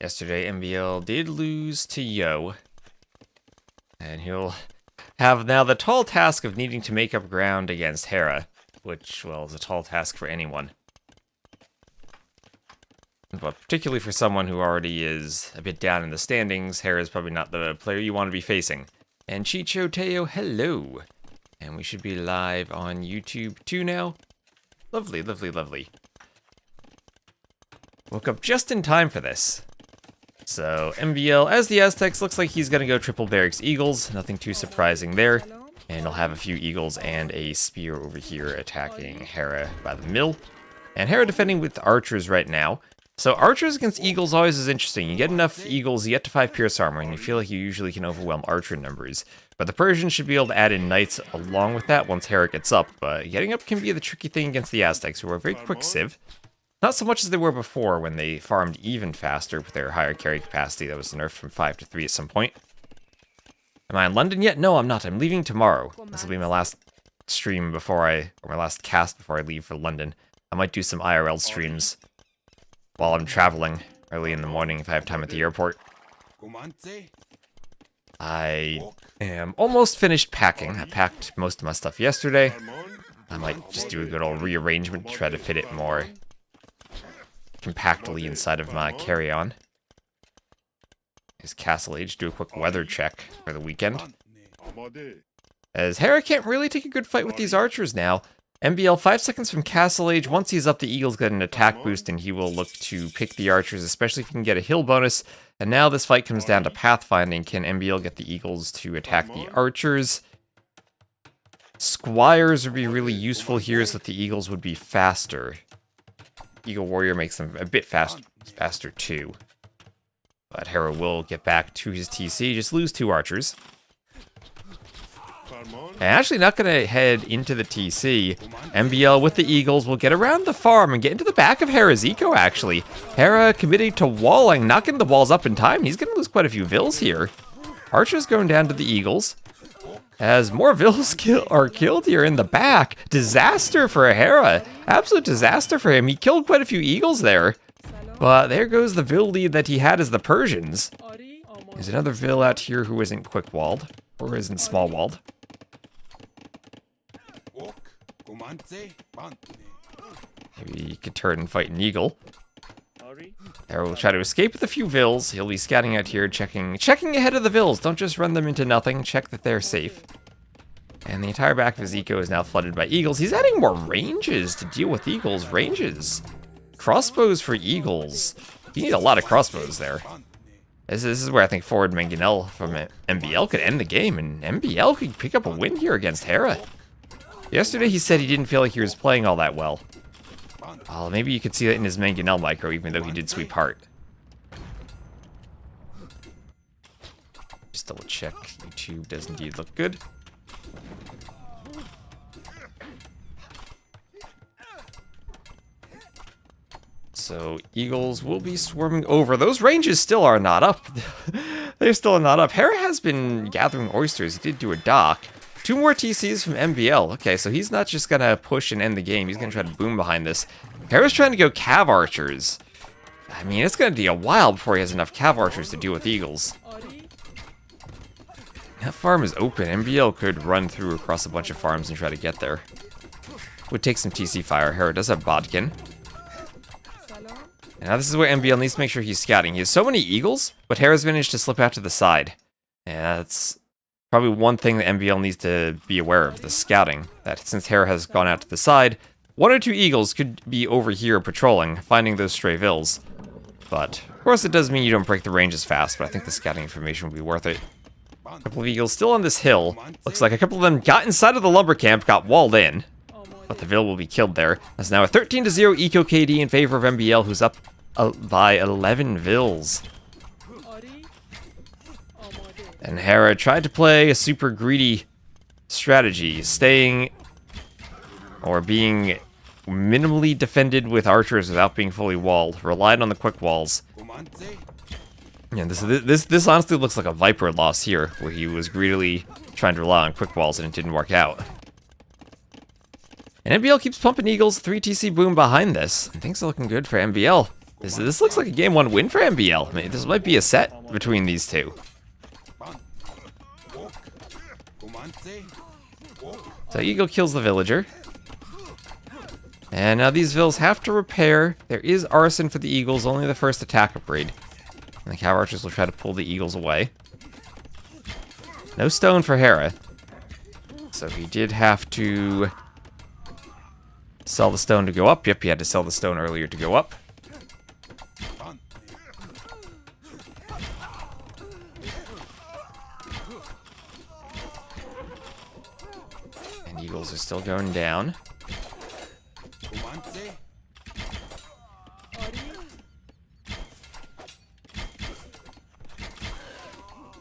Yesterday, MBL did lose to Yo. And he'll have now the tall task of needing to make up ground against Hera, which, well, is a tall task for anyone. But particularly for someone who already is a bit down in the standings, Hera is probably not the player you want to be facing. And Chicho Teo, hello! And we should be live on YouTube too now. Lovely, lovely, lovely. Woke up just in time for this. So, MBL, as the Aztecs, looks like he's going to go triple barracks Eagles. Nothing too surprising there. And he'll have a few Eagles and a spear over here attacking Hera by the mill. And Hera defending with archers right now. So archers against Eagles always is interesting. You get enough Eagles, you get to 5 Pierce Armor, and you feel like you usually can overwhelm archer numbers. But the Persians should be able to add in Knights along with that once Hera gets up. But getting up can be the tricky thing against the Aztecs, who are very quick civ. Not so much as they were before, when they farmed even faster with their higher carry capacity that was nerfed from 5 to 3 at some point. Am I in London yet? No, I'm not. I'm leaving tomorrow. This will be my last stream before or my last cast before I leave for London. I might do some IRL streams while I'm traveling early in the morning if I have time at the airport. I am almost finished packing. I packed most of my stuff yesterday. I might just do a good old rearrangement to try to fit it more compactly inside of my carry-on. Here's Castle Age, do a quick weather check for the weekend. As Hera can't really take a good fight with these archers now. MBL 5 seconds from Castle Age. Once he's up, the Eagles get an attack boost, and he will look to pick the archers, especially if he can get a hill bonus. And now this fight comes down to pathfinding. Can MBL get the Eagles to attack the archers? Squires would be really useful here, so that the Eagles would be faster. Eagle Warrior makes them a bit faster too. But Hera will get back to his TC, just lose 2 archers. And actually not going to head into the TC. MBL with the Eagles will get around the farm and get into the back of Hera's eco, actually. Hera committing to walling, not getting the walls up in time. He's going to lose quite a few vills here. Archers going down to the Eagles. As more vills are killed here in the back. Disaster for Hera. Absolute disaster for him. He killed quite a few Eagles there. But there goes the vill lead that he had as the Persians. There's another vill out here who isn't quick-walled. Or isn't small-walled. Maybe he could turn and fight an eagle. Hera will try to escape with a few vills. He'll be scouting out here, checking ahead of the vills. Don't just run them into nothing. Check that they're safe. And the entire back of his eco is now flooded by eagles. He's adding more ranges to deal with eagles. Ranges. Crossbows for eagles. You need a lot of crossbows there. This is where I think forward Mangonel from MBL could end the game, and MBL could pick up a win here against Hera. Yesterday he said he didn't feel like he was playing all that well. Well, maybe you could see that in his Mangonel micro, even though he did sweep Hearttt. Just double check. YouTube does indeed look good. So, Eagles will be swarming over. Those ranges still are not up. They're still not up. Hera has been gathering oysters. He did do a dock. 2 more TCs from MBL. Okay, so he's not just going to push and end the game. He's going to try to boom behind this. Hera's trying to go cav archers. I mean, it's going to be a while before he has enough cav archers to deal with eagles. That farm is open. MBL could run through across a bunch of farms and try to get there. Would take some TC fire. Hera does have bodkin. And now this is where MBL needs to make sure he's scouting. He has so many eagles, but Hera's managed to slip out to the side. And that's probably one thing that MBL needs to be aware of, the scouting. That since Hera has gone out to the side, 1 or 2 eagles could be over here patrolling, finding those stray vills. But, of course, it does mean you don't break the range as fast, but I think the scouting information will be worth it. A couple of eagles still on this hill. Looks like a couple of them got inside of the lumber camp, got walled in. But the vill will be killed there. That's now a 13-0 eco KD in favor of MBL, who's up by 11 vills. And Hera tried to play a super greedy strategy, staying or being minimally defended with archers without being fully walled, relied on the quick walls. Yeah, this honestly looks like a Viper loss here, where he was greedily trying to rely on quick walls and it didn't work out. And MBL keeps pumping eagles, 3 TC boom behind this, and things are looking good for MBL. This looks like a game 1 win for MBL. I mean, this might be a set between these two. So Eagle kills the villager. And now these vills have to repair. There is arson for the Eagles, only the first attack upgrade. And the Cav Archers will try to pull the Eagles away. No stone for Hera. So he did have to sell the stone to go up. Yep, he had to sell the stone earlier to go up. And Eagles are still going down.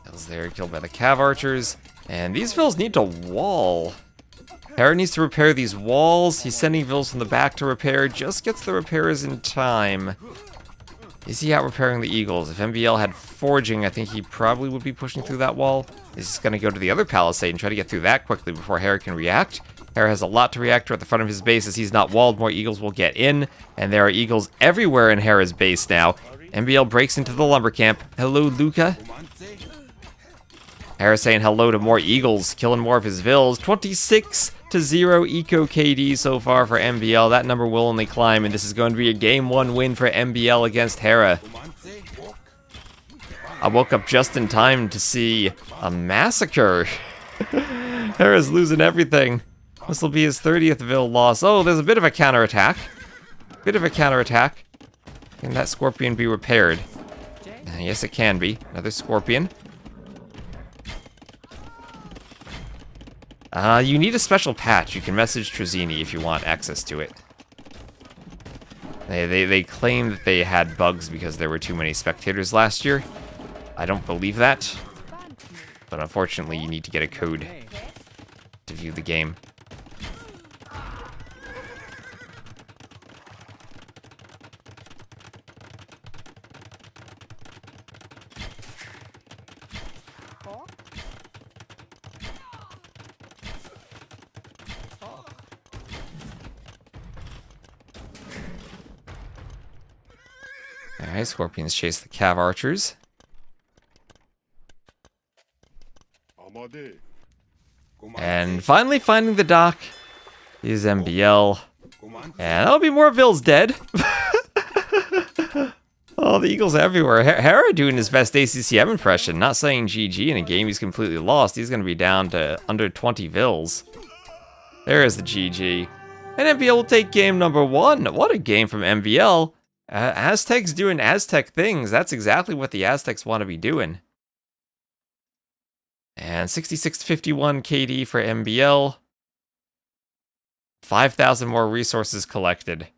Vills there, killed by the Cav Archers. And these Vills need to wall. Hera needs to repair these walls. He's sending Vills from the back to repair. Just gets the repairs in time. Is he out repairing the Eagles? If MBL had forging, I think he probably would be pushing through that wall. He's going to go to the other palisade and try to get through that quickly before Hera can react. Hera has a lot to react to at the front of his base. As he's not walled, more Eagles will get in. And there are Eagles everywhere in Hera's base now. MBL breaks into the lumber camp. Hello, Luca. Hera saying hello to more Eagles, killing more of his Vills. 26-0 eco KD so far for MBL. That number will only climb, and this is going to be a game 1 win for MBL against Hera. I woke up just in time to see a massacre. Hera's losing everything. This will be his 30th Vill loss. Oh, there's a bit of a counterattack. Can that Scorpion be repaired? Yes, it can be. Another Scorpion. You need a special patch. You can message Trezini if you want access to it. They claim that they had bugs because there were too many spectators last year. I don't believe that. But unfortunately, you need to get a code to view the game. Alright, Scorpions chase the Cav Archers. And finally finding the dock is MBL. And that'll be more Vills dead. Oh, the Eagles everywhere. Hera doing his best ACCM impression, not saying GG in a game he's completely lost. He's going to be down to under 20 Vills. There is the GG. And MBL will take game number 1. What a game from MBL. Aztecs doing Aztec things. That's exactly what the Aztecs want to be doing. And 66-51 KD for MBL. 5,000 more resources collected.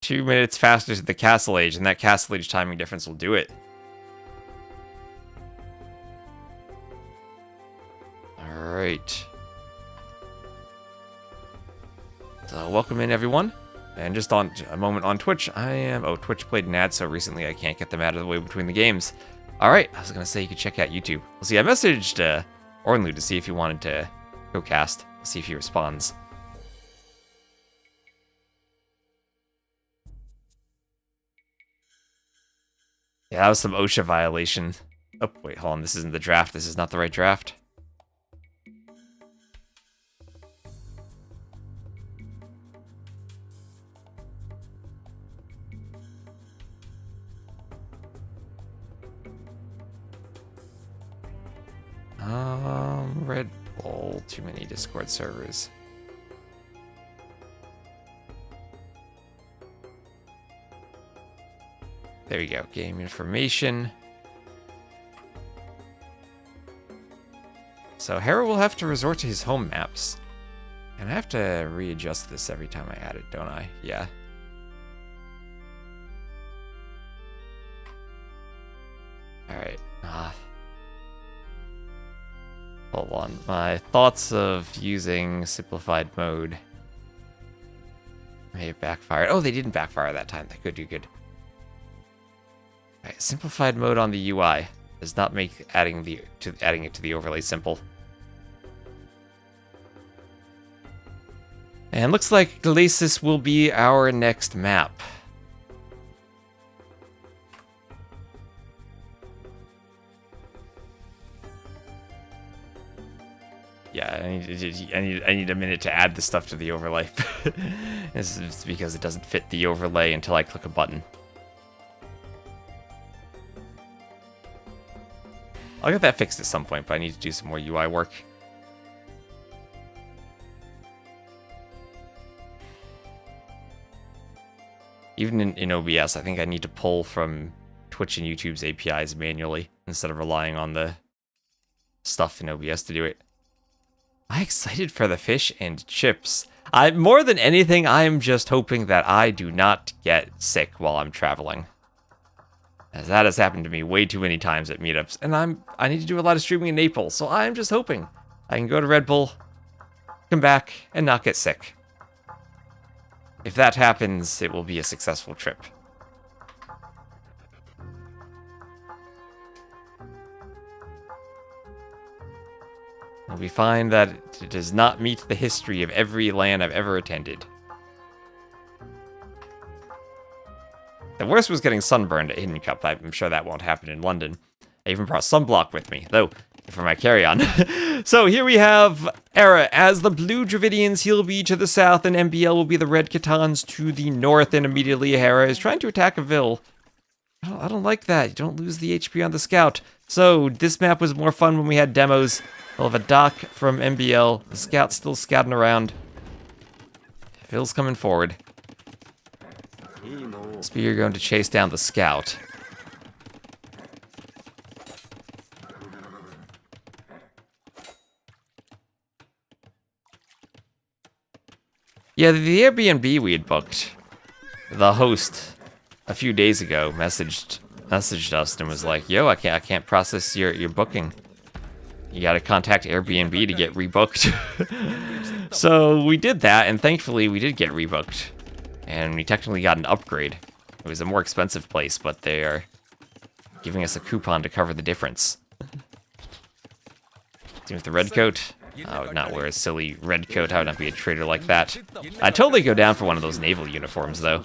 2 minutes faster to the Castle Age, and that Castle Age timing difference will do it. Alright. So, welcome in, everyone. And just on a moment on Twitch, Twitch played an ad so recently I can't get them out of the way between the games. Alright, I was going to say you could check out YouTube. Well, see, I messaged Ornlu to see if he wanted to go cast. See if he responds. Yeah, that was some OSHA violation. Oh, wait, hold on. This isn't the draft. This is not the right draft. Red Bull, too many Discord servers. There you go, game information. So Hera will have to resort to his home maps. And I have to readjust this every time I add it, don't I? Yeah. Alright. Hold on. My thoughts of using simplified mode may have backfired. Oh, they didn't backfire that time. Good, good. Alright, simplified mode on the UI does not make adding it to the overlay simple. And looks like Galasis will be our next map. Yeah, I need a minute to add the stuff to the overlay. This is because it doesn't fit the overlay until I click a button. I'll get that fixed at some point, but I need to do some more UI work. Even in OBS, I think I need to pull from Twitch and YouTube's APIs manually instead of relying on the stuff in OBS to do it. I'm excited for the fish and chips. More than anything, I'm just hoping that I do not get sick while I'm traveling, as that has happened to me way too many times at meetups, and I need to do a lot of streaming in Naples, so I'm just hoping I can go to Red Bull, come back, and not get sick. If that happens, it will be a successful trip. And we find that it does not meet the history of every LAN I've ever attended. The worst was getting sunburned at Hidden Cup. I'm sure that won't happen in London. I even brought sunblock with me, though, for my carry-on. So here we have Hera as the blue Dravidians. He'll be to the south, and MBL will be the red Khitans to the north, and immediately Hera is trying to attack a Vil. I don't like that. You don't lose the HP on the scout. So this map was more fun when we had demos. We'll have a dock from MBL. The scout's still scouting around. Vil's coming forward. Spear going to chase down the scout. Yeah, the Airbnb we had booked, the host a few days ago messaged us and was like, "Yo, I can't process your booking. You got to contact Airbnb to get rebooked." So we did that, and thankfully we did get rebooked, and we technically got an upgrade. It was a more expensive place, but they are giving us a coupon to cover the difference. See with the red coat. I would not wear a silly red coat. I would not be a traitor like that. I'd totally go down for one of those naval uniforms, though.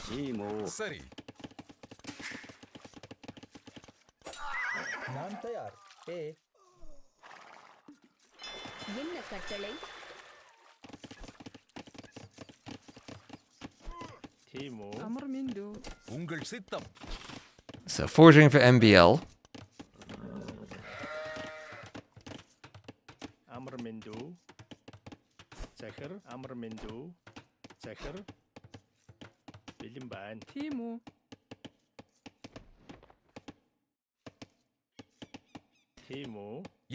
So forging for MBL.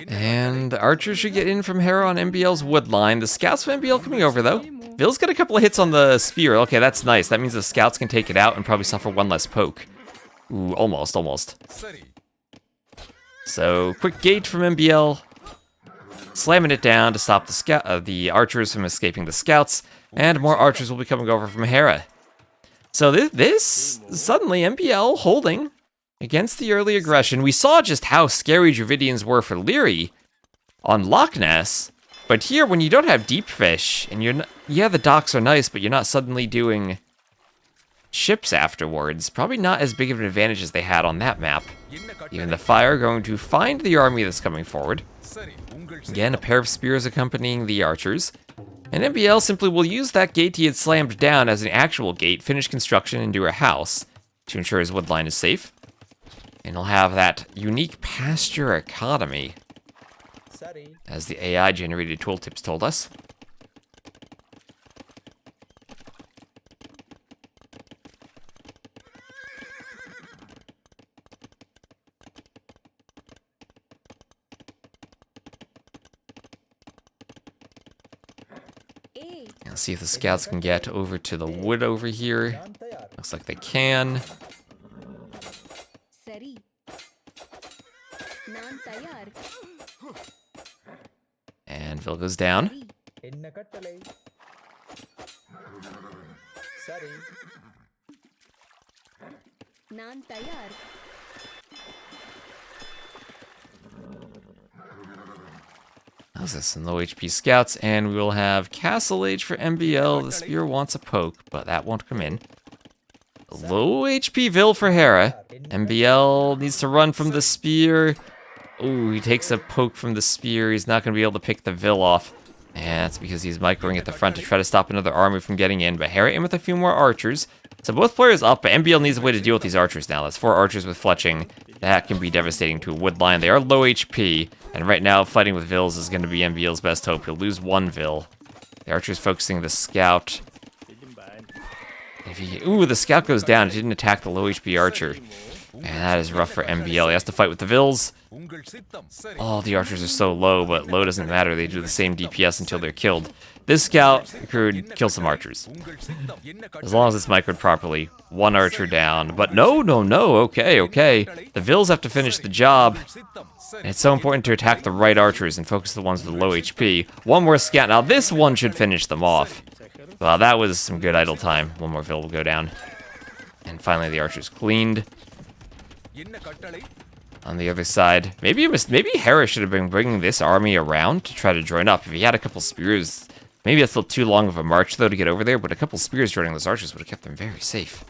And the archers should get in from Hera on MBL's wood line. The scouts from MBL coming over, though. Vil's got a couple of hits on the spear. Okay, that's nice. That means the scouts can take it out and probably suffer one less poke. Ooh, almost. So, quick gate from MBL. Slamming it down to stop the archers from escaping the scouts. And more archers will be coming over from Hera. So this suddenly, MBL holding against the early aggression. We saw just how scary Dravidians were for Liereyy on Loch Ness. But here, when you don't have deep fish, and you're not, yeah, the docks are nice, but you're not suddenly doing ships afterwards. Probably not as big of an advantage as they had on that map. Even the fire going to find the army that's coming forward. Again, a pair of spears accompanying the archers. And MBL simply will use that gate he had slammed down as an actual gate, finish construction, and do a house to ensure his wood line is safe. And he'll have that unique pasture economy, as the AI-generated tooltips told us. Let's see if the scouts can get over to the wood over here. Looks like they can. And Vil goes down. How's this? Some low HP scouts, and we will have Castle Age for MBL. The spear wants a poke, but that won't come in. Low HP Vil for Hera. MBL needs to run from the spear. Ooh, he takes a poke from the spear. He's not going to be able to pick the Vil off. And that's because he's microing at the front to try to stop another army from getting in. But Hera in with a few more archers. So both players up, but MBL needs a way to deal with these archers now. That's 4 archers with fletching. That can be devastating to a wood line. They are low HP. And right now, fighting with Vils is going to be MBL's best hope. He'll lose 1 Vil. The archer's focusing the scout. Ooh, the scout goes down. It didn't attack the low HP archer. And that is rough for MBL. He has to fight with the Vils. All the archers are so low, but low doesn't matter. They do the same DPS until they're killed. This scout could kill some archers. As long as it's microed properly. 1 archer down. But no. Okay. The Vils have to finish the job. And it's so important to attack the right archers and focus the ones with low HP. 1 more scout. Now this one should finish them off. Well, that was some good idle time. 1 more Vil will go down. And finally the archer's cleaned. On the other side, maybe Hera should have been bringing this army around to try to join up. If he had a couple spears, maybe that's still too long of a march though to get over there, but a couple spears joining those archers would have kept them very safe.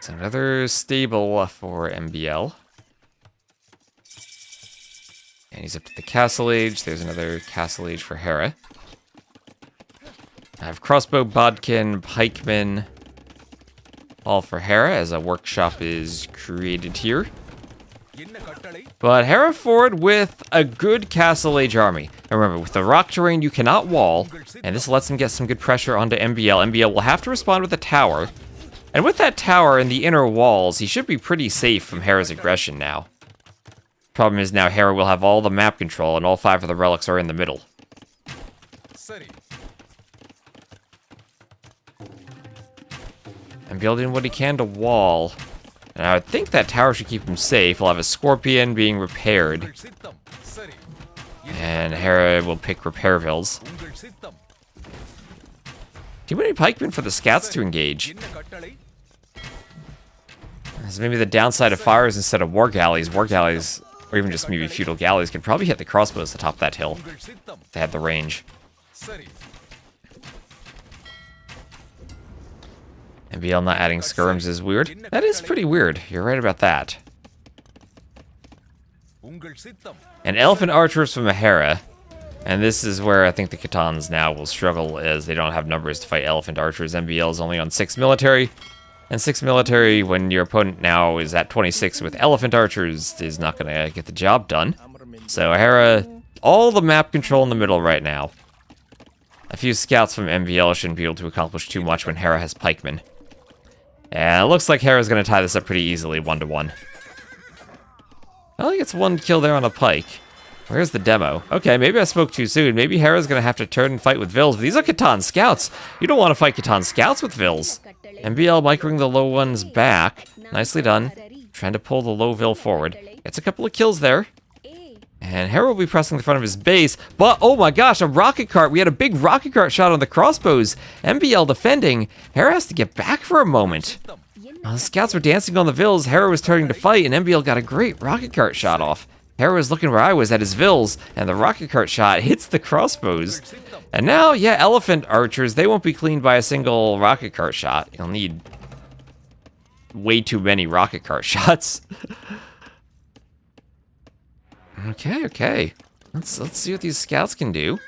So another stable for MBL. And he's up to the Castle Age. There's another Castle Age for Hera. I have Crossbow, Bodkin, Pikemen, all for Hera as a workshop is created here. But Hera forward with a good Castle Age army. And remember, with the rock terrain, you cannot wall, and this lets him get some good pressure onto MBL. MBL will have to respond with a tower. And with that tower and the inner walls, he should be pretty safe from Hera's aggression now. Problem is now Hera will have all the map control and all 5 of the relics are in the middle. And building what he can to wall. And I would think that tower should keep him safe. He'll have a Scorpion being repaired. And Hera will pick repair Vils. Too many pikemen for the scouts to engage. So maybe the downside of fires instead of war galleys. War galleys, or even just maybe feudal galleys, could probably hit the crossbows to top that hill. If they had the range. MBL not adding skirms is weird. That is pretty weird. You're right about that. And elephant archers from a Hera. And this is where I think the Khitans now will struggle as they don't have numbers to fight elephant archers. MBL is only on 6 military. And 6 military, when your opponent now is at 26 with elephant archers, is not going to get the job done. So Hera, all the map control in the middle right now. A few scouts from MBL shouldn't be able to accomplish too much when Hera has pikemen. And it looks like Hera's going to tie this up pretty easily, 1-to-1. Well, he gets 1 kill there on a pike. Where's the demo? Okay, maybe I spoke too soon. Maybe Hera's going to have to turn and fight with Vils, but these are Khitan scouts. You don't want to fight Khitan scouts with Vils. MBL microing the low ones back. Nicely done. Trying to pull the low Vil forward. Gets a couple of kills there. And Hera will be pressing the front of his base. But, oh my gosh, a rocket cart. We had a big rocket cart shot on the crossbows. MBL defending. Hera has to get back for a moment. While the scouts were dancing on the Vils, Hera was turning to fight, and MBL got a great rocket cart shot off. Hera was looking where I was at his Vils, and the rocket cart shot hits the crossbows. And now, yeah, elephant archers, they won't be cleaned by a single rocket cart shot. You'll need way too many rocket cart shots. Okay. Let's see what these scouts can do.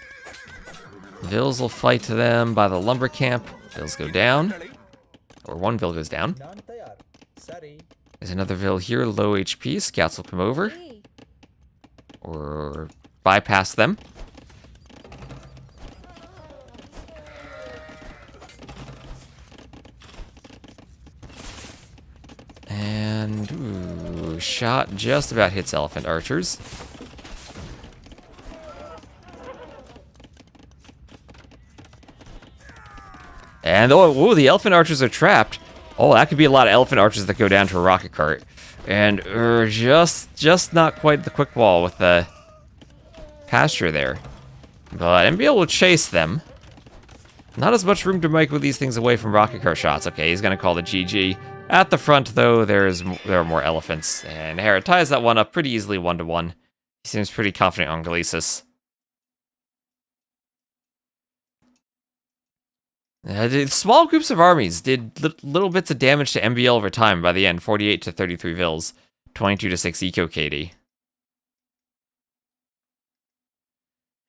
Vils will fight to them by the lumber camp. Vils go down. Or 1 Vil goes down. There's another Vil here, low HP. Scouts will come over. Or bypass them. And, ooh, shot just about hits elephant archers. And, oh, the elephant archers are trapped. Oh, that could be a lot of elephant archers that go down to a rocket cart. And, just not quite the quick wall with the pasture there. But MBL will chase them. Not as much room to micro these things away from rocket cart shots. Okay, he's going to call the GG. At the front, though, there are more elephants. And Hera ties that one up pretty easily 1-to-1. He seems pretty confident on Galasis. Small groups of armies did little bits of damage to MBL over time. By the end, 48 to 33 Vils, 22 to 6 Eco KD.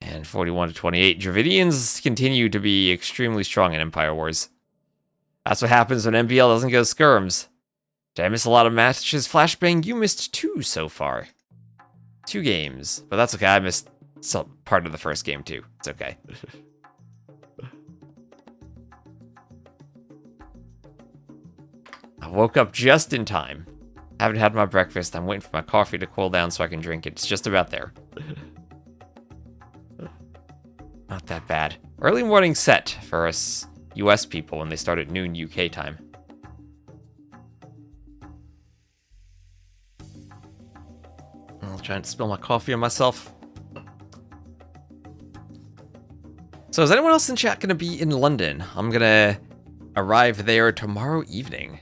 And 41 to 28. Dravidians continue to be extremely strong in Empire Wars. That's what happens when MBL doesn't go skirms. Did I miss a lot of matches? Flashbang, you missed 2 so far. 2 games. But that's okay, I missed some part of the first game too. It's okay. I woke up just in time. Haven't had my breakfast. I'm waiting for my coffee to cool down so I can drink it. It's just about there. Not that bad. Early morning set for us US people when they start at noon UK time. I'll try and spill my coffee on myself. So is anyone else in chat going to be in London? I'm going to arrive there tomorrow evening.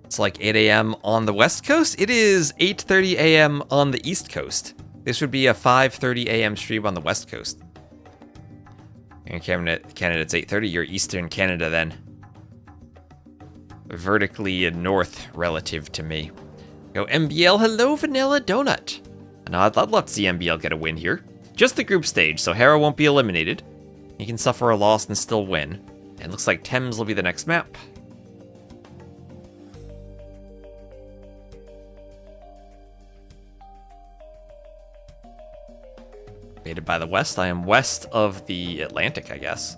It's like 8 a.m. on the West Coast. It is 8:30 a.m. on the East Coast. This would be a 5:30 a.m. stream on the West Coast. In Canada's 8:30. You're Eastern Canada then. Vertically north relative to me. Go MBL. Hello, Vanilla Donut. No, I'd love to see MBL get a win here. Just the group stage, so Hera won't be eliminated. He can suffer a loss and still win. And looks like Thames will be the next map. Baited by the west. I am west of the Atlantic, I guess.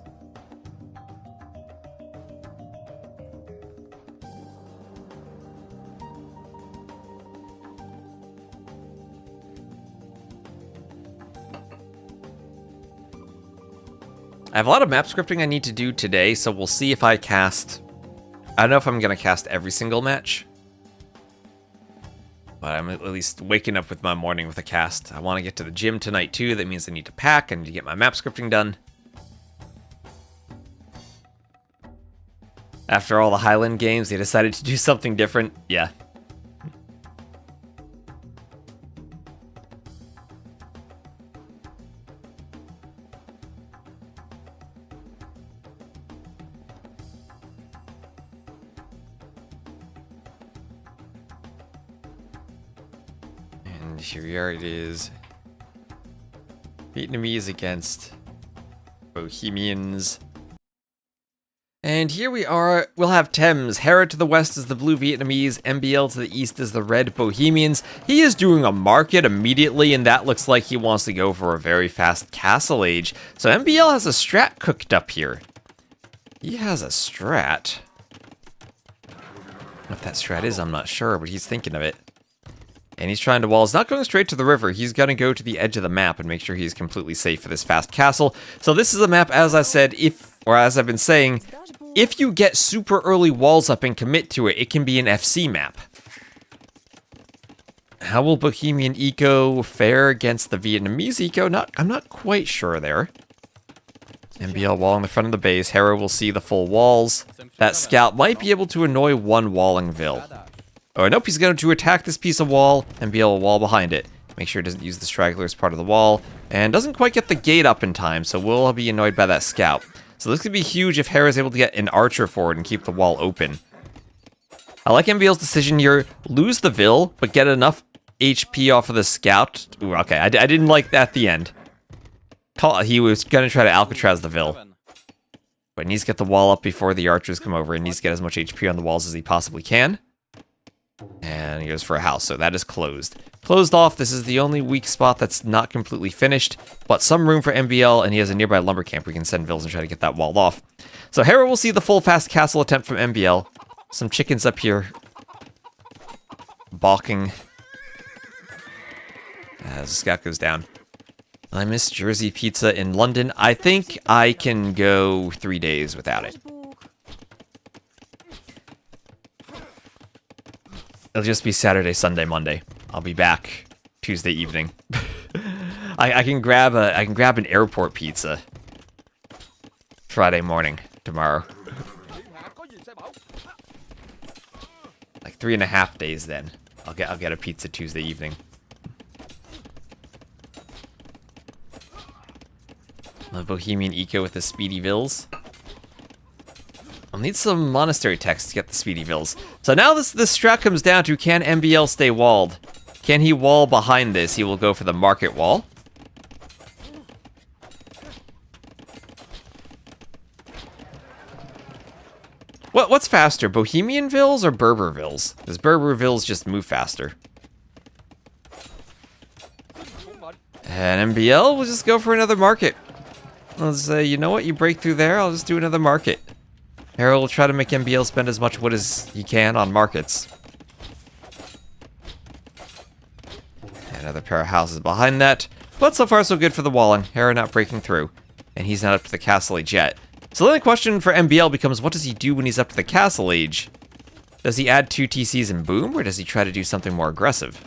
I have a lot of map scripting I need to do today, so we'll see if I cast... I don't know if I'm going to cast every single match. But I'm at least waking up with my morning with a cast. I want to get to the gym tonight too. That means I need to pack. I need to get my map scripting done. After all the Highland games, they decided to do something different. Yeah. Here it is. Vietnamese against Bohemians. And here we are. We'll have Thames. Hera to the west is the blue Vietnamese. MBL to the east is the red Bohemians. He is doing a market immediately, and that looks like he wants to go for a very fast castle age. So MBL has a strat cooked up here. He has a strat. What that strat is, I'm not sure, but he's thinking of it. And he's trying to wall. He's not going straight to the river. He's going to go to the edge of the map and make sure he's completely safe for this fast castle. So this is a map, as I said, as I've been saying, if you get super early walls up and commit to it, it can be an FC map. How will Bohemian Eco fare against the Vietnamese Eco? I'm not quite sure there. MBL wall in the front of the base. Hera will see the full walls. That scout might be able to annoy one walling Vil. Oh, nope, he's going to attack this piece of wall and be able to wall behind it. Make sure he doesn't use the straggler as part of the wall. And doesn't quite get the gate up in time, so we'll be annoyed by that scout. So this could be huge if Hera's able to get an archer forward and keep the wall open. I like MBL's decision here. Lose the Vil, but get enough HP off of the scout. Ooh, okay, I didn't like that at the end. He was going to try to Alcatraz the Vil. But he needs to get the wall up before the archers come over. And needs to get as much HP on the walls as he possibly can. And he goes for a house, so that is closed. Closed off. This is the only weak spot that's not completely finished, but some room for MBL, and he has a nearby lumber camp where he can send Vils and try to get that walled off. So Hera will see the full fast castle attempt from MBL. Some chickens up here balking as the scout goes down. I miss Jersey pizza in London. I think I can go 3 days without it. It'll just be Saturday, Sunday, Monday. I'll be back Tuesday evening. I can grab an airport pizza Friday morning tomorrow. Like 3.5 days then. I'll get a pizza Tuesday evening. Love Bohemian Eco with the speedy Vils. We'll need some monastery texts to get the speedy vills. So now this strat comes down to, can MBL stay walled? Can he wall behind this? He will go for the market wall. What's faster, Bohemian vills or Berber vills? Because Berber vills just move faster. And MBL will just go for another market. Let's say, you know what, you break through there, I'll just do another market. Hera will try to make MBL spend as much wood as he can on markets. Another pair of houses behind that. But so far so good for the walling. Hera not breaking through. And he's not up to the castle age yet. So then the question for MBL becomes, what does he do when he's up to the castle age? Does he add 2 TCs and boom, or does he try to do something more aggressive?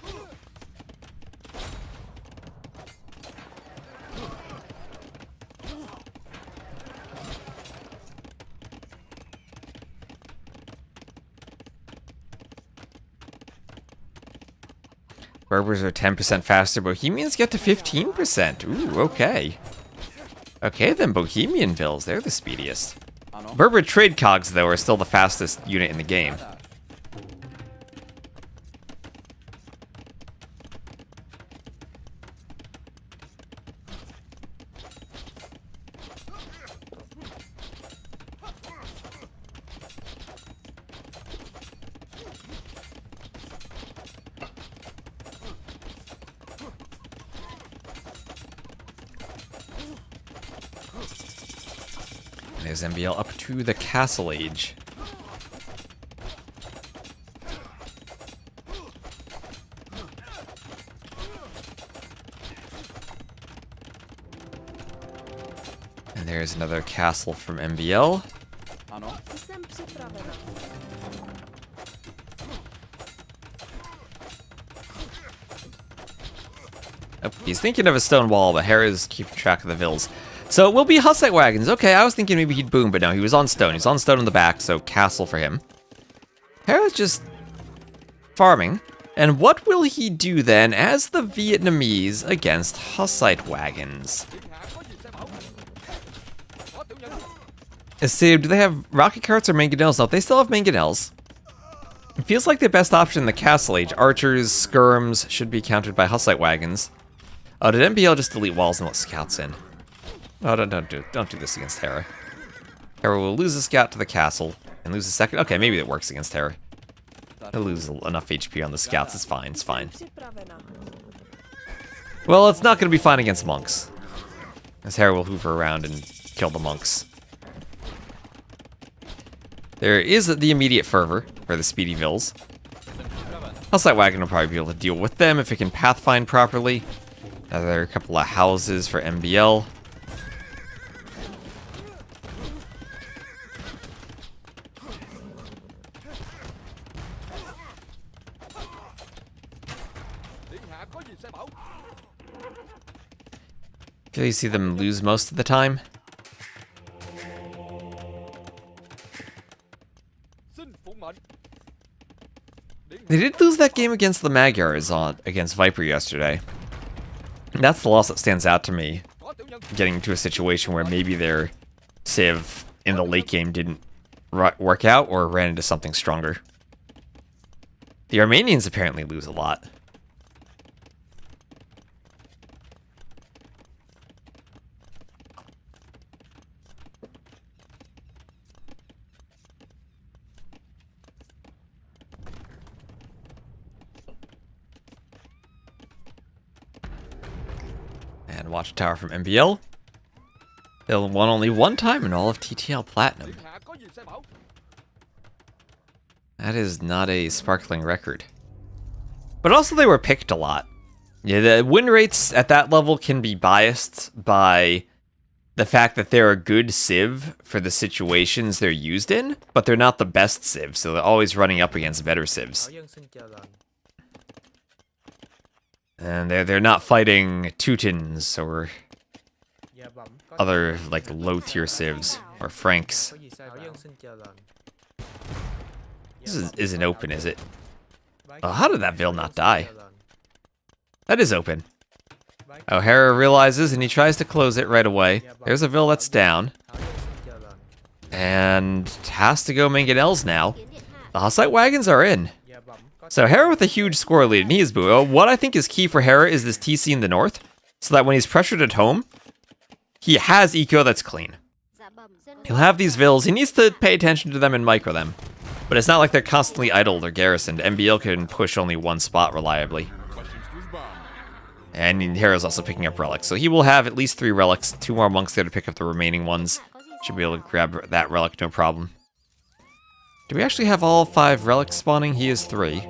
Berbers are 10% faster. Bohemians get to 15%. Ooh, okay. Okay, then Bohemian vills, they're the speediest. Berber trade cogs, though, are still the fastest unit in the game. There's MBL up to the castle age. And there's another castle from MBL. Oh, he's thinking of a stone wall, but Hera's keeping track of the vills. So it will be Hussite wagons. Okay, I was thinking maybe he'd boom, but no, he was on stone. He's on stone in the back, so castle for him. Hera's just farming. And what will he do then as the Vietnamese against Hussite wagons? See, do they have rocket carts or mangonels? No, they still have mangonels. It feels like the best option in the castle age. Archers, skirms should be countered by Hussite wagons. Oh, did MBL just delete walls and let scouts in? Oh, don't do this against Hera. Hera will lose a scout to the castle and lose a second. Okay, maybe it works against Hera. He'll lose enough HP on the scouts. It's fine. It's fine. Well, it's not going to be fine against monks, as Hera will hoover around and kill the monks. There is the immediate fervor for the speedy vills. Hussite wagon will probably be able to deal with them if it can pathfind properly. Another couple of houses for MBL. Do you see them lose most of the time? They did lose that game against the Magyars against Viper yesterday. That's the loss that stands out to me. Getting into a situation where maybe their Civ in the late game didn't work out or ran into something stronger. The Armenians apparently lose a lot. And Watchtower from MBL. They'll won only one time in all of TTL Platinum. That is not a sparkling record. But also they were picked a lot. Yeah, the win rates at that level can be biased by the fact that they're a good Civ for the situations they're used in, but they're not the best Civ, so they're always running up against better Civs. And they're not fighting Teutons or other like low tier Civs or Franks. This isn't open, is it? Oh, how did that Vil not die? That is open. Oh, Hera realizes and he tries to close it right away. There's a Vil that's down. And has to go mangonels now. The Hussite wagons are in. So Hera with a huge score lead, and he is boo. What I think is key for Hera is this TC in the north, so that when he's pressured at home, he has eco that's clean. He'll have these vills, he needs to pay attention to them and micro them. But it's not like they're constantly idled or garrisoned. MBL can push only one spot reliably. And Hera's also picking up relics, so he will have at least 3 relics, 2 more monks there to pick up the remaining ones. Should be able to grab that relic, no problem. Do we actually have all 5 relics spawning? He is 3.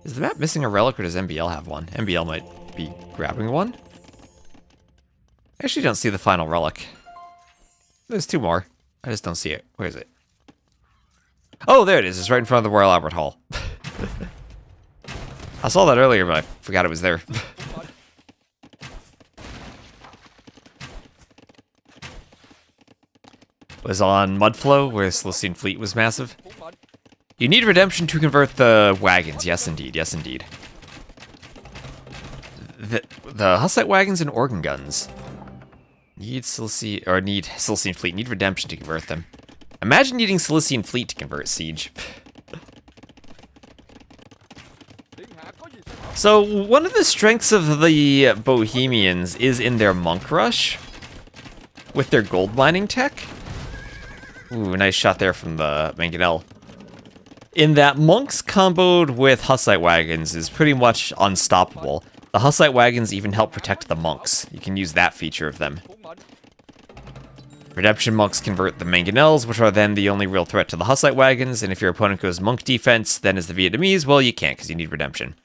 Is the map missing a relic, or does MBL have one? MBL might be grabbing one. I actually don't see the final relic. There's 2 more. I just don't see it. Where is it? Oh, there it is. It's right in front of the Royal Albert Hall. I saw that earlier, but I forgot it was there. Was on Mudflow, where Celestian Fleet was massive. You need redemption to convert the wagons. Yes, indeed. Yes, indeed. The Hussite wagons and organ guns need Celestian Fleet. Need redemption to convert them. Imagine needing Celestian Fleet to convert Siege. So one of the strengths of the Bohemians is in their monk rush with their gold mining tech. Ooh, nice shot there from the mangonel. In that monks comboed with Hussite wagons is pretty much unstoppable. The Hussite wagons even help protect the monks. You can use that feature of them. Redemption monks convert the mangonels, which are then the only real threat to the Hussite wagons, and if your opponent goes monk defense, then as the Vietnamese, well, you can't because you need redemption.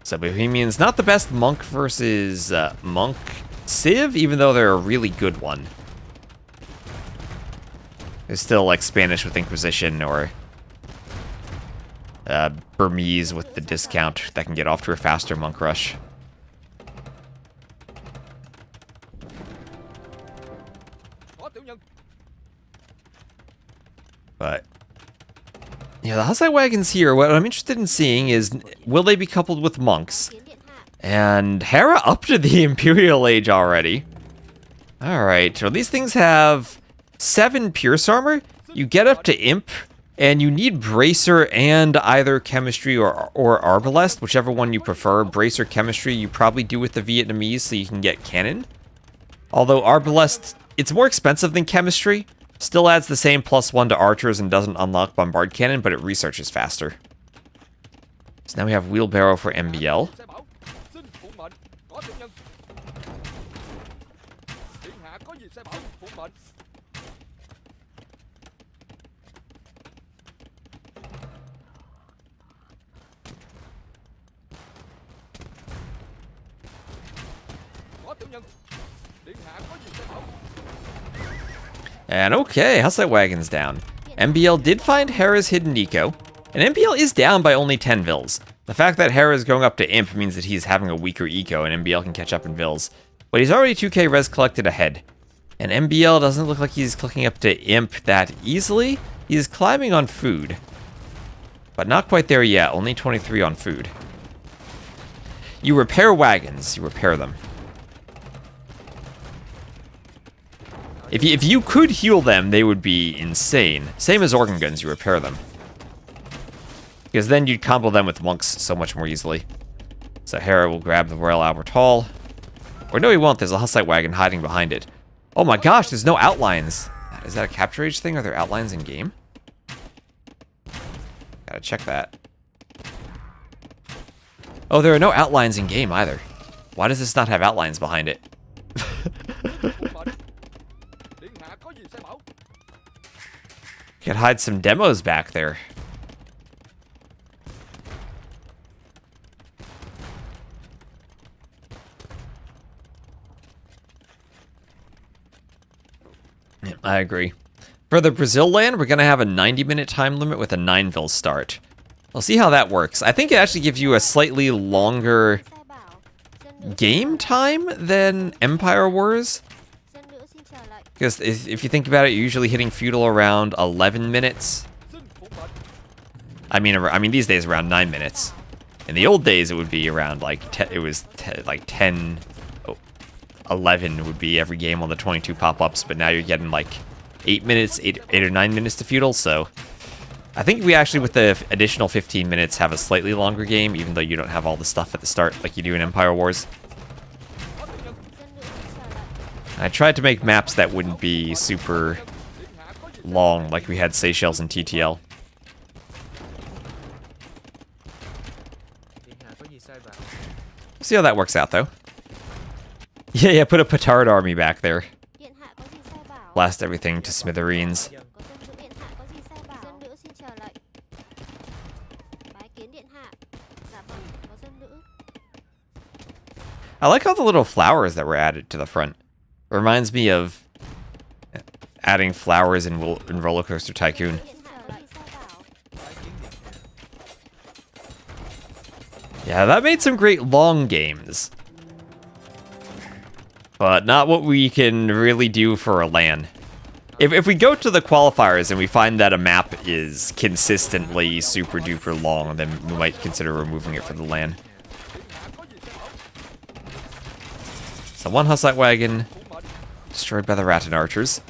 So Bohemian's not the best monk versus monk civ, even though they're a really good one. There's still like Spanish with Inquisition or Burmese with the discount that can get off to a faster monk rush. But yeah, the Hussite wagons here, what I'm interested in seeing is, will they be coupled with monks? And Hera up to the Imperial age already. Alright, so these things have 7 Pierce armor. You get up to Imp, and you need Bracer and either Chemistry or Arbalest, whichever one you prefer. Bracer Chemistry you probably do with the Vietnamese so you can get Cannon. Although Arbalest, it's more expensive than Chemistry. Still adds the same +1 to archers and doesn't unlock Bombard Cannon, but it researches faster. So now we have Wheelbarrow for MBL. And okay, Hussite wagon's down. MBL did find Hera's hidden eco, and MBL is down by only 10 vills. The fact that Hera is going up to Imp means that he's having a weaker eco, and MBL can catch up in vills. But he's already 2k res collected ahead. And MBL doesn't look like he's clicking up to Imp that easily. He's climbing on food. But not quite there yet, only 23 on food. You repair wagons, you repair them. If you could heal them, they would be insane. Same as organ guns, you repair them. Because then you'd combo them with monks so much more easily. So Hera will grab the Royal Albert Hall. Or no, he won't. There's a Hussite wagon hiding behind it. Oh my gosh, there's no outlines. Is that a capture age thing? Are there outlines in game? Gotta check that. Oh, there are no outlines in game either. Why does this not have outlines behind it? Could hide some demos back there. Yeah, I agree. For the Brazil land, we're going to have a 90-minute time limit with a 9-vil start. We'll see how that works. I think it actually gives you a slightly longer game time than Empire Wars. Because if you think about it, you're usually hitting feudal around 11 minutes. I mean these days around 9 minutes. In the old days, it would be around like 10. Oh, 11 would be every game on the 22 pop-ups, but now you're getting like 8 minutes, 8 or 9 minutes to feudal, so I think we actually, with the additional 15 minutes, have a slightly longer game, even though you don't have all the stuff at the start like you do in Empire Wars. I tried to make maps that wouldn't be super long, like we had Seychelles and TTL. See how that works out, though. Yeah, put a petard army back there. Blast everything to smithereens. I like all the little flowers that were added to the front. It reminds me of adding flowers in Roller Coaster Tycoon. Yeah, that made some great long games. But not what we can really do for a LAN. If we go to the qualifiers and we find that a map is consistently super duper long, then we might consider removing it for the LAN. So one Hussite wagon destroyed by the Rattan archers.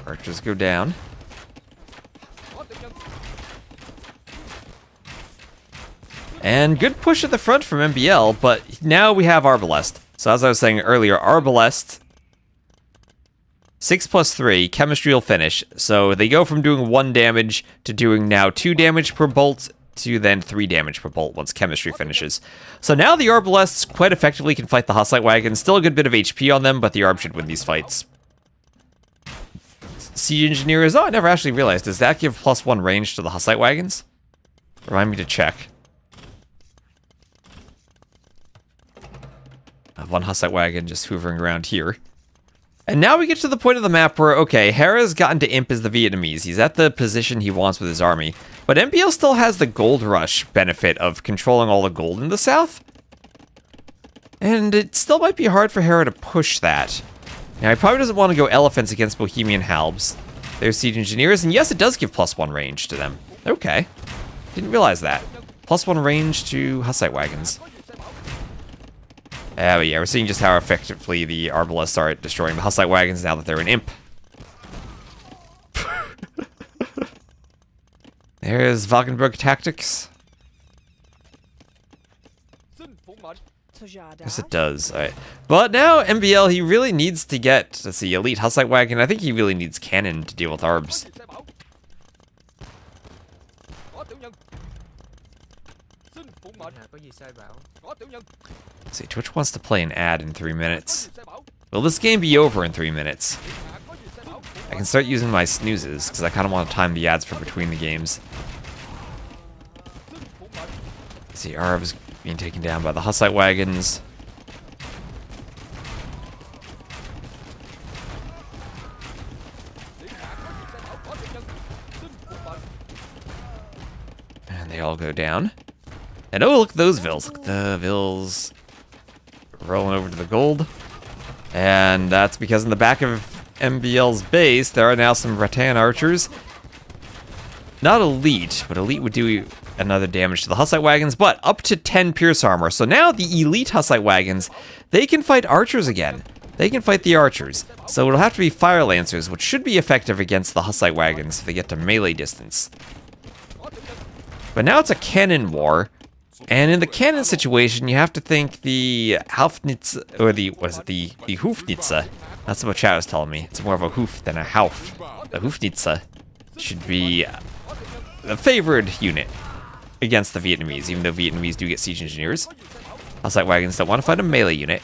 Archers go down. And good push at the front from MBL, but now we have Arbalest. So as I was saying earlier, Arbalest, 6+3, chemistry will finish. So they go from doing 1 damage to doing now 2 damage per bolt to then 3 damage per bolt once chemistry finishes. So now the Arbalests quite effectively can fight the Hussite wagons. Still a good bit of HP on them, but the Arb should win these fights. Siege Engineers, oh, I never actually realized. Does that give +1 range to the Hussite wagons? Remind me to check. I have one Hussite wagon just hoovering around here. And now we get to the point of the map where, okay, Hera's gotten to imp as the Vietnamese. He's at the position he wants with his army. But MBL still has the gold rush benefit of controlling all the gold in the south. And it still might be hard for Hera to push that. Now, he probably doesn't want to go elephants against Bohemian halbs. There's Siege Engineers, and yes, it does give +1 range to them. Okay. Didn't realize that. +1 range to Hussite wagons. But yeah, we're seeing just how effectively the Arbalests are at destroying the Hussite wagons now that they're an imp. There's Valkenburg tactics. Yes, it does. All right. But now, MBL, he really needs to get, let's see, elite Hussite wagon. I think he really needs cannon to deal with Arbs. Let's see, Twitch wants to play an ad in 3 minutes. Will this game be over in 3 minutes? I can start using my snoozes, because I kind of want to time the ads for between the games. Let's see, Arbs being taken down by the Hussite wagons. And they all go down. And oh, look at those vills. Look at the vills rolling over to the gold. And that's because in the back of MBL's base, there are now some Rattan archers. Not elite, but elite would do another damage to the Hussite wagons, but up to 10 pierce armor. So now the elite Hussite wagons, they can fight archers again. They can fight the archers. So it'll have to be fire lancers, which should be effective against the Hussite wagons if they get to melee distance. But now it's a cannon war. And in the cannon situation, you have to think the Haufnitze, or the Hufnitze. That's what chat was telling me. It's more of a hoof than a Hauf. The Hufnitze should be the favored unit against the Vietnamese, even though Vietnamese do get siege engineers. Hussite wagons don't want to fight a melee unit.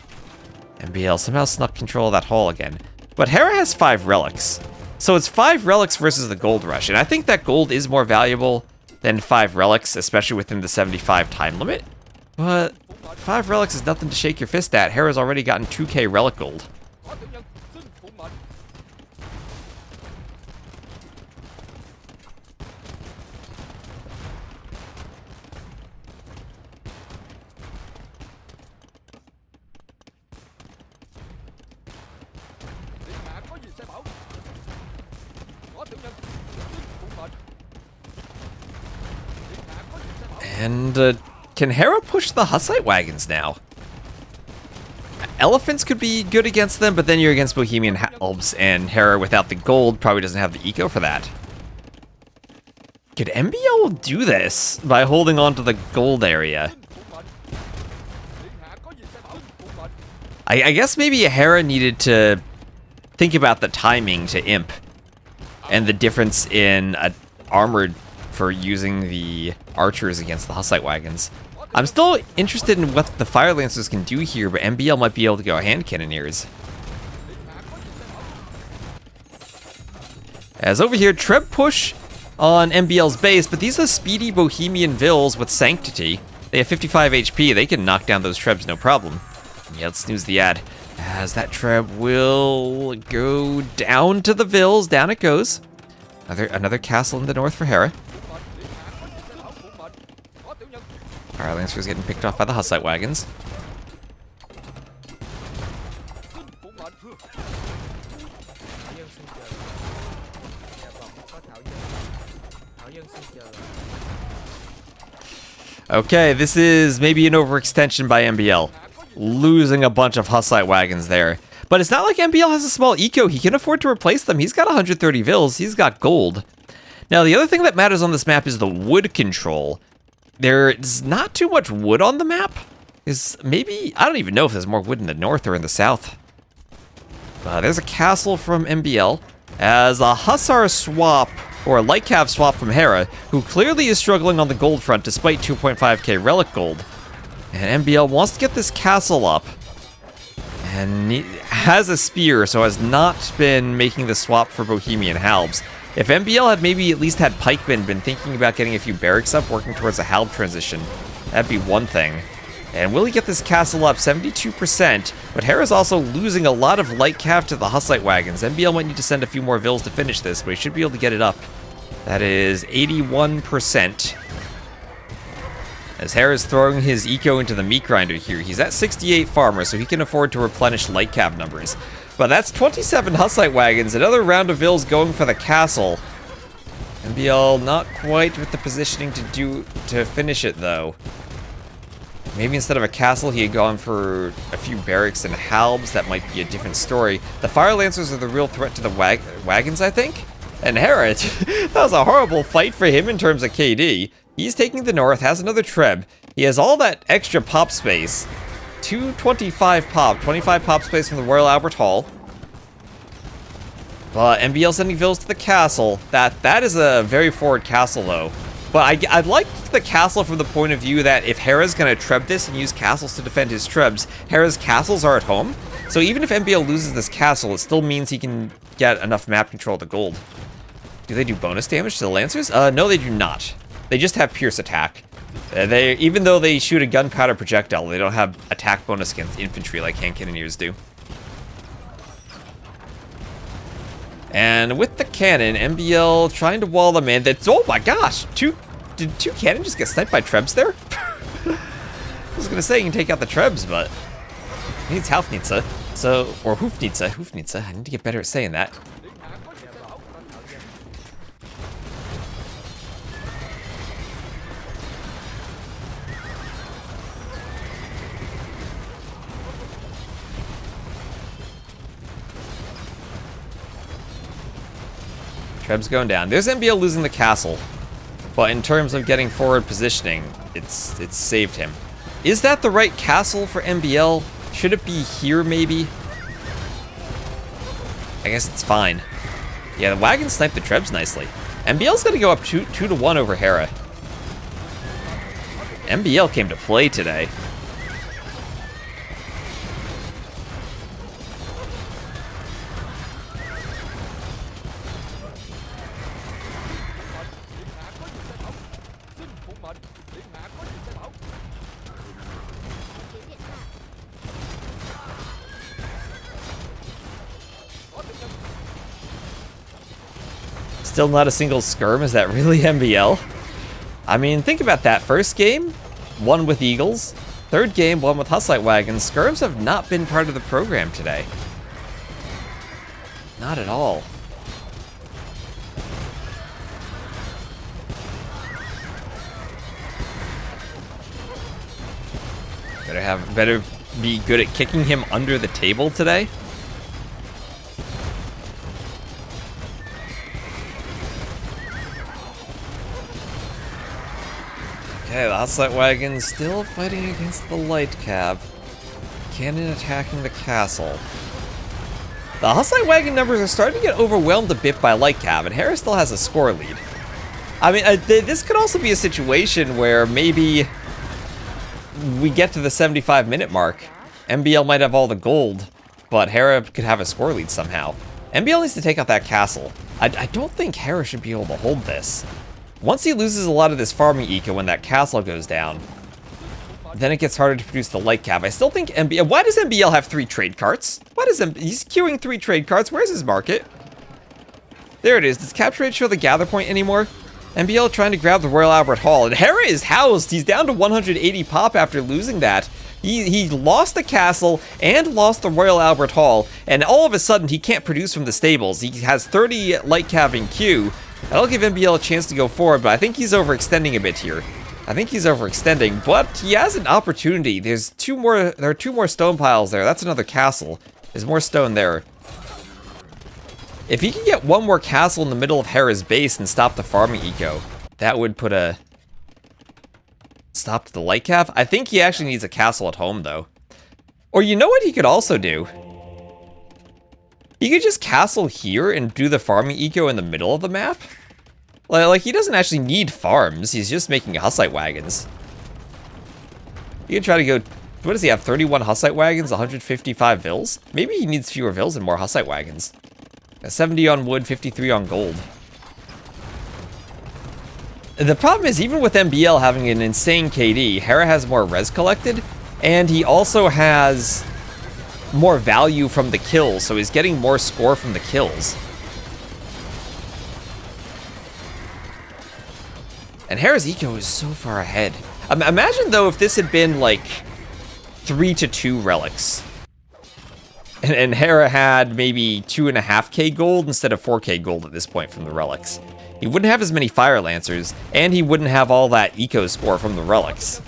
MBL somehow snuck control of that hall again. But Hera has 5 relics. So it's 5 relics versus the gold rush. And I think that gold is more valuable than 5 relics, especially within the 75 time limit. But 5 relics is nothing to shake your fist at. Hera's already gotten 2k relic gold. And can Hera push the Hussite wagons now? Elephants could be good against them, but then you're against Bohemian halbs, and Hera without the gold probably doesn't have the eco for that. Could MBL do this by holding on to the gold area? I guess maybe Hera needed to think about the timing to imp and the difference in armored for using the archers against the Hussite wagons. I'm still interested in what the Fire Lancers can do here, but MBL might be able to go hand cannoneers. As over here, Treb push on MBL's base, but these are speedy Bohemian Vills with Sanctity. They have 55 HP, they can knock down those Trebs no problem. Yeah, let's snooze the ad. As that Treb will go down to the Vills, down it goes. Another castle in the north for Hera. Fire Lancers getting picked off by the Hussite wagons. Okay, this is maybe an overextension by MBL. Losing a bunch of Hussite wagons there. But it's not like MBL has a small eco. He can afford to replace them. He's got 130 Vills. He's got gold. Now, the other thing that matters on this map is the wood control. There's not too much wood on the map. Maybe, I don't even know if there's more wood in the north or in the south. There's a castle from MBL. As a Hussar swap, or a light cav swap from Hera, who clearly is struggling on the gold front despite 2.5k relic gold. And MBL wants to get this castle up. And he has a spear, so has not been making the swap for Bohemian halbs. If MBL had maybe at least had pikemen been thinking about getting a few barracks up, working towards a halb transition, that'd be one thing. And will he get this castle up? 72%, but Hera's also losing a lot of light cav to the Hussite wagons. MBL might need to send a few more Vills to finish this, but he should be able to get it up. That is 81%. As Hera's throwing his eco into the meat grinder here, he's at 68 farmer, so he can afford to replenish light cav numbers. But that's 27 Hussite wagons, another round of Vills going for the castle. MBL not quite with the positioning to finish it though. Maybe instead of a castle, he had gone for a few barracks and halbs. That might be a different story. The Fire Lancers are the real threat to the wagons, I think. And Hera, that was a horrible fight for him in terms of KD. He's taking the north, has another Treb. He has all that extra pop space. 225 pop, 25 pop space from the Royal Albert Hall. MBL sending Vills to the castle. That is a very forward castle though. But I'd like the castle from the point of view that if Hera's gonna Treb this and use castles to defend his Trebs, Hera's castles are at home. So even if MBL loses this castle, it still means he can get enough map control to gold. Do they do bonus damage to the Lancers? No, they do not. They just have pierce attack. Even though they shoot a gunpowder projectile, they don't have attack bonus against infantry like hand cannoneers do. And with the cannon, MBL trying to wall them in. Oh my gosh! Did two cannon just get sniped by Trebs there? I was gonna say you can take out the Trebs, but he needs Haufnitze. Or Hufnitze. I need to get better at saying that. Treb's going down. There's MBL losing the castle. But in terms of getting forward positioning, it's saved him. Is that the right castle for MBL? Should it be here, maybe? I guess it's fine. Yeah, the wagon sniped the Trebs nicely. MBL's gonna go up 2-1 over Hera. MBL came to play today. Still not a single skirm? Is that really MBL? I mean, think about that. First game, one with Eagles. Third game, one with Hussite wagons. Skirms have not been part of the program today. Not at all. Better be good at kicking him under the table today. Okay, the Hussite wagon still fighting against the light cab. Cannon attacking the castle. The Hussite wagon numbers are starting to get overwhelmed a bit by light cab, and Hera still has a score lead. I mean, this could also be a situation where maybe we get to the 75-minute mark. MBL might have all the gold, but Hera could have a score lead somehow. MBL needs to take out that castle. I don't think Hera should be able to hold this. Once he loses a lot of this farming eco when that castle goes down, then it gets harder to produce the light cab. I still think MBL... Why does MBL have 3 trade carts? Why does he's queuing 3 trade carts? Where's his market? There it is. Does cap trade show the gather point anymore? MBL trying to grab the Royal Albert Hall. And Hera is housed. He's down to 180 pop after losing that. He lost the castle and lost the Royal Albert Hall. And all of a sudden, he can't produce from the stables. He has 30 light cab in queue. That'll give MBL a chance to go forward, but I think he's overextending a bit here. I think he's overextending, but he has an opportunity. There are 2 more stone piles there. That's another castle. There's more stone there. If he can get 1 more castle in the middle of Hera's base and stop the farming eco, that would put a stop to the light cab. I think he actually needs a castle at home, though. Or you know what he could also do? He could just castle here and do the farming eco in the middle of the map. Like, he doesn't actually need farms. He's just making Hussite wagons. He could try to go... What does he have? 31 Hussite wagons, 155 vills? Maybe he needs fewer vills and more Hussite wagons. 70 on wood, 53 on gold. The problem is, even with MBL having an insane KD, Hera has more res collected, and he also has more value from the kills, so he's getting more score from the kills. And Hera's eco is so far ahead. Imagine, though, if this had been, like, 3-2 relics. And Hera had maybe 2.5k gold instead of 4k gold at this point from the relics. He wouldn't have as many Fire Lancers, and he wouldn't have all that eco score from the relics.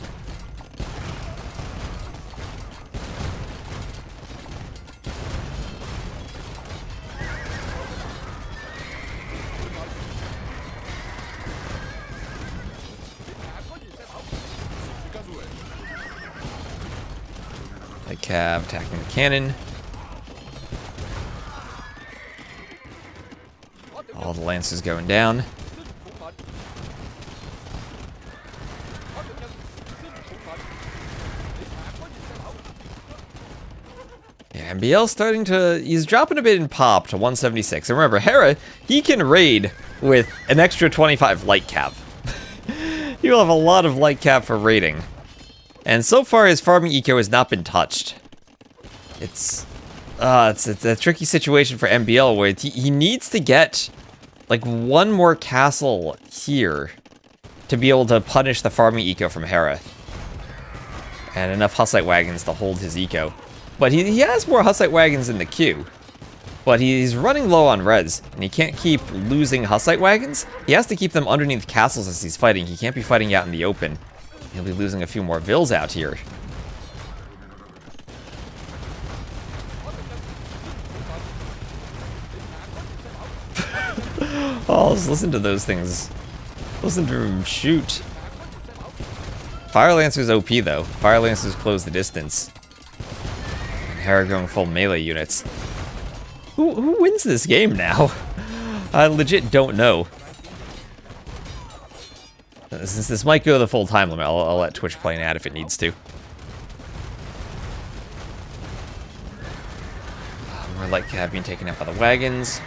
Light cab attacking the cannon. All the lancers going down. Yeah, MBL starting to... He's dropping a bit in pop to 176. And remember, Hera, he can raid with an extra 25 light cap. He will have a lot of light cap for raiding. And so far, his farming eco has not been touched. It's a tricky situation for MBL where he needs to get like 1 more castle here to be able to punish the farming eco from Hera. And enough Hussite wagons to hold his eco. But he has more Hussite wagons in the queue. But he's running low on res, and he can't keep losing Hussite wagons. He has to keep them underneath castles as he's fighting. He can't be fighting out in the open. He'll be losing a few more vills out here. Oh, let's listen to those things. Listen to him shoot. Fire Lancer's OP, though. Fire Lancers close the distance. And Hera going full melee units. Who wins this game now? I legit don't know. Since this might go the full time limit, I'll let Twitch play an ad if it needs to. More light cab being taken out by the wagons.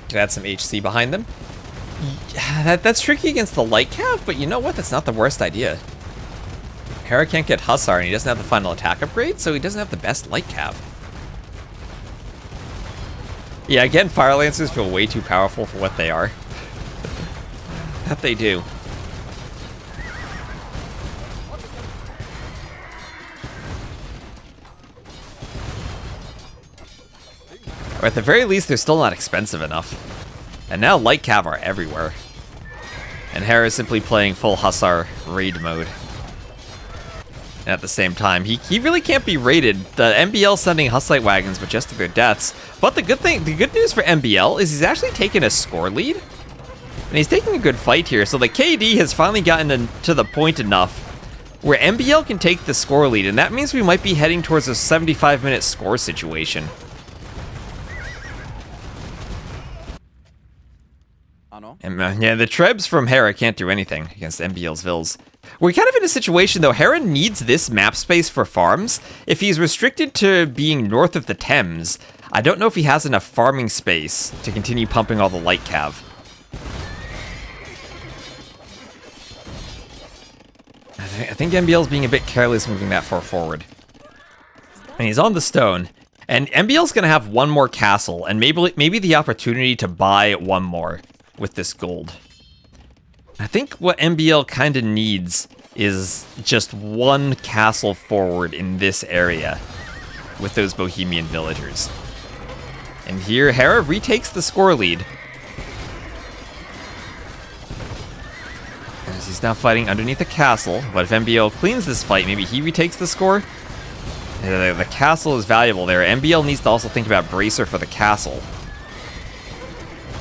Could add some HC behind them. That's tricky against the light cab, but you know what? That's not the worst idea. Hera can't get Hussar, and he doesn't have the final attack upgrade, so he doesn't have the best light cab. Yeah, again, Fire Lancers feel way too powerful for what they are. That they do. Or at the very least, they're still not expensive enough. And now light cav are everywhere. And Hera is simply playing full Hussar raid mode. And at the same time, he really can't be raided. The MBL sending Hussite wagons, but just to their deaths. But the good news for MBL is he's actually taken a score lead. And he's taking a good fight here. So the KD has finally gotten to the point enough where MBL can take the score lead. And that means we might be heading towards a 75-minute score situation. And yeah, the Trebs from Hera can't do anything against MBL's Vils. We're kind of in a situation, though. Hera needs this map space for farms. If he's restricted to being north of the Thames, I don't know if he has enough farming space to continue pumping all the light cav. I think MBL's being a bit careless moving that far forward. And he's on the stone. And MBL's going to have one more castle, and maybe the opportunity to buy one more with this gold. I think what MBL kind of needs is just one castle forward in this area with those Bohemian villagers. And here, Hera retakes the score lead. As he's now fighting underneath the castle, but if MBL cleans this fight, maybe he retakes the score. The castle is valuable there. MBL needs to also think about Bracer for the castle.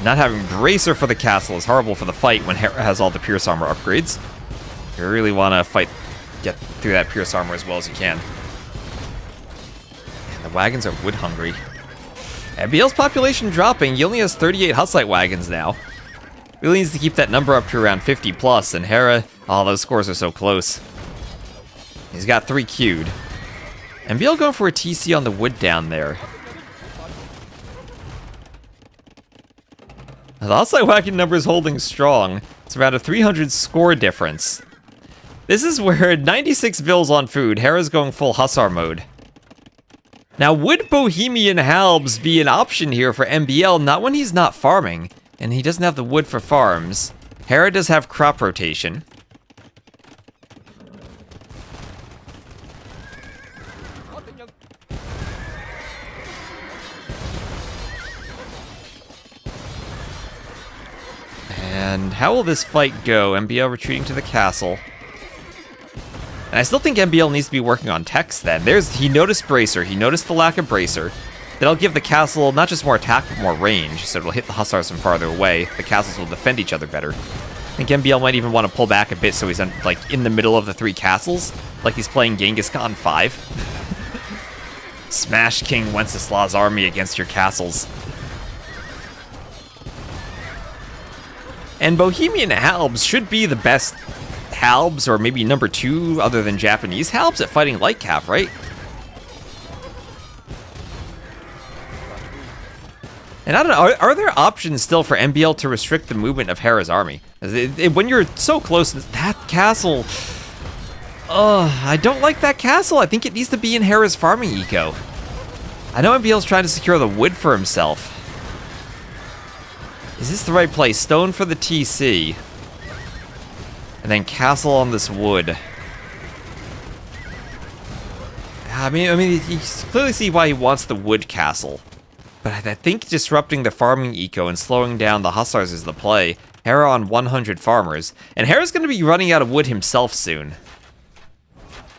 Not having Bracer for the castle is horrible for the fight when Hera has all the Pierce Armor upgrades. You really want to get through that Pierce Armor as well as you can. And the wagons are wood hungry. MBL's population dropping. He only has 38 Hussite wagons now. Really needs to keep that number up to around 50 plus, and Hera, oh, those scores are so close. He's got 3 queued. MBL going for a TC on the wood down there. The Hussite wagon number is holding strong. It's around a 300 score difference. This is where 96 Vils on food. Hera's going full Hussar mode. Now, would Bohemian Halbs be an option here for MBL? Not when he's not farming, and he doesn't have the wood for farms. Hera does have crop rotation. And how will this fight go? MBL retreating to the castle. And I still think MBL needs to be working on techs then. He noticed Bracer, he noticed the lack of Bracer. That'll give the castle not just more attack, but more range, so it'll hit the Hussars from farther away. The castles will defend each other better. I think MBL might even want to pull back a bit so he's like in the middle of the 3 castles, like he's playing Genghis Khan 5. Smash King Wenceslaus' army against your castles. And Bohemian Halbs should be the best Halbs, or maybe number 2 other than Japanese Halbs at fighting light cav, right? And I don't know, are there options still for MBL to restrict the movement of Hera's army? When you're so close, that castle... I don't like that castle. I think it needs to be in Hera's farming eco. I know MBL's trying to secure the wood for himself. Is this the right place? Stone for the TC. And then castle on this wood. I mean, you clearly see why he wants the wood castle. But I think disrupting the farming eco and slowing down the Hussars is the play. Hera on 100 farmers. And Hera's going to be running out of wood himself soon.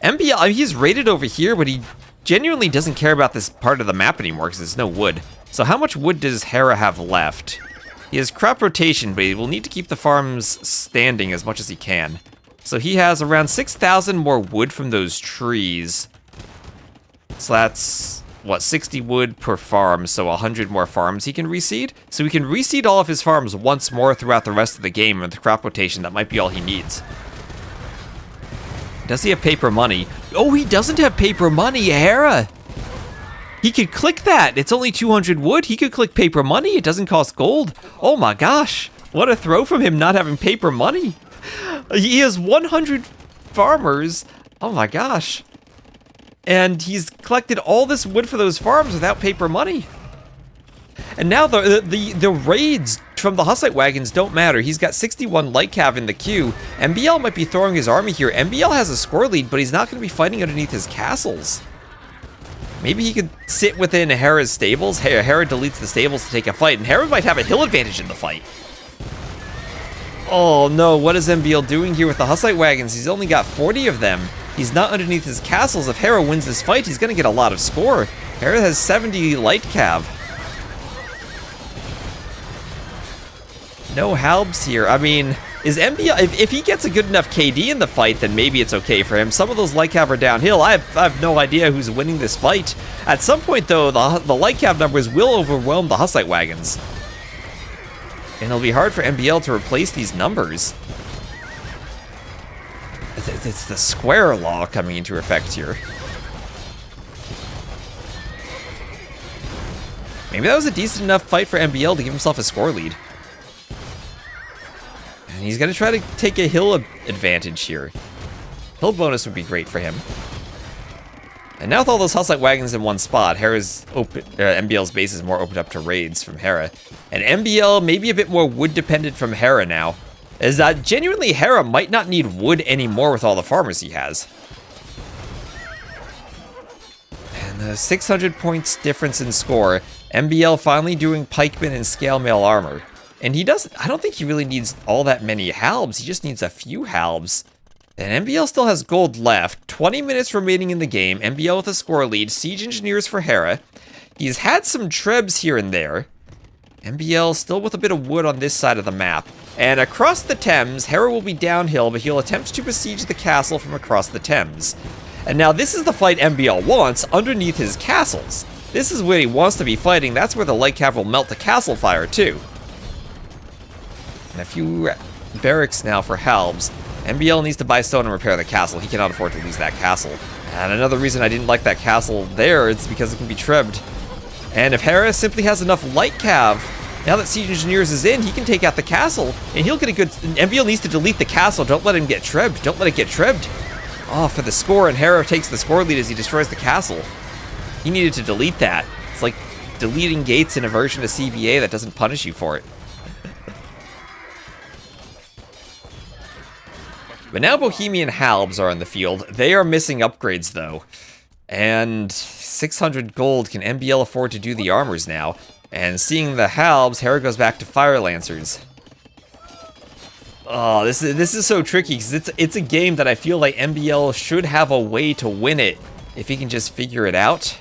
MBL, he's raided over here, but he genuinely doesn't care about this part of the map anymore because there's no wood. So how much wood does Hera have left? He has crop rotation, but he will need to keep the farms standing as much as he can. So he has around 6,000 more wood from those trees. So that's, what, 60 wood per farm, so 100 more farms he can reseed. So he can reseed all of his farms once more throughout the rest of the game, and with crop rotation, that might be all he needs. Does he have paper money? Oh, he doesn't have paper money, Hera! He could click that. It's only 200 wood. He could click paper money. It doesn't cost gold. Oh my gosh. What a throw from him not having paper money. He has 100 farmers. Oh my gosh. And he's collected all this wood for those farms without paper money. And now the raids from the Hussite wagons don't matter. He's got 61 light cav in the queue. MBL might be throwing his army here. MBL has a score lead, but he's not going to be fighting underneath his castles. Maybe he could sit within Hera's stables. Hera deletes the stables to take a fight, and Hera might have a hill advantage in the fight. Oh no, what is MBL doing here with the Hussite wagons? He's only got 40 of them. He's not underneath his castles. If Hera wins this fight, he's going to get a lot of score. Hera has 70 light cav. No halbs here. I mean, is MBL... If he gets a good enough KD in the fight, then maybe it's okay for him. Some of those light cav are downhill. I have no idea who's winning this fight. At some point, though, the light cav numbers will overwhelm the Hussite wagons. And it'll be hard for MBL to replace these numbers. It's the square law coming into effect here. Maybe that was a decent enough fight for MBL to give himself a score lead. And he's going to try to take a hill advantage here. Hill bonus would be great for him. And now with all those Hussite wagons in one spot, MBL's base is more opened up to raids from Hera. And MBL maybe a bit more wood dependent from Hera now. Is that genuinely Hera might not need wood anymore with all the farmers he has. And the 600 points difference in score. MBL finally doing pikemen and scale mail armor. And he doesn't, I don't think he really needs all that many halbs. He just needs a few halbs. And MBL still has gold left. 20 minutes remaining in the game. MBL with a score lead. Siege engineers for Hera. He's had some trebs here and there. MBL still with a bit of wood on this side of the map. And across the Thames, Hera will be downhill, but he'll attempt to besiege the castle from across the Thames. And now this is the fight MBL wants underneath his castles. This is where he wants to be fighting. That's where the light cav will melt the castle fire too. And a few barracks now for halbs. MBL needs to buy stone and repair the castle. He cannot afford to lose that castle. And another reason I didn't like that castle there is because it can be trebbed. And if Hera simply has enough light cav, now that Siege Engineers is in, he can take out the castle, and he'll get a good... MBL needs to delete the castle. Don't let him get trebbed. Don't let it get trebbed. Oh, for the score, and Hera takes the score lead as he destroys the castle. He needed to delete that. It's like deleting gates in a version of CBA that doesn't punish you for it. But now Bohemian halbs are in the field. They are missing upgrades, though. And 600 gold, can MBL afford to do the armors now? And seeing the halbs, Hera goes back to fire lancers. Oh, this is so tricky, because it's a game that I feel like MBL should have a way to win it, if he can just figure it out.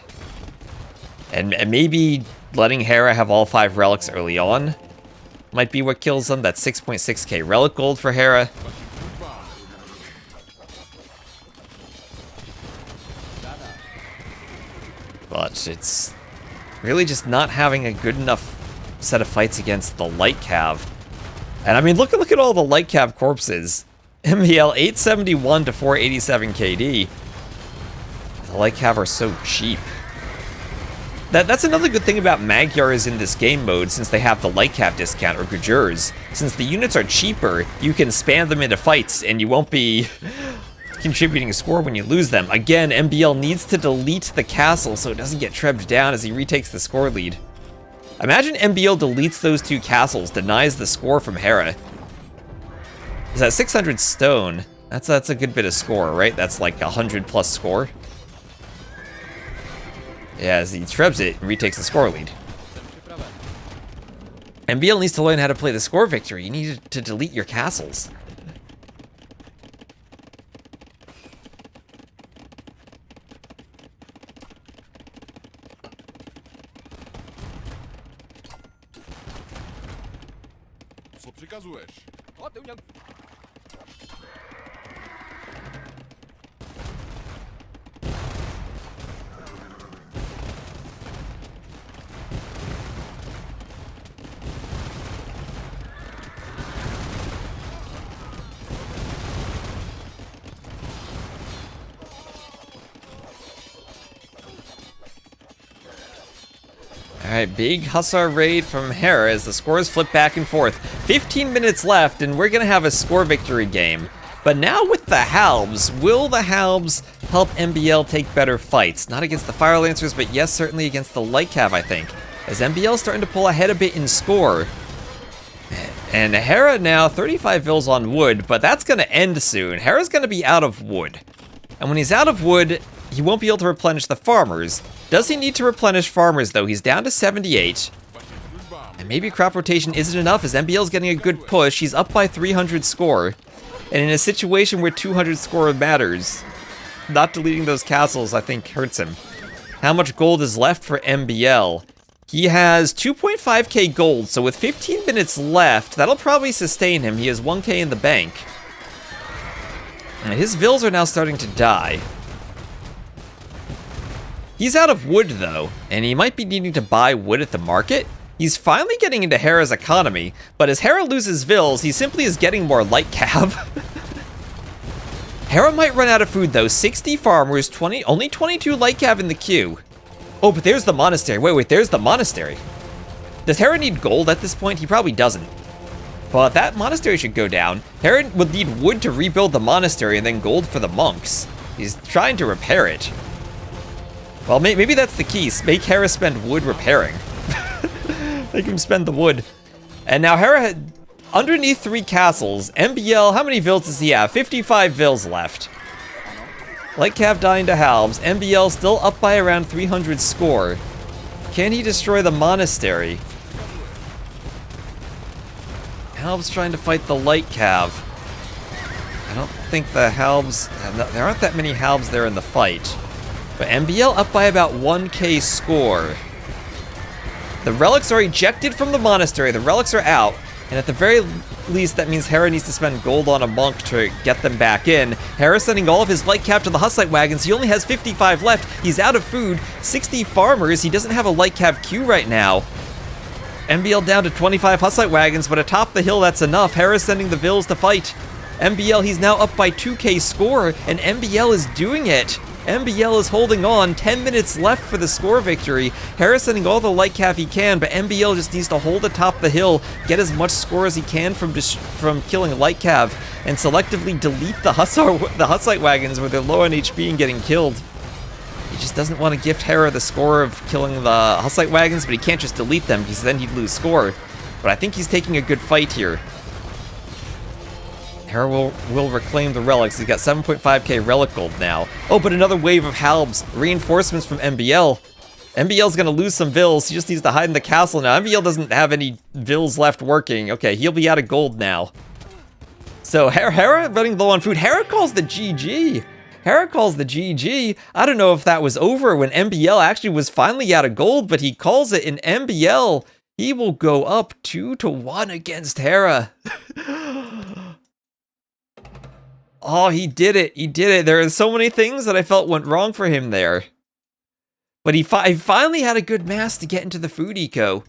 And maybe letting Hera have all 5 relics early on might be what kills them. That's 6.6k relic gold for Hera. But it's really just not having a good enough set of fights against the light cav. And I mean, look at all the light cav corpses. MBL 871 to 487 KD. The light cav are so cheap. That's another good thing about Magyars in this game mode, since they have the light cav discount, or Gujurs. Since the units are cheaper, you can spam them into fights, and you won't be contributing a score when you lose them. Again, MBL needs to delete the castle so it doesn't get trebbed down as he retakes the score lead. Imagine MBL deletes those 2 castles, denies the score from Hera. Is that 600 stone? That's a good bit of score, right? That's like 100 plus score. Yeah, as he trebs it and retakes the score lead. MBL needs to learn how to play the score victory. You need to delete your castles. Co przykazujesz? Alright, big Hussar raid from Hera as the scores flip back and forth. 15 minutes left, and we're gonna have a score victory game. But now with the halbs, will the halbs help MBL take better fights? Not against the Fire Lancers, but yes, certainly against the Light Cav, I think. As MBL starting to pull ahead a bit in score. And Hera now, 35 vills on wood, but that's gonna end soon. Hera's gonna be out of wood. And when he's out of wood, he won't be able to replenish the farmers. Does he need to replenish farmers, though? He's down to 78. And maybe crop rotation isn't enough, as MBL's getting a good push. He's up by 300 score. And in a situation where 200 score matters, not deleting those castles, I think, hurts him. How much gold is left for MBL? He has 2.5k gold, so with 15 minutes left, that'll probably sustain him. He has 1k in the bank. And his vills are now starting to die. He's out of wood, though, and he might be needing to buy wood at the market. He's finally getting into Hera's economy, but as Hera loses vills, he simply is getting more light cav. Hera might run out of food, though. 60 farmers, only 22 light cav in the queue. Oh, but there's the monastery. Wait, there's the monastery. Does Hera need gold at this point? He probably doesn't. But that monastery should go down. Hera would need wood to rebuild the monastery and then gold for the monks. He's trying to repair it. Well, maybe that's the key. Make Hera spend wood repairing. Make him spend the wood. And now Hera had, underneath 3 castles, MBL, how many vills does he have? 55 vills left. Light cav dying to halbs. MBL still up by around 300 score. Can he destroy the monastery? Halbs trying to fight the light cav. I don't think the halbs, there aren't that many halbs there in the fight. But MBL up by about 1k score. The relics are ejected from the monastery. The relics are out. And at the very least, that means Hera needs to spend gold on a monk to get them back in. Hera's sending all of his light cav to the Hussite wagons. He only has 55 left. He's out of food. 60 farmers. He doesn't have a light cav queue right now. MBL down to 25 Hussite wagons, but atop the hill, that's enough. Hera's sending the vills to fight. MBL, he's now up by 2k score, and MBL is doing it. MBL is holding on. 10 minutes left for the score victory. Hera's sending all the light cav he can, but MBL just needs to hold atop the hill, get as much score as he can from killing light cav, and selectively delete the Hussite wagons where they're low on HP and getting killed. He just doesn't want to gift Hera the score of killing the Hussite wagons, but he can't just delete them because then he'd lose score. But I think he's taking a good fight here. Hera will reclaim the relics. He's got 7.5k relic gold now. Oh, but another wave of halbs. Reinforcements from MBL. MBL's gonna lose some vills. He just needs to hide in the castle now. MBL doesn't have any vills left working. Okay, he'll be out of gold now. So Hera running low on food. Hera calls the GG. Hera calls the GG. I don't know if that was over when MBL actually was finally out of gold, but he calls it in MBL. He will go up 2-1 against Hera. Oh, he did it. He did it. There are so many things that I felt went wrong for him there. But he finally had a good mass to get into the food eco.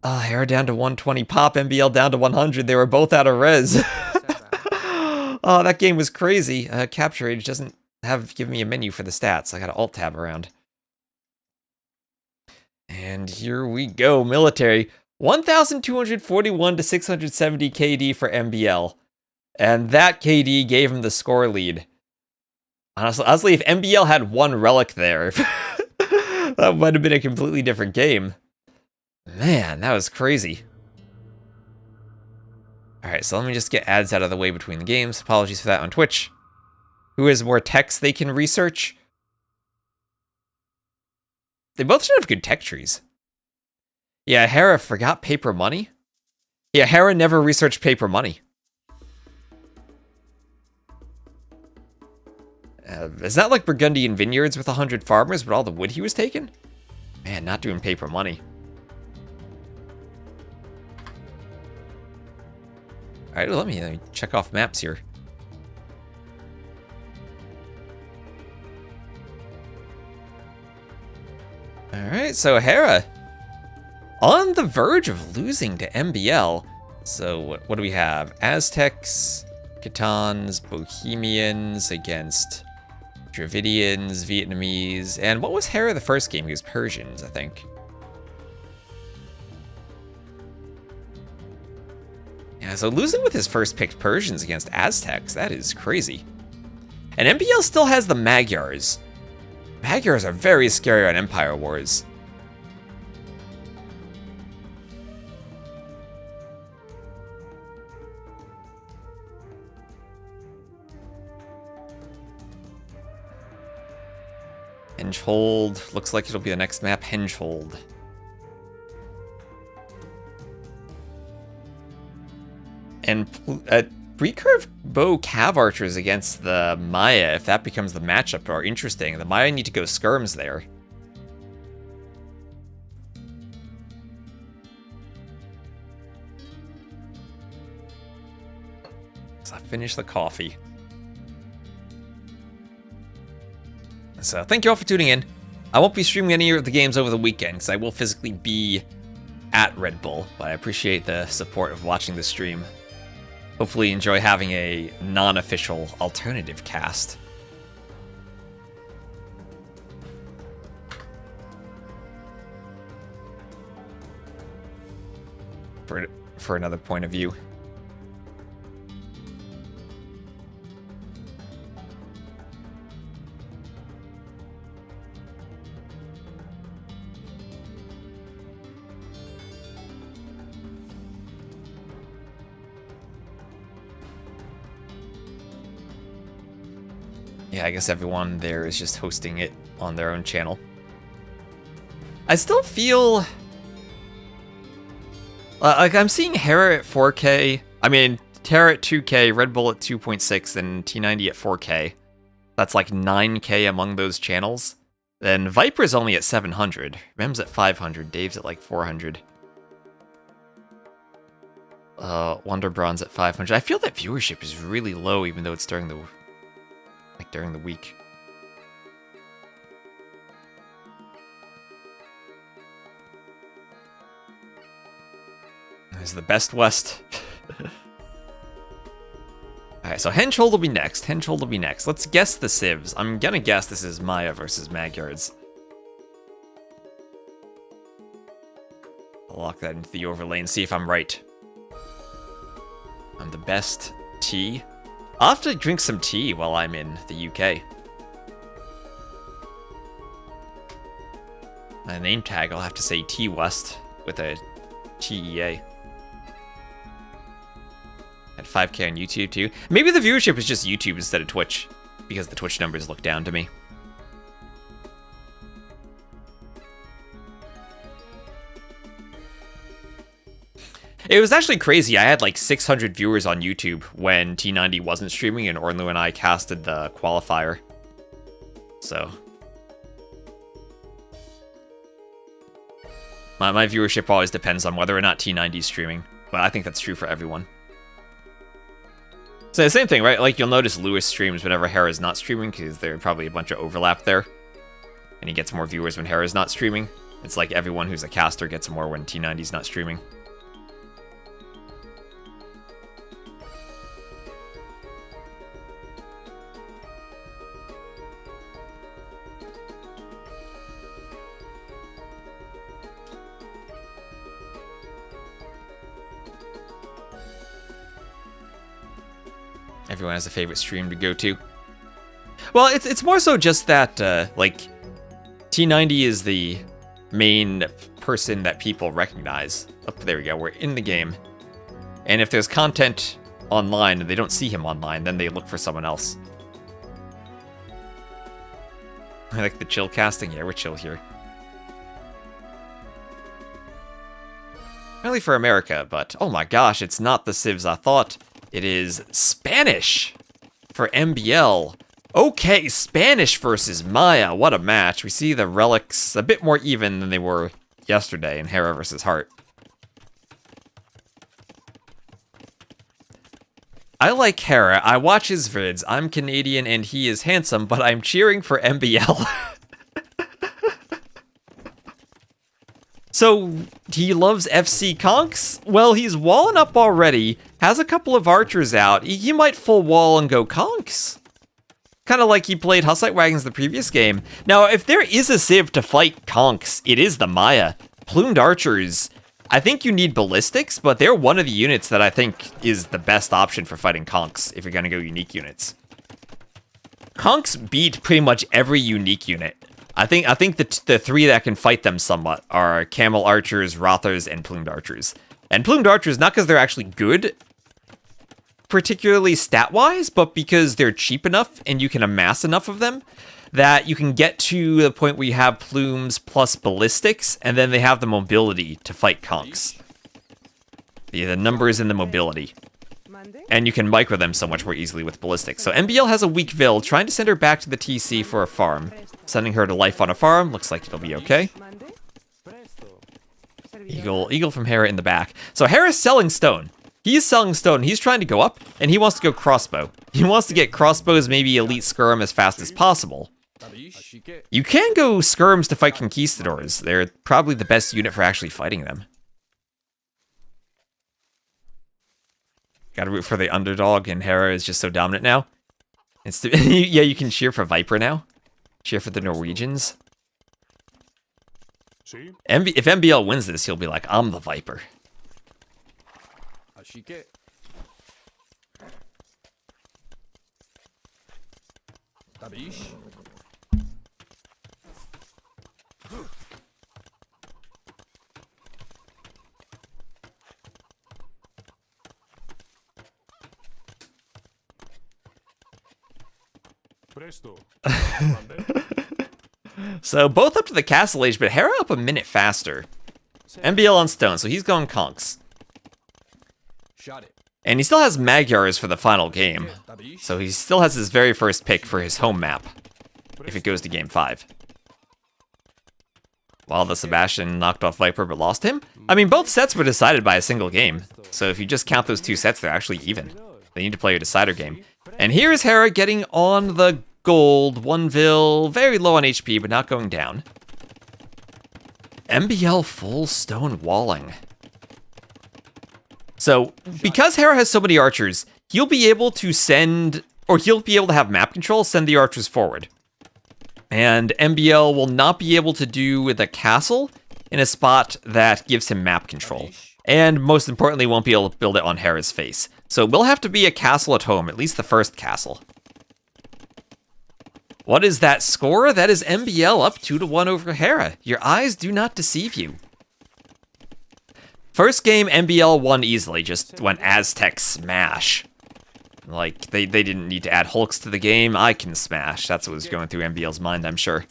Hera down to 120 pop, MBL down to 100. They were both out of res. Oh, that game was crazy. Capture Age doesn't give me a menu for the stats. I got to alt tab around. And here we go. Military. 1,241 to 670 KD for MBL. And that KD gave him the score lead. Honestly, if MBL had one relic there, that might have been a completely different game. Man, that was crazy. Alright, so let me just get ads out of the way between the games. Apologies for that on Twitch. Who has more text they can research? They both should have good tech trees. Yeah, Hera forgot paper money? Yeah, Hera never researched paper money. Is that like Burgundian vineyards with 100 farmers, but all the wood he was taking? Man, not doing paper money. Alright, let me check off maps here. Alright, so Hera on the verge of losing to MBL. So what do we have? Aztecs, Khitans, Bohemians against Dravidians, Vietnamese, and what was Hera the first game? He was Persians, I think. Yeah, so losing with his first picked Persians against Aztecs, that is crazy. And MBL still has the Magyars. Magyars are very scary on Empire Wars. Hengehold. Looks like it'll be the next map, Hengehold. And recurve bow cav archers against the Maya, if that becomes the matchup, are interesting. The Maya need to go skirms there. So I finished the coffee. So thank you all for tuning in. I won't be streaming any of the games over the weekend because I will physically be at Red Bull, but I appreciate the support of watching the stream. Hopefully you enjoy having a non-official alternative cast. For another point of view. Yeah, I guess everyone there is just hosting it on their own channel. I still feel like I'm seeing Hera at 4K. I mean, Hera at 2K, Red Bull at 2.6, and T90 at 4K. That's like 9K among those channels. Then Viper's only at 700. Rem's at 500. Dave's at like 400. Wonder Bronze at 500. I feel that viewership is really low, even though it's during the week. There's the Best West. Alright, so Hengehold will be next. Hengehold will be next. Let's guess the civs. I'm gonna guess this is Maya versus Magyards. I'll lock that into the overlay and see if I'm right. I'm the best tea. I'll have to drink some tea while I'm in the UK. My name tag, I'll have to say T West with a TEA. At 5K on YouTube too. Maybe the viewership is just YouTube instead of Twitch, because the Twitch numbers look down to me. It was actually crazy. I had like 600 viewers on YouTube when T90 wasn't streaming and Ornlu and I casted the qualifier. So my viewership always depends on whether or not T90 is streaming, but I think that's true for everyone. So the same thing, right? Like you'll notice Lewis streams whenever Hera's not streaming because there's probably a bunch of overlap there. And he gets more viewers when Hera's not streaming. It's like everyone who's a caster gets more when T90's not streaming. Everyone has a favorite stream to go to. Well, it's more so just that, like, T90 is the main person that people recognize. Oh, there we go, we're in the game. And if there's content online and they don't see him online, then they look for someone else. I like the chill casting. Yeah, we're chill here. Only for America, but oh my gosh, it's not the civs I thought. It is Spanish for MBL. Okay, Spanish versus Maya. What a match. We see the relics a bit more even than they were yesterday in Hera versus Hearttt. I like Hera. I watch his vids. I'm Canadian and he is handsome, but I'm cheering for MBL. So, he loves FC Conks? Well, he's walling up already, has a couple of archers out. He might full wall and go Conks. Kind of like he played Hussite wagons the previous game. Now, if there is a civ to fight Conks, it is the Maya. Plumed archers, I think you need ballistics, but they're one of the units that I think is the best option for fighting Conks if you're going to go unique units. Conks beat pretty much every unique unit. I think the three that can fight them somewhat are Camel Archers, Rothers, and Plumed Archers. And Plumed Archers, not because they're actually good, particularly stat-wise, but because they're cheap enough and you can amass enough of them, that you can get to the point where you have plumes plus ballistics, and then they have the mobility to fight conks. The numbers and the mobility. And you can micro them so much more easily with ballistics. So MBL has a weak Vil, trying to send her back to the TC for a farm. Sending her to life on a farm, looks like it'll be okay. Eagle from Hera in the back. So Hera's selling stone. He's selling stone. He's trying to go up, and he wants to go crossbow. He wants to get crossbows, maybe elite skirm as fast as possible. You can go skirms to fight conquistadors. They're probably the best unit for actually fighting them. Gotta root for the underdog, and Hera is just so dominant now. Yeah, you can cheer for Viper now. Cheer for the Norwegians. If MBL wins this, he'll be like, I'm the Viper. So both up to the castle age, but Hera up a minute faster. MBL on stone, so he's going conks. And he still has Magyars for the final game. So he still has his very first pick for his home map, if it goes to game 5. While the Sebastian knocked off Viper but lost him. I mean, both sets were decided by a single game. So if you just count those 2 sets, they're actually even. They need to play a decider game. And here's Hera getting on the gold, 1 Vil, very low on HP, but not going down. MBL full stone walling. So, because Hera has so many archers, he'll be able to send, or he'll be able to have map control, send the archers forward. And MBL will not be able to do the castle in a spot that gives him map control. And most importantly, won't be able to build it on Hera's face. So it will have to be a castle at home, at least the first castle. What is that score? That is MBL up 2-1 over Hera. Your eyes do not deceive you. First game, MBL won easily, just went Aztec smash. Like, they didn't need to add Hulks to the game. I can smash. That's what was going through MBL's mind, I'm sure.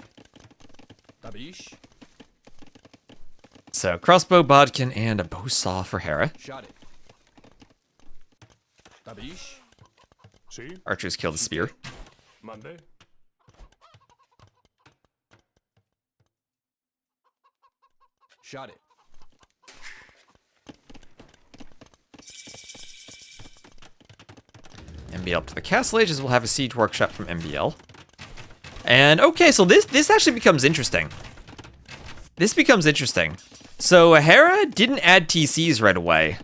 So, crossbow, bodkin, and a bow saw for Hera. Archers kill the spear. Shot it. MBL up to the castle ages. We'll have a siege workshop from MBL. And okay, so this actually becomes interesting. This becomes interesting. So Hera didn't add TCs right away.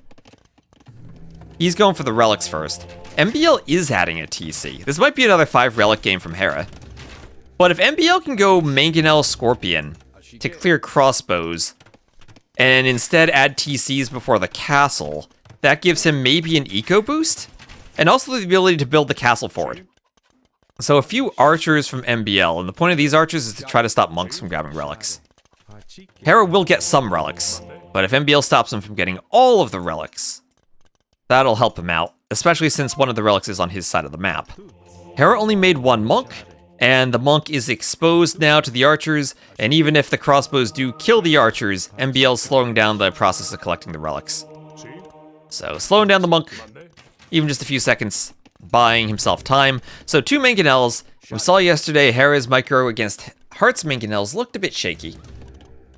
He's going for the relics first. MBL is adding a TC. This might be another 5 relic game from Hera. But if MBL can go Mangonel Scorpion to clear crossbows, and instead add TCs before the castle, that gives him maybe an eco boost, and also the ability to build the castle forward. So a few archers from MBL, and the point of these archers is to try to stop monks from grabbing relics. Hera will get some relics, but if MBL stops him from getting all of the relics, that'll help him out, especially since one of the relics is on his side of the map. Hera only made 1 monk, and the monk is exposed now to the archers, and even if the crossbows do kill the archers, MBL's slowing down the process of collecting the relics. So, slowing down the monk, even just a few seconds, buying himself time. So, 2 mangonels. We saw yesterday Hera's micro against Heartt's mangonels looked a bit shaky.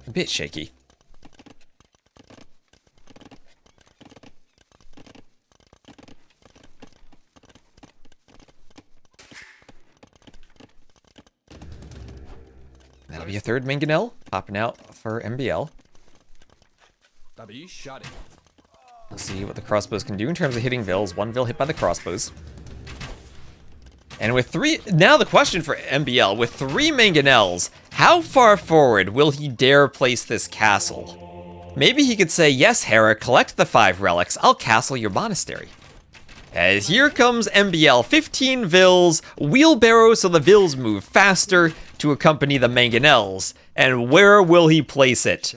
A bit shaky. That'll be a 3rd mangonel popping out for MBL. Let's see what the crossbows can do in terms of hitting Vils. 1 Vil hit by the crossbows. And with 3, now the question for MBL, with 3 mangonels, how far forward will he dare place this castle? Maybe he could say, yes, Hera, collect the 5 relics, I'll castle your monastery. As here comes MBL, 15 Vils, wheelbarrow so the Vils move faster to accompany the mangonels. And where will he place it?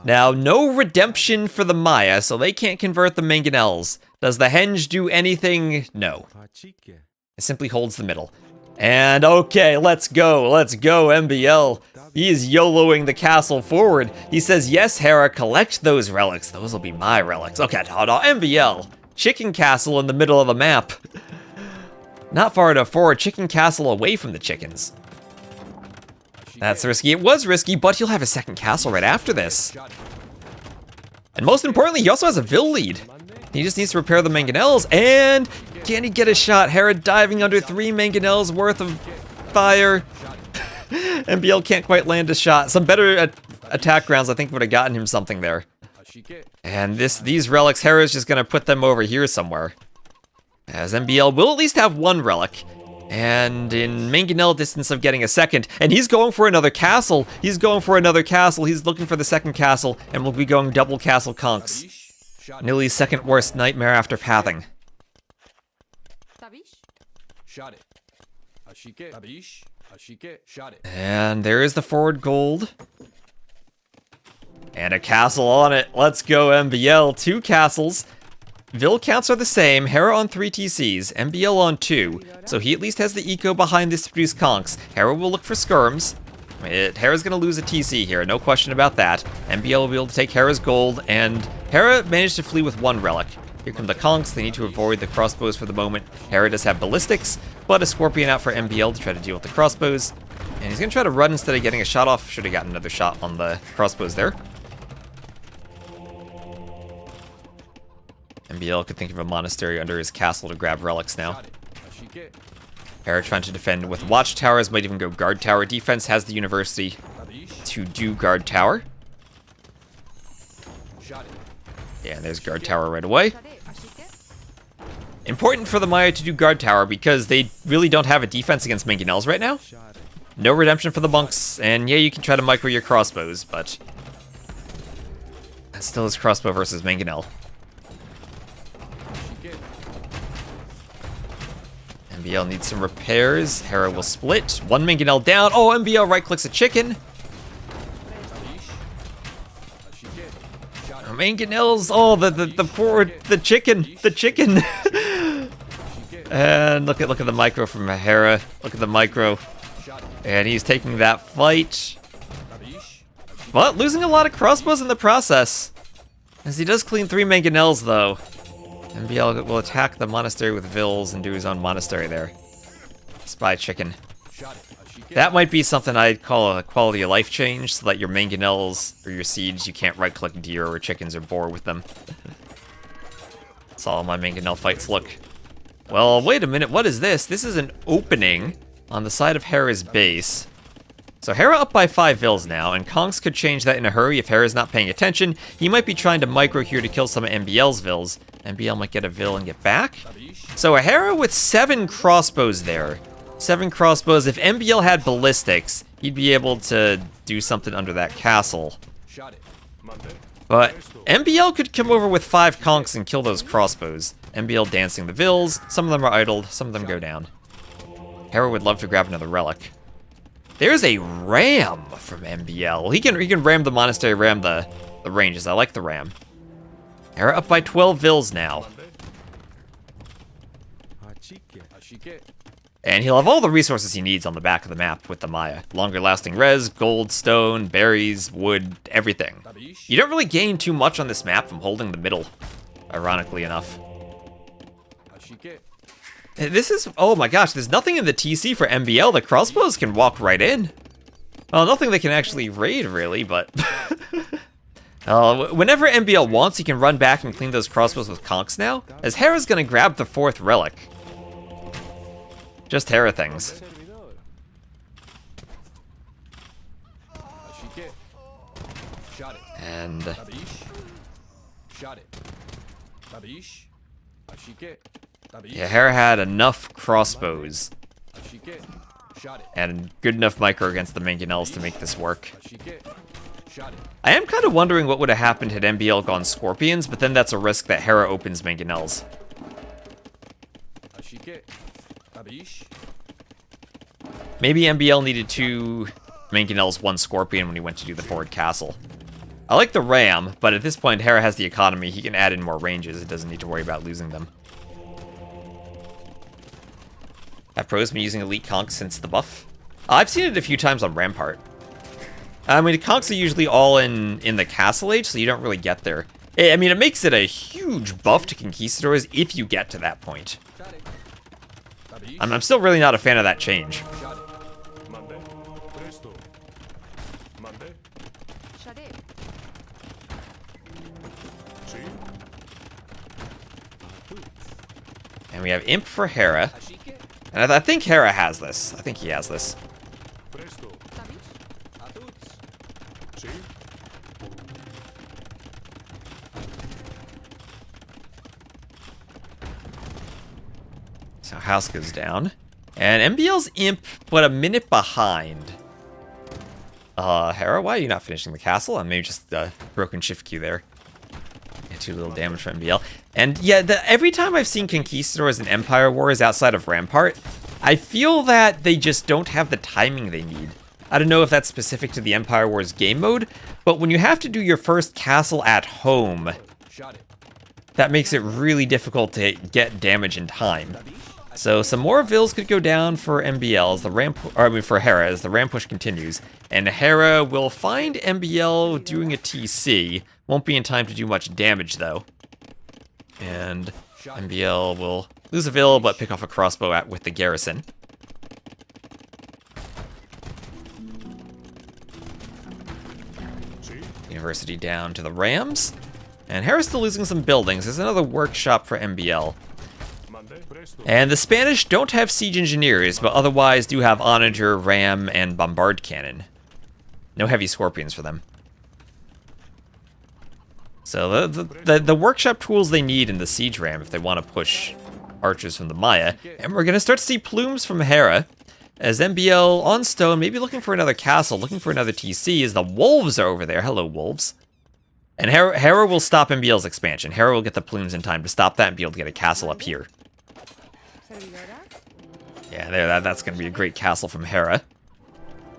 Now, no redemption for the Maya, so they can't convert the mangonels. Does the henge do anything? No. It simply holds the middle. And okay, let's go, MBL. He is YOLOing the castle forward. He says, yes, Hera, collect those relics. Those will be my relics. Okay, no, MBL. Chicken castle in the middle of the map. Not far enough forward, chicken castle away from the chickens. That's risky. It was risky, but he'll have a second castle right after this. And most importantly, he also has a Vil lead. He just needs to repair the mangonels, and can he get a shot? Hera diving under 3 mangonels worth of fire. MBL can't quite land a shot. Some better attack rounds, I think, would have gotten him something there. And these relics, Hera's just gonna put them over here somewhere. As MBL will at least have 1 relic. And in mangonel distance of getting a second. And he's going for another castle. He's looking for the second castle, and we'll be going double castle conks. Nilly's second worst nightmare after pathing. And there is the forward gold. And a castle on it. Let's go, MBL. 2 castles. Vil counts are the same. Hera on 3 TCs, MBL on 2. So he at least has the eco behind this to produce conks. Hera will look for skirms. Hera's gonna lose a TC here, no question about that. MBL will be able to take Hera's gold, and Hera managed to flee with 1 relic. Here come the conks. They need to avoid the crossbows for the moment. Hera does have ballistics, but a scorpion out for MBL to try to deal with the crossbows. And he's gonna try to run instead of getting a shot off. Should have gotten another shot on the crossbows there. MBL could think of a monastery under his castle to grab relics now. Hera trying to defend with watchtowers, might even go guard tower. Defense has the university to do guard tower. Yeah, and there's guard tower right away. Important for the Maya to do guard tower because they really don't have a defense against mangonels right now. No redemption for the monks, and yeah, you can try to micro your crossbows, but that still is crossbow versus mangonel. MBL needs some repairs. Hera will split. 1 mangonel down. Oh, MBL right-clicks a chicken. Mangonels. Oh, the chicken. And look at the micro from Hera. Look at the micro. And he's taking that fight. But losing a lot of crossbows in the process. As he does clean 3 mangonels, though. MBL will attack the monastery with Vils and do his own monastery there. Spy chicken. That might be something I'd call a quality of life change, so that your mangonels or your siege, you can't right-click deer or chickens or boar with them. That's how all my mangonel fights look. Well, wait a minute, what is this? This is an opening on the side of Hera's base. So Hera up by 5 Vils now, and Kongs could change that in a hurry if Hera's not paying attention. He might be trying to micro here to kill some of MBL's Vils. MBL might get a Vil and get back. So a Hera with 7 crossbows there. 7 crossbows. If MBL had ballistics, he'd be able to do something under that castle. But MBL could come over with 5 conks and kill those crossbows. MBL dancing the Vils. Some of them are idled, some of them go down. Hera would love to grab another relic. There's a ram from MBL. He can ram the monastery, ram the ranges. I like the ram. Hera up by 12 Vils now. And he'll have all the resources he needs on the back of the map with the Maya. Longer lasting res, gold, stone, berries, wood, everything. You don't really gain too much on this map from holding the middle, ironically enough. This is, oh my gosh, there's nothing in the TC for MBL. The crossbows can walk right in. Well, nothing they can actually raid, really, but... whenever MBL wants, he can run back and clean those crossbows with conks now, as Hera's gonna grab the 4th relic. Just Hera things. And... yeah, Hera had enough crossbows. And good enough micro against the mangonels to make this work. I am kind of wondering what would have happened had MBL gone scorpions, but then that's a risk that Hera opens mangonels. Maybe MBL needed 2 mangonels, 1 scorpion when he went to do the forward castle. I like the ram, but at this point, Hera has the economy. He can add in more ranges. It doesn't need to worry about losing them. Have pros been using elite conks since the buff? I've seen it a few times on Rampart. I mean, the conks are usually all in the castle age, so you don't really get there. I mean, it makes it a huge buff to conquistadors if you get to that point. I'm still really not a fan of that change. And we have Imp for Hera. And I think Hera has this. I think he has this. So house goes down. And MBL's Imp, but a minute behind. Hera, why are you not finishing the castle? And maybe just broken shift queue there. Yeah, too little damage from MBL. And yeah, every time I've seen conquistadors in Empire Wars outside of Rampart, I feel that they just don't have the timing they need. I don't know if that's specific to the Empire Wars game mode, but when you have to do your first castle at home, that makes it really difficult to get damage in time. So some more vills could go down for MBL as for Hera as the ram push continues, and Hera will find MBL doing a TC. Won't be in time to do much damage though, and MBL will lose a vill but pick off a crossbow with the garrison. University down to the rams, and Hera's still losing some buildings. There's another workshop for MBL. And the Spanish don't have siege engineers, but otherwise do have onager, ram, and bombard cannon. No heavy scorpions for them. So the workshop tools they need in the siege ram if they want to push archers from the Maya. And we're going to start to see plumes from Hera, as MBL on stone, maybe looking for another castle, looking for another TC, as the wolves are over there. Hello, wolves. And Hera will stop MBL's expansion. Hera will get the plumes in time to stop that and be able to get a castle up here. Yeah, there. That's going to be a great castle from Hera.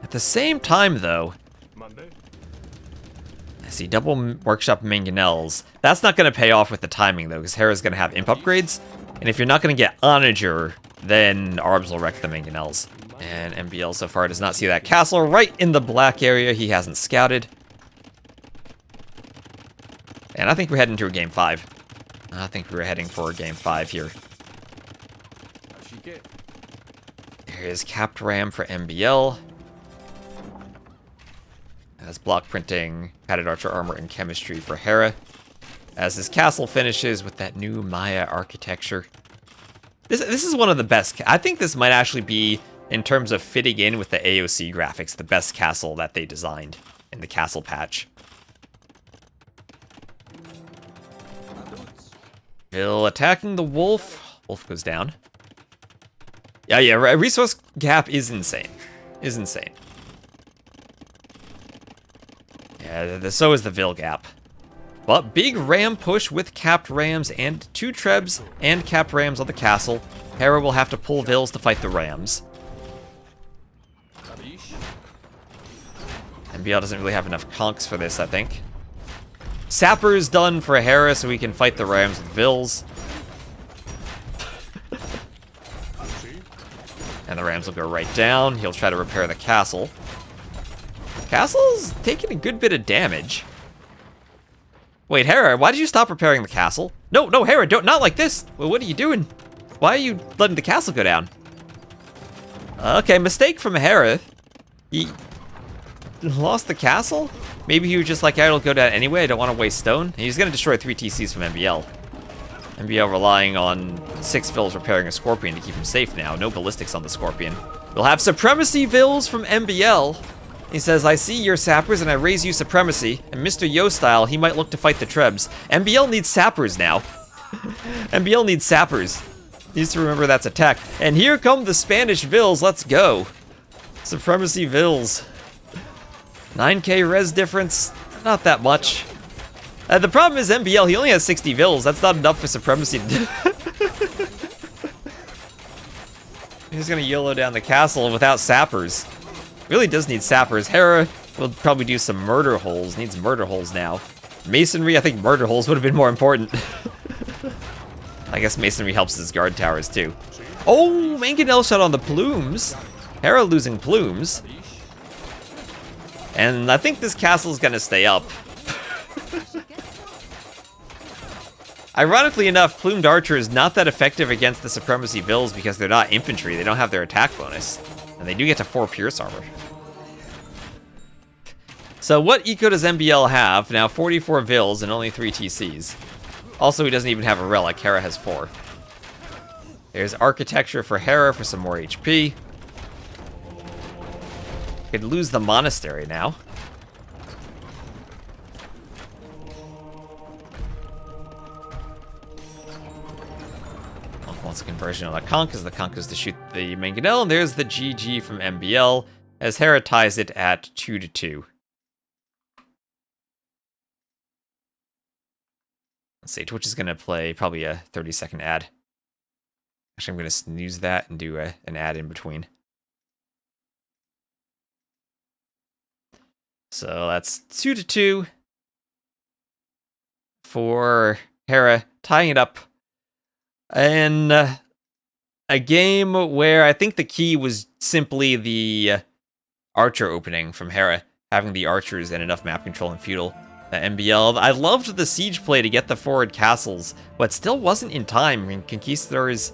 At the same time, though, I see double workshop mangonels. That's not going to pay off with the timing, though, because Hera's going to have imp upgrades. And if you're not going to get onager, then Arbs will wreck the mangonels. And MBL so far does not see that castle right in the black area. He hasn't scouted. And I think we're heading to a game 5. I think we're heading for a game 5 here. There is capped ram for MBL. As block printing, padded archer armor, and chemistry for Hera. As this castle finishes with that new Maya architecture. This is one of the best. I think this might actually be, in terms of fitting in with the AOC graphics, the best castle that they designed in the castle patch. Bill attacking the wolf. Wolf goes down. Yeah, resource gap is insane. Yeah, so is the Vil gap. But big ram push with capped rams and 2 trebs and capped rams on the castle. Hera will have to pull Vils to fight the rams. MBL doesn't really have enough conks for this, I think. Sapper's done for Hera so we can fight the rams with Vils. And the rams will go right down. He'll try to repair the castle. Castle's taking a good bit of damage. Wait, Hera, why did you stop repairing the castle? No, Hera, not like this. Well, what are you doing? Why are you letting the castle go down? Okay, mistake from Hera. He lost the castle? Maybe he was just like, it'll go down anyway. I don't want to waste stone. He's going to destroy 3 TCs from MBL. MBL relying on 6 Vils repairing a Scorpion to keep him safe now. No ballistics on the Scorpion. We'll have Supremacy Vils from MBL. He says, I see your sappers and I raise you Supremacy. And Mr. Yo style, he might look to fight the Trebs. MBL needs sappers now. MBL needs sappers. Needs to remember that's attack. And here come the Spanish Vils. Let's go. Supremacy Vils. 9k res difference. Not that much. The problem is MBL, he only has 60 Vils. That's not enough for Supremacy. He's gonna YOLO down the castle without sappers. Really does need sappers. Hera We'll probably do some murder holes. Needs murder holes now. Masonry, I think murder holes would have been more important. I guess masonry helps his guard towers too. Oh, Mangonel shot on the plumes. Hera losing plumes. And I think this castle's gonna stay up. Ironically enough, plumed archer is not that effective against the supremacy vills because they're not infantry. They don't have their attack bonus. And they do get to 4 pierce armor. So what eco does MBL have? Now 44 vills and only 3 TCs. Also, he doesn't even have a relic. Hera has 4. There's architecture for Hera for some more HP. Could lose the monastery now. Wants a conversion on the conch, as the conch is to shoot the mangonel, and there's the GG from MBL, as Hera ties it at 2-2. Let's see, Twitch is going to play probably a 30-second ad. Actually, I'm going to snooze that and do an ad in between. So that's 2-2 for Hera, tying it up. And a game where I think the key was simply the archer opening from Hera, having the archers and enough map control and feudal. MBL, I loved the siege play to get the forward castles, but still wasn't in time. I mean, conquistadors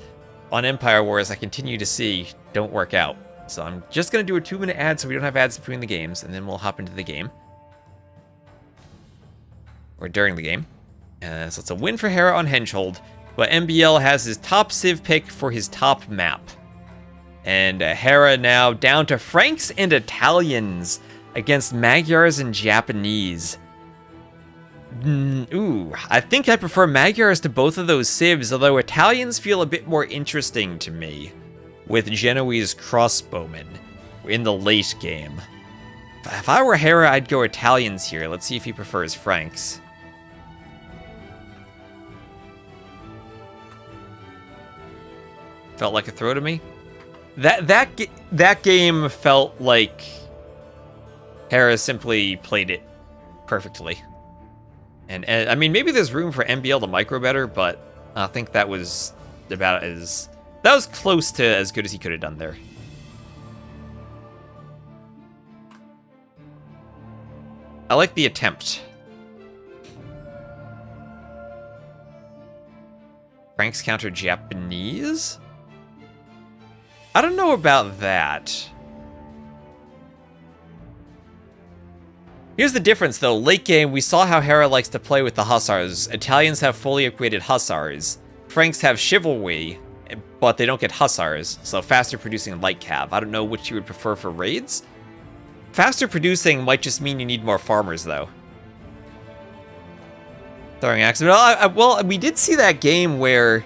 on Empire Wars I continue to see don't work out. So I'm just going to do a 2-minute ad so we don't have ads between the games, and then we'll hop into the game. Or during the game. So it's a win for Hera on Hengehold. But MBL has his top civ pick for his top map. And Hera now down to Franks and Italians against Magyars and Japanese. Ooh, I think I prefer Magyars to both of those civs, although Italians feel a bit more interesting to me, with Genoese crossbowmen in the late game. If I were Hera, I'd go Italians here. Let's see if he prefers Franks. Felt like a throw to me. That game felt like Hera simply played it perfectly. And I mean, maybe there's room for MBL to micro better, but I think that was about as... That was close to as good as he could have done there. I like the attempt. Franks counter Japanese? I don't know about that. Here's the difference, though. Late game, we saw how Hera likes to play with the Hussars. Italians have fully upgraded Hussars. Franks have Chivalry, but they don't get Hussars, so faster producing light cav. I don't know which you would prefer for raids. Faster producing might just mean you need more farmers, though. Throwing Axemen. Well, we did see that game where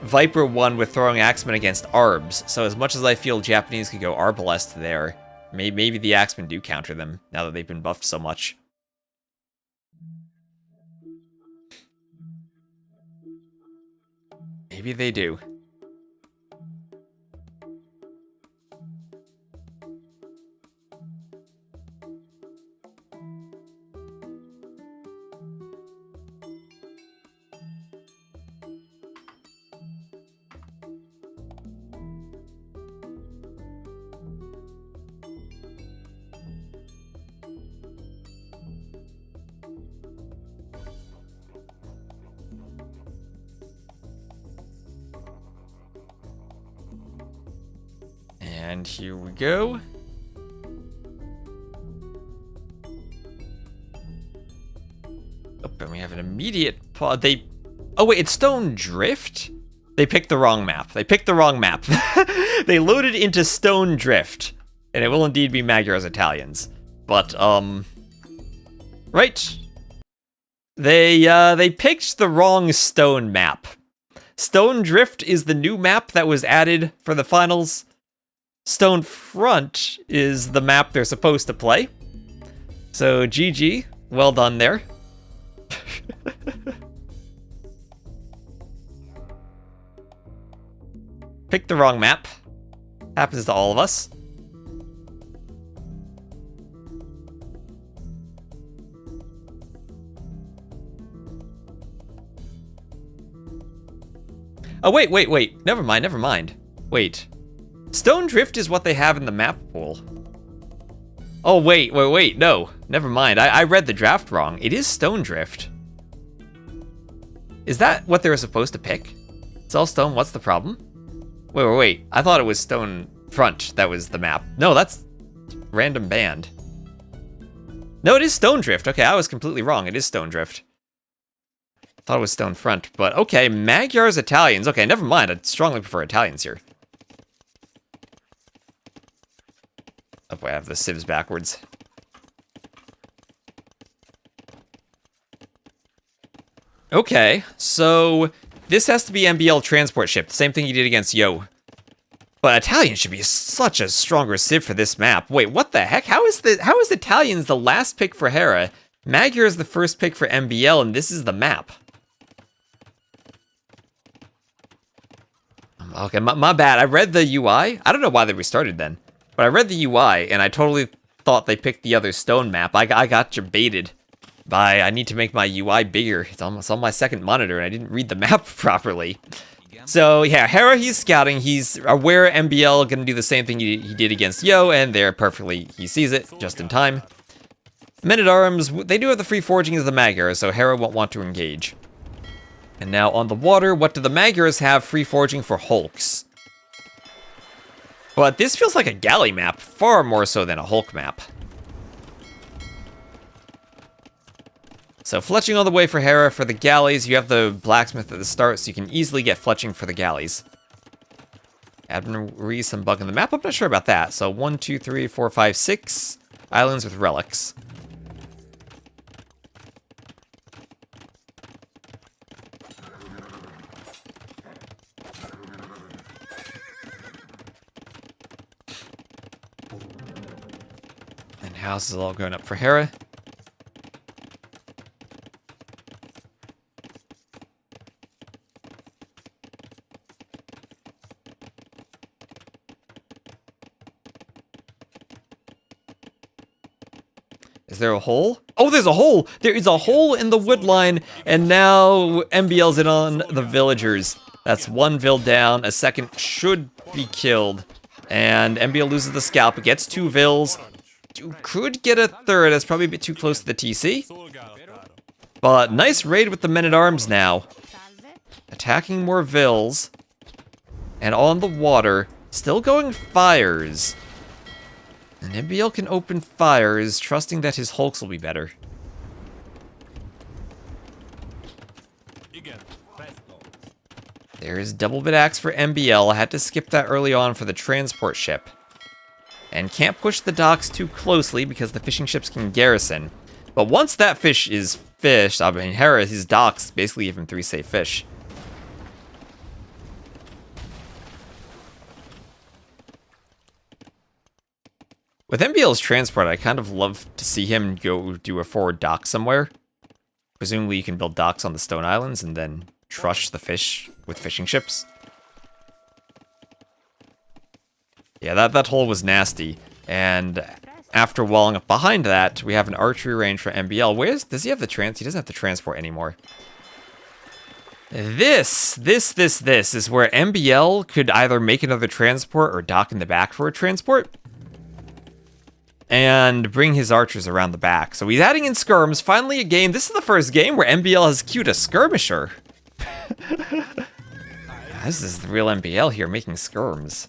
Viper won with throwing Axemen against Arbs, so as much as I feel Japanese could go Arbalest there, maybe the Axemen do counter them, now that they've been buffed so much. Maybe they do. And here we go. Oh, and we have an immediate pause. Oh wait, it's Stone Drift? They picked the wrong map. They picked the wrong map. They loaded into Stone Drift. And it will indeed be Magyars Italians. But, right. They picked the wrong stone map. Stone Drift is the new map that was added for the finals. Stone Front is the map they're supposed to play. So, GG. Well done there. Picked the wrong map. Happens to all of us. Oh, wait. Never mind. Wait. Stone drift is what they have in the map pool. Oh, wait. No, never mind. I read the draft wrong. It is stone drift. Is that what they were supposed to pick? It's all stone, what's the problem? Wait. I thought it was stone front that was the map. No, that's random band. No, it is stone drift. Okay, I was completely wrong. It is stone drift. Thought it was stone front, but okay. Magyar's Italians. Okay, never mind. I strongly prefer Italians here. Oh boy, I have the civs backwards. Okay, so this has to be MBL transport ship. The same thing you did against Yo. But Italian should be such a stronger civ for this map. Wait, what the heck? How is Italians the last pick for Hera? Magyar is the first pick for MBL, and this is the map. Okay, my bad. I read the UI. I don't know why they restarted then. But I read the UI, and I totally thought they picked the other stone map. I got baited by, I need to make my UI bigger. It's on my second monitor, and I didn't read the map properly. So, yeah, Hera, he's scouting. He's aware MBL going to do the same thing he did against Yo, and there perfectly, he sees it just in time. Men-at-Arms, they do have the free forging as the Magyar, so Hera won't want to engage. And now on the water, what do the Magyars have free forging for Hulks? But this feels like a galley map, far more so than a Hulk map. So fletching all the way for Hera. For the galleys, you have the blacksmith at the start, so you can easily get fletching for the galleys. Admiral some bug in the map, I'm not sure about that. So 1, 2, 3, 4, 5, 6 islands with relics. And houses all going up for Hera. Is there a hole? Oh, there's a hole! There is a hole in the wood line, and now MBL's in on the villagers. That's one vill down, a second should be killed. And MBL loses the scalp, it gets 2 vills. You could get a third, that's probably a bit too close to the TC. But nice raid with the men-at-arms now. Attacking more vills. And on the water, still going fires. And MBL can open fires, trusting that his hulks will be better. There's double bit axe for MBL. I had to skip that early on for the transport ship. And can't push the docks too closely because the fishing ships can garrison. But once that fish is fished, I mean, Hera, his docks basically give him 3 safe fish. With MBL's transport, I kind of love to see him go do a forward dock somewhere. Presumably you can build docks on the stone islands and then trush the fish with fishing ships. Yeah, that hole was nasty. And after walling up behind that, we have an archery range for MBL. Does he have the he doesn't have the transport anymore. This is where MBL could either make another transport or dock in the back for a transport. And bring his archers around the back. So he's adding in skirms. Finally a game. This is the first game where MBL has queued a skirmisher. This is the real MBL here, making skirms.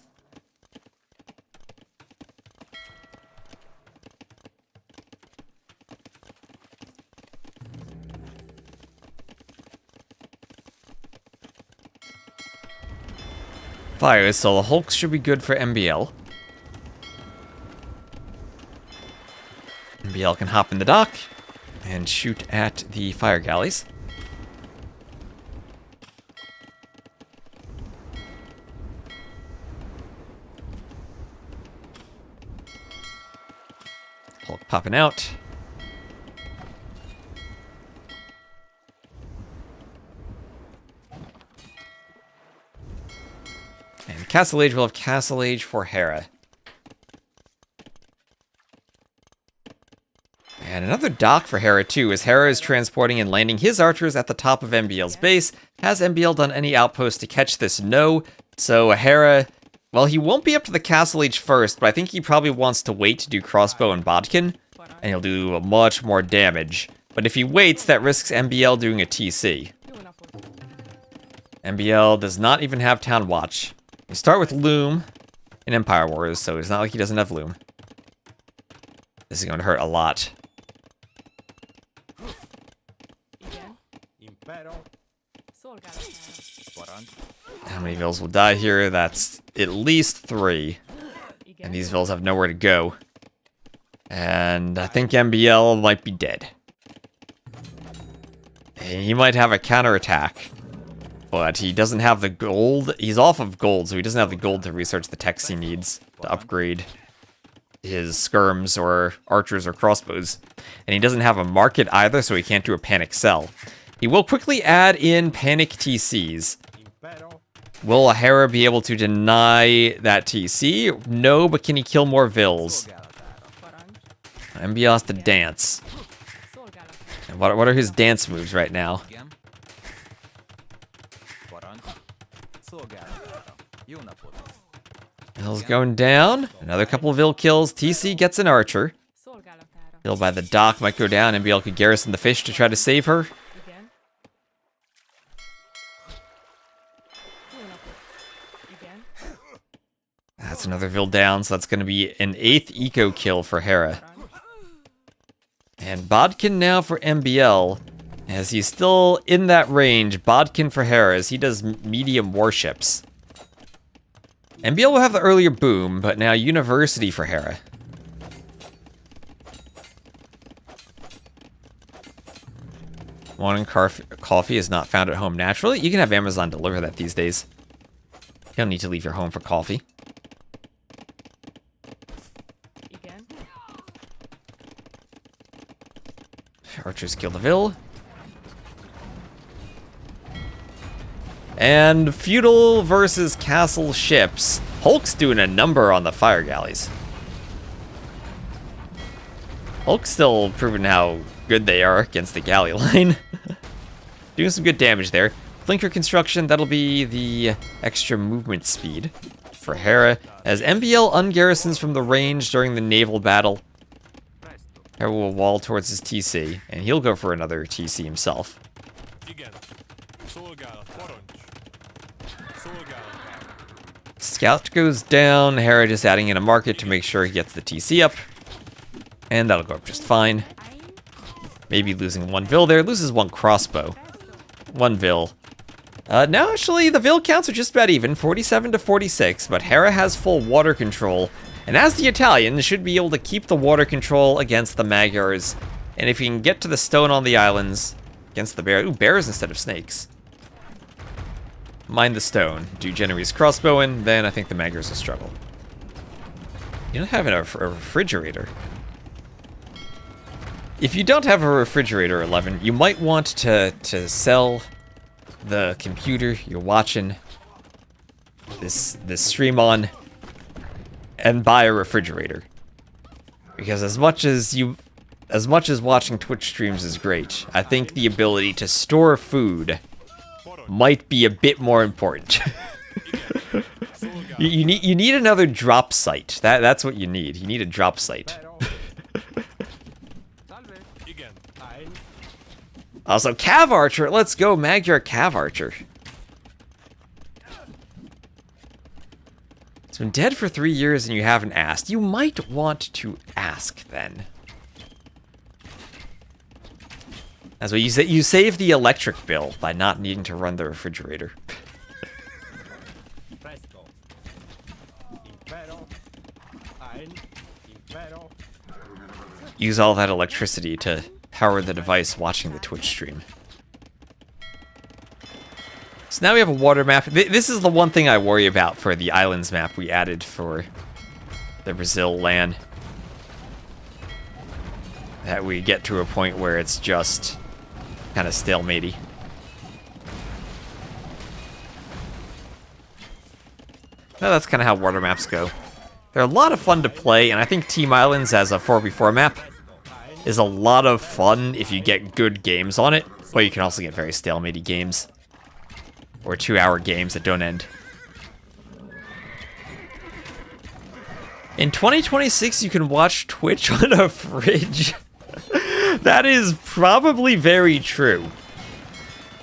Fire, so the hulks should be good for MBL. MBL can hop in the dock and shoot at the fire galleys. Hulk popping out. And Castle Age will have Castle Age for Hera. And another dock for Hera too, as Hera is transporting and landing his archers at the top of MBL's base. Has MBL done any outposts to catch this? No. So Hera, well, he won't be up to the castle age first, but I think he probably wants to wait to do crossbow and bodkin, and he'll do much more damage. But if he waits, that risks MBL doing a TC. MBL does not even have Town Watch. You start with Loom in Empire Wars, so it's not like he doesn't have Loom. This is going to hurt a lot. How many vills will die here? That's at least 3. And these vills have nowhere to go. And I think MBL might be dead. He might have a counterattack, but he doesn't have the gold. He's off of gold, so he doesn't have the gold to research the techs he needs to upgrade his skirms or archers or crossbows. And he doesn't have a market either, so he can't do a panic sell. He will quickly add in panic TCs. Will Hera be able to deny that TC? No, but can he kill more vills? MBL has to dance. And what are his dance moves right now? Vill's going down. Another couple of Vill kills. TC gets an archer. Vill by the dock might go down. MBL could garrison the fish to try to save her. That's another Vill down, so that's going to be an 8th eco kill for Hera. And Bodkin now for MBL, as he's still in that range. Bodkin for Hera, as he does medium warships. MBL will have the earlier boom, but now University for Hera. Morning coffee is not found at home naturally. You can have Amazon deliver that these days. You don't need to leave your home for coffee. Archers kill the Vill. And feudal versus castle ships. Hulk's doing a number on the fire galleys. Hulk's still proving how good they are against the galley line. Doing some good damage there. Flanker construction, that'll be the extra movement speed for Hera. As MBL ungarrisons from the range during the naval battle. Hera will wall towards his TC, and he'll go for another TC himself. Scout goes down, Hera just adding in a market to make sure he gets the TC up. And that'll go up just fine. Maybe losing 1 Vill there, loses 1 crossbow. 1 Vill. Now actually the Vill counts are just about even, 47 to 46, but Hera has full water control. And as the Italians, should be able to keep the water control against the Magyars. And if he can get to the stone on the islands against the bear. Ooh, bears instead of snakes. Mine the stone. Do Genoese crossbowing, then I think the Magyars will struggle. You don't have a refrigerator. If you don't have a refrigerator, 11, you might want to sell the computer you're watching this stream on and buy a refrigerator. Because as much as watching Twitch streams is great, I think the ability to store food might be a bit more important. you need another drop site. That's what you need. You need a drop site. Also, Cav Archer. Let's go, Magyar Cav Archer. It's been dead for 3 years and you haven't asked. You might want to ask then. That's what you say. You save the electric bill by not needing to run the refrigerator. Use all that electricity to power the device watching the Twitch stream. So now we have a water map. This is the one thing I worry about for the islands map we added for the Brazil LAN. That we get to a point where it's just kind of stalematey. Well, that's kind of how water maps go. They're a lot of fun to play, and I think Team Islands as a 4v4 map is a lot of fun if you get good games on it, but you can also get very stalematy games. Or 2-hour games that don't end. In 2026, you can watch Twitch on a fridge. That is probably very true.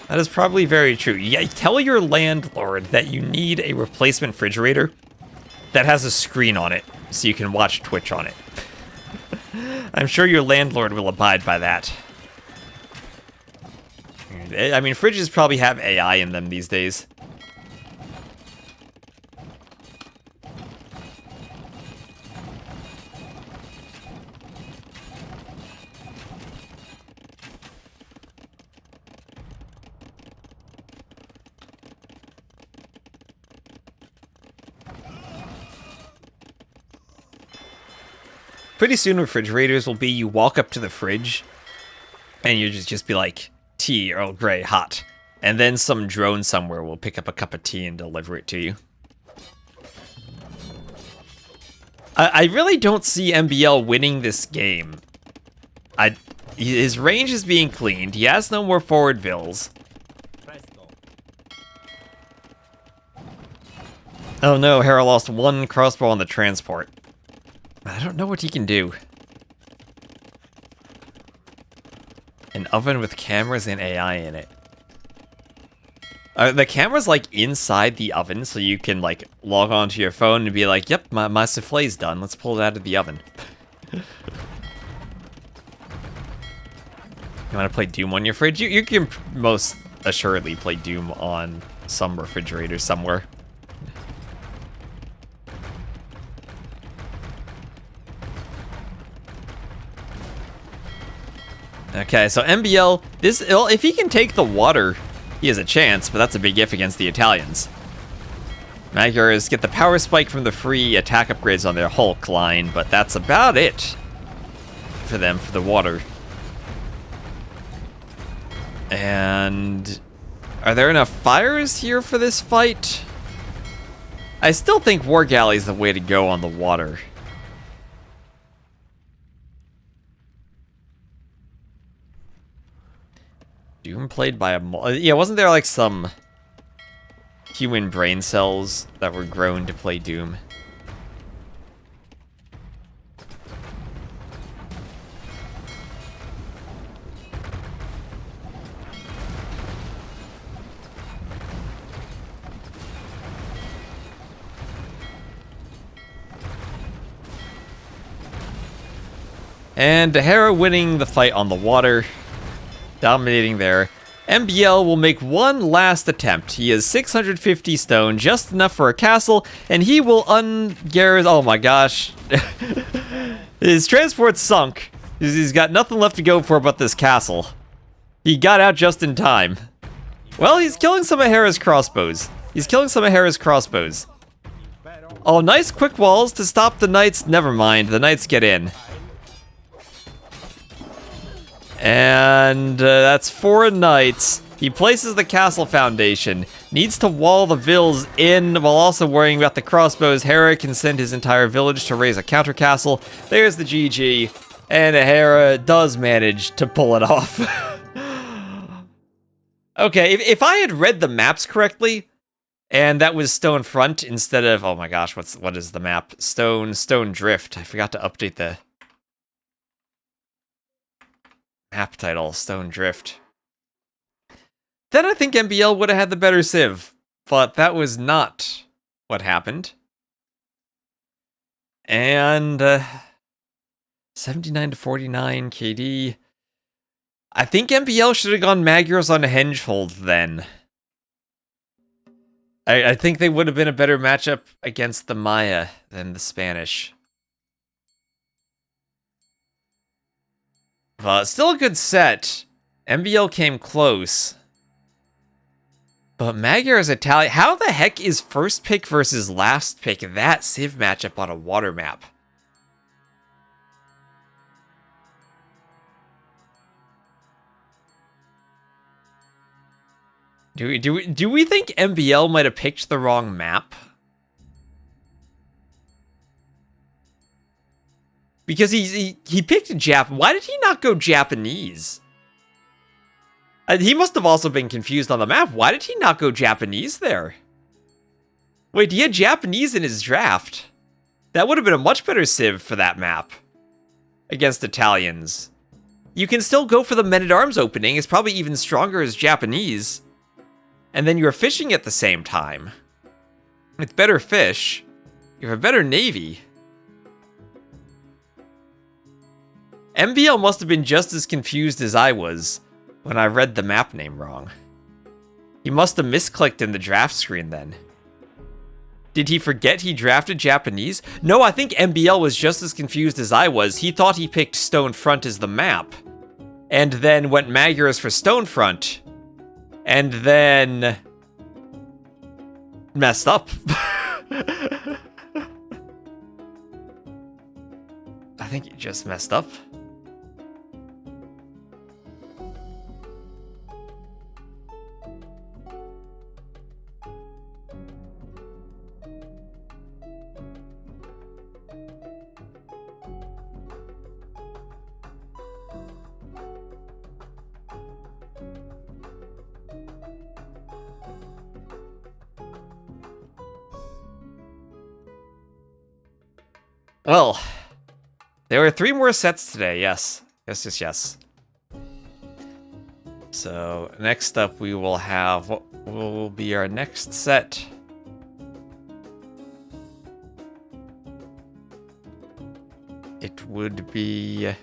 That is probably very true. Yeah, tell your landlord that you need a replacement refrigerator that has a screen on it so you can watch Twitch on it. I'm sure your landlord will abide by that. I mean, fridges probably have AI in them these days. Pretty soon refrigerators will be you walk up to the fridge and you just be like, tea, Earl Grey, hot. And then some drone somewhere will pick up a cup of tea and deliver it to you. I really don't see MBL winning this game. His range is being cleaned. He has no more forward vills. Oh no, Hera lost one crossbow on the transport. I don't know what he can do. An oven with cameras and AI in it. The camera's like inside the oven, so you can like log onto your phone and be like, yep, my souffle's done. Let's pull it out of the oven. You want to play Doom on your fridge? You can most assuredly play Doom on some refrigerator somewhere. Okay, so MBL, if he can take the water, he has a chance, but that's a big if against the Italians. Magyars get the power spike from the free attack upgrades on their Hulk line, but that's about it for them for the water. And are there enough fires here for this fight? I still think War Galley is the way to go on the water. Doom played by a... Yeah, wasn't there like some human brain cells that were grown to play Doom? And Hera winning the fight on the water. Dominating there. MBL will make one last attempt. He has 650 stone, just enough for a castle, and he will oh my gosh. His transport sunk. He's got nothing left to go for but this castle. He got out just in time. Well, he's killing some of Hera's crossbows. Oh, nice quick walls to stop the knights. Never mind, the knights get in. And that's 4 knights. He places the castle foundation. Needs to wall the vills in while also worrying about the crossbows. Hera can send his entire village to raise a counter castle. There's the GG. And Hera does manage to pull it off. Okay, if I had read the maps correctly, and that was Stone Front instead of... Oh my gosh, what is the map? Stone Drift. I forgot to update the... map title, Stone Drift. Then I think MBL would have had the better civ, but that was not what happened. And 79 to 49 KD. I think MBL should have gone Magyars on Hengehold then. I think they would have been a better matchup against the Maya than the Spanish. Still a good set. MBL came close. But Magyar's Italian... How the heck is first pick versus last pick that civ matchup on a water map? Do we think MBL might have picked the wrong map? Because he picked Jap. Why did he not go Japanese? He must have also been confused on the map. Why did he not go Japanese there? Wait, he had Japanese in his draft. That would have been a much better civ for that map. Against Italians. You can still go for the men-at-arms opening. It's probably even stronger as Japanese. And then you're fishing at the same time. With better fish. You have a better navy. MBL must have been just as confused as I was when I read the map name wrong. He must have misclicked in the draft screen then. Did he forget he drafted Japanese? No, I think MBL was just as confused as I was. He thought he picked Stonefront as the map. And then went Magyars for Stonefront. And then... messed up. I think he just messed up. Well, there were 3 more sets today, yes. Yes. So, next up we will have what will be our next set. It would be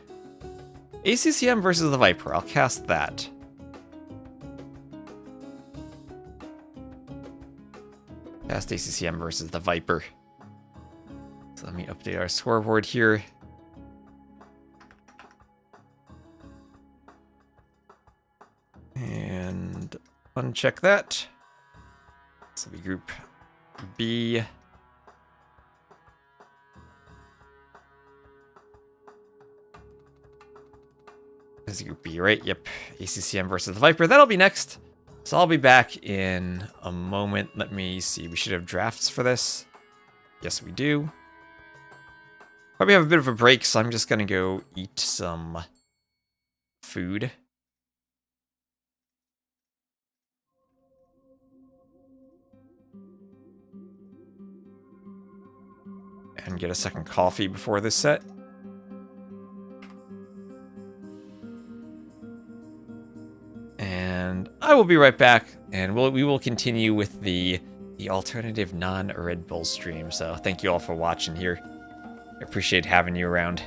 ACCM versus TheViper. I'll cast that. Cast ACCM versus TheViper. So let me update our scoreboard here. And uncheck that. This will be Group B. This is Group B, right? Yep. ACCM versus TheViper. That'll be next. So I'll be back in a moment. Let me see. We should have drafts for this. Yes, we do. Probably have a bit of a break, so I'm just gonna go eat some food. And get a second coffee before this set. And I will be right back, and we will continue with the alternative non-Red Bull stream. So thank you all for watching here. I appreciate having you around.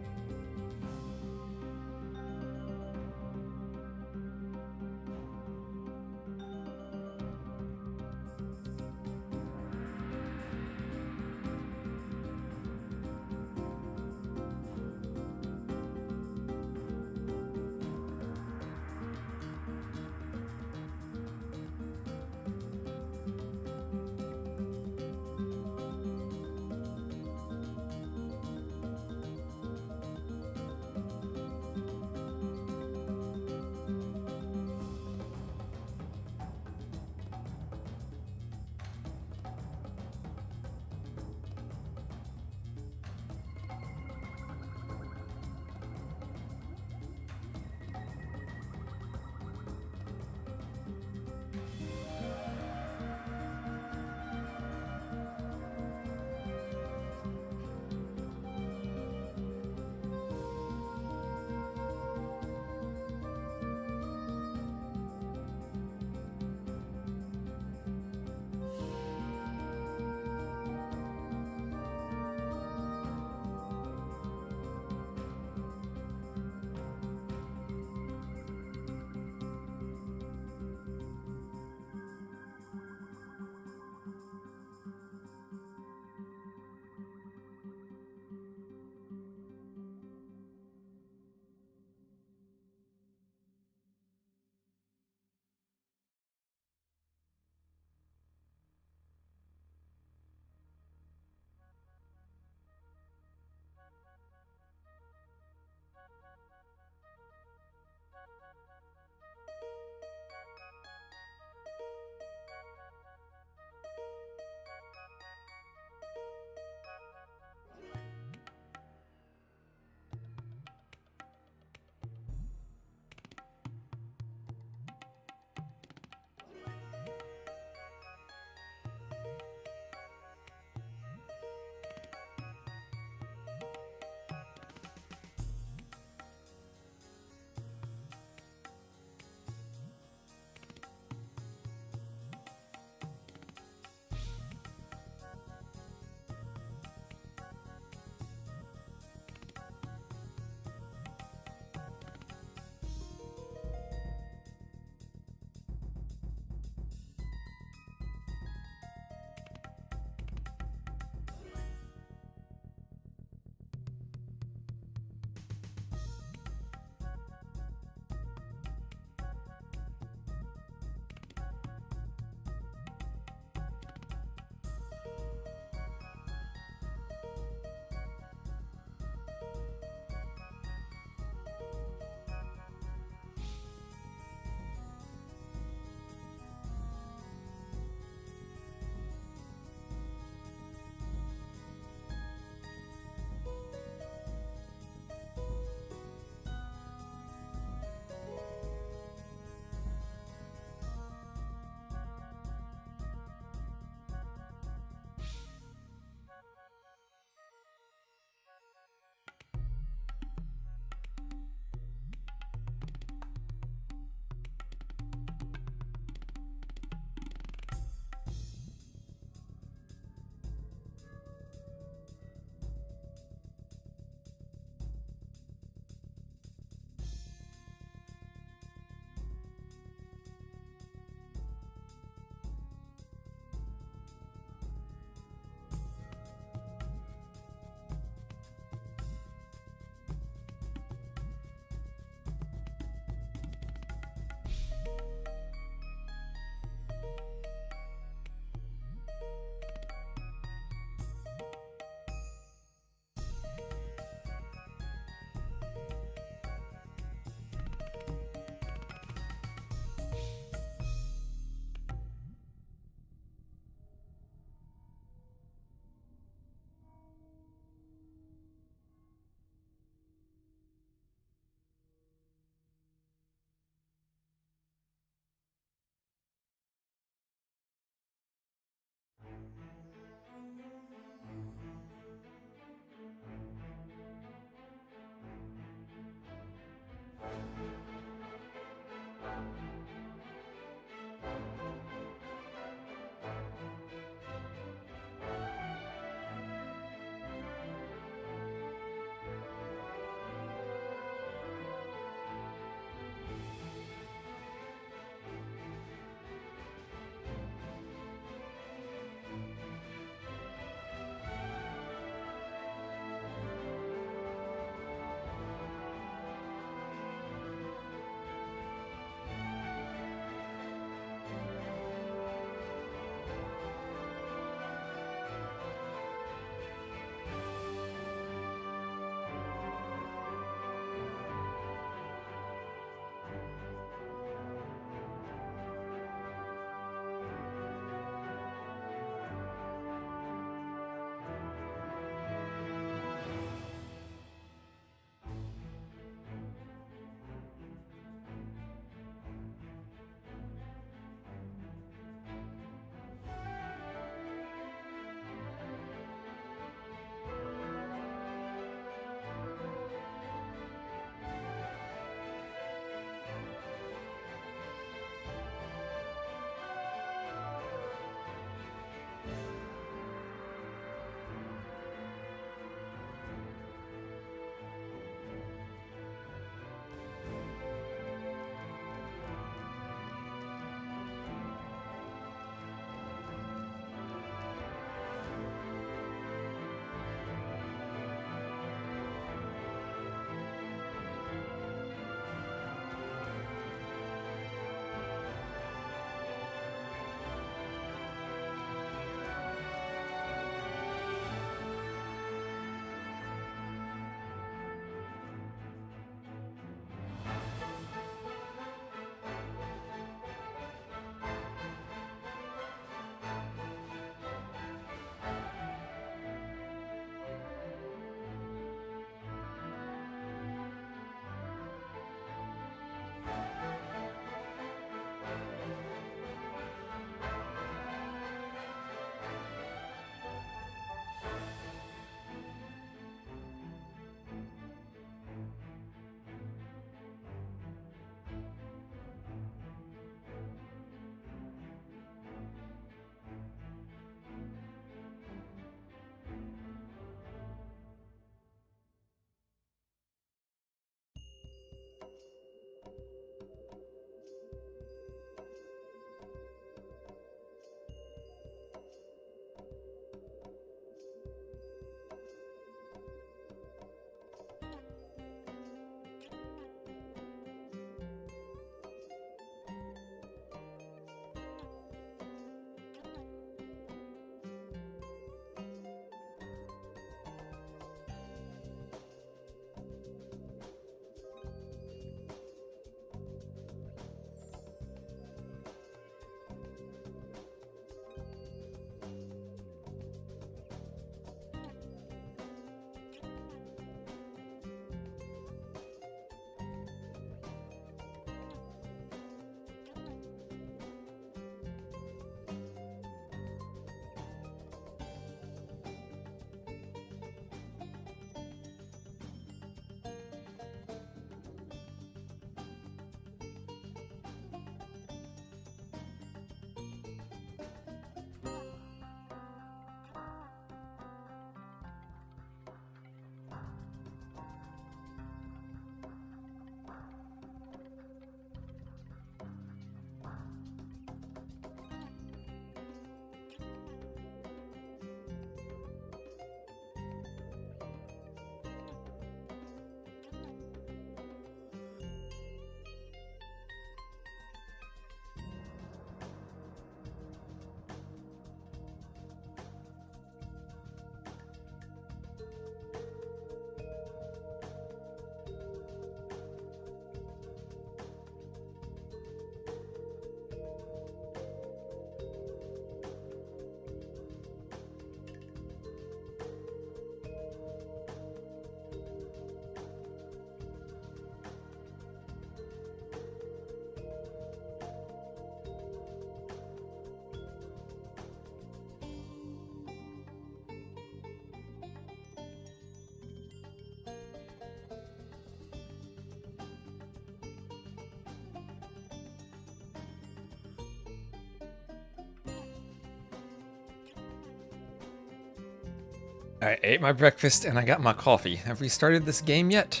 I ate my breakfast and I got my coffee. Have we started this game yet?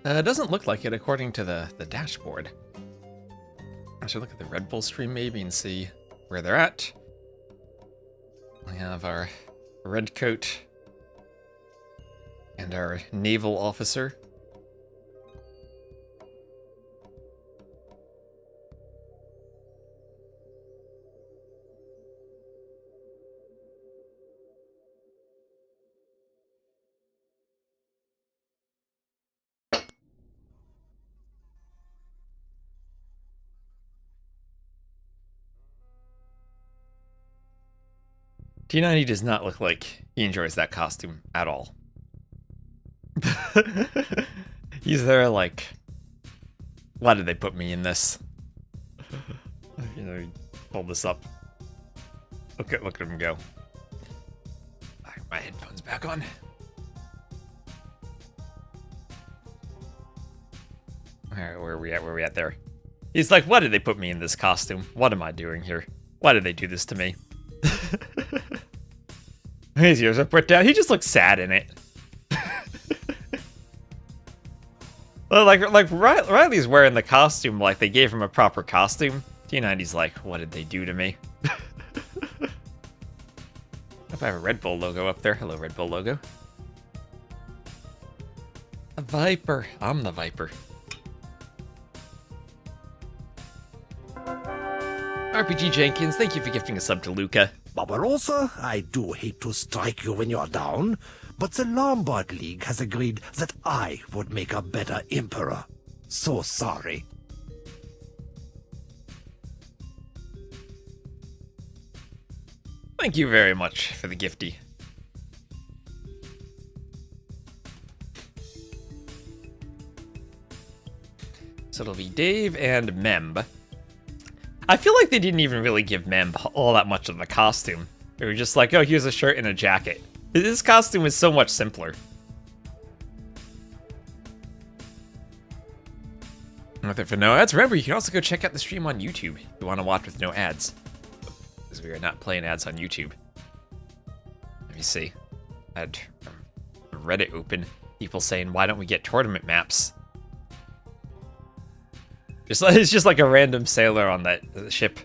It doesn't look like it according to the dashboard. I should look at the Red Bull stream maybe and see where they're at. We have our red coat and our naval officer. T90 does not look like he enjoys that costume at all. He's there like, why did they put me in this? You know, hold this up. Look at him go. My headphones back on. Alright, where are we at there? He's like, why did they put me in this costume? What am I doing here? Why did they do this to me? His ears are put down. He just looks sad in it. Well, like Riley's wearing the costume like they gave him a proper costume. T90's like, what did they do to me? If I have a Red Bull logo up there. Hello, Red Bull logo. A Viper. I'm the Viper. RPG Jenkins, thank you for gifting a sub to Luca. Barbarossa, I do hate to strike you when you're down, but the Lombard League has agreed that I would make a better emperor. So sorry. Thank you very much for the gifty. So it'll be Dave and Memb. I feel like they didn't even really give Memb all that much of the costume. They were just like, oh, here's a shirt and a jacket. This costume is so much simpler. Nothing for no ads. Remember, you can also go check out the stream on YouTube if you want to watch with no ads. Because we are not playing ads on YouTube. Let me see. I had Reddit open. People saying, why don't we get tournament maps? It's just like a random sailor on that ship.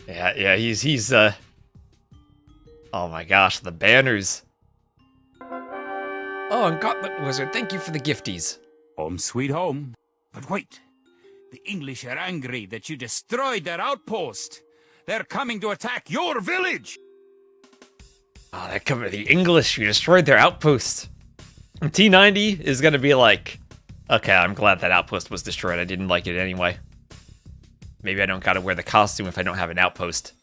Yeah, he's oh my gosh, the banners. Oh, and Gauntlet Wizard, thank you for the gifties. Home sweet home. But wait, the English are angry that you destroyed their outpost. They're coming to attack your village! Oh, they're coming. The English, you destroyed their outpost. And T90 is gonna be like, okay, I'm glad that outpost was destroyed. I didn't like it anyway. Maybe I don't gotta wear the costume if I don't have an outpost.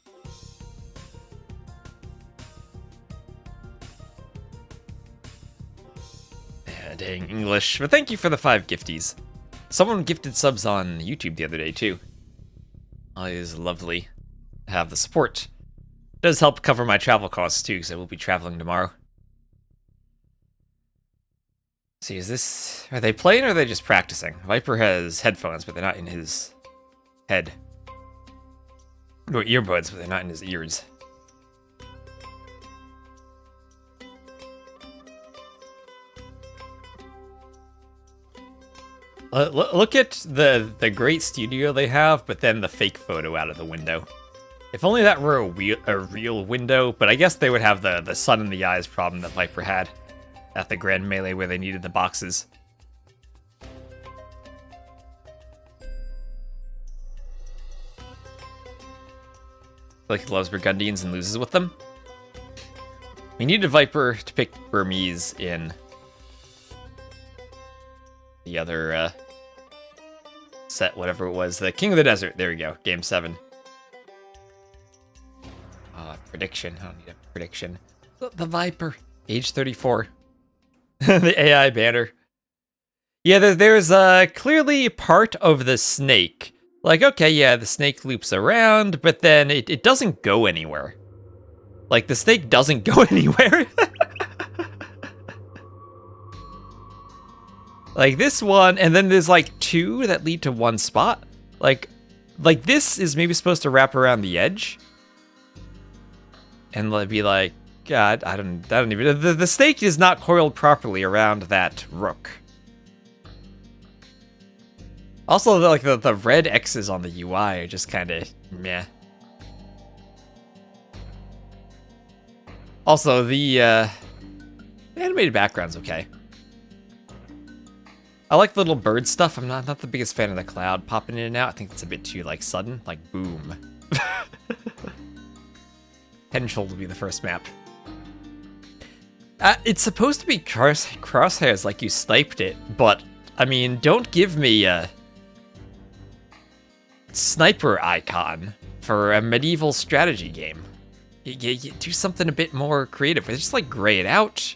Yeah, dang English. But thank you for the 5 gifties. Someone gifted subs on YouTube the other day, too. Always lovely. Have the support. Does help cover my travel costs too, because I will be traveling tomorrow. See, is this... Are they playing or are they just practicing? Viper has headphones, but they're not in his head. Or earbuds, but they're not in his ears. Look at the great studio they have, but then the fake photo out of the window. If only that were a real window, but I guess they would have the sun in the eyes problem that Viper had at the Grand Melee where they needed the boxes. Like he loves Burgundians and loses with them. We need a Viper to pick Burmese in the other set, whatever it was. The King of the Desert. There we go. Game 7. Prediction. I don't need a prediction. The Viper. Age 34. The AI banner. Yeah, there's clearly part of the snake. Like, okay, yeah, the snake loops around, but then it doesn't go anywhere. Like, the snake doesn't go anywhere. Like this one, and then there's like two that lead to one spot. Like this is maybe supposed to wrap around the edge. And be like, God, I don't even, the stake is not coiled properly around that rook. Also, the red X's on the UI are just kind of meh. Also, the animated background's okay. I like the little bird stuff. I'm not the biggest fan of the cloud popping in and out. I think it's a bit too like sudden, like boom. Head and Shoulder will be the first map. It's supposed to be crosshairs like you sniped it, but I mean, don't give me a sniper icon for a medieval strategy game. You do something a bit more creative. Just like gray it out.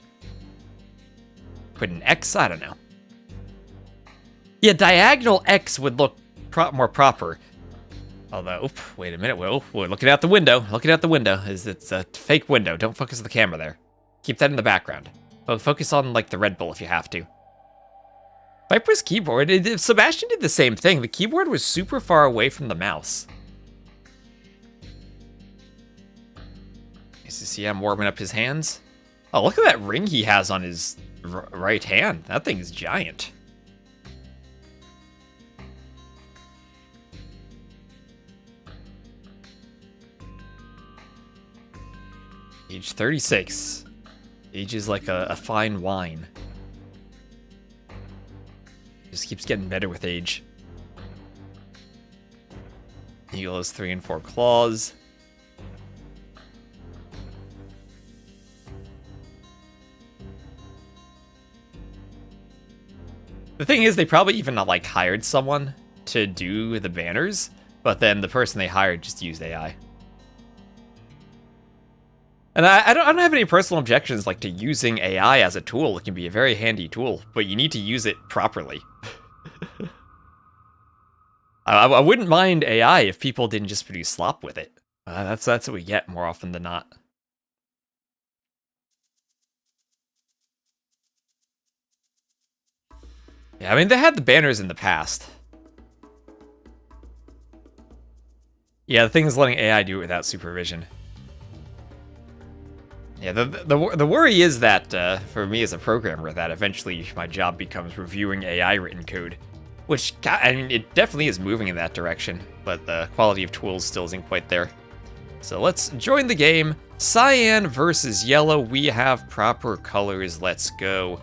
Put an X, I don't know. Yeah, diagonal X would look more proper. Although, oop, wait a minute. We're looking out the window. Looking out the window. It's a fake window. Don't focus on the camera there. Keep that in the background. Focus on like the Red Bull if you have to. Viper's keyboard. Sebastian did the same thing. The keyboard was super far away from the mouse. ACCM warming up his hands. Oh, look at that ring he has on his right hand. That thing is giant. Age 36. Age is like a fine wine. Just keeps getting better with age. Eagle has 3 and 4 claws. The thing is, they probably even not like hired someone to do the banners, but then the person they hired just used AI. And I don't have any personal objections like to using AI as a tool. It can be a very handy tool, but you need to use it properly. I wouldn't mind AI if people didn't just produce slop with it. That's what we get more often than not. Yeah, I mean, they had the banners in the past. Yeah, the thing is letting AI do it without supervision. Yeah, the worry is that, for me as a programmer, that eventually my job becomes reviewing AI written code. Which, I mean, it definitely is moving in that direction, but the quality of tools still isn't quite there. So let's join the game. Cyan versus yellow. We have proper colors. Let's go.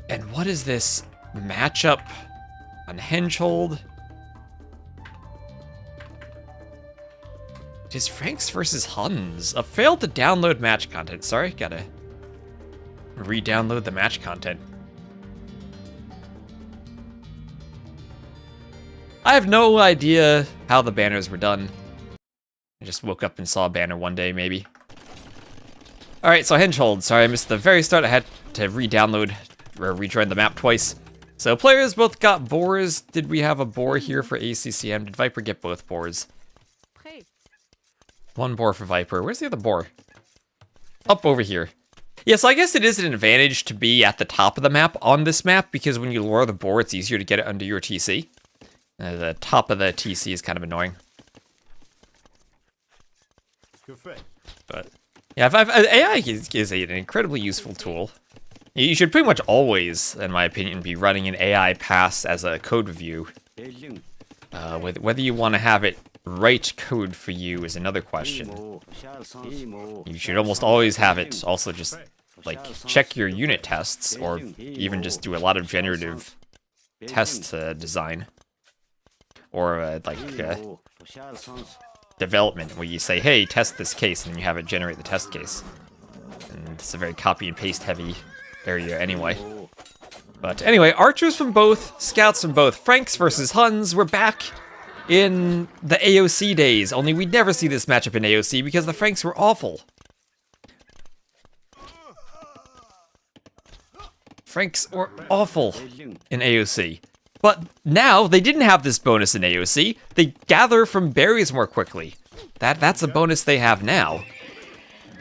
And what is this matchup on Henschhold? It is Franks versus Huns. A failed to download match content. Sorry, gotta re-download the match content. I have no idea how the banners were done. I just woke up and saw a banner one day, maybe. Alright, so Henschhold. Sorry, I missed the very start. I had to re-download or rejoin the map twice. So players both got boars. Did we have a boar here for ACCM? Did Viper get both boars? One boar for Viper. Where's the other boar? Up over here. Yeah, so I guess it is an advantage to be at the top of the map on this map, because when you lure the boar, it's easier to get it under your TC. The top of the TC is kind of annoying. But yeah, AI is an incredibly useful tool. You should pretty much always, in my opinion, be running an AI pass as a code review. Whether you want to have it write code for you is another question. You should almost always have it also just like check your unit tests, or even just do a lot of generative test design, or development where you say, hey, test this case, and then you have it generate the test case. And it's a very copy and paste heavy area anyway. But anyway, archers from both, scouts from both. Franks versus Huns. We're back in the AOC days, only we'd never see this matchup in AOC because the Franks were awful. Franks were awful in AOC. But now, they didn't have this bonus in AOC. They gather from berries more quickly. That's a bonus they have now.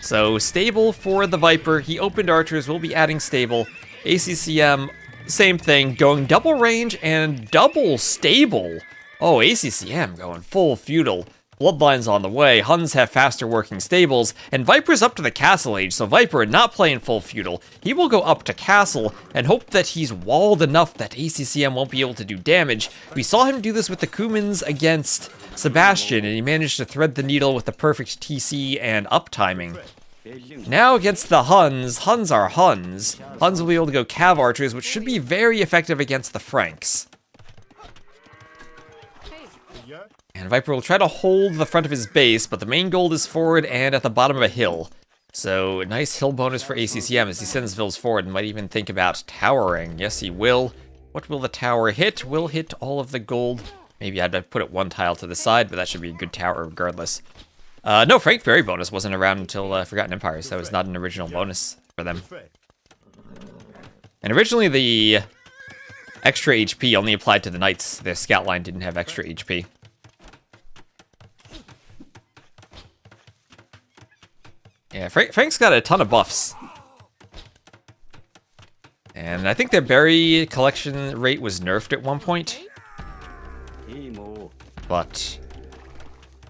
So, stable for the Viper. He opened archers. We'll be adding stable. ACCM, same thing, going double range and double stable. Oh, ACCM going full feudal. Bloodlines on the way, Huns have faster working stables, and Viper's up to the castle age, so Viper not playing full feudal. He will go up to castle and hope that he's walled enough that ACCM won't be able to do damage. We saw him do this with the Cumans against Sebastian, and he managed to thread the needle with the perfect TC and up timing. Now against the Huns, Huns are Huns. Huns will be able to go cav archers, which should be very effective against the Franks. And Viper will try to hold the front of his base, but the main goal is forward and at the bottom of a hill. So, nice hill bonus for ACCM as he sends Vils forward and might even think about towering. Yes, he will. What will the tower hit? Will hit all of the gold. Maybe I'd put it one tile to the side, but that should be a good tower regardless. No, Frank Berry bonus wasn't around until Forgotten Empires. That was not an original bonus for them. And originally the extra HP only applied to the knights. Their scout line didn't have extra HP. Yeah, Frank's got a ton of buffs. And I think their berry collection rate was nerfed at one point. But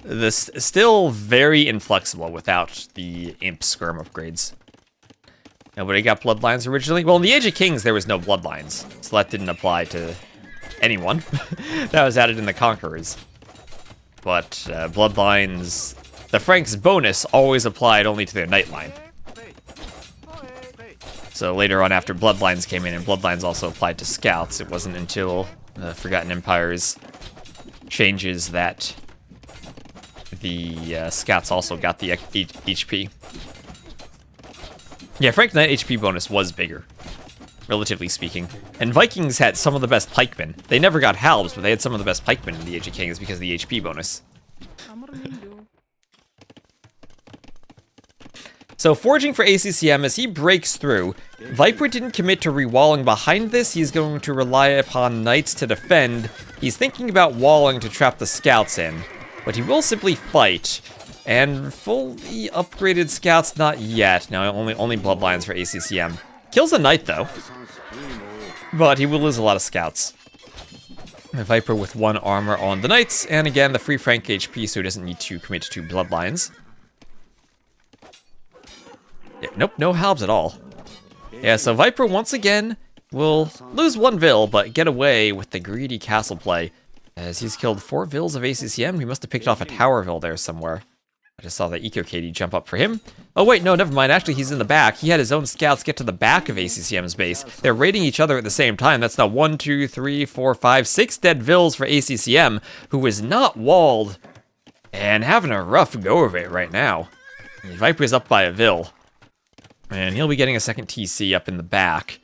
this is still very inflexible without the imp skirm upgrades. Nobody got bloodlines originally. Well, in the Age of Kings, there was no bloodlines, so that didn't apply to anyone. That was added in the Conquerors. But bloodlines, the Franks' bonus always applied only to their knight line. So later on, after bloodlines came in, and bloodlines also applied to scouts, it wasn't until Forgotten Empires changes that the scouts also got the HP. Yeah, Frank Knight HP bonus was bigger, relatively speaking. And Vikings had some of the best pikemen. They never got halbs, but they had some of the best pikemen in the Age of Kings because of the HP bonus. So foraging for ACCM as he breaks through. Viper didn't commit to rewalling behind this. He's going to rely upon knights to defend. He's thinking about walling to trap the scouts in, but he will simply fight. And fully upgraded scouts, not yet. No, only bloodlines for ACCM. Kills a knight though, but he will lose a lot of scouts. Viper with 1 armor on the knights, and again the free Frank HP, so he doesn't need to commit to bloodlines. Yeah, nope, no halbs at all. Yeah, so Viper once again will lose 1 Vil, but get away with the greedy castle play. As he's killed 4 Vils of ACCM, he must have picked off a tower Vil there somewhere. I just saw the Eco Katie jump up for him. Oh wait, no, never mind. Actually, he's in the back. He had his own scouts get to the back of ACCM's base. They're raiding each other at the same time. That's now 1, 2, 3, 4, 5, 6 dead Vils for ACCM, who is not walled and having a rough go of it right now. Viper's up by a Vil. And he'll be getting a second TC up in the back.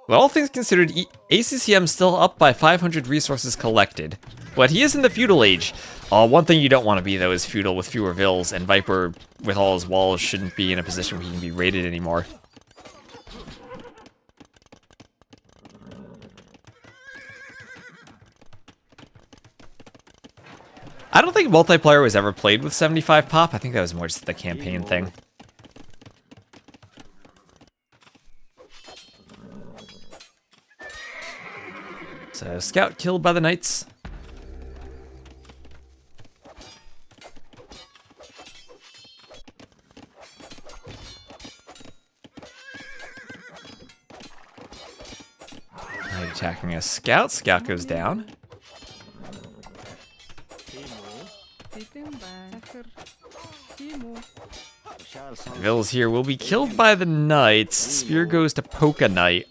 But all things considered, ACCM's still up by 500 resources collected. But he is in the feudal age. One thing you don't want to be, though, is feudal with fewer Vils, and Viper, with all his walls, shouldn't be in a position where he can be raided anymore. I don't think multiplayer was ever played with 75 pop. I think that was more just the campaign thing. So, scout killed by the knights. Knight attacking a scout. Scout goes down. Vils here will be killed by the knights. Spear goes to poke a knight.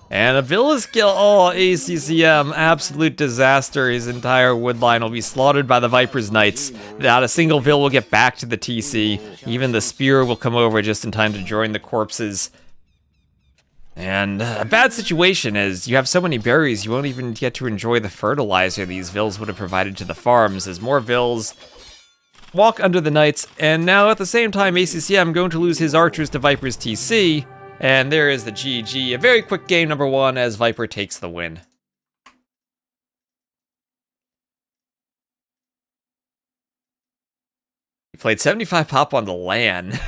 And the Vil is killed. Oh, ACCM, absolute disaster. His entire wood line will be slaughtered by the Viper's knights. Not a single Vil will get back to the TC. Even the spear will come over just in time to join the corpses. And a bad situation as you have so many berries, you won't even get to enjoy the fertilizer these Vils would have provided to the farms, as more Vils walk under the knights. And now at the same time, ACCM going to lose his archers to Viper's TC. And there is the GG. A very quick game, number 1, as Viper takes the win. played 75 pop on the LAN.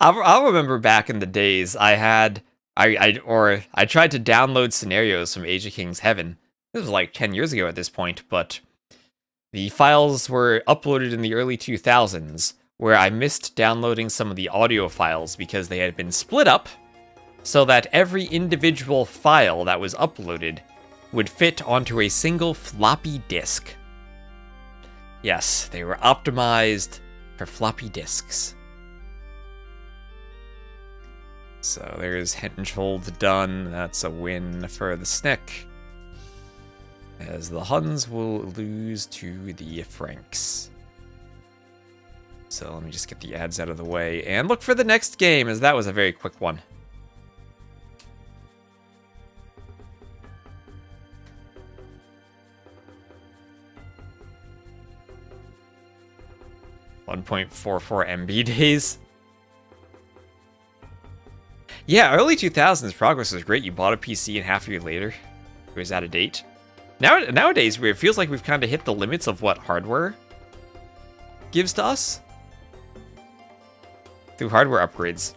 I'll remember back in the days I tried to download scenarios from Age of Kings Heaven. This was like 10 years ago at this point, but the files were uploaded in the early 2000s, where I missed downloading some of the audio files because they had been split up so that every individual file that was uploaded would fit onto a single floppy disk. Yes, they were optimized for floppy disks. So there's Henschhold done. That's a win for the Snick, as the Huns will lose to the Franks. So let me just get the ads out of the way and look for the next game, as that was a very quick one. .44 MB days. Yeah, early 2000s progress was great. You bought a PC and half a year later it was out of date. Nowadays, it feels like we've kind of hit the limits of what hardware gives to us through hardware upgrades.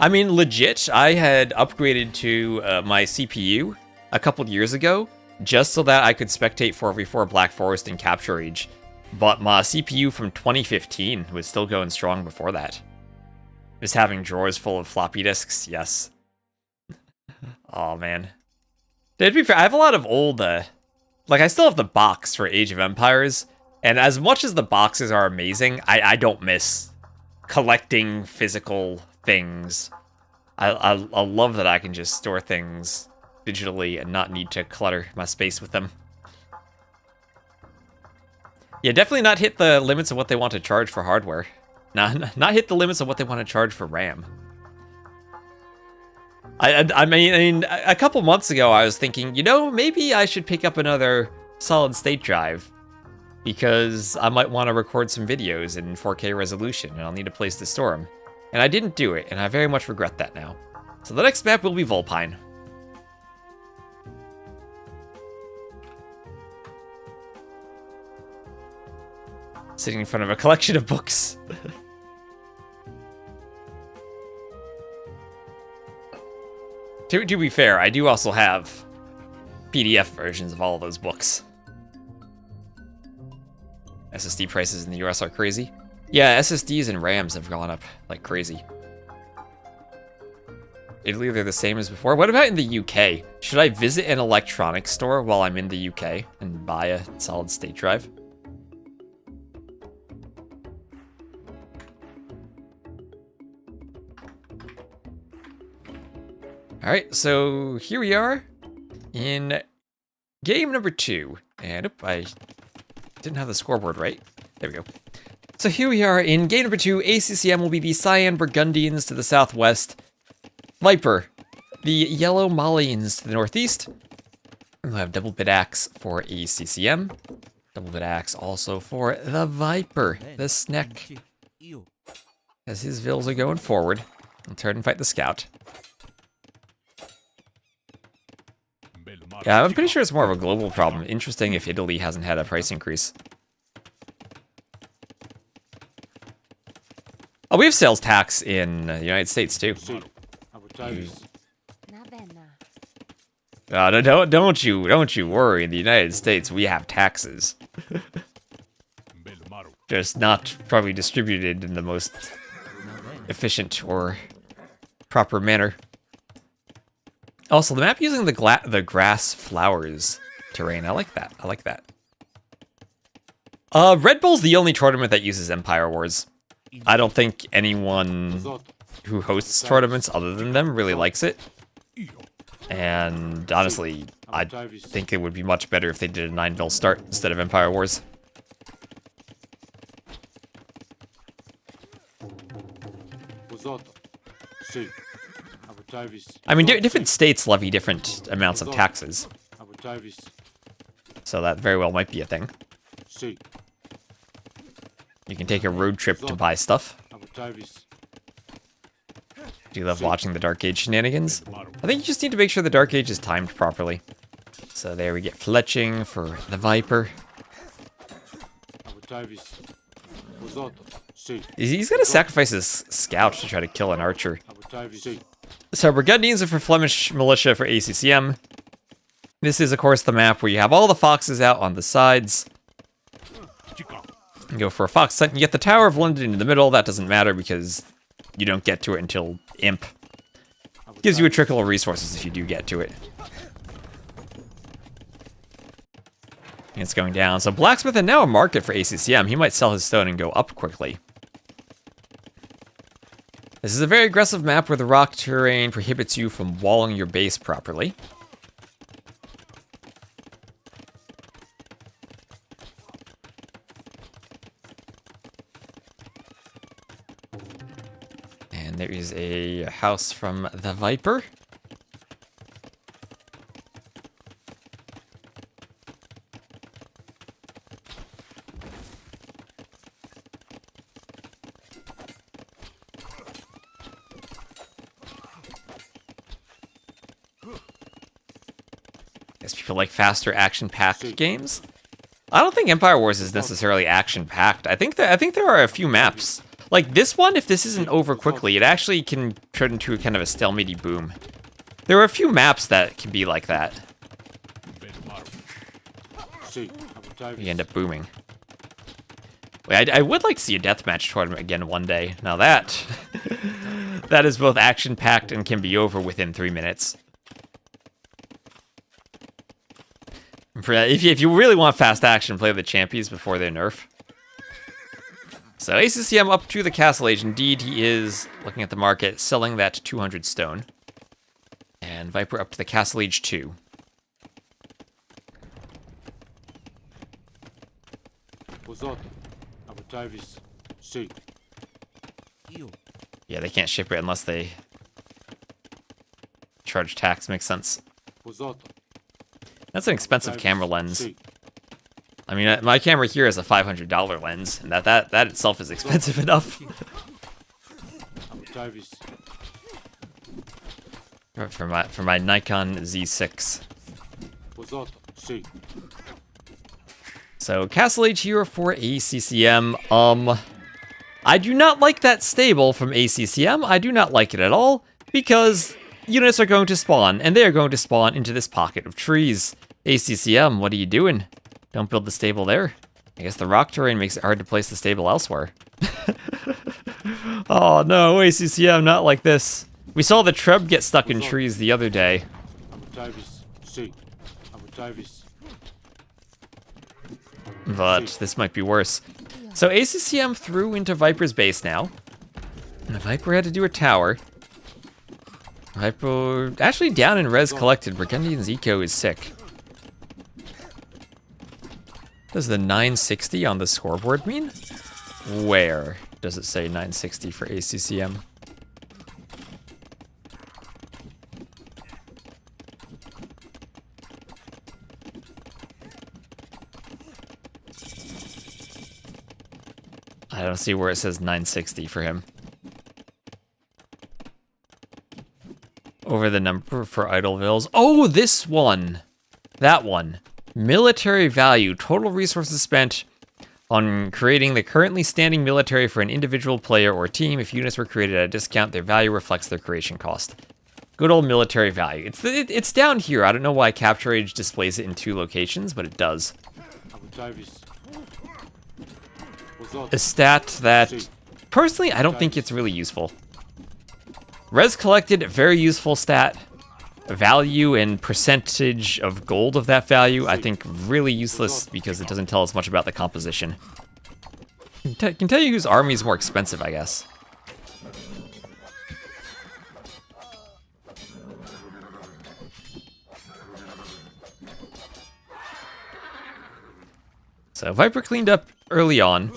I mean, legit, I had upgraded to my CPU a couple years ago just so that I could spectate 4v4 Black Forest and Capture Age. But my CPU from 2015 was still going strong before that. Just having drawers full of floppy disks, yes. Oh man. To be fair, I have a lot of old, like I still have the box for Age of Empires, and as much as the boxes are amazing, I don't miss collecting physical things. I love that I can just store things digitally and not need to clutter my space with them. Yeah, definitely not hit the limits of what they want to charge for hardware. Not hit the limits of what they want to charge for RAM. I mean, a couple months ago, I was thinking, you know, maybe I should pick up another solid-state drive, because I might want to record some videos in 4K resolution, and I'll need a place to store them. And I didn't do it, and I very much regret that now. So the next map will be Vulpine. Sitting in front of a collection of books. To be fair, I do also have PDF versions of all of those books. SSD prices in the US are crazy. Yeah, SSDs and RAMs have gone up like crazy. Italy, they're the same as before. What about in the UK? Should I visit an electronics store while I'm in the UK and buy a solid state drive? Alright, so here we are in game number 2. And I didn't have the scoreboard right. There we go. So here we are in game number 2. ACCM will be the Cyan Burgundians to the southwest. Viper, the Yellow Malians to the northeast. We'll have double bit axe for ACCM. Double bit axe also for the Viper, the Sneck. As his vills are going forward. I'll turn and fight the scout. Yeah, I'm pretty sure it's more of a global problem. Interesting if Italy hasn't had a price increase. Oh, we have sales tax in the United States too. Don't you worry. In the United States, we have taxes. Just not probably distributed in the most efficient or proper manner. Also, the map using the grass flowers terrain. I like that. I like that. Red Bull's the only tournament that uses Empire Wars. I don't think anyone who hosts tournaments other than them really likes it. And honestly, I think it would be much better if they did a 9-vil start instead of Empire Wars. I mean, different states levy different amounts of taxes. So that very well might be a thing. You can take a road trip to buy stuff. Do you love watching the Dark Age shenanigans? I think you just need to make sure the Dark Age is timed properly. So there we get fletching for the Viper. He's gonna sacrifice his scout to try to kill an archer. So Burgundians are for Flemish militia for ACCM. This is, of course, the map where you have all the foxes out on the sides. You go for a fox hunt, and you get the Tower of London in the middle. That doesn't matter because you don't get to it until Imp. Gives you a trickle of resources if you do get to it. It's going down. So Blacksmith and now a market for ACCM. He might sell his stone and go up quickly. This is a very aggressive map where the rock terrain prohibits you from walling your base properly. And there is a house from TheViper. Guess people like faster action-packed games. I don't think Empire Wars is necessarily action-packed. I think there are a few maps. Like this one, if this isn't over quickly, it actually can turn into a kind of a stalemate boom. There are a few maps that can be like that. You end up booming. Wait, I would like to see a deathmatch tournament again one day. Now that that is both action-packed and can be over within 3 minutes. If you really want fast action, play the champions before their nerf. So ACCM up to the Castle Age. Indeed, he is looking at the market, selling that 200 stone. And Viper up to the Castle Age 2. Yeah, they can't ship it unless they charge tax. Makes sense. That's an expensive camera lens. I mean, my camera here is a $500 lens, and that itself is expensive enough. for my Nikon Z6. So Castle Age here for ACCM. I do not like that stable from ACCM. I do not like it at all because units are going to spawn, and they are going to spawn into this pocket of trees. ACCM, what are you doing? Don't build the stable there. I guess the rock terrain makes it hard to place the stable elsewhere. Oh no, ACCM, not like this. We saw the Treb get stuck in trees the other day. But this might be worse. So ACCM threw into Viper's base now. And Viper had to do a tower. Viper actually down in res collected. Burgundian's eco is sick. Does the 960 on the scoreboard mean? Where does it say 960 for ACCM? I don't see where it says 960 for him. Over the number for Idlevilles. Oh, this one! That one. Military value. Total resources spent on creating the currently standing military for an individual player or team. If units were created at a discount, their value reflects their creation cost. Good old military value. It's down here. I don't know why Capture Age displays it in 2 locations, but it does. A stat that, personally, I don't think it's really useful. Res collected, very useful stat. Value and percentage of gold of that value, I think really useless because it doesn't tell us much about the composition. It can tell you whose army is more expensive, I guess. So Viper cleaned up early on,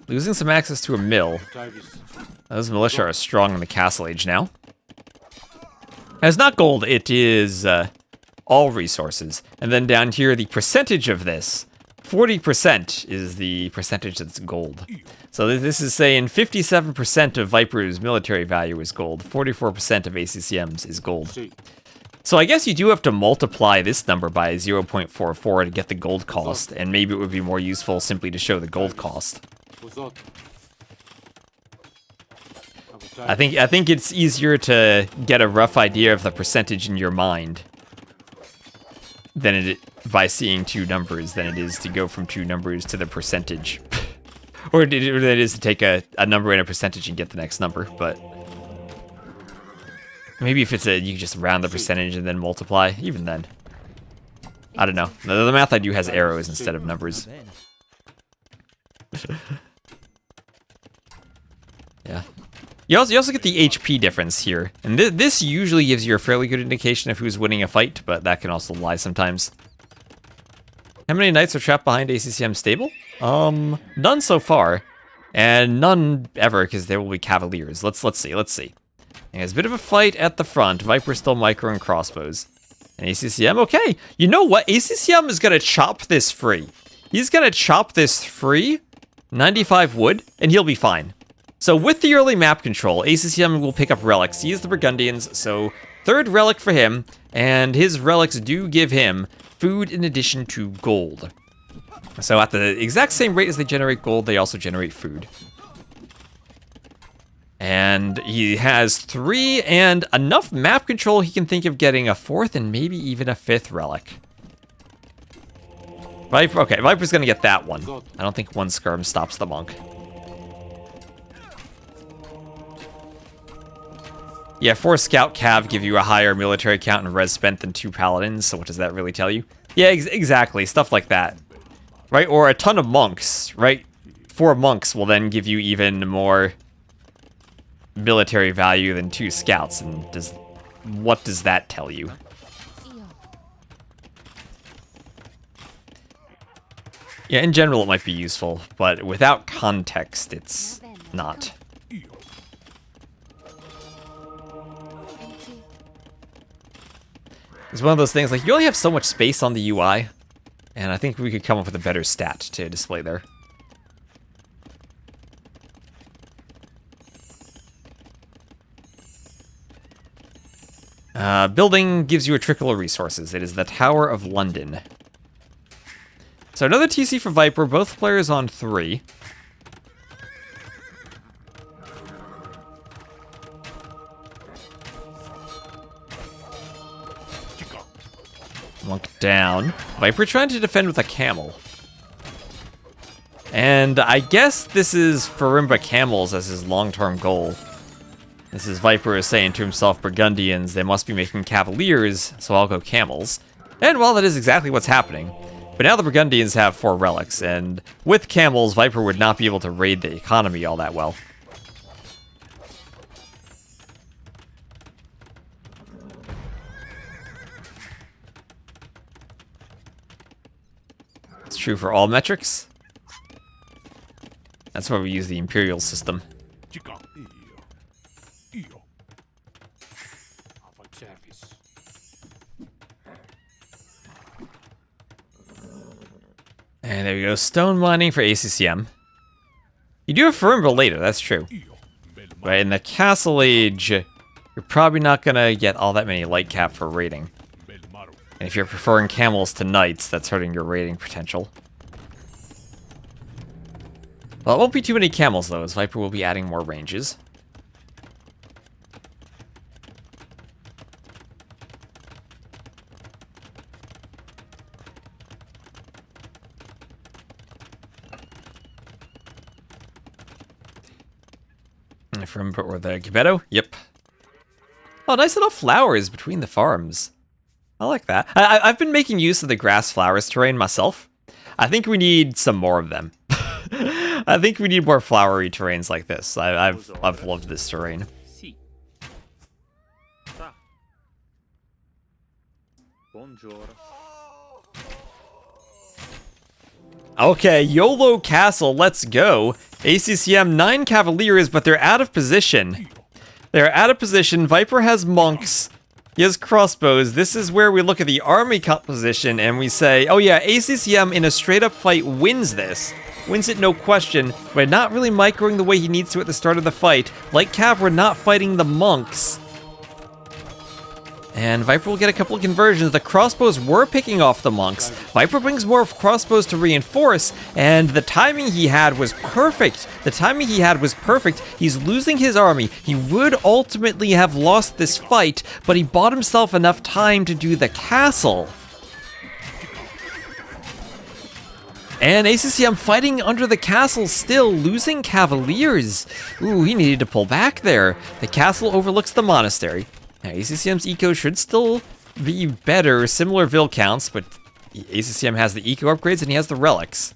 losing some access to a mill. Those militia are strong in the Castle Age now. It's not gold, it is all resources. And then down here, the percentage of this, 40% is the percentage that's gold. So this is saying 57% of Viper's military value is gold, 44% of ACCM's is gold. So I guess you do have to multiply this number by 0.44 to get the gold cost, and maybe it would be more useful simply to show the gold cost. I think it's easier to get a rough idea of the percentage in your mind than by seeing two numbers than it is to go from two numbers to the percentage. Or than it is to take a number and a percentage and get the next number, but maybe if you just round the percentage and then multiply, even then. I don't know. The math I do has arrows instead of numbers. Yeah. You also get the HP difference here, and this usually gives you a fairly good indication of who's winning a fight, but that can also lie sometimes. How many knights are trapped behind ACCM stable? None so far, and none ever, because there will be cavaliers. Let's see. There's a bit of a fight at the front. Viper still micro and crossbows, and ACCM. Okay, you know what? ACCM is gonna chop this free. He's gonna chop this free. 95 wood, and he'll be fine. So with the early map control, ACCM will pick up relics. He is the Burgundians, so third relic for him, and his relics do give him food in addition to gold. So at the exact same rate as they generate gold, they also generate food. And he has 3 and enough map control he can think of getting a 4th and maybe even a 5th relic. Viper, okay, Viper's gonna get that one. I don't think one skirm stops the monk. Yeah, 4 scout cav give you a higher military count and res spent than 2 paladins, so what does that really tell you? Yeah, exactly, stuff like that. Right, or a ton of monks, right? 4 monks will then give you even more military value than 2 scouts, and what does that tell you? Yeah, in general it might be useful, but without context, it's not. It's one of those things, like, you only have so much space on the UI, and I think we could come up with a better stat to display there. Building gives you a trickle of resources. It is the Tower of London. So another TC for Viper, both players on 3. Monk down. Viper trying to defend with a camel. And I guess this is Farimba camels as his long-term goal. This is Viper is saying to himself, Burgundians, they must be making cavaliers, so I'll go camels. And well, that is exactly what's happening. But now the Burgundians have 4 relics, and with camels, Viper would not be able to raid the economy all that well. It's true for all metrics. That's why we use the Imperial system. And there we go, stone mining for ACCM. You do have Farimba later, that's true. But in the Castle Age, you're probably not gonna get all that many light cap for raiding. And if you're preferring camels to knights, that's hurting your raiding potential. Well, it won't be too many camels though, as Viper will be adding more ranges. From or the Gibetto? Yep. Oh, nice little flowers between the farms. I like that. I've been making use of the grass flowers terrain myself. I think we need some more of them. I think we need more flowery terrains like this. I've loved this terrain. Okay, YOLO Castle, let's go. ACCM 9 Cavaliers, but they're out of position. They're out of position. Viper has monks. He has crossbows. This is where we look at the army composition and we say, oh yeah, ACCM in a straight up fight wins this. Wins it no question, but not really microing the way he needs to at the start of the fight. Like Cav, we're not fighting the monks. And Viper will get a couple of conversions. The crossbows were picking off the monks. Viper brings more crossbows to reinforce, and the timing he had was perfect. He's losing his army. He would ultimately have lost this fight, but he bought himself enough time to do the castle. And ACCM fighting under the castle still, losing cavaliers. Ooh, he needed to pull back there. The castle overlooks the monastery. Now, ACCM's eco should still be better, similar vil counts, but ACCM has the eco upgrades and he has the relics.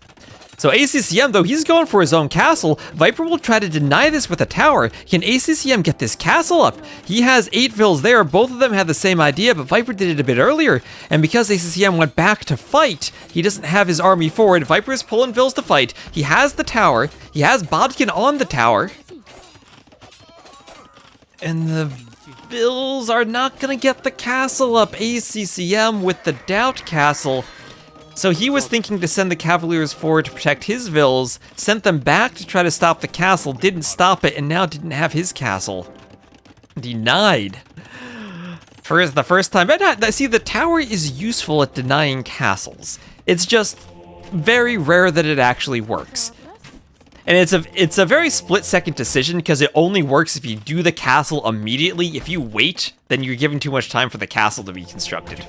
So ACCM, though, he's going for his own castle. Viper will try to deny this with a tower. Can ACCM get this castle up? He has 8 vils there. Both of them had the same idea, but Viper did it a bit earlier. And because ACCM went back to fight, he doesn't have his army forward. Viper is pulling vils to fight. He has the tower. He has Bodkin on the tower. And the vils are not going to get the castle up. ACCM with the doubt castle. So he was thinking to send the cavaliers forward to protect his vils, sent them back to try to stop the castle, didn't stop it, and now didn't have his castle denied. For the first time. See, the tower is useful at denying castles. It's just very rare that it actually works. And it's a very split-second decision because it only works if you do the castle immediately. If you wait, then you're giving too much time for the castle to be constructed.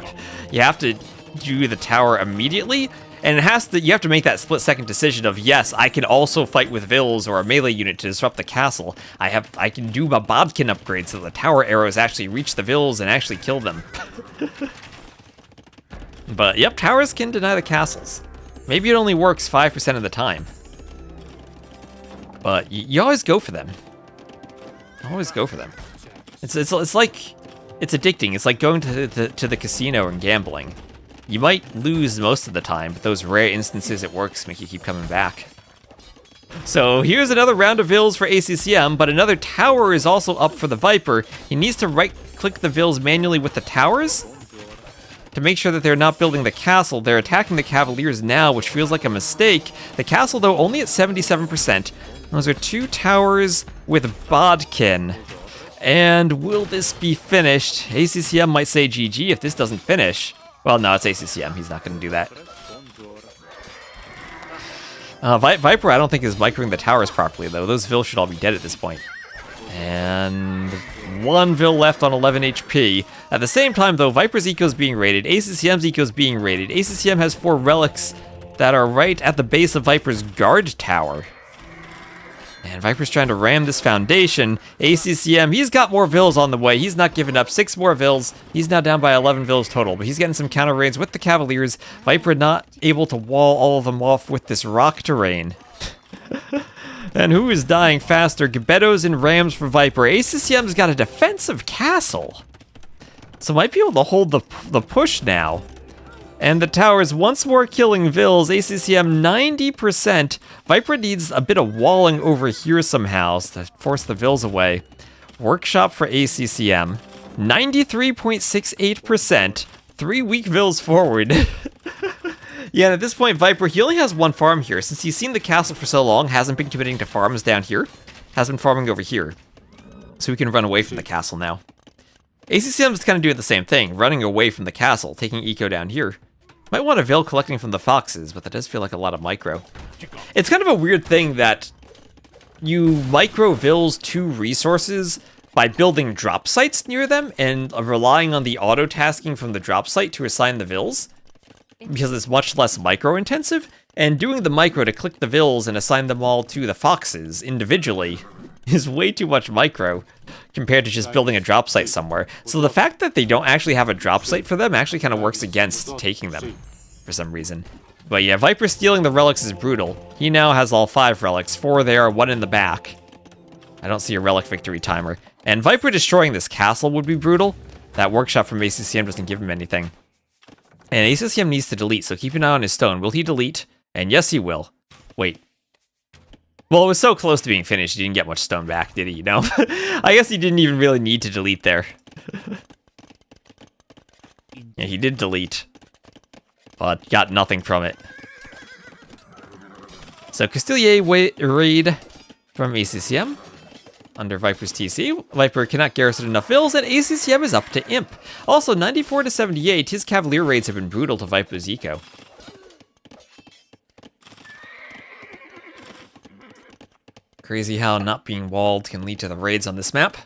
You have to do the tower immediately, and you have to make that split-second decision of, yes, I can also fight with vils or a melee unit to disrupt the castle. I can do my Bodkin upgrade so the tower arrows actually reach the vils and actually kill them. But yep, towers can deny the castles. Maybe it only works 5% of the time. But you always go for them. Always go for them. It's like, it's addicting. It's like going to the casino and gambling. You might lose most of the time, but those rare instances it works make you keep coming back. So here's another round of vils for ACCM, but another tower is also up for the Viper. He needs to right-click the vils manually with the towers to make sure that they're not building the castle. They're attacking the cavaliers now, which feels like a mistake. The castle, though, only at 77%. Those are 2 towers with Bodkin. And will this be finished? ACCM might say GG if this doesn't finish. Well, no, it's ACCM. He's not going to do that. Viper, I don't think, is microing the towers properly, though. Those vils should all be dead at this point. And 1 vil left on 11 HP. At the same time, though, Viper's eco is being raided. ACCM's eco is being raided. ACCM has 4 relics that are right at the base of Viper's guard tower. And Viper's trying to ram this foundation. ACCM, he's got more vils on the way. He's not giving up. 6 more vils. He's now down by 11 vils total, but he's getting some counter raids with the cavaliers. Viper not able to wall all of them off with this rock terrain. And who is dying faster? Gebettos and rams for Viper. ACCM's got a defensive castle, so might be able to hold the push now. And the towers once more killing vils. ACCM 90%. Viper needs a bit of walling over here somehow to force the vils away. Workshop for ACCM. 93.68%. 3 weak vils forward. Yeah, and at this point, Viper, he only has 1 farm here. Since he's seen the castle for so long, hasn't been committing to farms down here. Has been farming over here. So we can run away from the castle now. ACCM's kind of doing the same thing, running away from the castle, taking eco down here. Might want a vil collecting from the foxes, but that does feel like a lot of micro. It's kind of a weird thing that you micro vils to resources by building drop sites near them and relying on the auto-tasking from the drop site to assign the vils, because it's much less micro-intensive, and doing the micro to click the vils and assign them all to the foxes individually is way too much micro compared to just building a drop site somewhere. So the fact that they don't actually have a drop site for them actually kind of works against taking them for some reason. But yeah, Viper stealing the relics is brutal. He now has all 5 relics, 4 there, 1 in the back. I don't see a relic victory timer. And Viper destroying this castle would be brutal. That workshop from ACCM doesn't give him anything. And ACCM needs to delete, so keep an eye on his stone. Will he delete? And yes, he will. Wait. Well, it was so close to being finished, he didn't get much stone back, did he? No? I guess he didn't even really need to delete there. Yeah, he did delete, but got nothing from it. So, Castilier raid from ACCM. under Viper's TC. Viper cannot garrison enough vills, and ACCM is up to Imp. Also, 94 to 78, his Cavalier raids have been brutal to Viper's eco. Crazy how not being walled can lead to the raids on this map.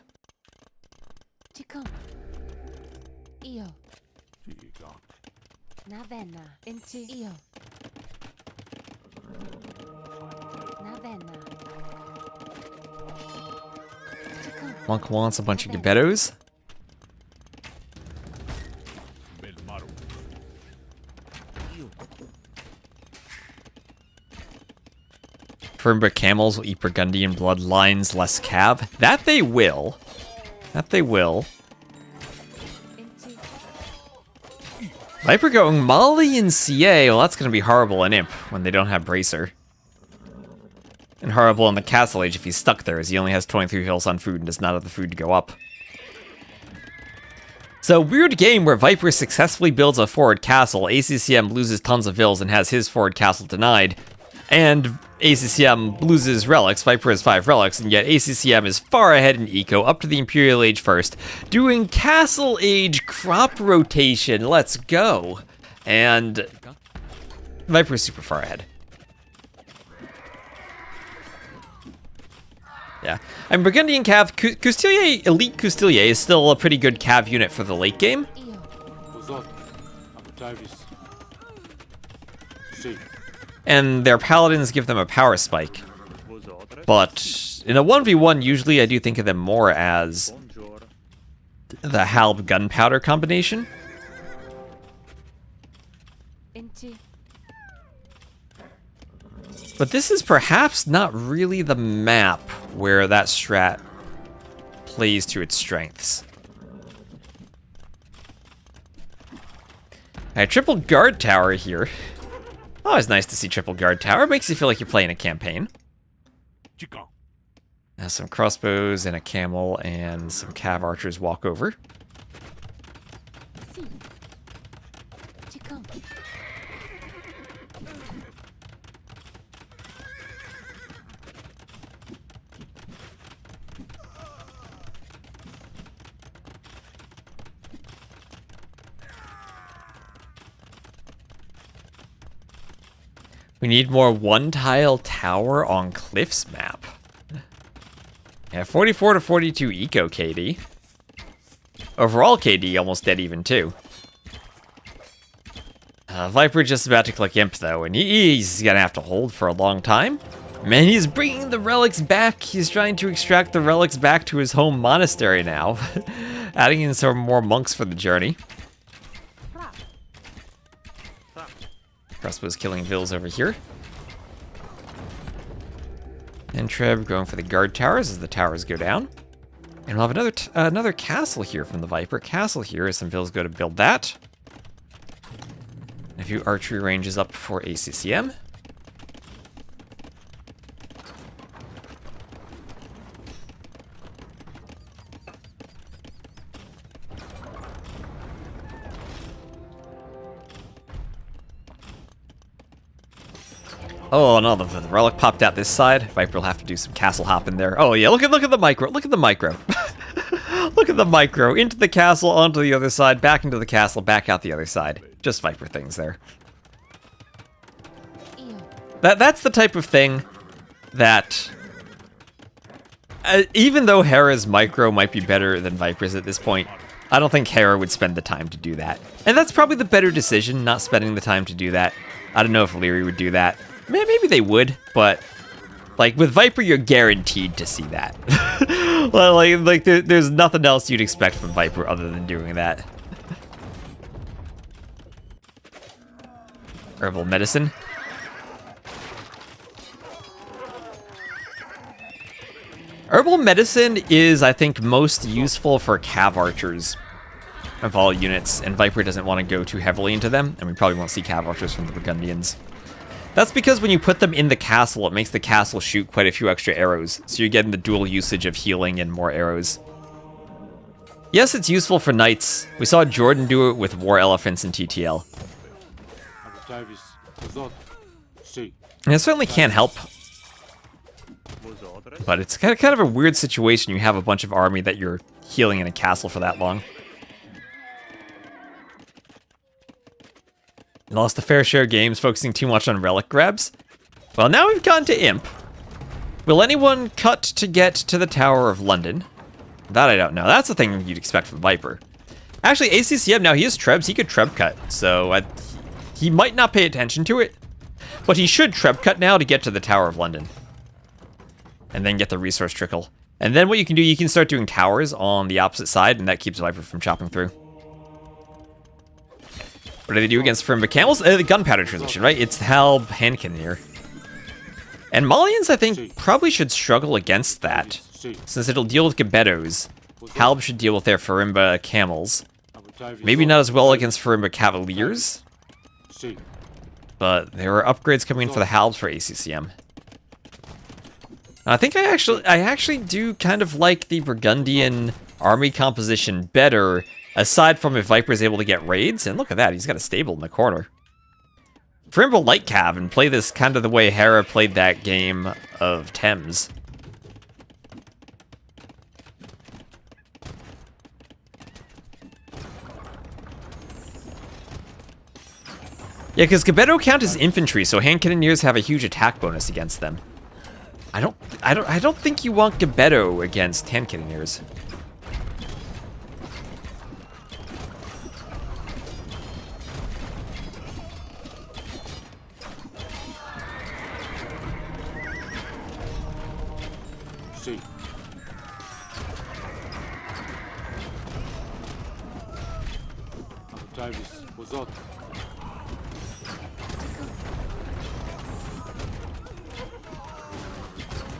Monk wants a bunch of Gebettos. Perimba camels will eat Burgundian bloodlines less cav. That they will. That they will. Viper going Mali and CA. Well, that's going to be horrible in Imp when they don't have Bracer. And horrible in the Castle Age if he's stuck there, as he only has 23 hills on food and does not have the food to go up. So, weird game where Viper successfully builds a forward castle, ACCM loses tons of vills and has his forward castle denied, and ACCM loses relics, Viper has 5 relics, and yet ACCM is far ahead in eco, up to the Imperial Age first, doing Castle Age crop rotation, let's go! And Viper is super far ahead. Yeah, and Burgundian Cav, Custilier, Elite Custilier is still a pretty good Cav unit for the late game. And their Paladins give them a power spike. But in a 1v1, usually I do think of them more as the Halb Gunpowder combination. But this is perhaps not really the map where that strat plays to its strengths. Alright, triple guard tower here. Always nice to see triple guard tower. Makes you feel like you're playing a campaign. Has some crossbows and a camel and some cav archers walk over. We need more one-tile tower on Cliff's map. Yeah, 44 to 42 eco KD. Overall KD almost dead even too. Viper just about to click Imp though, and he's gonna have to hold for a long time. Man, he's bringing the relics back. He's trying to extract the relics back to his home monastery now. Adding in some more monks for the journey. Crossbow's killing vills over here. And Treb going for the guard towers as the towers go down. And we'll have another castle here from the Viper. Castle here as some vills go to build that. And a few archery ranges up for ACCM. Oh no, the relic popped out this side. Viper will have to do some castle hop in there. Oh yeah, look at the micro. Look at the micro. Look at the micro. Into the castle, onto the other side, back into the castle, back out the other side. Just Viper things there. That's the type of thing that... even though Hera's micro might be better than Viper's at this point, I don't think Hera would spend the time to do that. And that's probably the better decision, not spending the time to do that. I don't know if Liereyy would do that. Maybe they would, but like with Viper, you're guaranteed to see that. like there's nothing else you'd expect from Viper other than doing that. Herbal medicine. Herbal medicine is, I think, most useful for cav archers of all units, and Viper doesn't want to go too heavily into them, and we probably won't see cav archers from the Burgundians. That's because when you put them in the castle, it makes the castle shoot quite a few extra arrows, so you're getting the dual usage of healing and more arrows. Yes, it's useful for knights. We saw Jordan do it with war elephants in TTL. And it certainly can't help. But it's kind of a weird situation. You have a bunch of army that you're healing in a castle for that long. Lost a fair share of games focusing too much on relic grabs. Well, now we've gone to Imp. Will anyone cut to get to the Tower of London? That I don't know. That's the thing you'd expect from Viper. Actually, ACCM, now he has trebs. He could treb cut. So he might not pay attention to it. But he should treb cut now to get to the Tower of London. And then get the resource trickle. And then what you can do, you can start doing towers on the opposite side, and that keeps Viper from chopping through. What do they do against Firimba Camels? The gunpowder transition, right? It's Halb hand cannoneer. And Malians, I think, probably should struggle against that, since it'll deal with Gebettos. Halb should deal with their Firimba Camels. Maybe not as well against Firimba Cavaliers, but there are upgrades coming in for the Halbs for ACCM. I think I actually do kind of like the Burgundian army composition better, aside from if Viper is able to get raids. And look at that, he's got a stable in the corner. Firimba light cav and play this kind of the way Hera played that game of Thames. Yeah, because Gebetto count as infantry, so hand cannoneers have a huge attack bonus against them. I don't think you want Gebetto against hand cannoneers.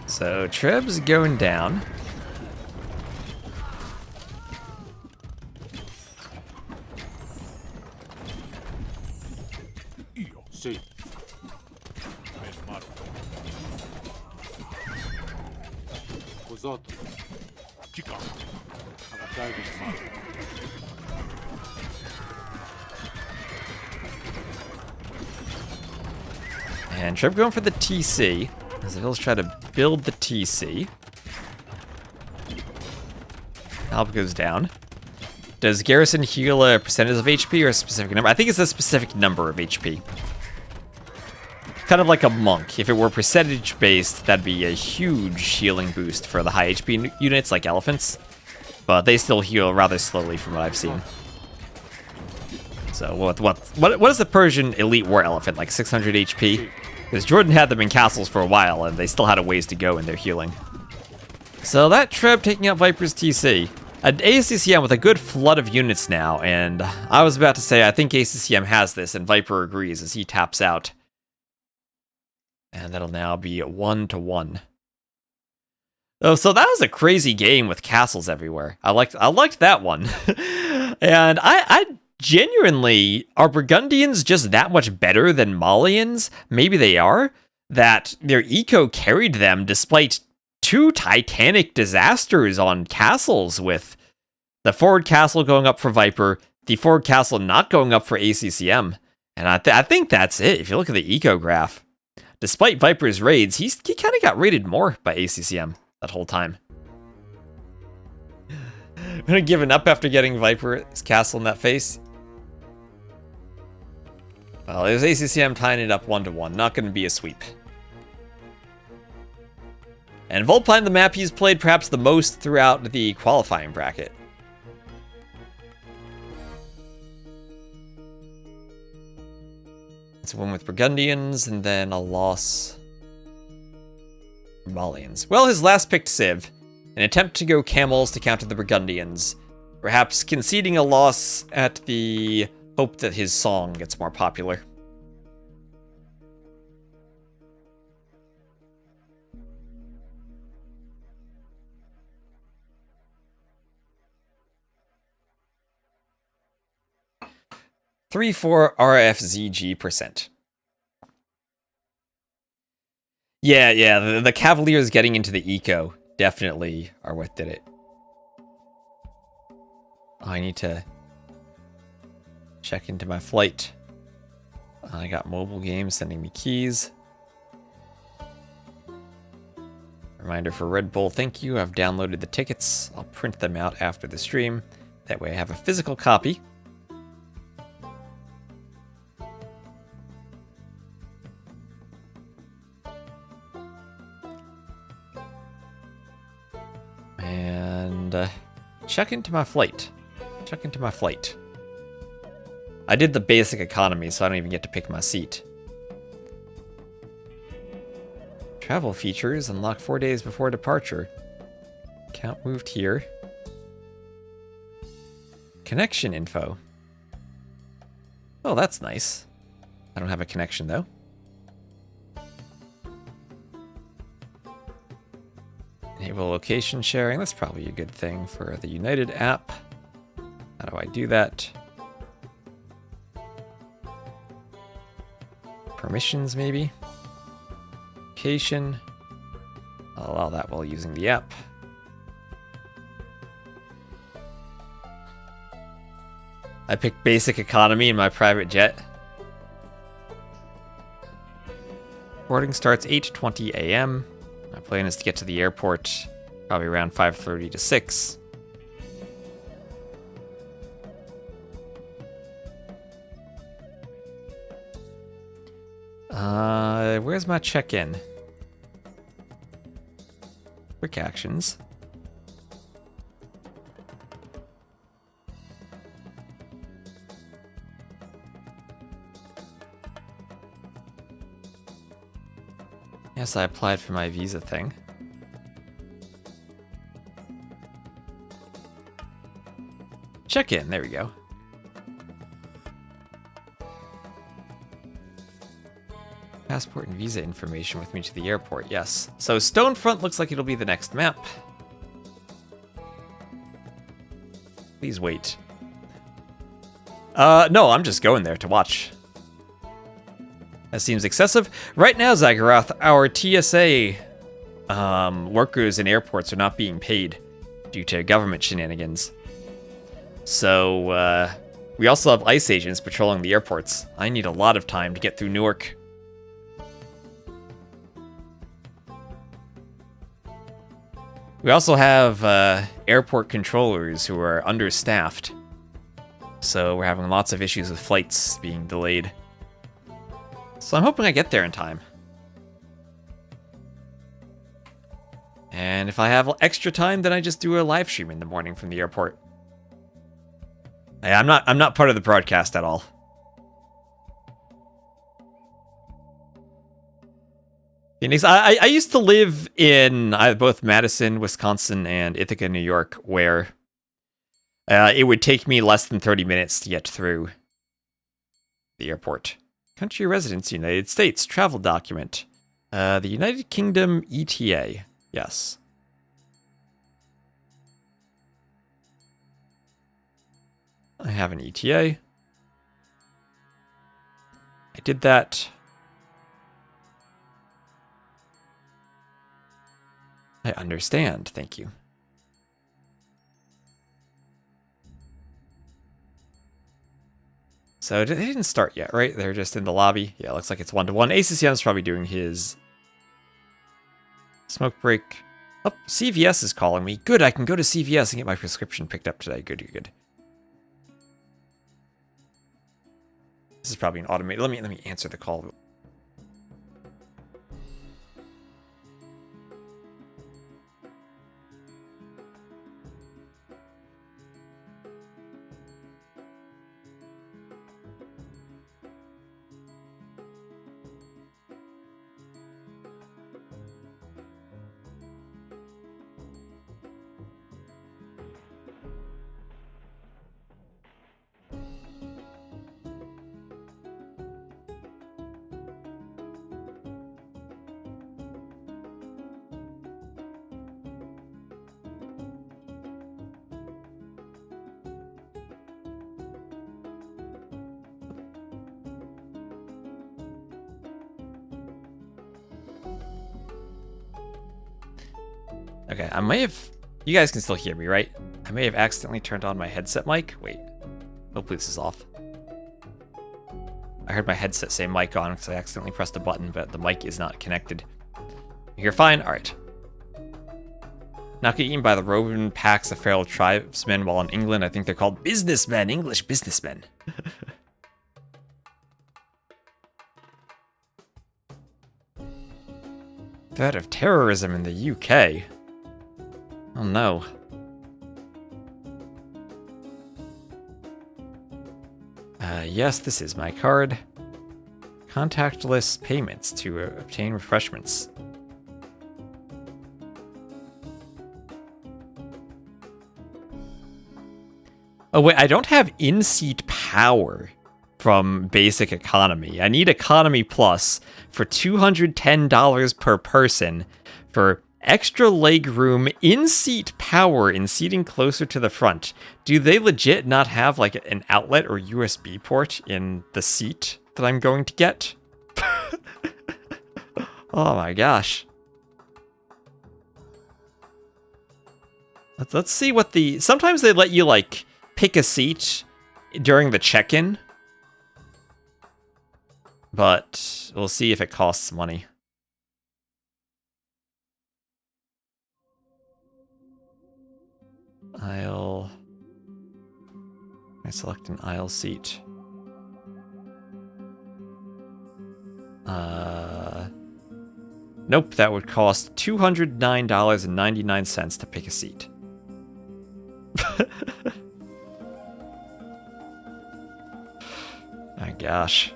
So Treb's going down. And Treb going for the TC. As the Hills try to build the TC. Alp goes down. Does Garrison heal a percentage of HP or a specific number? I think it's a specific number of HP. Kind of like a monk. If it were percentage based, that'd be a huge healing boost for the high HP units like elephants. But they still heal rather slowly from what I've seen. So what is the Persian elite war elephant? Like 600 HP? Because Jordan had them in castles for a while, and they still had a ways to go in their healing. So that Treb taking out Viper's TC. An ACCM with a good flood of units now, and I was about to say I think ACCM has this, and Viper agrees as he taps out. And that'll now be 1-1. Oh, so that was a crazy game with castles everywhere. I liked that one. And I genuinely, are Burgundians just that much better than Malians? Maybe they are. That their eco carried them despite two titanic disasters on castles, with the forward castle going up for Viper, the forward castle not going up for ACCM. And I think that's it. If you look at the eco graph, despite Viper's raids, he kind of got raided more by ACCM that whole time. I'm gonna giving up after getting Viper's castle in that face. Well, it was ACCM tying it up 1-1. Not going to be a sweep. And Volpine, the map he's played perhaps the most throughout the qualifying bracket. It's a win with Burgundians, and then a loss for Malians. Well, his last picked Civ. An attempt to go camels to counter the Burgundians. Perhaps conceding a loss at the hope that his song gets more popular. .34 RFZG%. Yeah, the Cavaliers getting into the eco definitely are what did it. Oh, I need to check into my flight. I got mobile games sending me keys. Reminder for Red Bull, thank you. I've downloaded the tickets. I'll print them out after the stream. That way I have a physical copy. And check into my flight. Check into my flight. I did the basic economy, so I don't even get to pick my seat. Travel features unlock 4 days before departure. Account moved here. Connection info. Oh, that's nice. I don't have a connection though. Enable location sharing. That's probably a good thing for the United app. How do I do that? Permissions, maybe? Location. I'll allow that while using the app. I picked basic economy in my private jet. Boarding starts 8:20 a.m. My plan is to get to the airport probably around 5:30 to 6. Where's my check-in? Quick actions. Yes, I applied for my visa thing. Check-in, there we go. Passport and visa information with me to the airport, yes. So Stonefront looks like it'll be the next map. Please wait. No, I'm just going there to watch. That seems excessive. Right now, Zagarath, our TSA workers in airports are not being paid due to government shenanigans. So, we also have ICE agents patrolling the airports. I need a lot of time to get through Newark. We also have airport controllers who are understaffed. So we're having lots of issues with flights being delayed. So I'm hoping I get there in time. And if I have extra time, then I just do a live stream in the morning from the airport. Hey, I'm not part of the broadcast at all. Phoenix, I used to live in both Madison, Wisconsin, and Ithaca, New York, where it would take me less than 30 minutes to get through the airport. Country residence, United States, travel document. The United Kingdom ETA, yes. I have an ETA. I did that. I understand, thank you. So they didn't start yet, right? They're just in the lobby. Yeah, looks like it's 1-to-1. ACCM is probably doing his smoke break. Oh, CVS is calling me. Good, I can go to CVS and get my prescription picked up today. Good, good. This is probably an automated. Let me answer the call. Okay, I may have... You guys can still hear me, right? I may have accidentally turned on my headset mic. Wait. Hopefully this is off. I heard my headset say mic on because I accidentally pressed a button, but the mic is not connected. You're fine? Alright. Not get eaten by the roving packs of feral tribesmen, while in England I think they're called businessmen, English businessmen. Threat of terrorism in the UK. Oh no. Yes, this is my card. Contactless payments to obtain refreshments. Oh wait, I don't have in-seat power from basic economy. I need economy plus for $210 per person for extra leg room, in-seat power, and seating closer to the front. Do they legit not have like an outlet or USB port in the seat that I'm going to get? Oh my gosh. Let's see what the... Sometimes they let you like pick a seat during the check-in. But we'll see if it costs money. Aisle. I select an aisle seat. Nope, that would cost $209.99 to pick a seat. My gosh.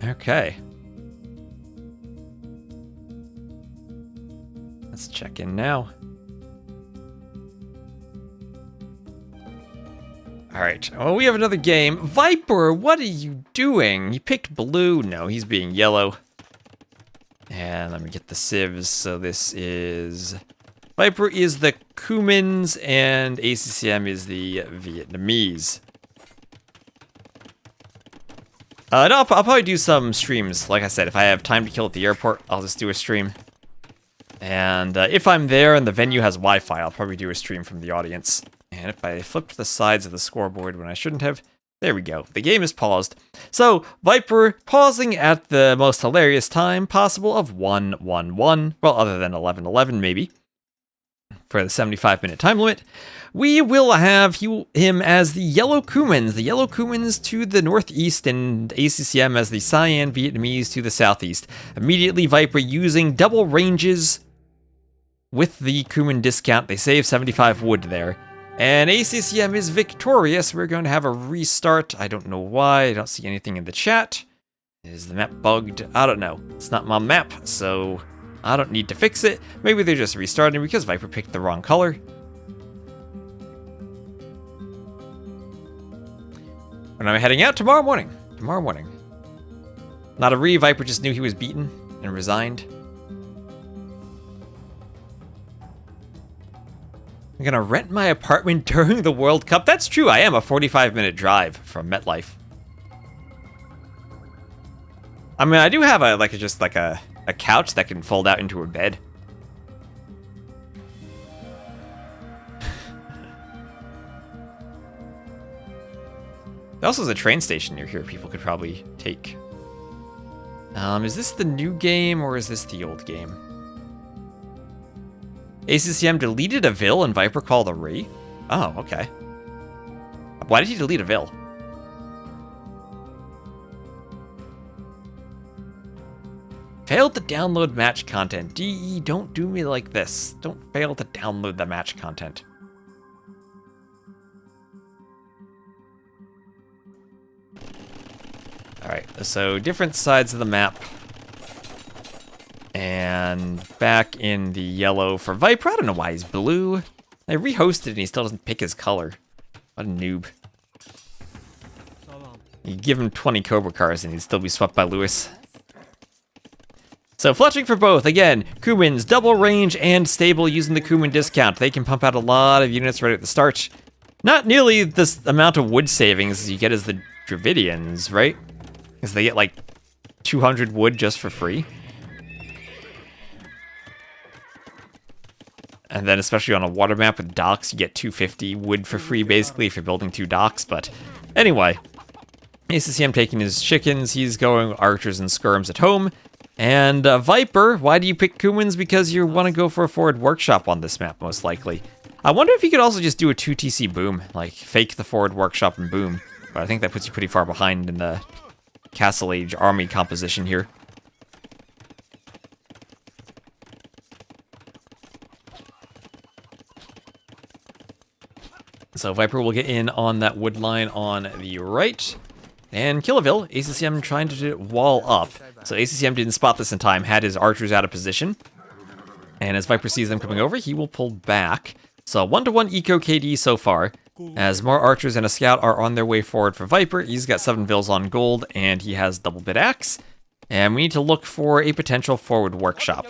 Okay. Let's check in now. Alright, well, we have another game. Viper, what are you doing? He picked blue. No, he's being yellow. And let me get the civs. So this is... Viper is the Cumans, and ACCM is the Vietnamese. No, I'll probably do some streams. Like I said, if I have time to kill at the airport, I'll just do a stream. And if I'm there and the venue has Wi-Fi, I'll probably do a stream from the audience. And if I flipped the sides of the scoreboard when I shouldn't have, there we go. The game is paused. So, Viper pausing at the most hilarious time possible of 1-1-1. Well, other than 11-11 maybe. For the 75-minute time limit. We will have him as the Yellow Cumans. The Yellow Cumans to the northeast and ACCM as the Cyan Vietnamese to the southeast. Immediately, Viper using double ranges with the Cuman discount. They save 75 wood there. And ACCM is victorious. We're going to have a restart. I don't know why. I don't see anything in the chat. Is the map bugged? I don't know. It's not my map, so I don't need to fix it. Maybe they're just restarting because Viper picked the wrong color. And I'm heading out tomorrow morning. Tomorrow morning. Not a Viper just knew he was beaten and resigned. I'm gonna rent my apartment during the World Cup. That's true, I am a 45-minute drive from MetLife. I mean, I do have a couch that can fold out into a bed. There also is a train station near here people could probably take. Is this the new game or is this the old game? ACCM deleted a Vil and Viper called a Re? Oh, okay. Why did he delete a Vil? Failed to download match content. DE, don't do me like this. Don't fail to download the match content. Alright, so different sides of the map. And back in the yellow for Viper. I don't know why he's blue. I rehosted and he still doesn't pick his color. What a noob. You give him 20 Cobra cars and he'd still be swept by Lewis. So fletching for both. Again, Cumans, double range and stable using the Cuman discount. They can pump out a lot of units right at the start. Not nearly this amount of wood savings as you get as the Dravidians, right? Because they get like 200 wood just for free. And then especially on a water map with docks, you get 250 wood for free, basically, if you're building 2 docks. But anyway, ACCM taking his chickens. He's going archers and skirms at home. And Viper, why do you pick Kumans? Because you want to go for a forward workshop on this map, most likely. I wonder if you could also just do a 2TC boom, like fake the forward workshop and boom. But I think that puts you pretty far behind in the Castle Age army composition here. So Viper will get in on that wood line on the right. And Killaville, ACCM trying to wall up. So ACCM didn't spot this in time, had his archers out of position. And as Viper sees them coming over, he will pull back. So 1-to-1 eco KD so far. As more archers and a scout are on their way forward for Viper, he's got 7 vills on gold, and he has double bit axe. And we need to look for a potential forward workshop.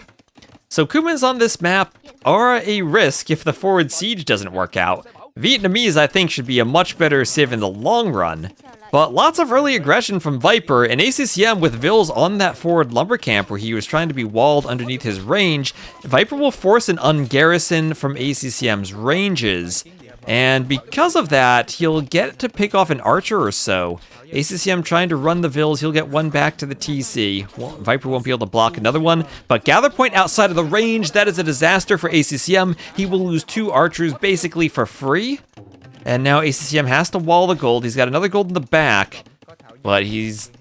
So Kumans on this map are a risk if the forward siege doesn't work out. Vietnamese, I think, should be a much better civ in the long run. But lots of early aggression from Viper, and ACCM with vills on that forward lumber camp where he was trying to be walled underneath his range. Viper will force an ungarrison from ACCM's ranges. And because of that, he'll get to pick off an archer or so. ACCM trying to run the vills, he'll get one back to the TC. Well, Viper won't be able to block another one, but gather point outside of the range, that is a disaster for ACCM. He will lose 2 archers basically for free. And now ACCM has to wall the gold. He's got another gold in the back, but he's...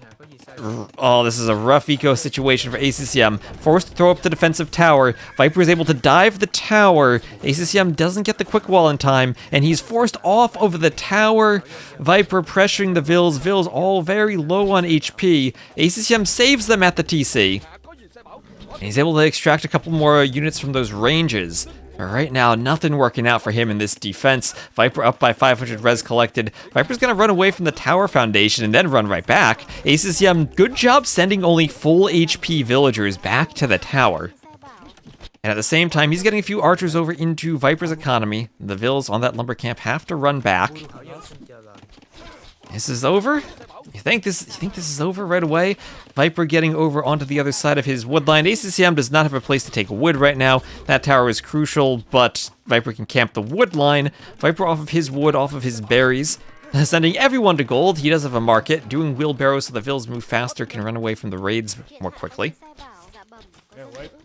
Oh, this is a rough eco situation for ACCM. Forced to throw up the defensive tower. Viper is able to dive the tower. ACCM doesn't get the quick wall in time, and he's forced off over the tower. Viper pressuring the vills. Vills all very low on HP. ACCM saves them at the TC. And he's able to extract a couple more units from those ranges. But right now, nothing working out for him in this defense. Viper up by 500 res collected. Viper's gonna run away from the tower foundation and then run right back. ACCM, good job sending only full HP villagers back to the tower. And at the same time, he's getting a few archers over into Viper's economy. The vills on that lumber camp have to run back. This is over? You think this is over right away? Viper getting over onto the other side of his wood line. ACCM does not have a place to take wood right now. That tower is crucial, but Viper can camp the wood line. Viper off of his wood, off of his berries. Sending everyone to gold. He does have a market. Doing wheelbarrows so the vills move faster, can run away from the raids more quickly.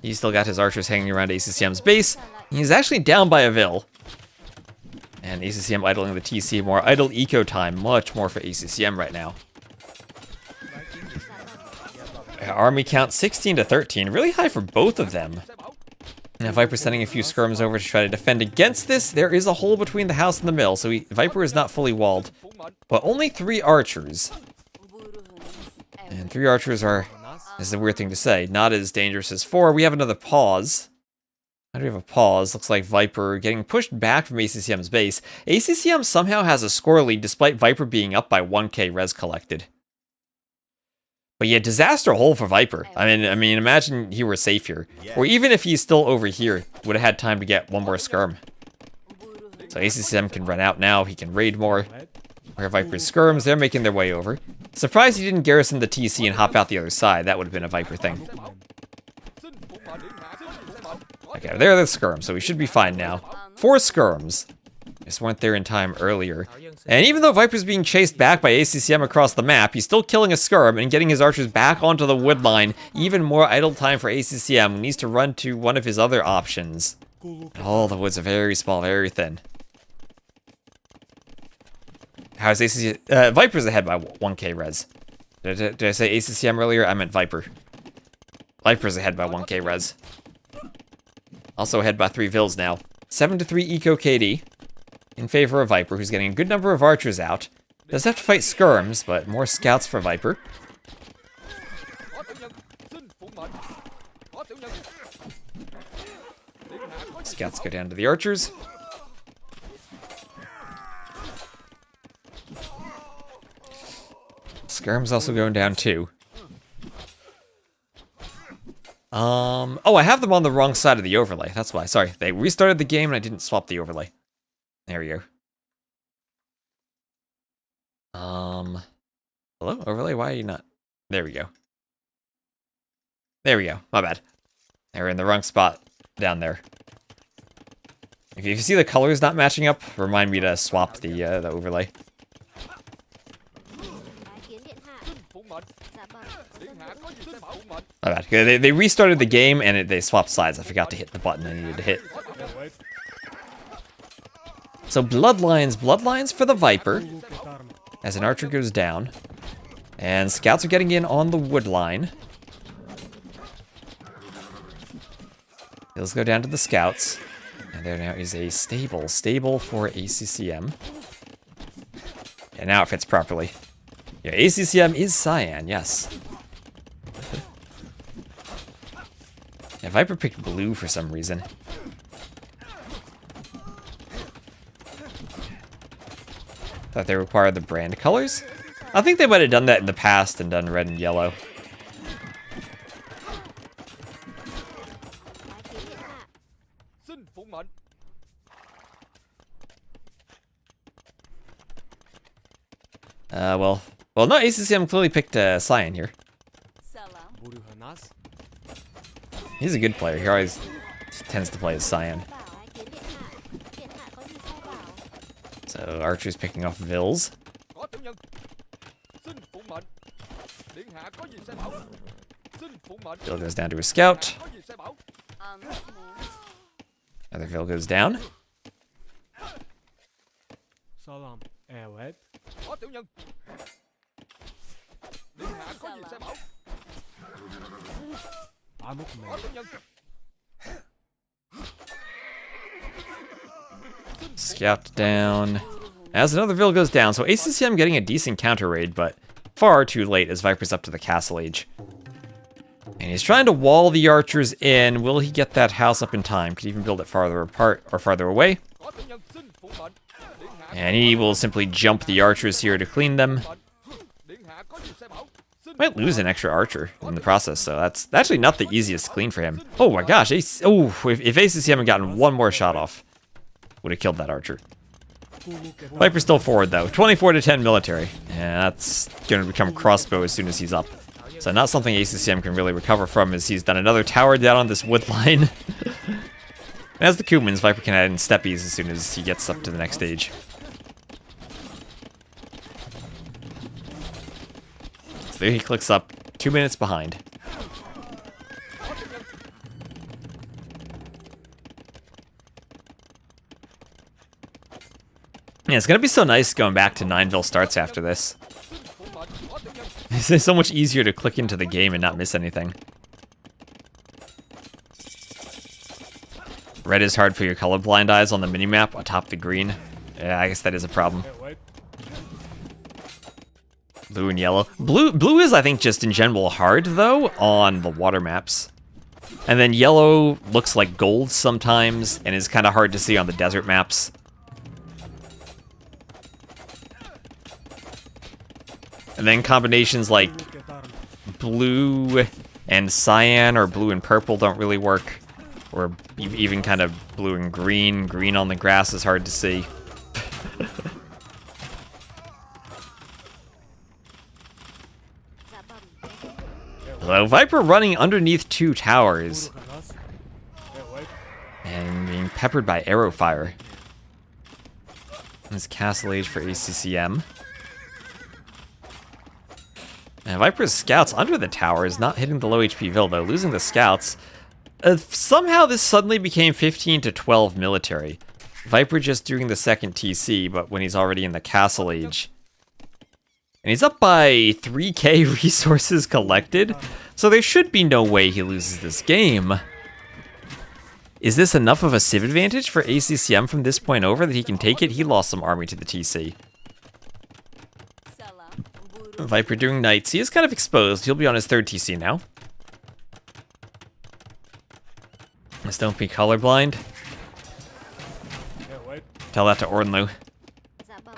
He's still got his archers hanging around ACCM's base. He's actually down by a vill. And ACCM idling the TC, more idle eco time, much more for ACCM right now. Army count 16 to 13, really high for both of them. Now Viper sending a few skirms over to try to defend against this. There is a hole between the house and the mill, so Viper is not fully walled. But only 3 archers. And 3 archers are, this is a weird thing to say, not as dangerous as 4. We have another pause. How do we have a pause? Looks like Viper getting pushed back from ACCM's base. ACCM somehow has a score lead despite Viper being up by 1k res collected. But yeah, disaster hole for Viper. I mean, imagine he were safe here. Or even if he's still over here, would have had time to get one more skirm. So ACCM can run out now, he can raid more. Where Viper's skirms, they're making their way over. Surprised he didn't garrison the TC and hop out the other side, that would have been a Viper thing. Okay, there are the skirms, so we should be fine now. 4 skirms. Just weren't there in time earlier. And even though Viper's being chased back by ACCM across the map, he's still killing a skirm and getting his archers back onto the wood line. Even more idle time for ACCM, who needs to run to one of his other options. Oh, the woods are very small, very thin. How's ACCM? Viper's ahead by 1k res. Did I say ACCM earlier? I meant Viper. Viper's ahead by 1k res. Also ahead by 3 vills now. 7 to 3 eco KD. In favor of Viper, who's getting a good number of archers out. Does have to fight skirms, but more scouts for Viper. Scouts go down to the archers. Skirm's also going down too. Oh, I have them on the wrong side of the overlay. That's why. Sorry, they restarted the game and I didn't swap the overlay. There we go. Hello, overlay? Why are you not? There we go. There we go. My bad. They were in the wrong spot down there. If you see the colors not matching up, remind me to swap the overlay. My bad. They restarted the game and they swapped sides. I forgot to hit the button I needed to hit. So bloodlines for the Viper. As an archer goes down. And scouts are getting in on the wood line. Let's go down to the scouts. And there now is a stable for ACCM. And now it fits properly. Yeah, ACCM is cyan, yes. Yeah, Viper picked blue for some reason. Thought they required the brand colors? I think they might have done that in the past and done red and yellow. Well, no, ACCM clearly picked cyan here. He's a good player. He always tends to play as cyan. So archer's picking off Vils. Vil goes down to a scout. Another Vil goes down. Scout down. As another Vil goes down, so ACCM getting a decent counter raid, but far too late as Viper's up to the castle age. And he's trying to wall the archers in. Will he get that house up in time? Could even build it farther apart or farther away. And he will simply jump the archers here to clean them. Might lose an extra archer in the process, so that's actually not the easiest clean for him. Oh my gosh, if ACCM had gotten one more shot off, would have killed that archer. Viper's still forward though, 24 to 10 military. And that's going to become crossbow as soon as he's up. So not something ACCM can really recover from as he's done another tower down on this wood line. As the Kumans, Viper can add in steppies as soon as he gets up to the next stage. So there he clicks up, 2 minutes behind. Yeah, it's gonna be so nice going back to 9 starts after this. It's so much easier to click into the game and not miss anything. Red is hard for your colorblind eyes on the minimap atop the green. Yeah, I guess that is a problem. Blue and yellow. Blue is, I think, just in general hard, though, on the water maps. And then yellow looks like gold sometimes, and is kind of hard to see on the desert maps. And then combinations like blue and cyan or blue and purple don't really work. Or even kind of blue and green. Green on the grass is hard to see. So Viper running underneath 2 towers. And being peppered by arrow fire. This castle age for ACCM. And Viper's scouts under the tower is not hitting the low HP Vil, though, losing the scouts. Somehow this suddenly became 15 to 12 military. Viper just doing the second TC, but when he's already in the castle age. And he's up by 3k resources collected, so there should be no way he loses this game. Is this enough of a civ advantage for ACCM from this point over that he can take it? He lost some army to the TC. Viper doing knights. He is kind of exposed. He'll be on his 3rd TC now. Just don't be colorblind. Tell that to Ornlu.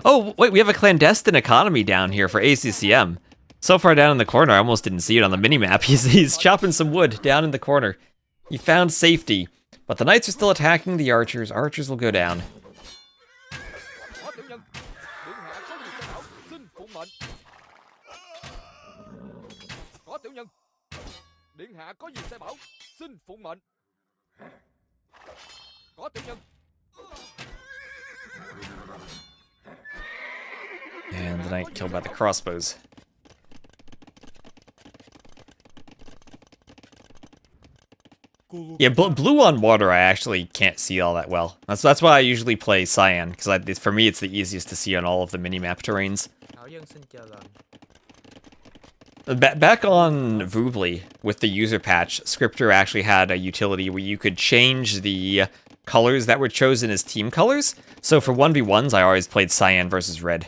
Oh, wait, we have a clandestine economy down here for ACCM. So far down in the corner, I almost didn't see it on the minimap. He's chopping some wood down in the corner. He found safety. But the knights are still attacking the archers. Archers will go down. Knight killed by the crossbows. Yeah, blue on water I actually can't see all that well. That's why I usually play cyan, because for me it's the easiest to see on all of the minimap terrains. Back on Voobly, with the user patch, Scripter actually had a utility where you could change the colors that were chosen as team colors. So for 1v1s, I always played cyan versus red.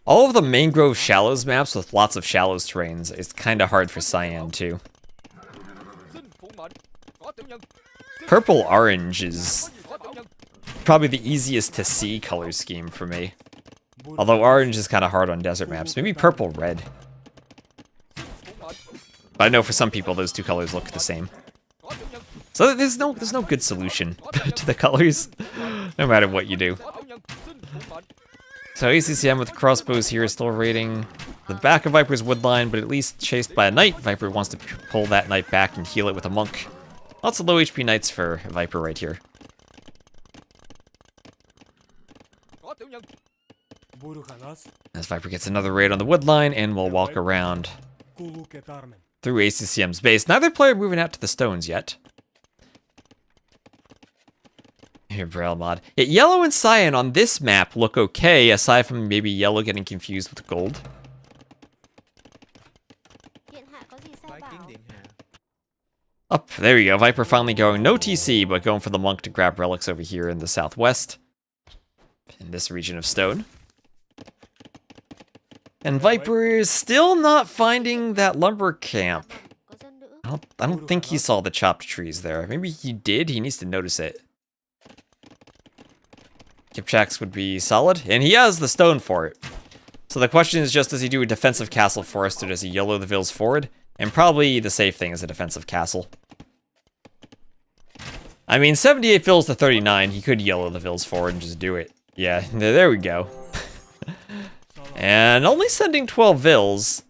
All of the Mangrove Shallows maps with lots of shallows terrains is kind of hard for cyan too. Purple-orange is probably the easiest to see color scheme for me. Although orange is kind of hard on desert maps. Maybe purple-red. But I know for some people those two colors look the same. So there's no good solution to the colors, no matter what you do. So ACCM with crossbows here is still raiding the back of Viper's woodline, but at least chased by a knight. Viper wants to pull that knight back and heal it with a monk. Lots of low HP knights for Viper right here. As Viper gets another raid on the woodline, and we'll walk around through ACCM's base. Neither player moving out to the stones yet. Here, Braille mod. Yeah, yellow and cyan on this map look okay, aside from maybe yellow getting confused with gold. Up, there we go. Viper finally going no TC, but going for the monk to grab relics over here in the southwest. In this region of stone. And Viper is still not finding that lumber camp. I don't think he saw the chopped trees there. Maybe he did. He needs to notice it. Kipchaks would be solid, and he has the stone for it. So the question is just, does he do a defensive castle first, or does he YOLO the vills forward? And probably the safe thing is a defensive castle. I mean, 78 vills to 39, he could YOLO the vills forward and just do it. Yeah, there we go. And only sending 12 vills.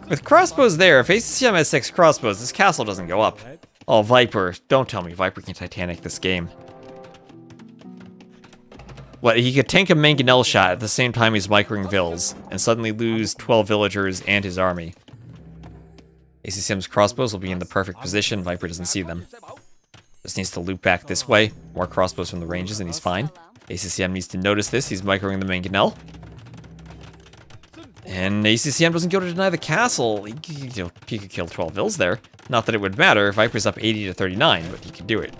With crossbows there, if ACCM has 6 crossbows, this castle doesn't go up. Oh, Viper. Don't tell me Viper can Titanic this game. What, he could tank a mangonel shot at the same time he's microing vills, and suddenly lose 12 villagers and his army. ACCM's crossbows will be in the perfect position. Viper doesn't see them. Just needs to loop back this way. More crossbows from the ranges and he's fine. ACCM needs to notice this. He's microing the mangonel. And ACCM doesn't go to deny the castle. He could kill 12 vills there. Not that it would matter. Viper's up 80 to 39, but he could do it.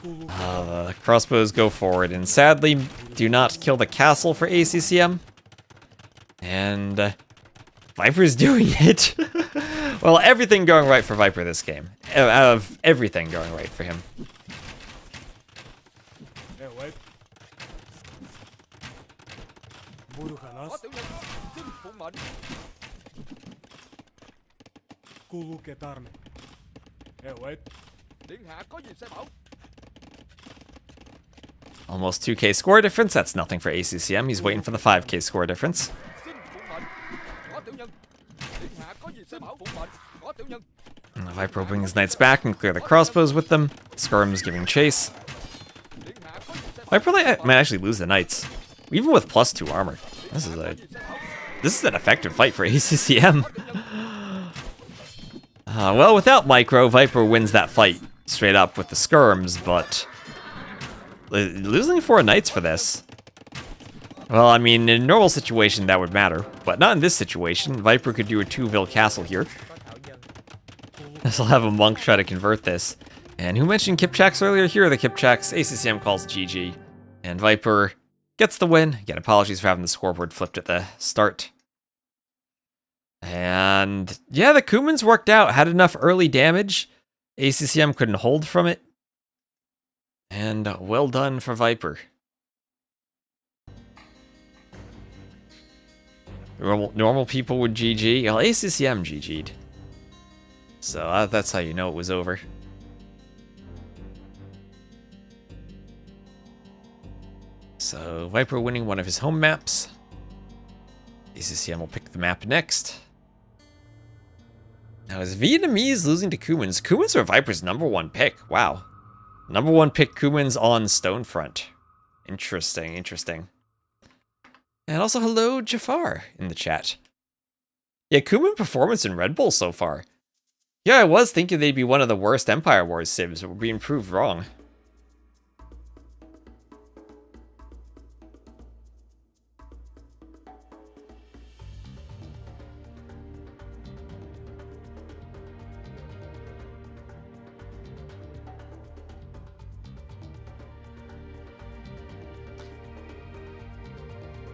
The crossbows go forward, and sadly, do not kill the castle for ACCM. And Viper's doing it. Well, everything going right for Viper this game. Out of everything going right for him. Almost 2k score difference. That's nothing for ACCM. He's waiting for the 5k score difference. And the Viper will bring his knights back and clear the crossbows with them. Skirm's giving chase. Viper might actually lose the knights, even with +2 armor. This is an effective fight for ACCM. Well, without micro, Viper wins that fight straight up with the skirms, but losing 4 knights for this. Well, I mean, in a normal situation that would matter, but not in this situation. Viper could do a 2-vill castle here. This will have a monk try to convert this. And who mentioned Kipchaks earlier? Here are the Kipchaks. ACCM calls GG. And Viper gets the win. Again, apologies for having the scoreboard flipped at the start. And yeah, the Kumans worked out. Had enough early damage. ACCM couldn't hold from it. And well done for Viper. Normal people would GG. Well, ACCM GG'd. So that's how you know it was over. So Viper winning one of his home maps. ACCM will pick the map next. Now, is Vietnamese losing to Kumans? Kumans are Viper's #1 pick. Wow. #1 pick Kumans on Stonefront. Interesting, interesting. And also, hello, Jafar, in the chat. Yeah, Kuman performance in Red Bull so far. Yeah, I was thinking they'd be one of the worst Empire Wars civs, but we're being proved wrong.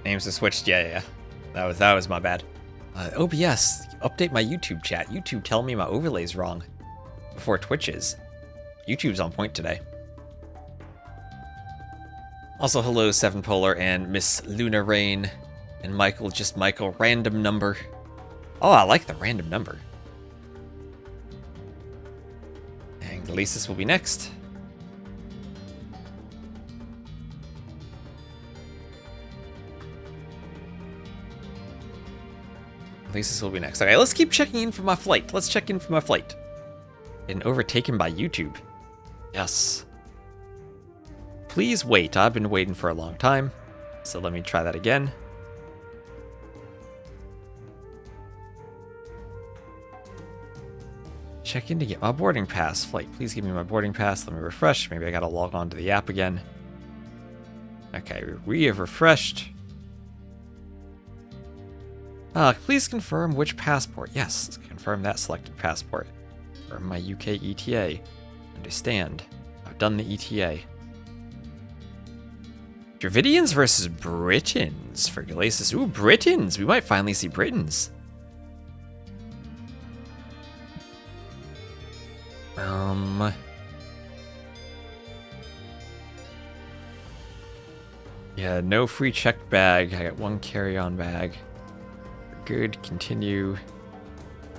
Names are switched. Yeah. That was my bad. OBS, update my YouTube chat. YouTube tell me my overlay's wrong before Twitch is. YouTube's on point today. Also, hello, 7 Polar and Miss Luna Rain and Michael, just Michael, random number. Oh, I like the random number. And Galasis will be next. Galasis will be next. Okay, let's keep checking in for my flight. Let's check in for my flight. And overtaken by YouTube. Yes. Please wait. I've been waiting for a long time. So let me try that again. Check in to get my boarding pass. Flight, please give me my boarding pass. Let me refresh. Maybe I gotta log on to the app again. Okay, we have refreshed. Please confirm which passport. Yes, confirm that selected passport. Confirm my UK ETA. Understand. I've done the ETA. Dravidians versus Britons for Galasis. Ooh, Britons! We might finally see Britons. Yeah, no free checked bag. I got 1 carry-on bag. Good, continue.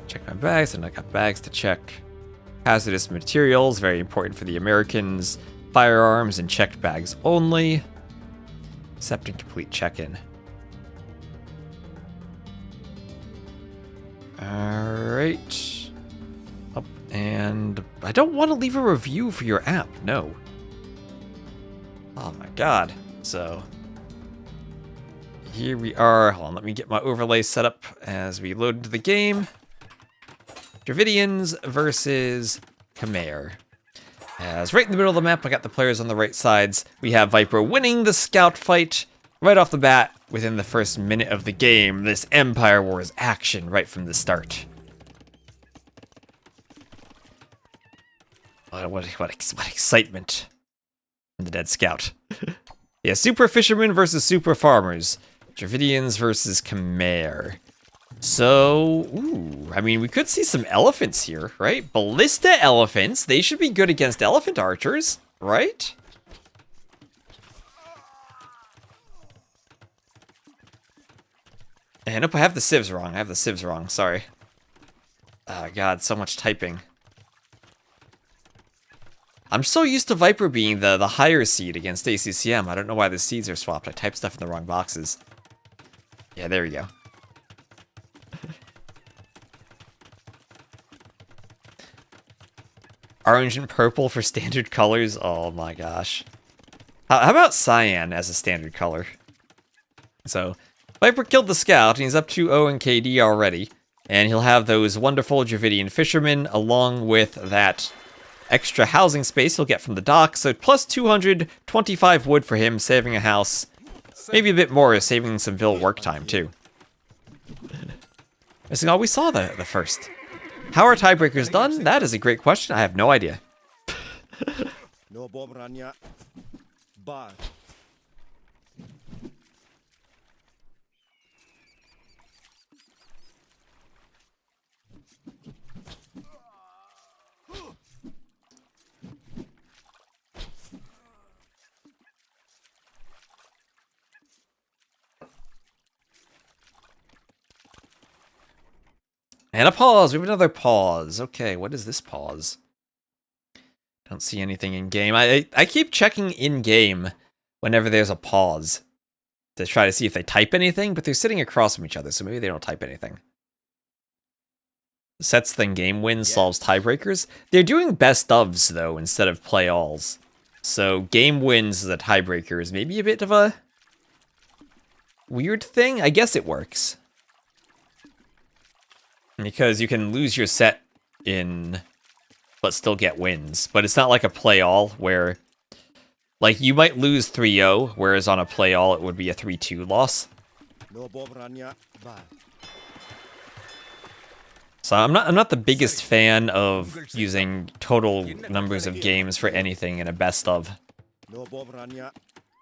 Check my bags, and I got bags to check. Hazardous materials, very important for the Americans. Firearms and checked bags only. Accept and complete check-in. Alright. Up, and I don't want to leave a review for your app, no. Oh my god. So here we are. Hold on, let me get my overlay set up as we load into the game. Dravidians versus Khmer. As right in the middle of the map, I got the players on the right sides. We have Viper winning the scout fight right off the bat within the first minute of the game. This Empire Wars action right from the start. What excitement from the dead scout. Yeah, super fishermen versus super farmers. Dravidians versus Khmer. So, ooh, I mean, we could see some elephants here, right? Ballista elephants. They should be good against elephant archers, right? And nope, I have the civs wrong. Sorry. Oh, God, so much typing. I'm so used to Viper being the higher seed against ACCM. I don't know why the seeds are swapped. I typed stuff in the wrong boxes. Yeah, there we go. Orange and purple for standard colors. Oh my gosh. How about cyan as a standard color? So, Viper killed the scout, and he's up 2-0 in KD already. And he'll have those wonderful Dravidian fishermen, along with that extra housing space he'll get from the dock. So, plus 225 wood for him, saving a house. Maybe a bit more, saving some Vil work time, too. Oh, we saw the first. How are tiebreakers done? That is a great question. I have no idea. No bomb ranya. Bar. And a pause. We have another pause. Okay, what is this pause? Don't see anything in game. I keep checking in game whenever there's a pause to try to see if they type anything, but they're sitting across from each other, so maybe they don't type anything. sets then game wins, solves tiebreakers. They're doing best ofs, though, instead of play alls. So game wins as a tiebreaker is maybe a bit of a weird thing. I guess it works. Because you can lose your set in, but still get wins. But it's not like a play all where, like, you might lose 3-0, whereas on a play all it would be a 3-2 loss. So I'm not the biggest fan of using total numbers of games for anything in a best of.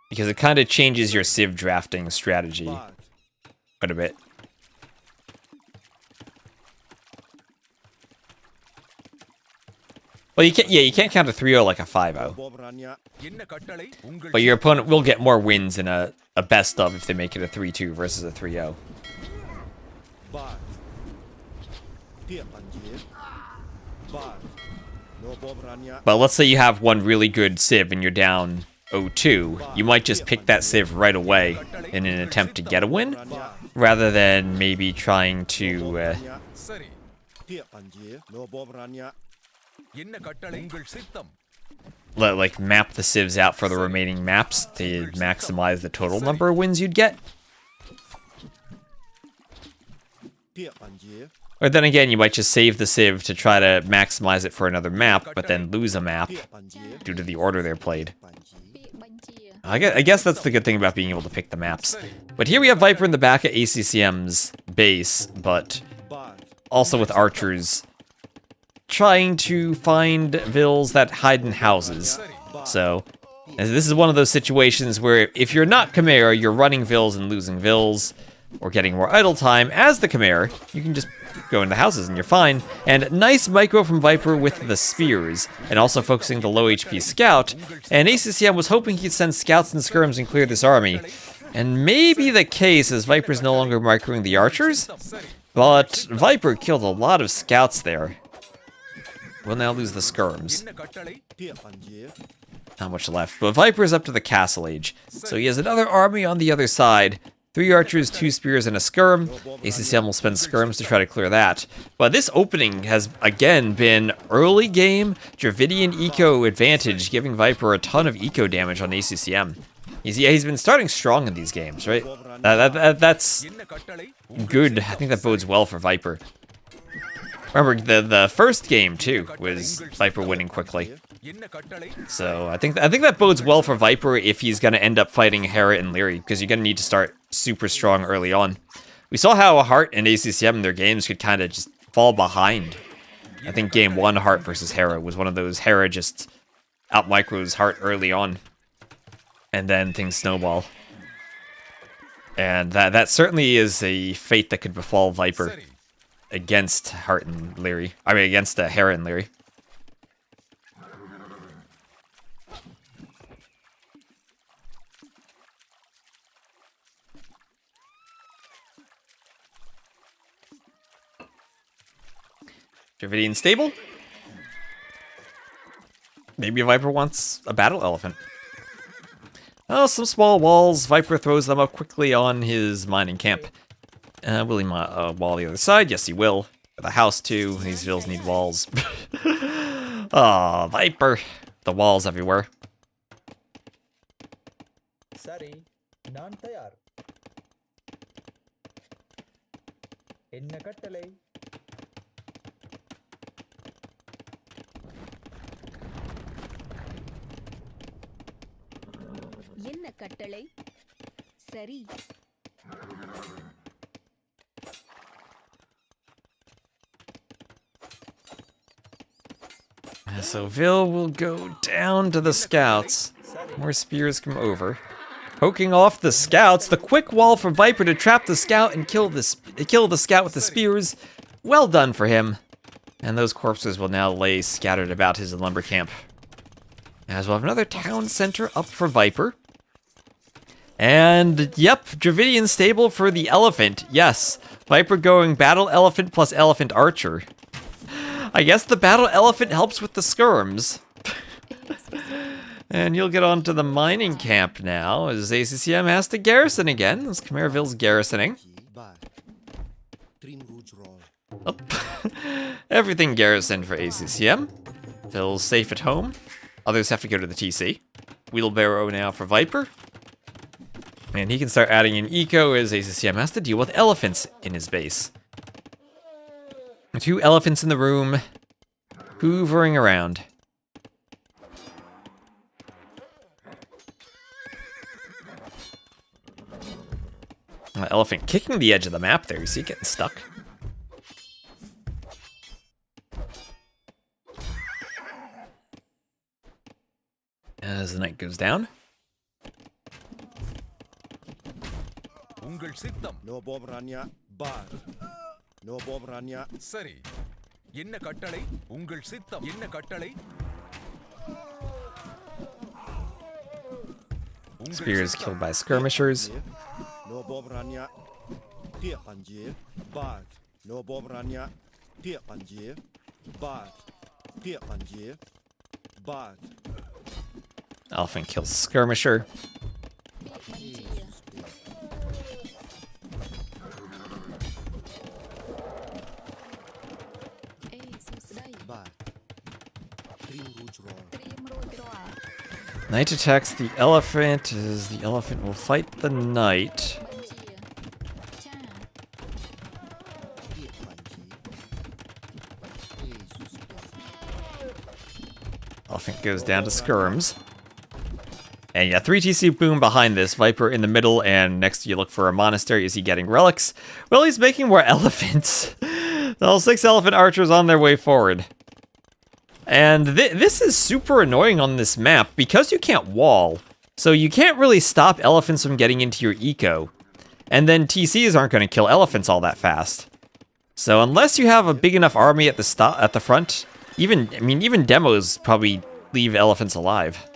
Because it kind of changes your civ drafting strategy quite a bit. Well, you can't count a 3-0 like a 5-0. But your opponent will get more wins in a best of if they make it a 3-2 versus a 3-0. But let's say you have one really good civ and you're down 0-2, you might just pick that civ right away in an attempt to get a win, rather than maybe trying to like map the civs out for the remaining maps to maximize the total number of wins you'd get. Or then again, you might just save the civ to try to maximize it for another map, but then lose a map due to the order they're played. I guess that's the good thing about being able to pick the maps. But here we have Viper in the back of ACCM's base, but also with archers trying to find vills that hide in houses. So this is one of those situations where if you're not Khmer, you're running vills and losing vills, or getting more idle time. As the Khmer, you can just go into houses and you're fine. And nice micro from Viper with the spears, and also focusing the low HP scout. And ACCM was hoping he'd send scouts and skirms and clear this army. And maybe the case as Viper's no longer microing the archers, but Viper killed a lot of scouts there. We'll now lose the skirms. Not much left, but Viper's up to the castle age. So he has another army on the other side. 3 archers, 2 spears, and a skirm. ACCM will spend skirms to try to clear that. But this opening has, again, been early game Dravidian eco advantage, giving Viper a ton of eco damage on ACCM. He's been starting strong in these games, right? That's good. I think that bodes well for Viper. Remember, the first game, too, was Viper winning quickly. So I think that bodes well for Viper if he's going to end up fighting Hera and Liereyy, because you're going to need to start super strong early on. We saw how Hearttt and ACCM in their games could kind of just fall behind. I think game 1 Hearttt versus Hera was one of those. Hera just out-micros Hearttt early on, and then things snowball. And that certainly is a fate that could befall Viper against Hearttt and Liereyy. I mean, against Hera and Liereyy. Dravidian stable? Maybe Viper wants a battle elephant. Oh, some small walls. Viper throws them up quickly on his mining camp. Will he wall the other side? Yes, he will. The house, too. These vills need walls. Aw, Viper. The walls everywhere. Sorry, non tayar. Enna kattalai. என்ன கட்டளை சரி So Vil will go down to the scouts. More spears come over. Poking off the scouts. The quick wall for Viper to trap the scout and kill the scout with the spears. Well done for him. And those corpses will now lay scattered about his lumber camp. As we'll have another town center up for Viper. And, yep, Dravidian stable for the elephant. Yes, Viper going battle elephant plus elephant archer. I guess the battle elephant helps with the skirms. And you'll get on to the mining camp now, as ACCM has to garrison again, as Khmer Vil's garrisoning. Oh. Everything garrisoned for ACCM. Feels safe at home. Others have to go to the TC. Wheelbarrow now for Viper. And he can start adding in eco as ACCM has to deal with elephants in his base. 2 elephants in the room, hoovering around. Elephant kicking the edge of the map there. You see it getting stuck. As the night goes down. No bomb ranya bar. No bomb ranya. சரி என்ன கட்டளை உங்கள் சித்தம் என்ன கட்டளை Spears killed by skirmishers. No bomb ranya. Tia panje bar. No bomb ranya. Tia panje bar. Tia panje bar. Elephant kills skirmisher. Knight attacks the elephant as the elephant will fight the knight. Elephant goes down to skirms. And yeah, 3 TC boom behind this, Viper in the middle, and next you look for a monastery. Is he getting relics? Well, he's making more elephants. All 6 elephant archers on their way forward. And this is super annoying on this map because you can't wall. So you can't really stop elephants from getting into your eco. And then TCs aren't going to kill elephants all that fast. So unless you have a big enough army at the front, even demos probably leave elephants alive.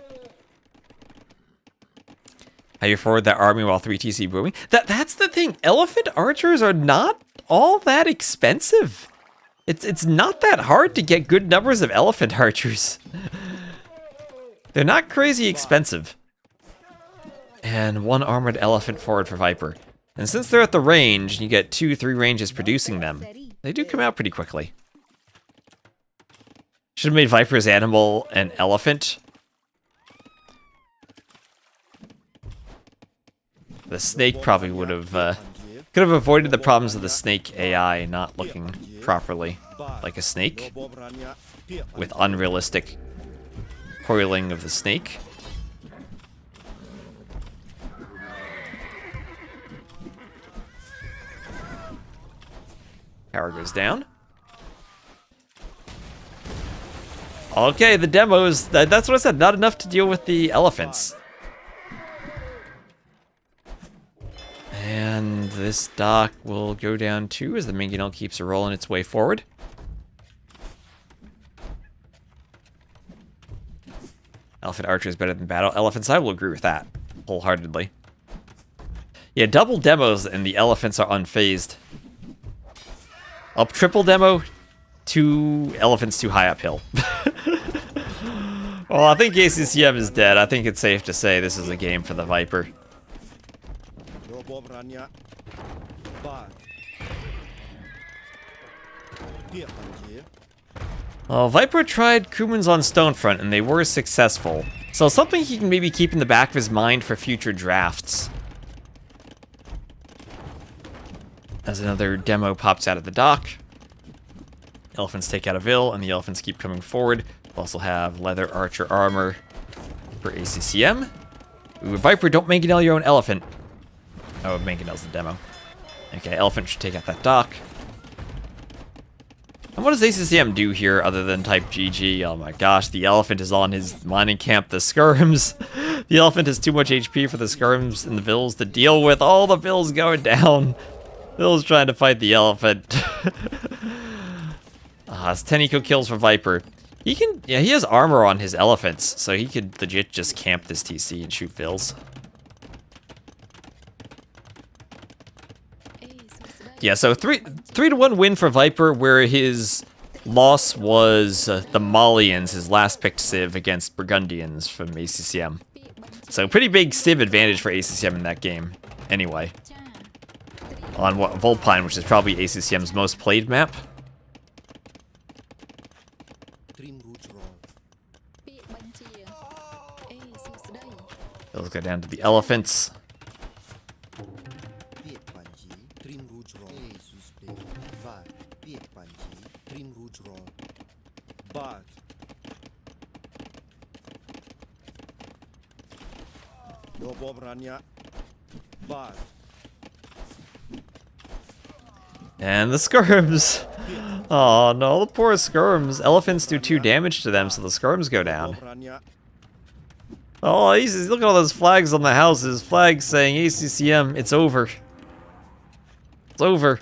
How you forward that army while 3 TC booming? That's the thing. Elephant archers are not all that expensive. It's not that hard to get good numbers of elephant archers. They're not crazy expensive. And 1 armored elephant forward for Viper. And since they're at the range, and you get 2-3 ranges producing them, they do come out pretty quickly. Should have made Viper's animal an elephant. The snake probably would have could have avoided the problems of the snake AI not looking properly like a snake, with unrealistic coiling of the snake. Power goes down. Okay, the demos, that's what I said, not enough to deal with the elephants. And this dock will go down too as the mangonel keeps rolling its way forward. Elephant archer is better than battle elephants. I will agree with that wholeheartedly. Yeah, double demos and the elephants are unfazed. Up triple demo, 2 elephants too high uphill. Well, I think ACCM is dead. I think it's safe to say this is a game for the Viper. Well, Viper tried Kumans on Stonefront and they were successful. So something he can maybe keep in the back of his mind for future drafts. As another demo pops out of the dock. Elephants take out a Vil and the elephants keep coming forward. We also have leather archer armor for ACCM. Ooh, Viper, don't mangonel your own elephant. Oh, mangonel's the demo. Okay, elephant should take out that dock. And what does ACCM do here other than type GG? Oh my gosh, the elephant is on his mining camp, the skirms. The elephant has too much HP for the skirms and the Vils to deal with. All the Vils going down. Vils trying to fight the elephant. It's 10 eco kills for Viper. He has armor on his elephants, so he could legit just camp this TC and shoot Vils. Yeah, so 3-1 win for Viper, where his loss was the Malians, his last picked Civ against Burgundians from ACCM. So pretty big Civ advantage for ACCM in that game, anyway. On Volpine, which is probably ACCM's most played map. Let's go down to the elephants. Bar. No Bob Rania. Bar. And the skirms. Oh no, the poor skirms. Elephants do 2 damage to them, so the skirms go down. Bob Rania. Oh, look at all those flags on the houses. Flags saying ACCM, it's over. It's over.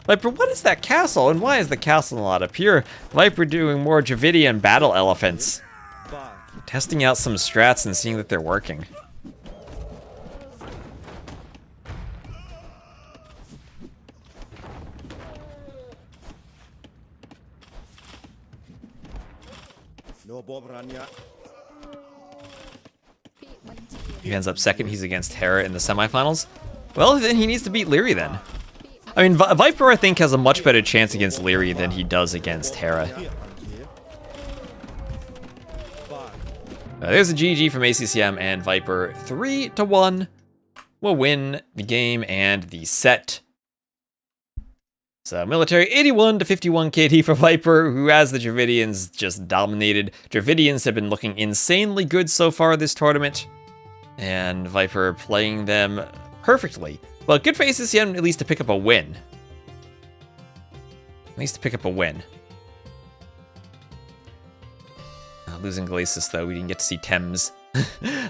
Viper, what is that castle, and why is the castle not up here? Viper doing more Dravidian battle elephants. Bar. Testing out some strats and seeing that they're working. No Bob Rania. He ends up second. He's against Hera in the semifinals. Well, then he needs to beat Liereyy then. I mean, Viper, I think, has a much better chance against Liereyy than he does against Hera. There's a GG from ACCM, and Viper 3-1 will win the game and the set. So military 81-51 KD for Viper, who has the Dravidians just dominated. Dravidians have been looking insanely good so far this tournament, and Viper playing them perfectly. Well, good for ACCM at least to pick up a win. At least to pick up a win. Losing Galasis, though, we didn't get to see Thames.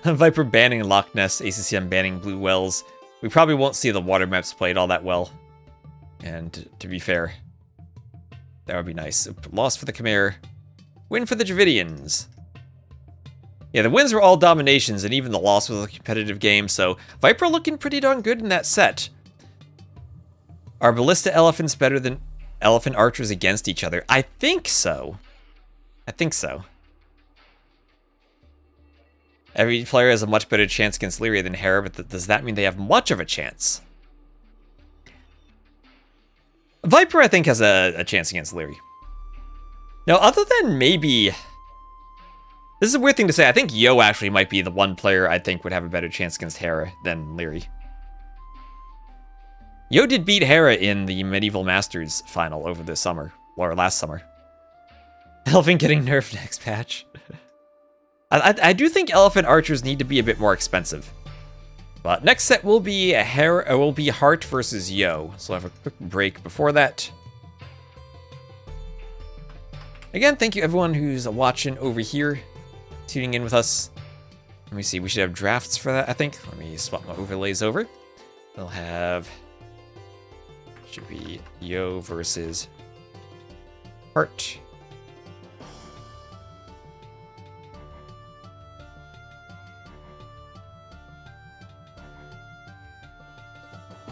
Viper banning Loch Ness, ACCM banning Blue Wells. We probably won't see the water maps played all that well. And to be fair, that would be nice. Loss for the Khmer. Win for the Dravidians. Yeah, the wins were all dominations, and even the loss was a competitive game, so Viper looking pretty darn good in that set. Are Ballista Elephants better than Elephant Archers against each other? I think so. I think so. Every player has a much better chance against Liereyy than Hera, but does that mean they have much of a chance? Viper, I think, has a chance against Liereyy. Now, other than maybe... This is a weird thing to say. I think Yo actually might be the one player I think would have a better chance against Hera than Liereyy. Yo did beat Hera in the Medieval Masters final over the summer, or last summer. Elephant getting nerfed next patch. I do think Elephant Archers need to be a bit more expensive. But next set will be Hearttt versus Yo. So I'll have a quick break before that. Again, thank you everyone who's watching over here, tuning in with us. Let me see, we should have drafts for that, I think. Let me swap my overlays over. We'll have... Should be Yo versus Hearttt.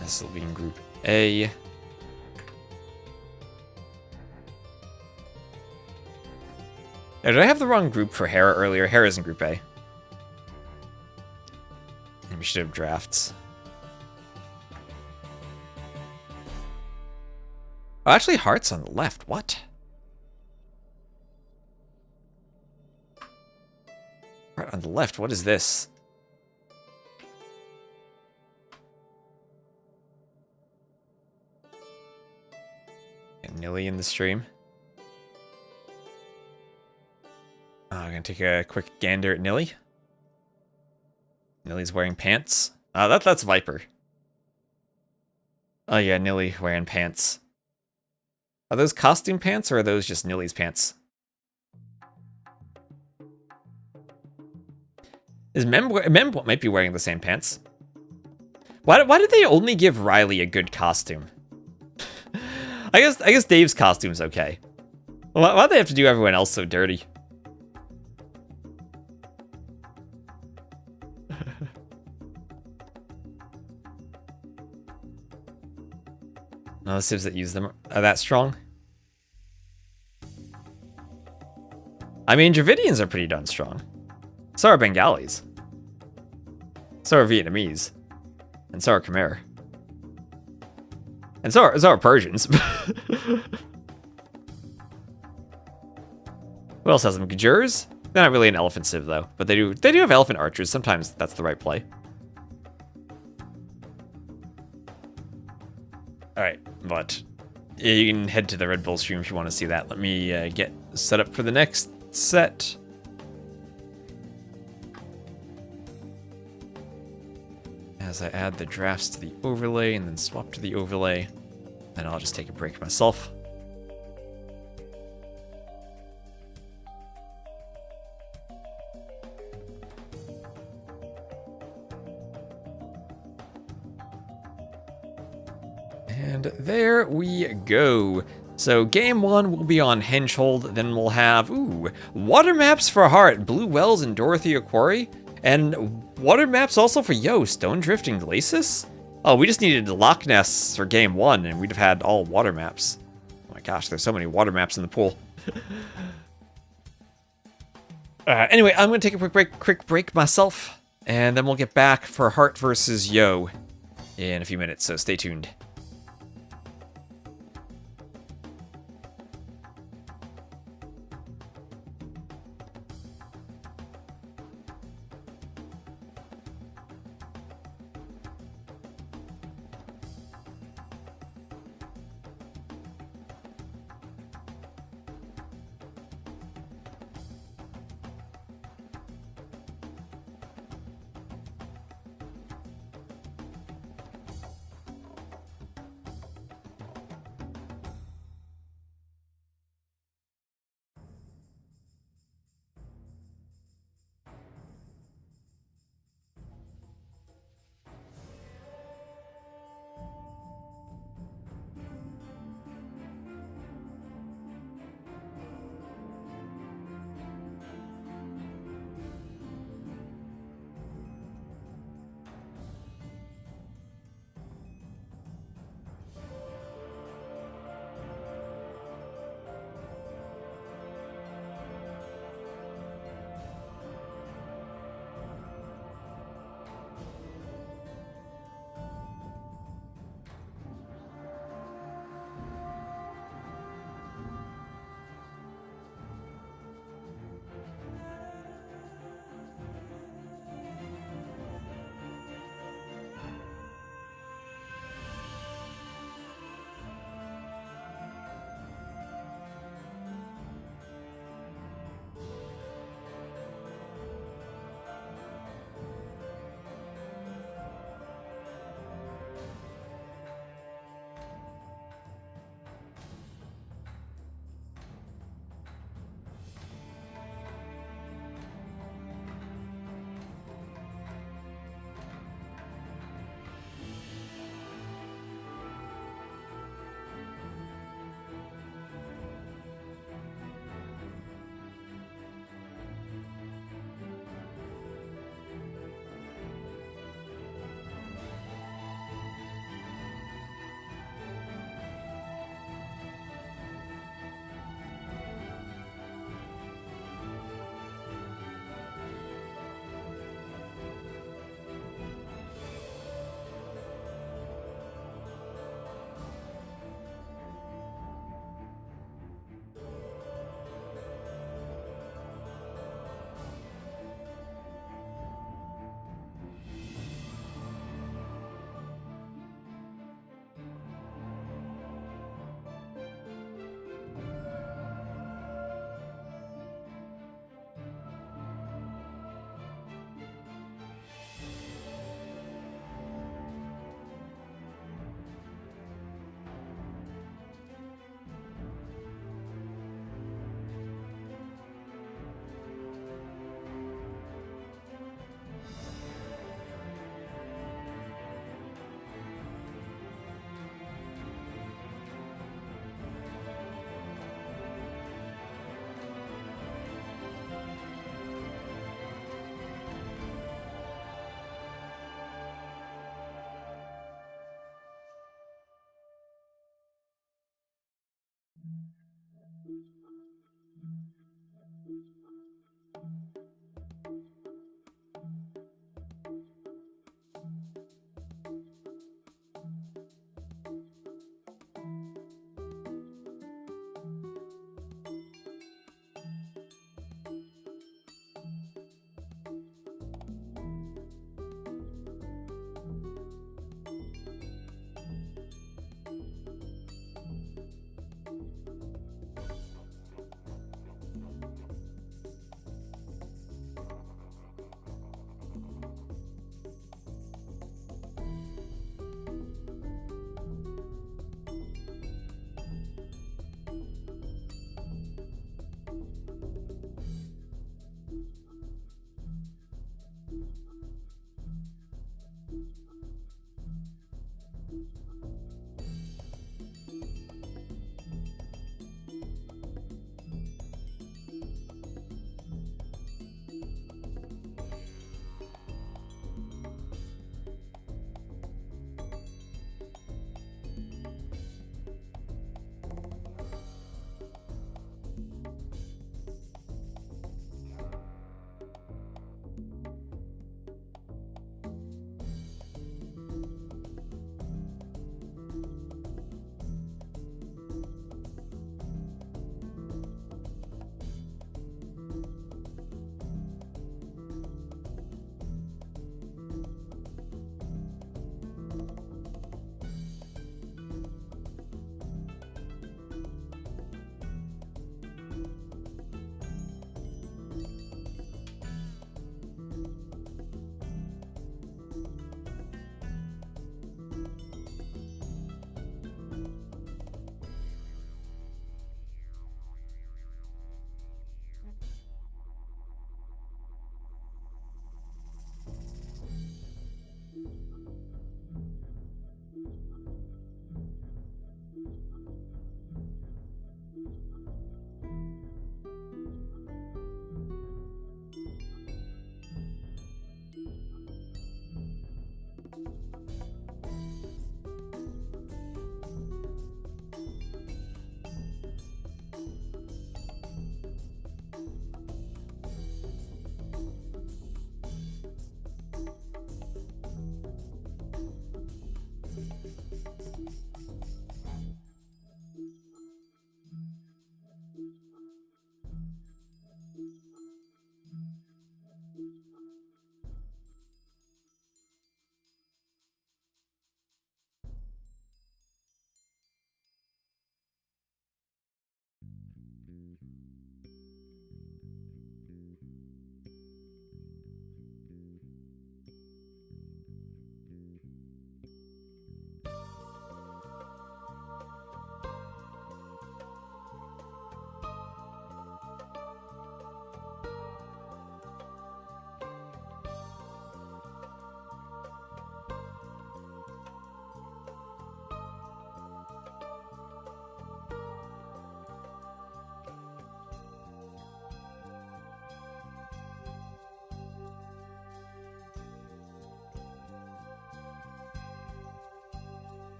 This will be in Group A. Now, did I have the wrong group for Hera earlier? Hera's in Group A. And we should have drafts. Oh, actually, Heartt's on the left. What? Hearttt on the left. What is this? Nilly in the stream. I'm gonna take a quick gander at Nilly. Nilly's wearing pants. That's Viper. Oh yeah, Nilly wearing pants. Are those costume pants or are those just Nilly's pants? Is Mem might be wearing the same pants? Why did they only give Riley a good costume? I guess Dave's costume's okay. Why'd they have to do everyone else so dirty? No, the civs that use them are that strong. I mean, Dravidians are pretty darn strong. So are Bengalis. So are Vietnamese. And so are Khmer. And so are Persians. Who else has them? Gajurs? They're not really an elephant civ though, but they do have elephant archers. Sometimes that's the right play. All right, but you can head to the Red Bull stream if you want to see that. Let me get set up for the next set. As I add the drafts to the overlay and then swap to the overlay, then I'll just take a break myself. And there we go. So game 1 will be on Henchhold, then we'll have, water maps for Hearttt, Blue Wells and Dorothea Quarry, and water maps also for Stone Drift and Galasis? Oh, we just needed Loch Ness for game 1, and we'd have had all water maps. Oh my gosh, there's so many water maps in the pool. Anyway, I'm going to take a quick break myself, and then we'll get back for Hearttt versus Yo in a few minutes, so stay tuned.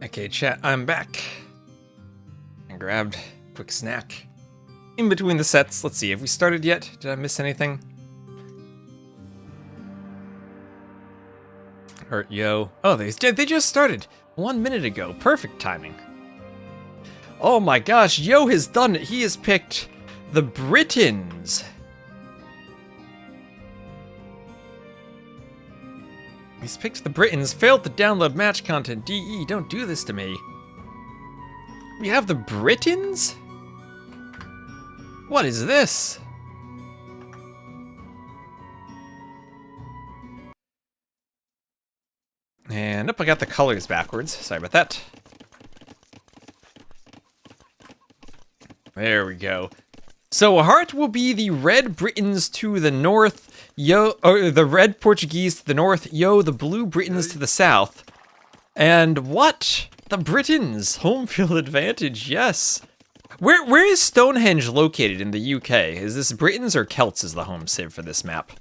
Okay, chat, I'm back. I grabbed a quick snack. In between the sets, let's see, have we started yet? Did I miss anything? Or, yo. Oh, they just started 1 minute ago. Perfect timing. Oh my gosh, Yo has done it. He has picked the Britons. He's picked the Britons, failed to download match content. DE, don't do this to me. We have the Britons? What is this? And up, I got the colors backwards. Sorry about that. There we go. So Hearttt will be the Red Britons to the north, or the Red Portuguese to the north, the Blue Britons to the south. And what? The Britons, home field advantage, yes. Where is Stonehenge located in the UK? Is this Britons or Celts as the home civ for this map?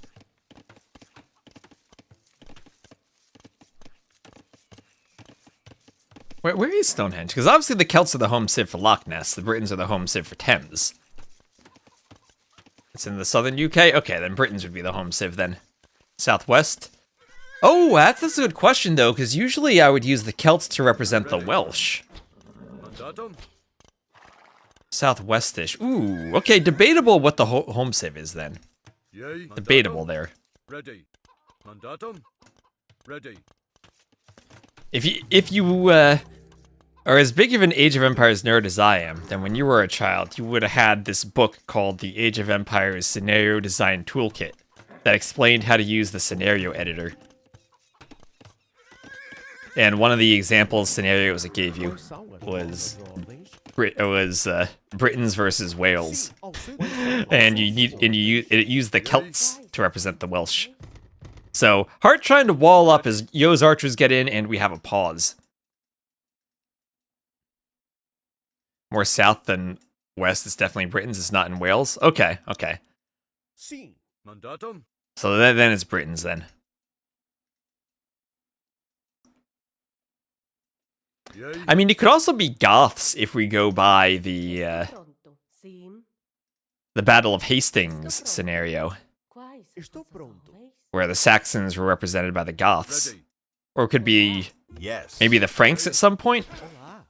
Where is Stonehenge? Because obviously the Celts are the home civ for Loch Ness, the Britons are the home civ for Thames. It's in the southern UK? Okay, then Britons would be the home civ then. Southwest? Oh, that's a good question though, because usually I would use the Celts to represent the Welsh. Southwestish. Ooh, okay, debatable what the home civ is then. Debatable there. Ready. Mandatum. Ready. If you are as big of an Age of Empires nerd as I am, then when you were a child, you would have had this book called the Age of Empires Scenario Design Toolkit that explained how to use the scenario editor. And one of the example scenarios it gave you was Britons versus Wales, and it used the Celts to represent the Welsh. So Hearttt trying to wall up as Yo's archers get in, and we have a pause. More south than west. It's definitely Britons. It's not in Wales. Okay, okay. So then it's Britons then. I mean, it could also be Goths if we go by the Battle of Hastings scenario, where the Saxons were represented by the Goths. Or it could be maybe the Franks at some point,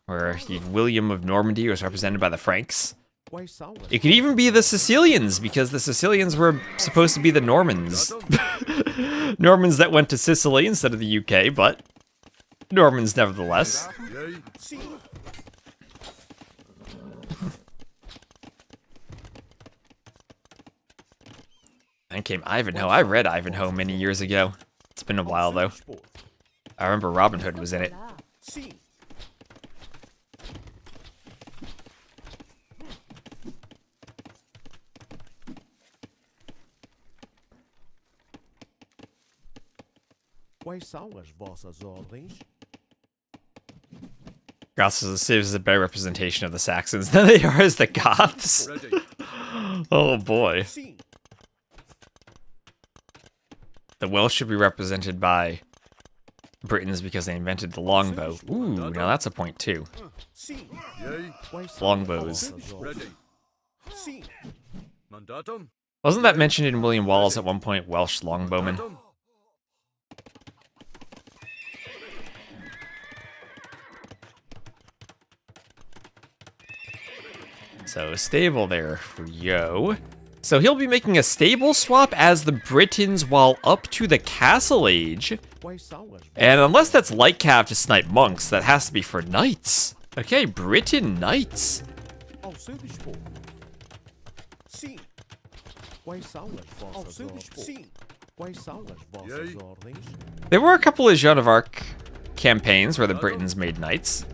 where William of Normandy was represented by the Franks. It could even be the Sicilians, because the Sicilians were supposed to be the Normans. Normans that went to Sicily instead of the UK, but Normans nevertheless. Then came Ivanhoe. I read Ivanhoe many years ago. It's been a while though. I remember Robin Hood was in it. Goths is a better representation of the Saxons than they are as the Goths. Oh boy. The Welsh should be represented by Britons because they invented the longbow. Ooh, now that's a point too. Longbows. Wasn't that mentioned in William Wallace at one point, Welsh longbowmen? So stable there for Yo. So he'll be making a stable swap as the Britons while up to the Castle Age. And unless that's light cav to snipe monks, that has to be for knights. Okay, Briton knights. There were a couple of Joan of Arc campaigns where the Britons made knights.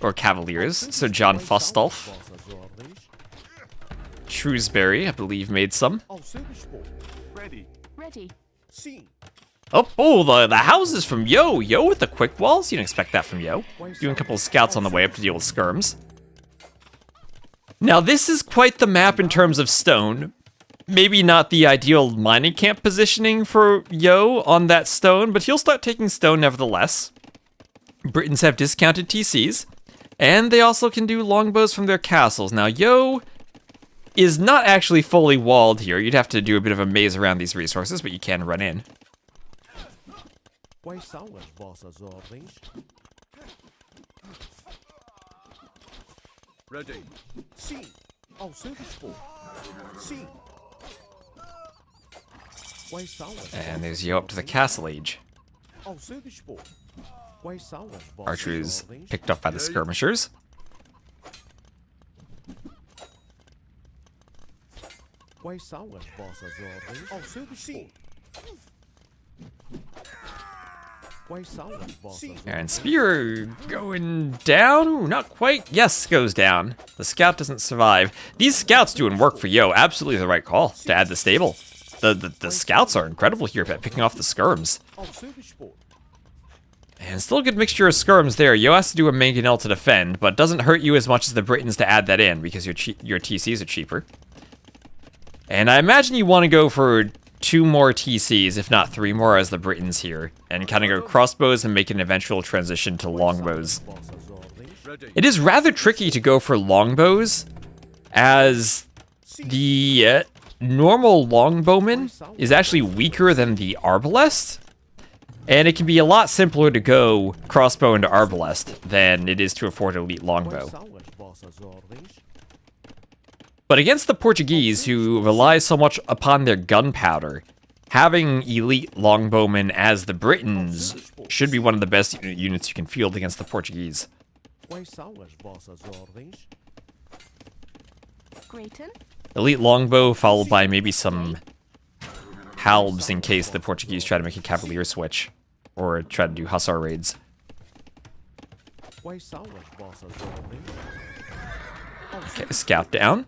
Or cavaliers, so John Fustulf. Shrewsbury, I believe, made some. Ready. Oh, the houses from Yo. Yo with the quick walls? You didn't expect that from Yo. Doing a couple of scouts on the way up to deal with skirms. Now, this is quite the map in terms of stone. Maybe not the ideal mining camp positioning for Yo on that stone, but he'll start taking stone nevertheless. Britons have discounted TCs, and they also can do longbows from their castles. Now, Yo is not actually fully walled here. You'd have to do a bit of a maze around these resources, but you can run in. Ready. See. Oh, service for. See. And there's Yo up to the castle age. Oh, service for. Archers picked up by the skirmishers. Oh, service for. And spear going down? Ooh, not quite. Yes, goes down. The scout doesn't survive. These scouts doing work for Yo. Absolutely the right call to add the stable. The scouts are incredible here at picking off the skirms. And still a good mixture of skirms there. Yo has to do a mangonel to defend, but doesn't hurt you as much as the Britons to add that in because your TCs are cheaper. And I imagine you want to go for 2 more TCs, if not 3 more, as the Britons here, and kind of go crossbows and make an eventual transition to longbows. It is rather tricky to go for longbows, as the normal longbowman is actually weaker than the arbalest, and it can be a lot simpler to go crossbow into arbalest than it is to afford elite longbow. But against the Portuguese, who rely so much upon their gunpowder, having elite longbowmen as the Britons should be one of the best units you can field against the Portuguese. Elite longbow followed by maybe some halbs in case the Portuguese try to make a cavalier switch or try to do hussar raids. Okay, scout down.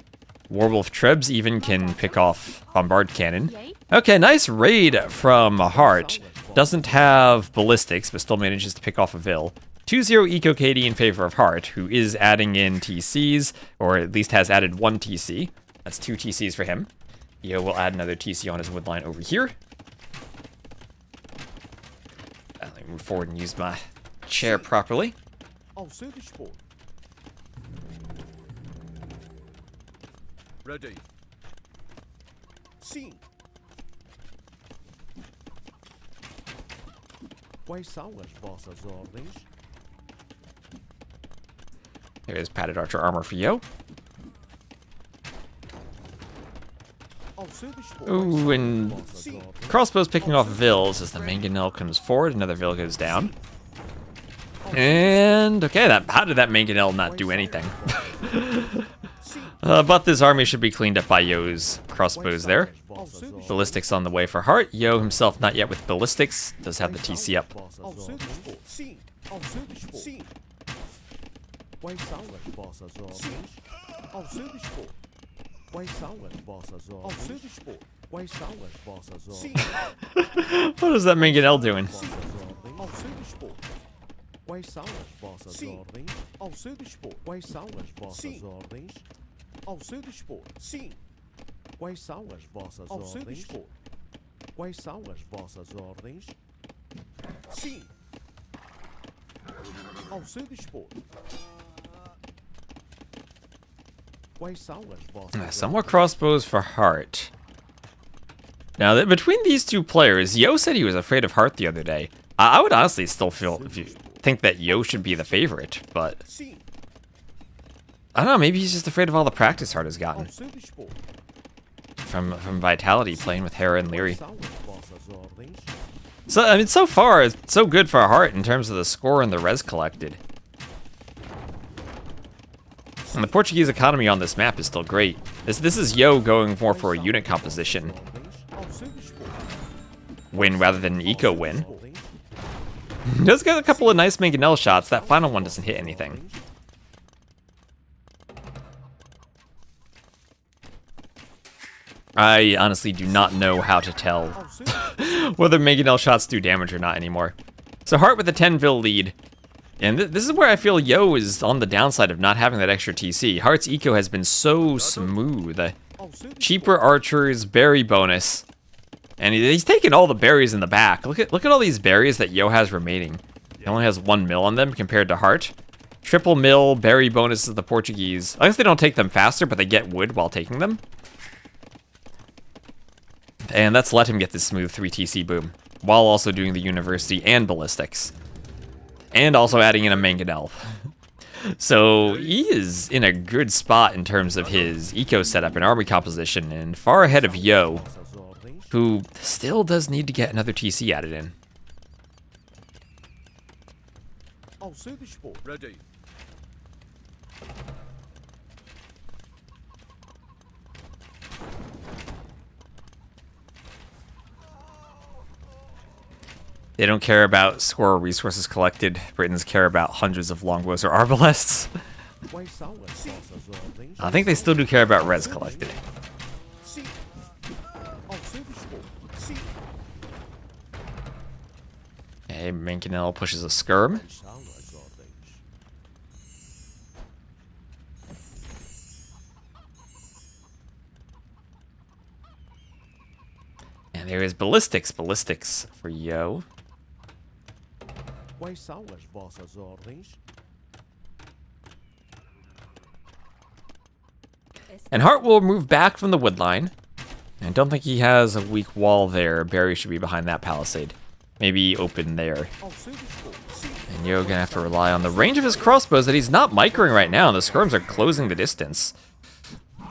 Warwolf Trebs even can pick off bombard cannon. Okay, nice raid from Hearttt. Doesn't have ballistics, but still manages to pick off a Vil. 2-0 Eco KD in favor of Hearttt, who is adding in TCs, or at least has added 1 TC. That's 2 TCs for him. Yo will add another TC on his wood line over here. Let me move forward and use my chair properly. Ready. See. There's padded archer armor for Yo. Ooh, and crossbows picking off Vils as the mangonel comes forward. Another Vil goes down. And okay, how did that mangonel not do anything? But this army should be cleaned up by Yo's crossbows there. Ballistics on the way for Hearttt. Yo himself not yet with ballistics. Does have the TC up. What is that mangonel doing? Some more crossbows for Hearttt. Now, between these two players, Yo said he was afraid of Hearttt the other day. I would honestly still think that Yo should be the favorite, but I don't know, maybe he's just afraid of all the practice Hearttt has gotten. From Vitality playing with Hera and Liereyy. So, I mean, so far, it's so good for Hearttt in terms of the score and the res collected. And the Portuguese economy on this map is still great. This is Yo going more for a unit composition win rather than an eco win. He does get a couple of nice mangonel shots. That final one doesn't hit anything. I honestly do not know how to tell whether mangonel shots do damage or not anymore. So Hearttt with a 10 Vil lead. And this is where I feel Yo is on the downside of not having that extra TC. Heartt's eco has been so smooth. Cheaper archers, berry bonus. And he's taking all the berries in the back. Look at all these berries that Yo has remaining. He only has 1 mil on them compared to Hearttt. Triple mil, berry bonuses the Portuguese. I guess they don't take them faster, but they get wood while taking them. And that's let him get this smooth 3 TC boom, while also doing the university and ballistics. And also adding in a mangonel. So he is in a good spot in terms of his eco setup and army composition, and far ahead of Yo, who still does need to get another TC added in. I'll service for. Ready. They don't care about score resources collected. Britons care about hundreds of longbows or arbalests. I think they still do care about res collected. Okay, Mangonel pushes a skirm. And there is ballistics. Ballistics for Yo. And Hearttt will move back from the wood line. I don't think he has a weak wall there. Barry should be behind that palisade. Maybe open there. And Yo gonna have to rely on the range of his crossbows that he's not microing right now. The skirms are closing the distance.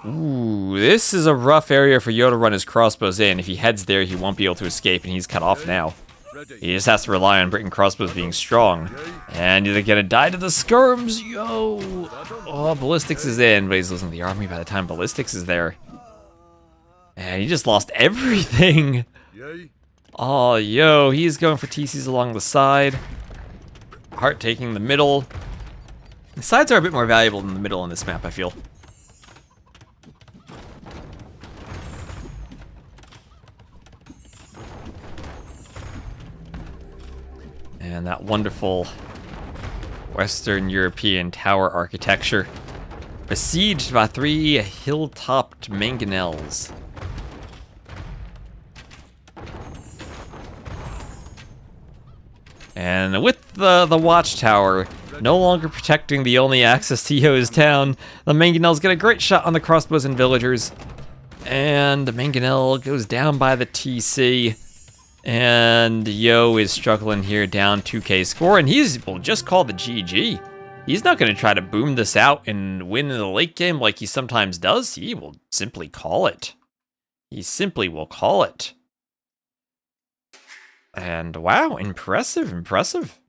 Ooh, this is a rough area for Yo to run his crossbows in. If he heads there, he won't be able to escape, and he's cut off now. He just has to rely on Britain crossbows being strong. And they're gonna die to the skirms, Yo! Oh, ballistics is in, but he's losing the army by the time ballistics is there. And he just lost everything. Oh, Yo, he's going for TCs along the side. Hearttt taking the middle. The sides are a bit more valuable than the middle on this map, I feel. And that wonderful Western European tower architecture, besieged by 3 hill-topped mangonels. And with the watchtower no longer protecting the only access to Yo's town, the mangonels get a great shot on the crossbows and villagers. And the mangonel goes down by the TC. And Yo is struggling here, down 2k score, and will just call the GG. He's not going to try to boom this out and win in the late game like he sometimes does. He will simply call it. He simply will call it. And wow, impressive, impressive.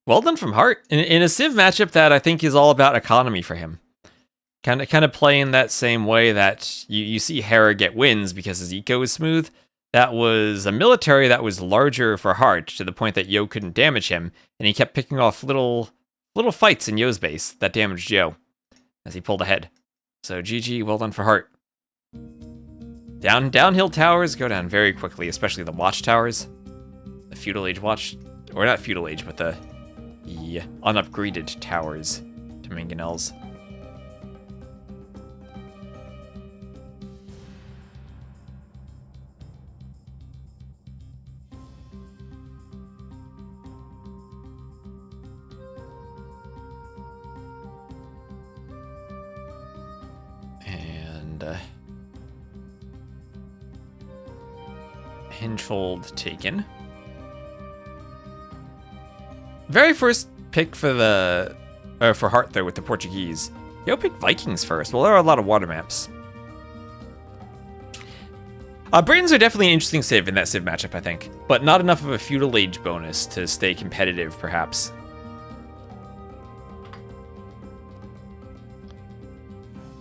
Well done from Hearttt. In a Civ matchup that I think is all about economy for him. Kind of playing that same way that you see Hera get wins because his eco is smooth. That was a military that was larger for Hearttt to the point that Yo couldn't damage him, and he kept picking off little fights in Yo's base that damaged Yo as he pulled ahead. So GG, well done for Hearttt. Downhill towers go down very quickly, especially the watchtowers. The feudal age watch, or not feudal age, but the unupgraded towers to mangonels. Hingefold taken. Very first pick for for Hearttt there with the Portuguese. Yo picked Vikings first. Well, there are a lot of water maps. Britons are definitely an interesting civ in that civ matchup, I think, but not enough of a feudal age bonus to stay competitive, perhaps.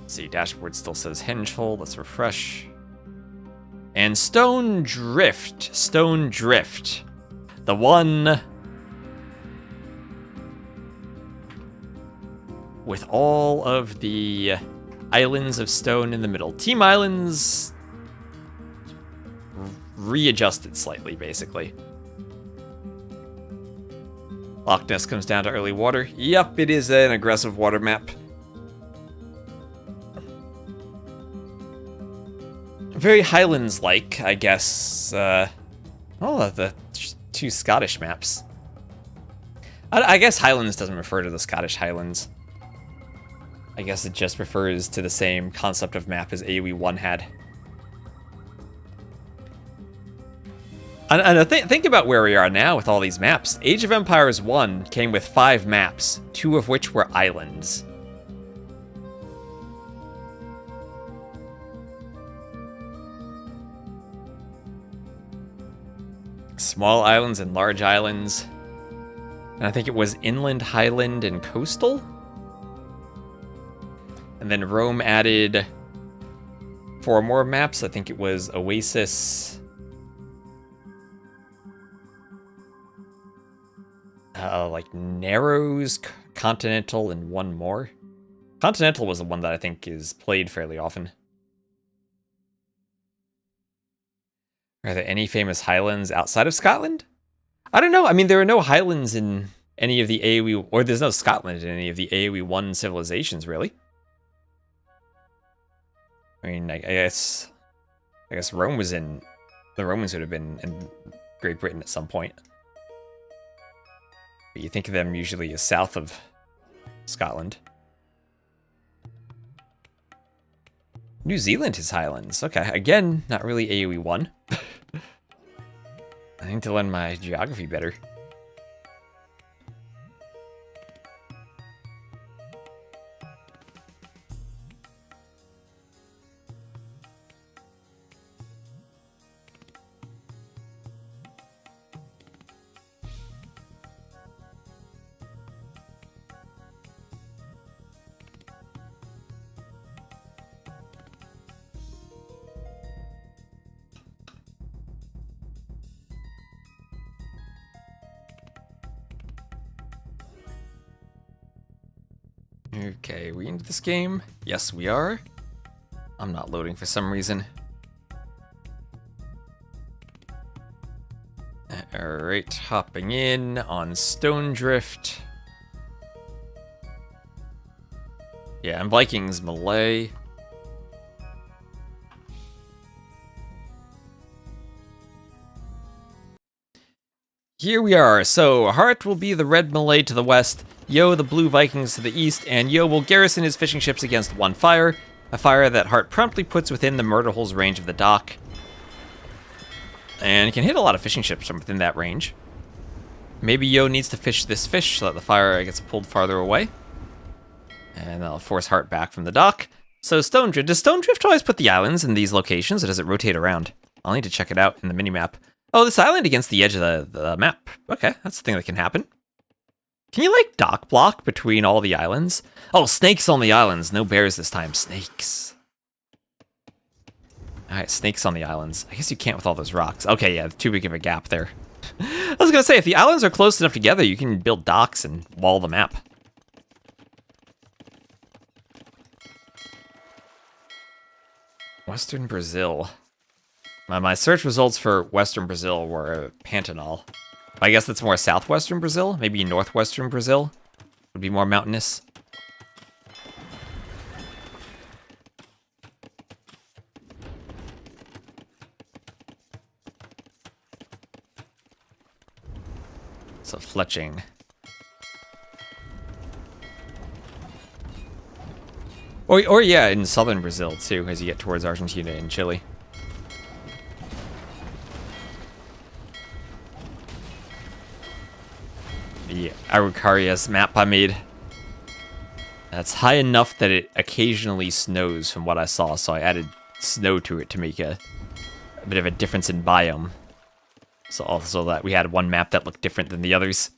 Let's see, dashboard still says Hingefold. Let's refresh. And Stone Drift. Stone Drift. The one with all of the islands of stone in the middle. Team Islands readjusted slightly, basically. Loch Ness comes down to early water. Yep, it is an aggressive water map. Very Highlands-like, I guess. Oh, the two Scottish maps. I guess Highlands doesn't refer to the Scottish Highlands. I guess it just refers to the same concept of map as AoE 1 had. And think about where we are now with all these maps. Age of Empires 1 came with 5 maps, 2 of which were islands. Small islands and large islands. And I think it was inland, highland, and coastal? And then Rome added 4 more maps. I think it was Oasis... like Narrows, Continental, and 1 more. Continental was the one that I think is played fairly often. Are there any famous highlands outside of Scotland? I don't know. I mean, there are no highlands in any of the AoE, or there's no Scotland in any of the AoE 1 civilizations, really. I mean, I guess Rome was in... The Romans would have been in Great Britain at some point. But you think of them usually as south of Scotland. New Zealand has highlands. Okay, again, not really AoE 1. I need to learn my geography better. Okay, we into this game? Yes, we are. I'm not loading for some reason. Alright, hopping in on Stone Drift. Yeah, and Vikings Malay. Here we are. So, Hearttt will be the red Malay to the west, Yo the blue Vikings to the east, and Yo will garrison his fishing ships against 1 fire, a fire that Hearttt promptly puts within the murder hole's range of the dock. And can hit a lot of fishing ships from within that range. Maybe Yo needs to fish this fish so that the fire gets pulled farther away. And that'll force Hearttt back from the dock. So Stone Drift, does Stone Drift always put the islands in these locations, or does it rotate around? I'll need to check it out in the minimap. Oh, this island against the edge of the map. Okay, that's the thing that can happen. Can you, like, dock block between all the islands? Oh, snakes on the islands. No bears this time. Snakes. Alright, snakes on the islands. I guess you can't with all those rocks. Okay, yeah, too big of a gap there. I was gonna say, if the islands are close enough together, you can build docks and wall the map. Western Brazil. My search results for Western Brazil were Pantanal. I guess that's more southwestern Brazil. Maybe northwestern Brazil would be more mountainous. So fletching. Or yeah, in southern Brazil too, as you get towards Argentina and Chile. The Araucarias map I made. That's high enough that it occasionally snows from what I saw, so I added snow to it to make a bit of a difference in biome. So also that we had one map that looked different than the others.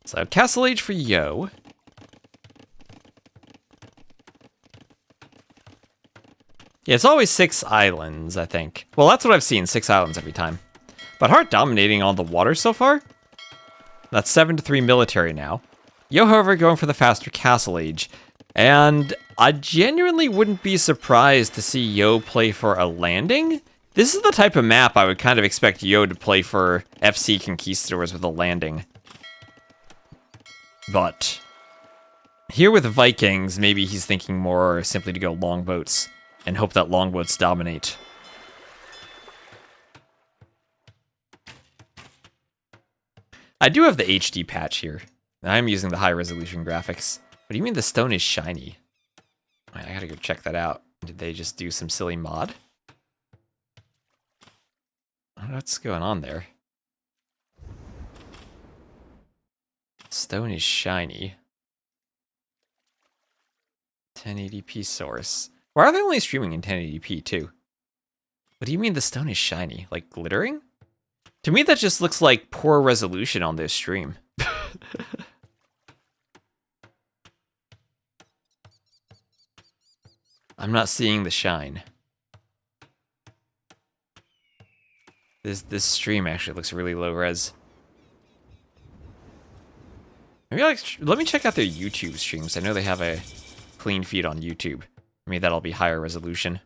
So Castle Age for Yo. Yeah, it's always 6 islands, I think. Well, that's what I've seen, 6 islands every time. But Hearttt dominating on the water so far? That's 7-3 military now. Yo, however, going for the faster Castle Age. And I genuinely wouldn't be surprised to see Yo play for a landing. This is the type of map I would kind of expect Yo to play for FC Conquistadors with a landing. But Here with the Vikings, maybe he's thinking more simply to go longboats and hope that longboats dominate. I do have the HD patch here. I'm using the high resolution graphics. What do you mean the stone is shiny? I gotta go check that out. Did they just do some silly mod? I don't know what's going on there. Stone is shiny. 1080p source. Why are they only streaming in 1080p too? What do you mean the stone is shiny? Like glittering? To me that just looks like poor resolution on this stream. I'm not seeing the shine. This stream actually looks really low res. Maybe let me check out their YouTube streams. I know they have a clean feed on YouTube. Maybe that'll be higher resolution.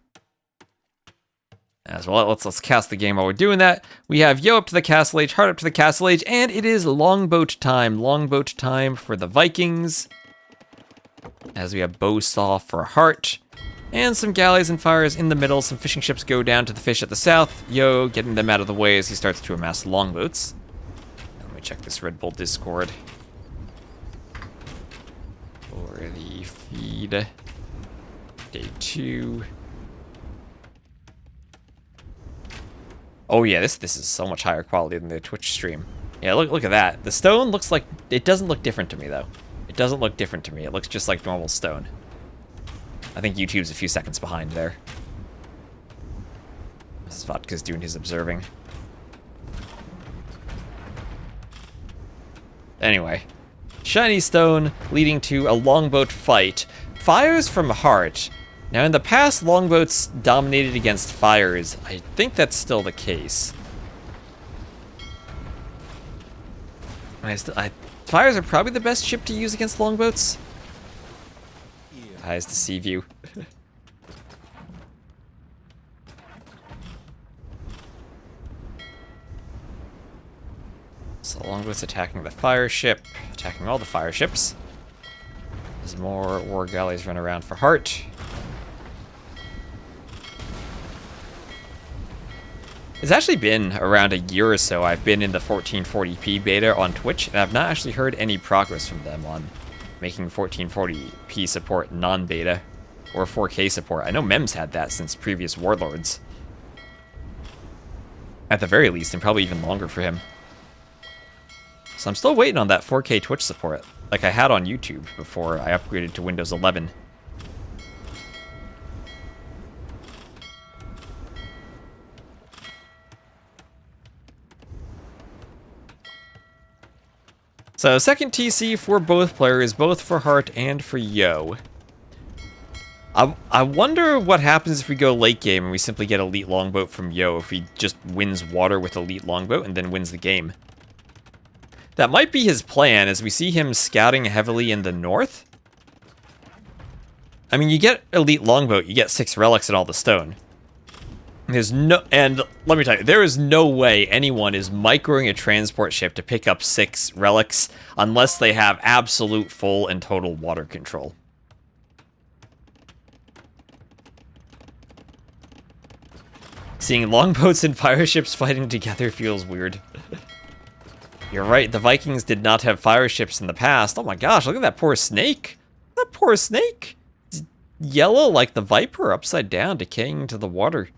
As well, let's cast the game while we're doing that. We have Yo up to the Castle Age, Hearttt up to the Castle Age, and it is longboat time. Longboat time for the Vikings. As we have Bowsaw for Hearttt. And some galleys and fires in the middle. Some fishing ships go down to the fish at the south. Yo getting them out of the way as he starts to amass longboats. And let me check this Red Bull Discord for the feed. Day 2. Oh yeah, this is so much higher quality than the Twitch stream. Yeah, look at that. The stone looks like... It doesn't look different to me, though. It doesn't look different to me. It looks just like normal stone. I think YouTube's a few seconds behind there. Vodka's doing his observing. Anyway. Shiny stone leading to a longboat fight. Fires from Hearttt. Now in the past, longboats dominated against fires. I think that's still the case. Fires are probably the best ship to use against longboats. Highest to sea view. So longboats attacking the fire ship, attacking all the fire ships. As more war galleys run around for Hearttt. It's actually been around a year or so I've been in the 1440p beta on Twitch, and I've not actually heard any progress from them on making 1440p support non-beta or 4K support. I know Mem's had that since previous Warlords. At the very least, and probably even longer for him. So I'm still waiting on that 4K Twitch support, like I had on YouTube before I upgraded to Windows 11. So, second TC for both players, both for Hearttt and for Yo. I wonder what happens if we go late game and we simply get elite longboat from Yo, if he just wins water with elite longboat and then wins the game. That might be his plan, as we see him scouting heavily in the north. I mean, you get elite longboat, you get 6 relics and all the stone. And let me tell you, there is no way anyone is microing a transport ship to pick up 6 relics unless they have absolute full and total water control. Seeing longboats and fire ships fighting together feels weird. You're right, the Vikings did not have fire ships in the past. Oh my gosh, look at that poor snake. That poor snake. It's yellow like the Viper, upside down, decaying into the water.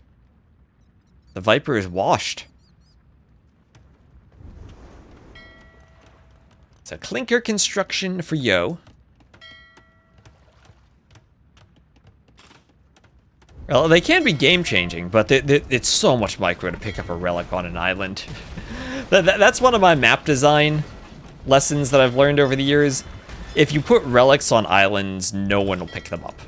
The Viper is washed. It's a clinker construction for Yo. Well, they can be game-changing, but it's so much micro to pick up a relic on an island. That's one of my map design lessons that I've learned over the years. If you put relics on islands, no one will pick them up.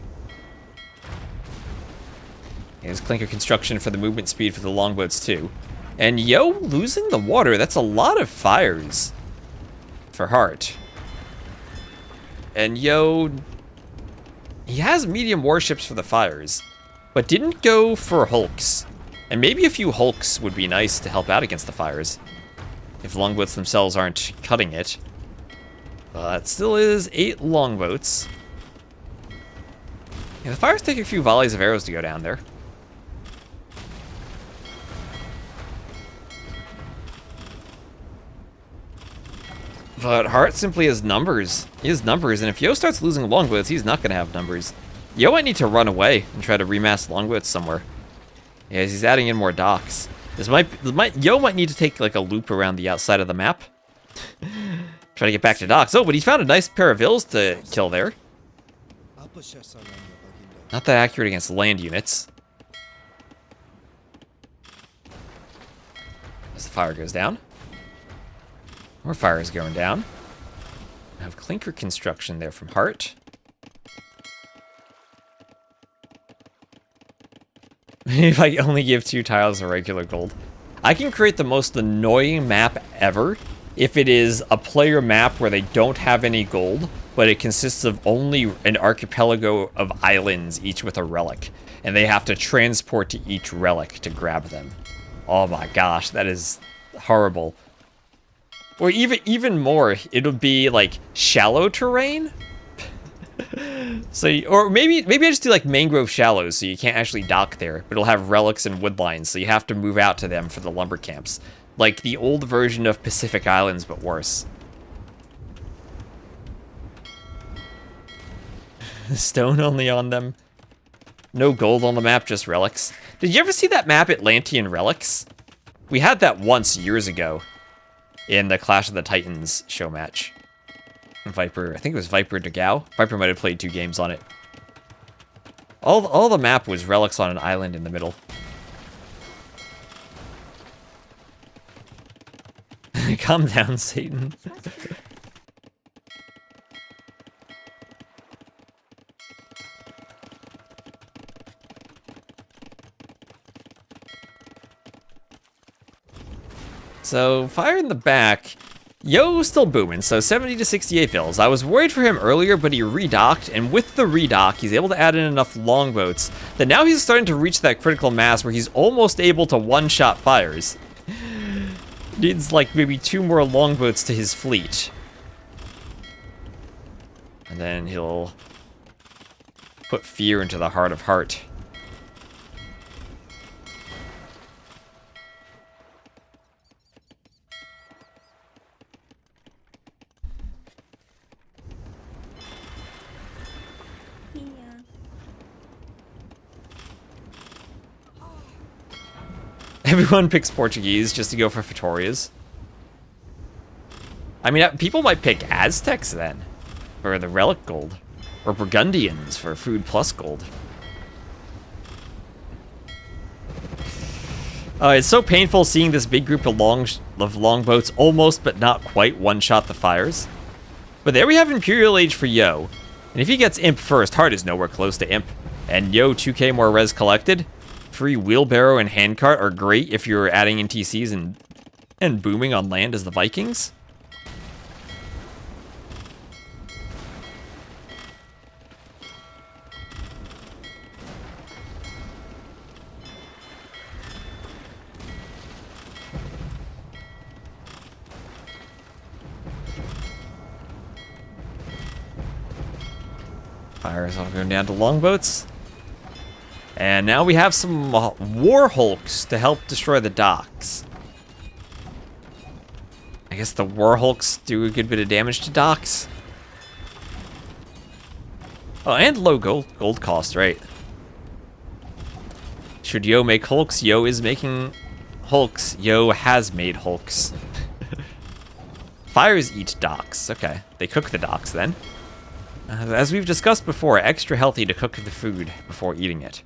Here's clinker construction for the movement speed for the longboats too. And Yo losing the water, that's a lot of fires for Hearttt. And Yo, he has medium warships for the fires, but didn't go for hulks. And maybe a few hulks would be nice to help out against the fires, if longboats themselves aren't cutting it. It still is 8 longboats. Yeah, the fires take a few volleys of arrows to go down there. But Hearttt simply has numbers. He has numbers, and if Yo starts losing longboats, he's not going to have numbers. Yo might need to run away and try to remass longboats somewhere. Yeah, he's adding in more docks. Yo might need to take like a loop around the outside of the map. Try to get back to docks. Oh, but he found a nice pair of vills to kill there. Not that accurate against land units. As the fire goes down. More fire is going down. I have clinker construction there from Hearttt. If I only give 2 tiles of regular gold. I can create the most annoying map ever if it is a player map where they don't have any gold, but it consists of only an archipelago of islands, each with a relic. And they have to transport to each relic to grab them. Oh my gosh, that is horrible. Or even more, it'll be like shallow terrain. So, or maybe I just do like mangrove shallows, so you can't actually dock there, but it'll have relics and woodlines, so you have to move out to them for the lumber camps. Like the old version of Pacific Islands, but worse. Stone only on them. No gold on the map, just relics. Did you ever see that map, Atlantean Relics? We had that once years ago in the Clash of the Titans show match. Viper, I think it was Viper Dagao. Viper might have played 2 games on it. All the map was relics on an island in the middle. Calm down, Satan. So, fire in the back. Yo's still booming, so 70 to 68 fills. I was worried for him earlier, but he redocked, and with the redock, he's able to add in enough longboats that now he's starting to reach that critical mass where he's almost able to one-shot fires. Needs like maybe 2 more longboats to his fleet. And then he'll put fear into the heart of Hearttt. Everyone picks Portuguese just to go for Vitorias. I mean, people might pick Aztecs then, for the relic gold. Or Burgundians for food plus gold. It's so painful seeing this big group of longboats almost but not quite one-shot the fires. But there we have Imperial Age for Yo. And if he gets Imp first, Hearttt is nowhere close to Imp. And Yo, 2k more res collected. Free wheelbarrow and handcart are great if you're adding NTCs and booming on land as the Vikings. Fires all going down to longboats. And now we have some war hulks to help destroy the docks. I guess the war hulks do a good bit of damage to docks. Oh, and low gold cost, right? Should Yo make hulks? Yo is making hulks. Yo has made hulks. Fires eat docks. Okay, they cook the docks then. As we've discussed before, extra healthy to cook the food before eating it.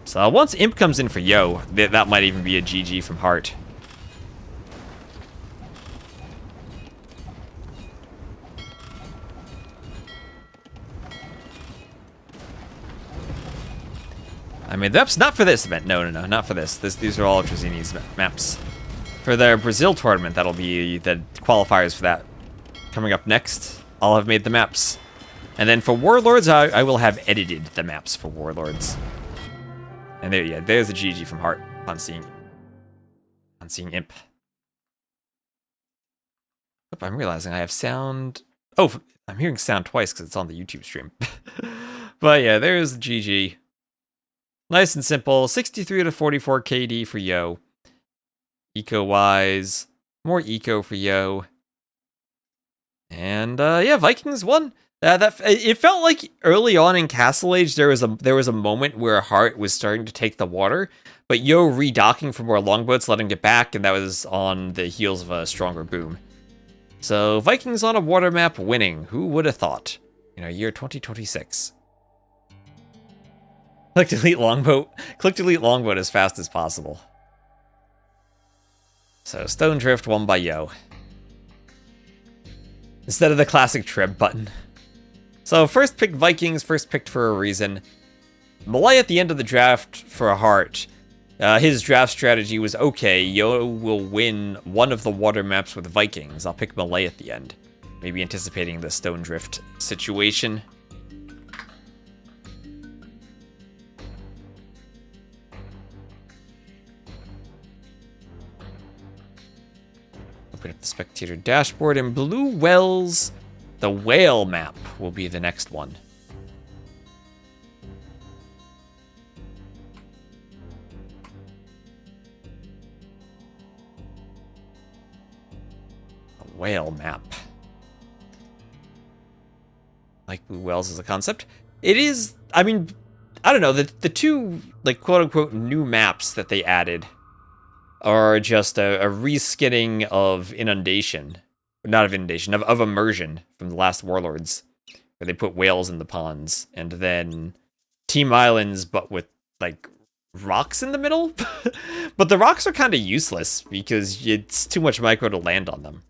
So once Imp comes in for Yo, that might even be a GG from Hearttt. I mean, that's not for this event. No, not for this. These are all Trezini's maps. For their Brazil tournament, that'll be the qualifiers for that. Coming up next, I'll have made the maps. And then for Warlords, I will have edited the maps for Warlords. And there's a GG from Hearttt on seeing Imp. Oh, I'm realizing I have sound Oh, I'm hearing sound twice because it's on the YouTube stream. But yeah, there's GG. Nice and simple. 63 to 44 KD for Yo. Eco-wise, more eco for Yo. And yeah, Vikings won. It felt like early on in Castle Age there was a moment where Hearttt was starting to take the water, but Yo redocking for more longboats let him get back, and that was on the heels of a stronger boom. So Vikings on a water map winning. Who would have thought? In our year 2026. Click delete longboat. Click delete longboat as fast as possible. So Stone Drift won by Yo. Instead of the classic trib button. So first pick Vikings, first picked for a reason. Malay at the end of the draft for a Hearttt. His draft strategy was, okay, Yo will win one of the water maps with Vikings. I'll pick Malay at the end. Maybe anticipating the Stone Drift situation. Open up the spectator dashboard, and Blue Wells, the whale map, will be the next one. A whale map. Like Blue Wells as a concept. It is, I mean, I don't know, the two, like, quote-unquote new maps that they added are just a reskinning of Inundation. Not of Inundation, of Immersion from the last Warlords, where they put whales in the ponds, and then Team Islands, but with, like, rocks in the middle? But the rocks are kind of useless, because it's too much micro to land on them.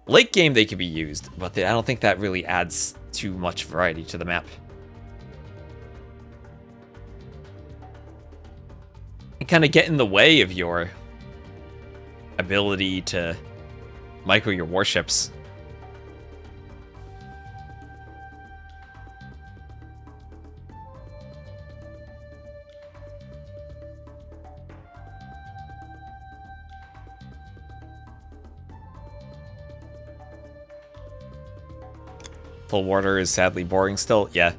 Late game they could be used, but I don't think that really adds too much variety to the map. It kind of get in the way of your ability to micro your warships. Full water is sadly boring still. Yeah.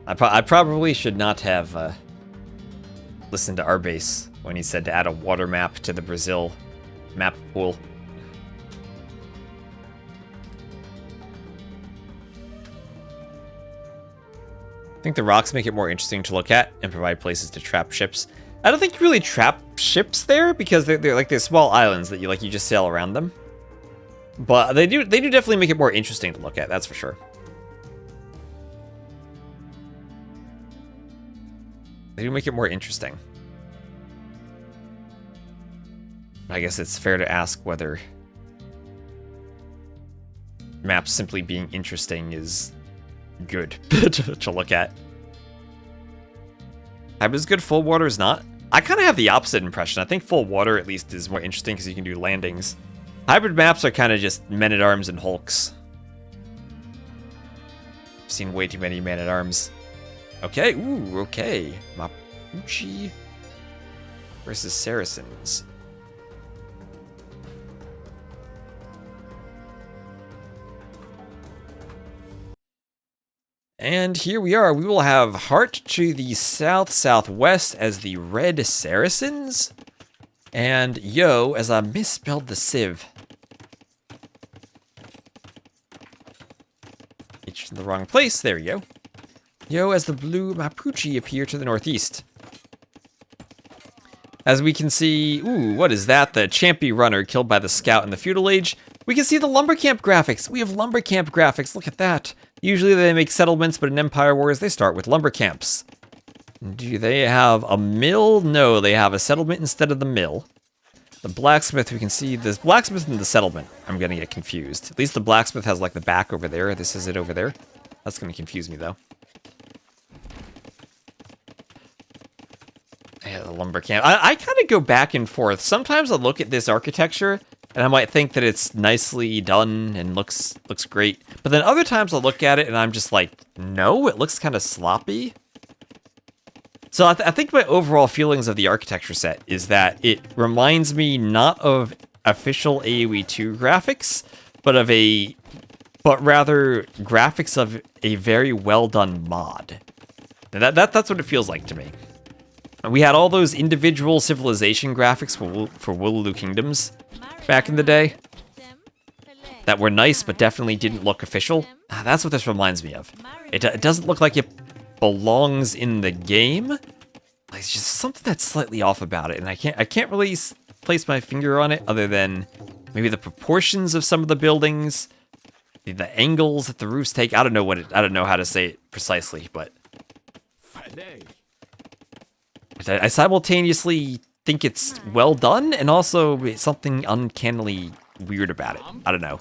I probably should not have listened to Arbase when he said to add a water map to the Brazil map pool. I think the rocks make it more interesting to look at and provide places to trap ships. I don't think you really trap ships there because they're like they're small islands that you just sail around them. But they do definitely make it more interesting to look at, that's for sure. They do make it more interesting. I guess it's fair to ask whether maps simply being interesting is good to look at. Hybrid is good, full water is not. I kind of have the opposite impression. I think full water at least is more interesting because you can do landings. Hybrid maps are kind of just men-at-arms and hulks. I've seen way too many men-at-arms. Okay, ooh, okay. Mapuche versus Saracens. And here we are. We will have Hearttt to the south-southwest as the Red Saracens. And Yo as I misspelled the Civ. It's in the wrong place. There we go. Yo as the blue Mapuche appear to the northeast. As we can see, ooh, what is that? The Champy runner killed by the scout in the feudal age. We can see the lumber camp graphics. We have lumber camp graphics. Look at that. Usually they make settlements, but in Empire Wars they start with lumber camps. Do they have a mill? No, they have a settlement instead of the mill. The blacksmith, we can see this blacksmith and the settlement. I'm gonna get confused. At least the blacksmith has like the back over there. This is it over there. That's gonna confuse me though. Yeah, the lumber camp. I kind of go back and forth. Sometimes I look at this architecture and I might think that it's nicely done and looks great. But then other times I'll look at it and I'm just like, no, it looks kind of sloppy. So I think my overall feelings of the architecture set is that it reminds me not of official AoE 2 graphics, but rather graphics of a very well done mod. And that's what it feels like to me. We had all those individual civilization graphics for Wololo Kingdoms back in the day that were nice, but definitely didn't look official. That's what this reminds me of. It doesn't look like it belongs in the game. Like, it's just something that's slightly off about it, and I can't really place my finger on it other than maybe the proportions of some of the buildings, the angles that the roofs take. I don't know how to say it precisely, but I simultaneously think it's well done and also something uncannily weird about it. I don't know.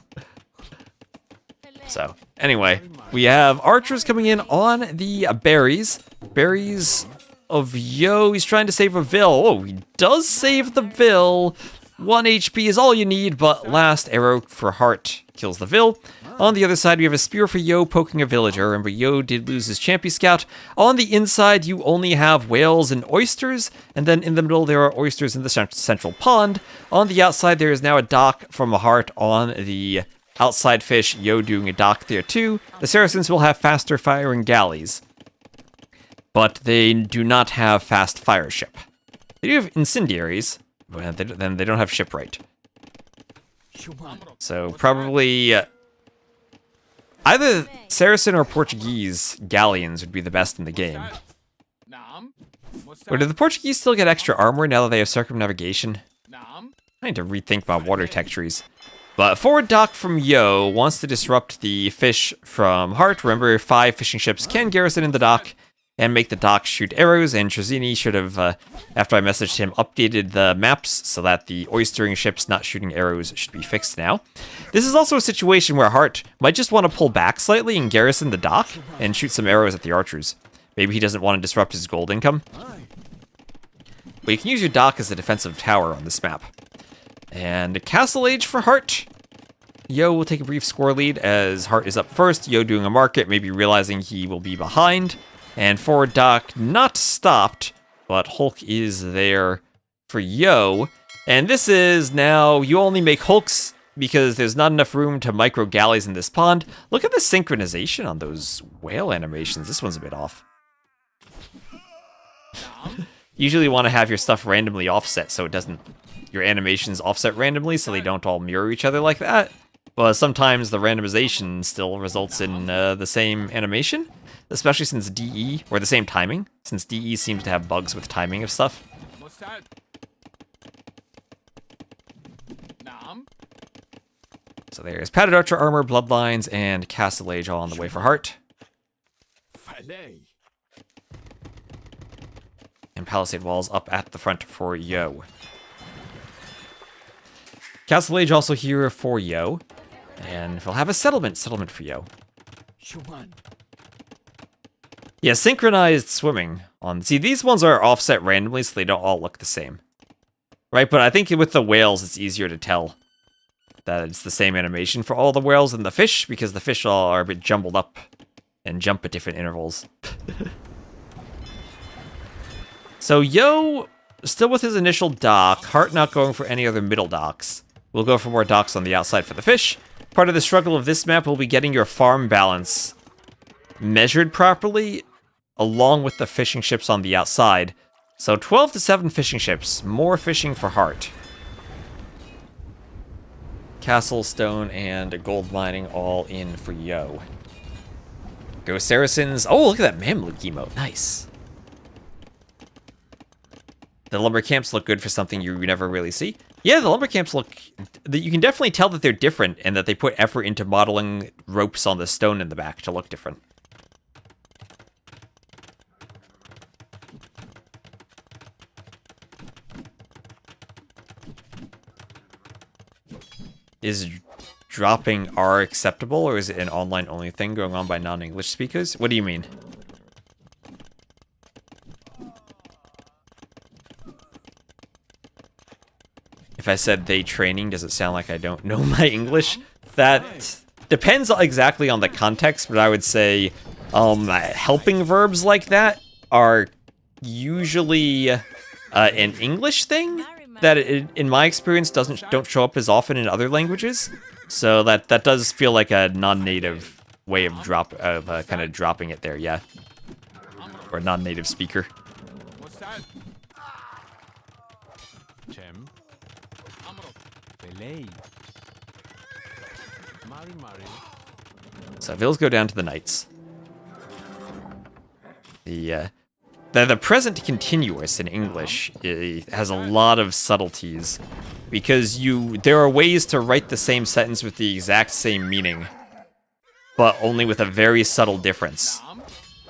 So, anyway, we have archers coming in on the berries. Berries of Yo. He's trying to save a Vil. Oh, he does save the Vil. 1 HP is all you need, but last arrow for Hearttt kills the Vil. On the other side, we have a spear for Yo poking a villager. Remember, Yo did lose his champion scout. On the inside, you only have whales and oysters, and then in the middle, there are oysters in the central pond. On the outside, there is now a dock from a Hearttt on the outside fish. Yo doing a dock there too. The Saracens will have faster firing galleys, but they do not have fast fire ship. They do have incendiaries, but then they don't have shipwright. So probably either Saracen or Portuguese galleons would be the best in the game. Or do the Portuguese still get extra armor now that they have circumnavigation? I need to rethink my water tech trees. But forward dock from Yo wants to disrupt the fish from Hearttt. Remember, 5 fishing ships can garrison in the dock and make the dock shoot arrows, and Trezini should have, after I messaged him, updated the maps so that the oystering ships not shooting arrows should be fixed now. This is also a situation where Hearttt might just want to pull back slightly and garrison the dock and shoot some arrows at the archers. Maybe he doesn't want to disrupt his gold income. But you can use your dock as a defensive tower on this map. And Castle Age for Hearttt. Yo will take a brief score lead as Hearttt is up first. Yo doing a market, maybe realizing he will be behind. And forward dock not stopped, but Hulk is there for Yo. And this is now, you only make Hulks because there's not enough room to micro galleys in this pond. Look at the synchronization on those whale animations. This one's a bit off. Usually you want to have your stuff randomly offset so it doesn't, your animations offset randomly so they don't all mirror each other like that. But sometimes the randomization still results in the same animation. Especially since DE, or the same timing, since DE seems to have bugs with timing of stuff. So there's Padded Archer Armor, Bloodlines, and Castle Age all on the way for Hearttt. And Palisade Walls up at the front for Yo. Castle Age also here for Yo. And we'll have a settlement for Yo. Yeah, synchronized swimming on. See, these ones are offset randomly, so they don't all look the same. Right, but I think with the whales, it's easier to tell that it's the same animation for all the whales and the fish, because the fish all are a bit jumbled up and jump at different intervals. So Yo, still with his initial dock, Hearttt not going for any other middle docks. We'll go for more docks on the outside for the fish. Part of the struggle of this map will be getting your farm balance measured properly, along with the fishing ships on the outside. So 12 to 7 fishing ships, more fishing for Hearttt. Castle, stone, and gold mining all in for Yo. Go Saracens. Oh, look at that Mamluk emote. Nice. The lumber camps look good for something you never really see. Yeah, the lumber camps look... You can definitely tell that they're different and that they put effort into modeling ropes on the stone in the back to look different. Is dropping R acceptable, or is it an online-only thing going on by non-English speakers? What do you mean? If I said they training, does it sound like I don't know my English? That depends exactly on the context, but I would say helping verbs like that are usually an English thing that, in my experience, don't show up as often in other languages. So that does feel like a non-native way of kind of dropping it there, yeah. Or a non-native speaker. What's that? Cem. Belay. Mari Mari. So Vills go down to the knights. The present continuous in English has a lot of subtleties because there are ways to write the same sentence with the exact same meaning, but only with a very subtle difference.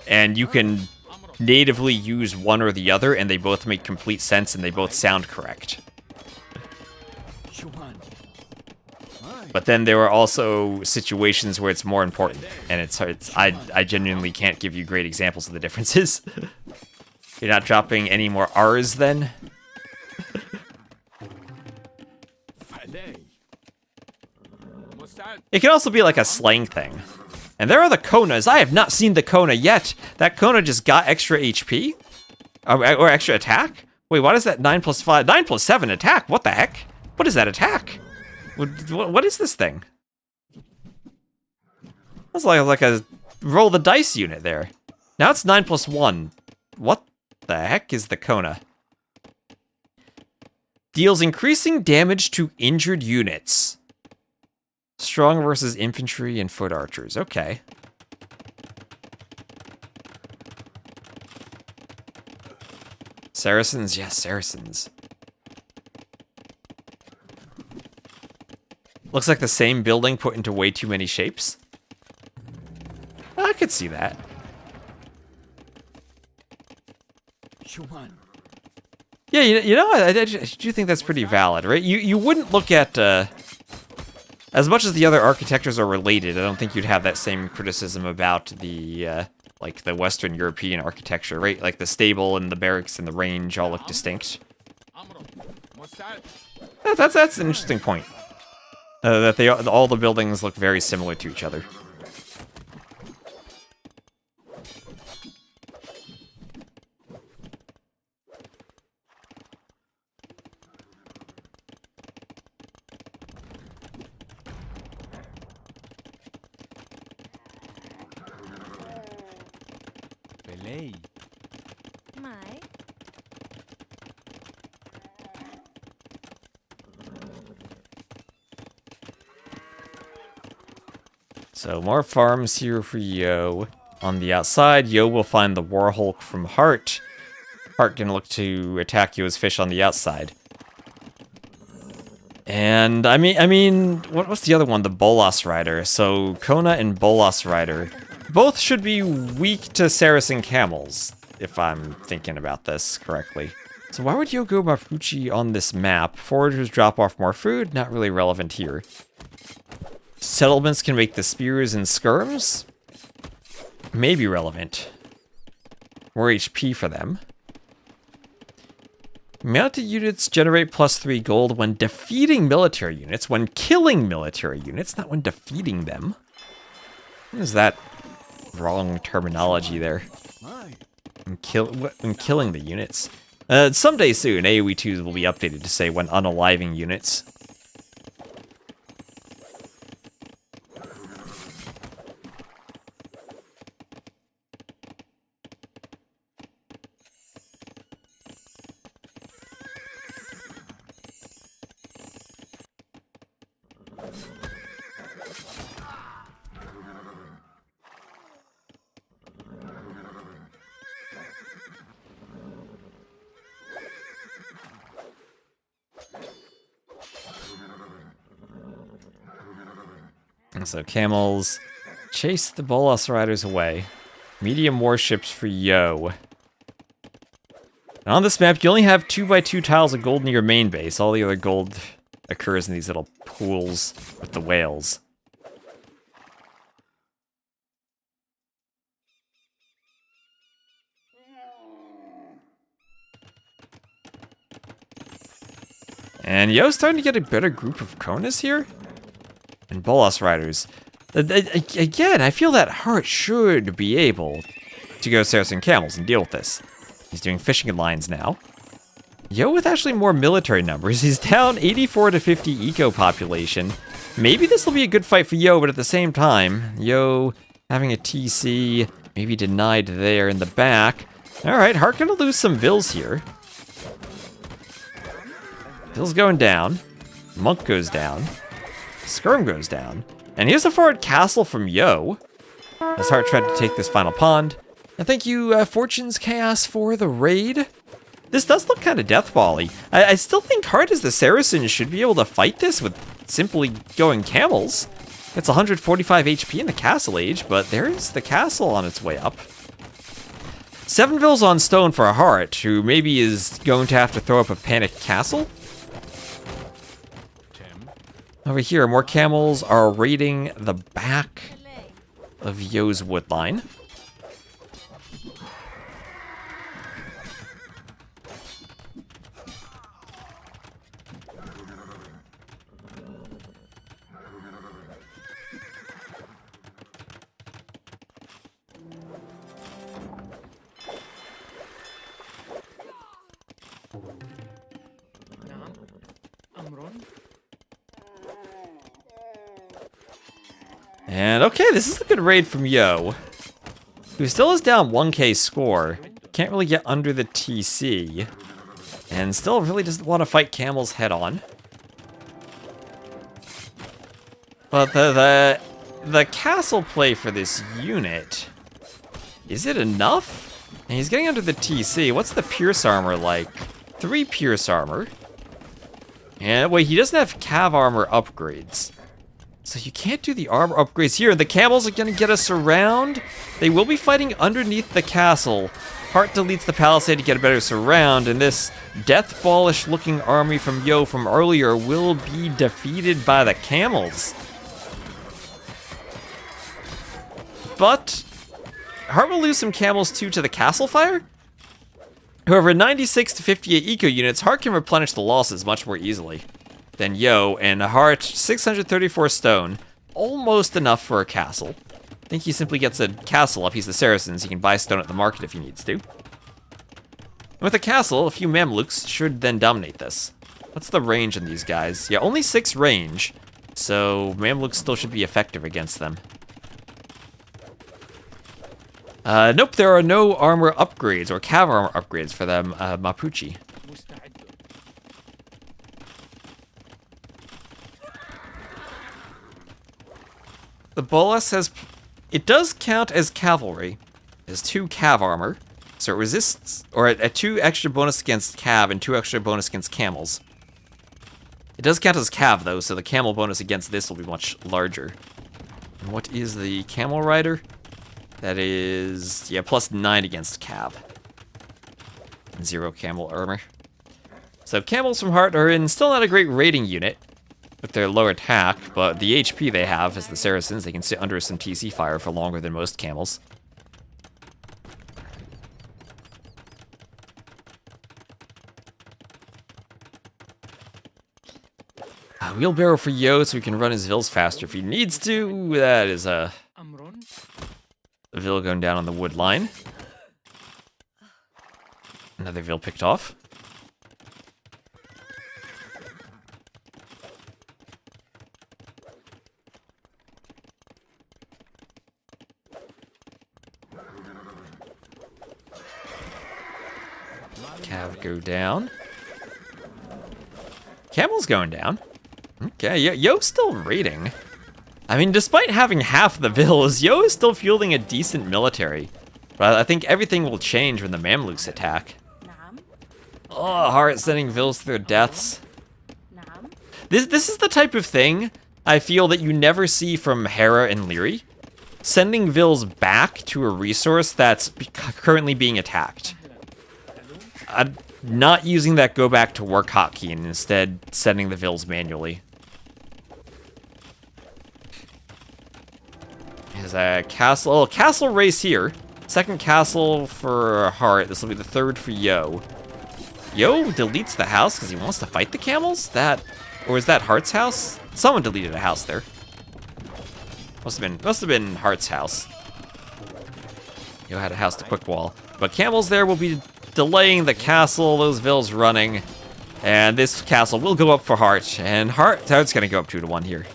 And you can natively use one or the other, and they both make complete sense and they both sound correct. But then there are also situations where it's more important, and I genuinely can't give you great examples of the differences. You're not dropping any more R's then? It can also be like a slang thing. And there are the Konas. I have not seen the Kona yet. That Kona just got extra HP? Or extra attack? Wait, what is that 9 plus 5? 9 plus 7 attack? What the heck? What is that attack? What is this thing? That's like a roll the dice unit there. Now it's 9 plus 1. What the heck is the Kona? Deals increasing damage to injured units. Strong versus infantry and foot archers. Okay. Saracens? Yes, Saracens. Looks like the same building put into way too many shapes. I could see that. Yeah, you know, I do think that's pretty valid, right? You wouldn't look at, as much as the other architectures are related, I don't think you'd have that same criticism about the, like, the Western European architecture, right? Like, the stable and the barracks and the range all look distinct. That's an interesting point. That all the buildings look very similar to each other. Belay. So more farms here for Yo. On the outside, Yo will find the Warhulk from Hearttt. Hearttt can look to attack Yo's fish on the outside. And I mean, what's the other one? The Bolas Rider. So Kona and Bolas Rider both should be weak to Saracen camels, if I'm thinking about this correctly. So why would Yo go Mapuche on this map? Foragers drop off more food, not really relevant here. Settlements can make the spears and skirms. Maybe relevant. More HP for them. Mounted units generate +3 gold when defeating military units. When killing military units, not when defeating them. What is that wrong terminology there? When killing the units. Someday soon, AoE 2s will be updated to say when unaliving units. So camels chase the Bolas Riders away. Medium warships for Yo. And on this map, you only have 2x2 tiles of gold in your main base. All the other gold occurs in these little pools with the whales. And Yo's starting to get a better group of Konas here. And Bolas Riders. Again, I feel that Hearttt should be able to go Saracen camels and deal with this. He's doing fishing lines now. Yo with actually more military numbers. He's down 84 to 50 eco population. Maybe this will be a good fight for Yo, but at the same time, Yo having a TC, maybe denied there in the back. Alright, Hearttt gonna lose some Vils here. Vils going down. Monk goes down. Skirm goes down. And here's a forward castle from Yo, as Hearttt tried to take this final pond. And thank you, Fortune's Chaos, for the raid. This does look kind of deathball-y. I still think Hearttt as the Saracen should be able to fight this with simply going camels. It's 145 HP in the castle age, but there's the castle on its way up. 7 Vils on stone for a Hearttt, who maybe is going to have to throw up a panicked castle. Over here, more camels are raiding the back of Yo's wood line. And okay, this is a good raid from Yo, who still is down 1k score. Can't really get under the TC, and still really doesn't want to fight camels head on. But the castle play for this unit, is it enough? And he's getting under the TC. What's the pierce armor like? 3 pierce armor. And wait, he doesn't have cav armor upgrades. So you can't do the armor upgrades here. The camels are going to get us around. They will be fighting underneath the castle. Hearttt deletes the palisade to get a better surround, and this deathballish looking army from Yo from earlier will be defeated by the camels. But Hearttt will lose some camels too to the castle fire. However, 96 to 58 eco units, Hearttt can replenish the losses much more easily than Yo, and Hearttt, 634 stone, almost enough for a castle. I think he simply gets a castle up. He's the Saracens. He can buy stone at the market if he needs to. And with a castle, a few Mamluks should then dominate this. What's the range on these guys? Yeah, only 6 range, so Mamluks still should be effective against them. Nope, there are no armor upgrades or cav armor upgrades for them, Mapuche. The Bolas has... It does count as cavalry. It has 2 cav armor, so it resists... Or a 2 extra bonus against cav and 2 extra bonus against camels. It does count as cav, though, so the camel bonus against this will be much larger. And what is the camel rider? That is... Yeah, plus 9 against cav. And 0 camel armor. So camels from Hearttt are in still not a great raiding unit with their low attack, but the HP they have as the Saracens, they can sit under some TC fire for longer than most camels. A wheelbarrow for Yo so he can run his Vils faster if he needs to. That is a Vil going down on the wood line. Another Vil picked off. Cav go down. Camel's going down. Okay, Yo's still raiding. I mean, despite having half the Vils, Yo is still fielding a decent military. But I think everything will change when the Mamluks attack. Oh, Hearttt sending Vils to their deaths. This is the type of thing I feel that you never see from Hera and Liereyy. Sending Vils back to a resource that's currently being attacked. Not using that go back to work hotkey and instead sending the Vils manually. There's a castle race here. Second castle for Hearttt. This will be the 3rd for Yo. Yo deletes the house because he wants to fight the camels? Or is that Heartt's house? Someone deleted a house there. Must have been Heartt's house. Yo had a house to quick wall. But camels there will be delaying the castle, those Vils running. And this castle will go up for Hearttt. And Heartt's gonna go up 2-1 here.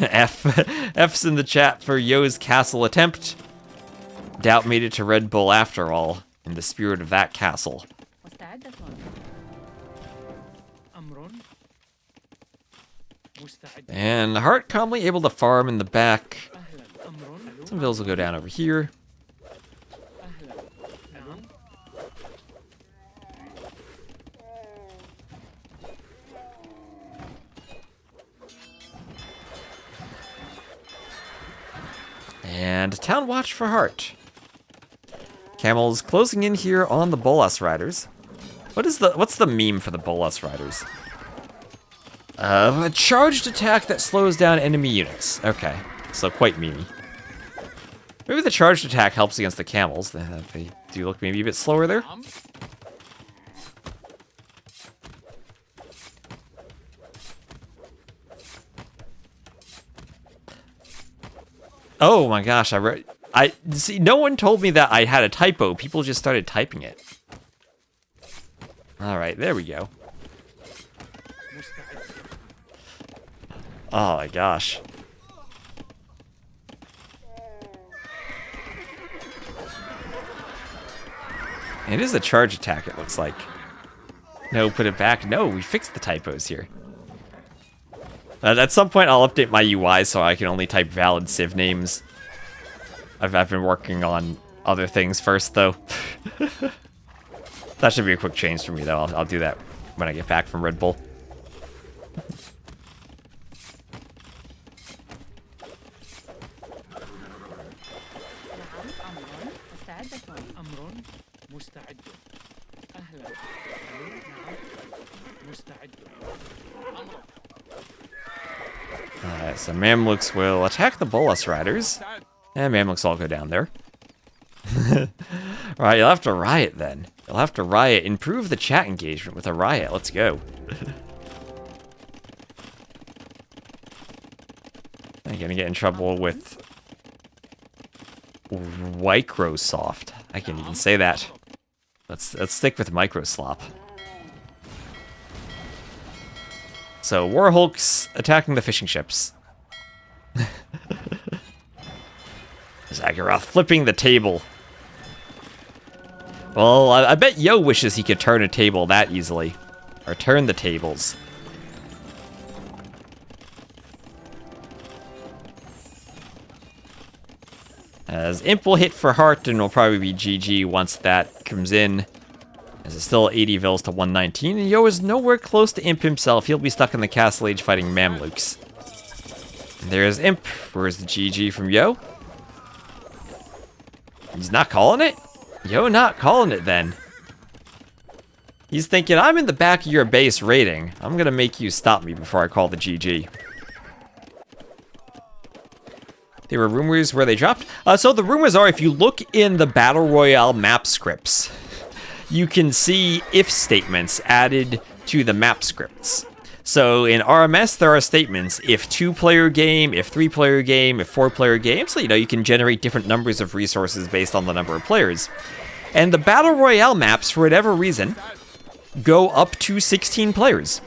F's in the chat for Yo's castle attempt. Doubt made it to Red Bull after all, in the spirit of that castle. And Hearttt calmly able to farm in the back. Some vills will go down over here. And Town Watch for Hearttt. Camels closing in here on the Bolas Riders. What's the meme for the Bolas Riders? A charged attack that slows down enemy units. Okay, so quite memey. Maybe the charged attack helps against the camels. They do look maybe a bit slower there. Oh my gosh, I see. No one told me that I had a typo. People just started typing it. All right, there we go. Oh my gosh. It is a charge attack, it looks like. No, put it back. No, we fixed the typos here. At some point, I'll update my UI so I can only type valid civ names. I've been working on other things first, though. That should be a quick change for me, though. I'll do that when I get back from Red Bull. Alright, so Mamluks will attack the Bolas Riders. And Mamluks all go down there. Right, you'll have to riot then. You'll have to riot. Improve the chat engagement with a riot. Let's go. I'm gonna get in trouble with Microsoft. I can't even say that. Let's stick with Microslop. So Warhulk's attacking the fishing ships. Zagharoth flipping the table. Well, I bet Yo wishes he could turn a table that easily. Or turn the tables. As Imp will hit for Hearttt and will probably be GG once that comes in. As it's still 80 vills to 119, and Yo is nowhere close to Imp himself. He'll be stuck in the Castle Age fighting Mamluks. And there's Imp. Where's the GG from Yo? He's not calling it? Yo not calling it then. He's thinking, I'm in the back of your base raiding. I'm gonna make you stop me before I call the GG. There were rumors where they dropped. So the rumors are, if you look in the Battle Royale map scripts, you can see if statements added to the map scripts. So in RMS, there are statements, if 2-player game, if 3-player game, if 4-player game. So, you can generate different numbers of resources based on the number of players. And the Battle Royale maps, for whatever reason, go up to 16 players.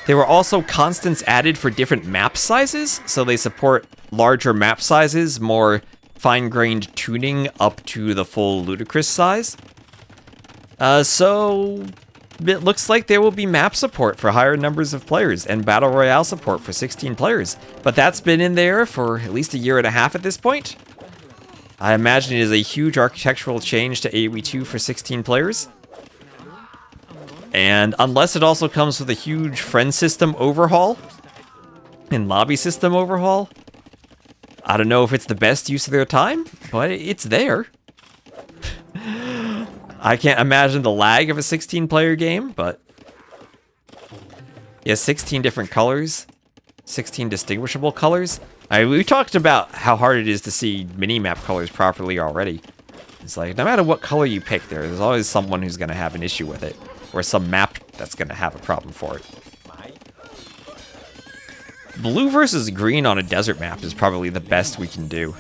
There were also constants added for different map sizes, so they support larger map sizes, more fine-grained tuning up to the full ludicrous size. So it looks like there will be map support for higher numbers of players and Battle Royale support for 16 players. But that's been in there for at least a year and a half at this point. I imagine it is a huge architectural change to AoE 2 for 16 players. And unless it also comes with a huge friend system overhaul and lobby system overhaul, I don't know if it's the best use of their time, but it's there. I can't imagine the lag of a 16-player game, but yeah, 16 different colors, 16 distinguishable colors. We talked about how hard it is to see mini-map colors properly already. It's like, no matter what color you pick, there's always someone who's going to have an issue with it, or some map that's going to have a problem for it. Blue versus green on a desert map is probably the best we can do.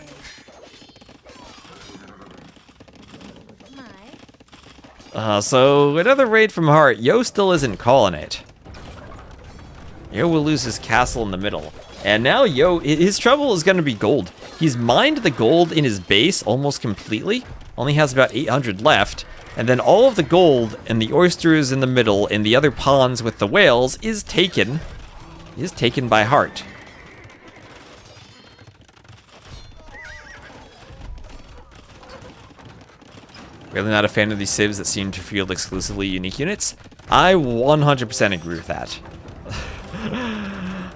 So another raid from Hearttt. Yo still isn't calling it. Yo will lose his castle in the middle. And now Yo, his trouble is going to be gold. He's mined the gold in his base almost completely. Only has about 800 left. And then all of the gold and the oysters in the middle and the other ponds with the whales is taken by Hearttt. Really not a fan of these civs that seem to field exclusively unique units. I 100% agree with that.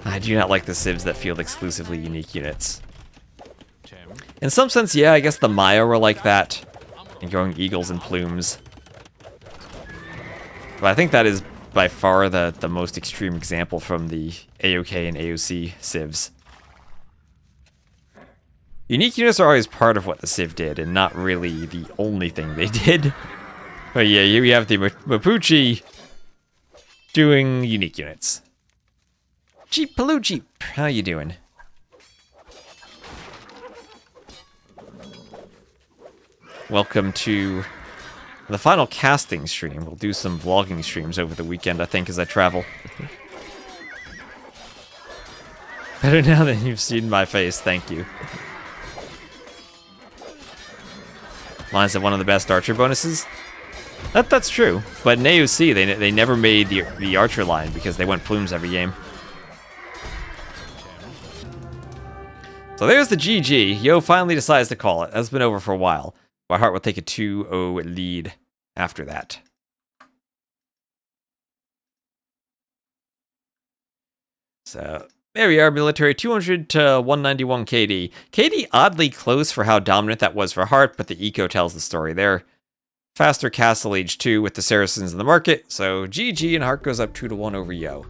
I do not like the civs that field exclusively unique units. In some sense, yeah, I guess the Maya were like that. And going eagles and plumes. But I think that is by far the most extreme example from the AOK and AOC civs. Unique units are always part of what the civ did, and not really the only thing they did. But yeah, you have the Mapuche doing unique units. Jeep Paloo Jeep, how you doing? Welcome to the final casting stream. We'll do some vlogging streams over the weekend, I think, as I travel. Better now than you've seen my face, thank you. Mine's one of the best archer bonuses. That's true, but in AOC, they never made the archer line because they went plumes every game. So there's the GG. Yo finally decides to call it. That's been over for a while. My Hearttt will take a 2-0 lead after that. So there we are, military 200 to 191 KD. KD oddly close for how dominant that was for Hearttt, but the eco tells the story there. Faster Castle Age 2 with the Saracens in the market, so GG and Hearttt goes up 2-1 over Yo.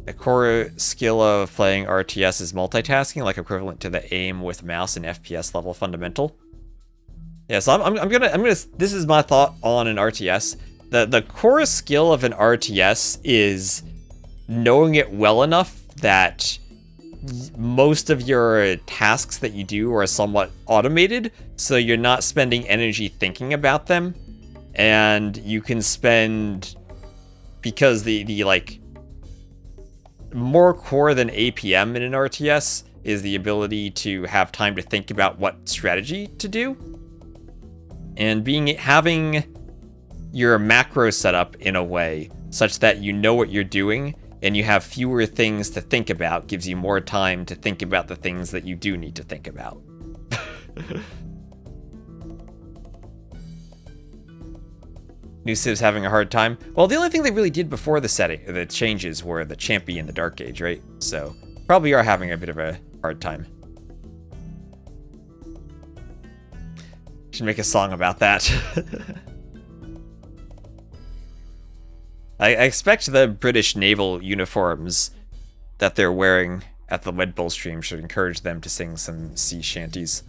A core skill of playing RTS is multitasking, like equivalent to the aim with mouse and FPS level fundamental. Yeah, so I'm gonna this is my thought on an RTS. The core skill of an RTS is knowing it well enough that most of your tasks that you do are somewhat automated, so you're not spending energy thinking about them, and you can spend, because the like more core than APM in an RTS is the ability to have time to think about what strategy to do. And having your macro set up in a way such that you know what you're doing and you have fewer things to think about gives you more time to think about the things that you do need to think about. New civs having a hard time. Well, the only thing they really did before the changes were the champion and the Dark Age, right? So probably are having a bit of a hard time. Should make a song about that. I expect the British naval uniforms that they're wearing at the Red Bull stream should encourage them to sing some sea shanties.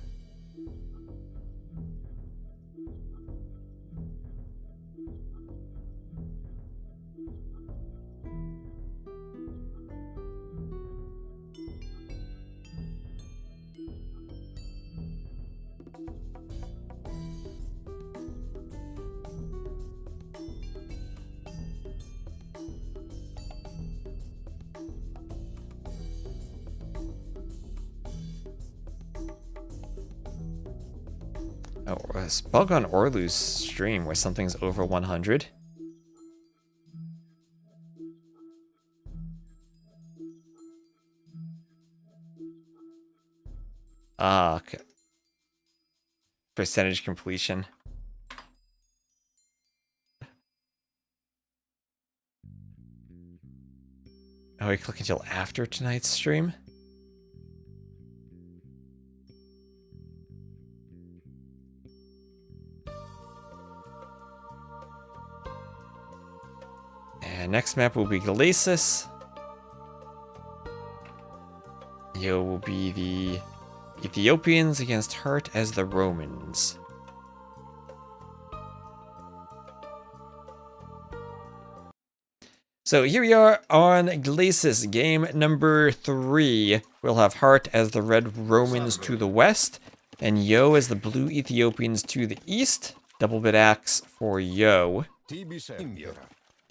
Oh, a bug on Orlu's stream where something's over 100. Ah, okay. Percentage completion. Oh, we click until after tonight's stream? And next map will be Galasis. Here will be the Ethiopians against Hearttt as the Romans. So here we are on Galasis, game number 3. We'll have Hearttt as the Red Romans to the west, and Yo as the Blue Ethiopians to the east. Double bit axe for Yo.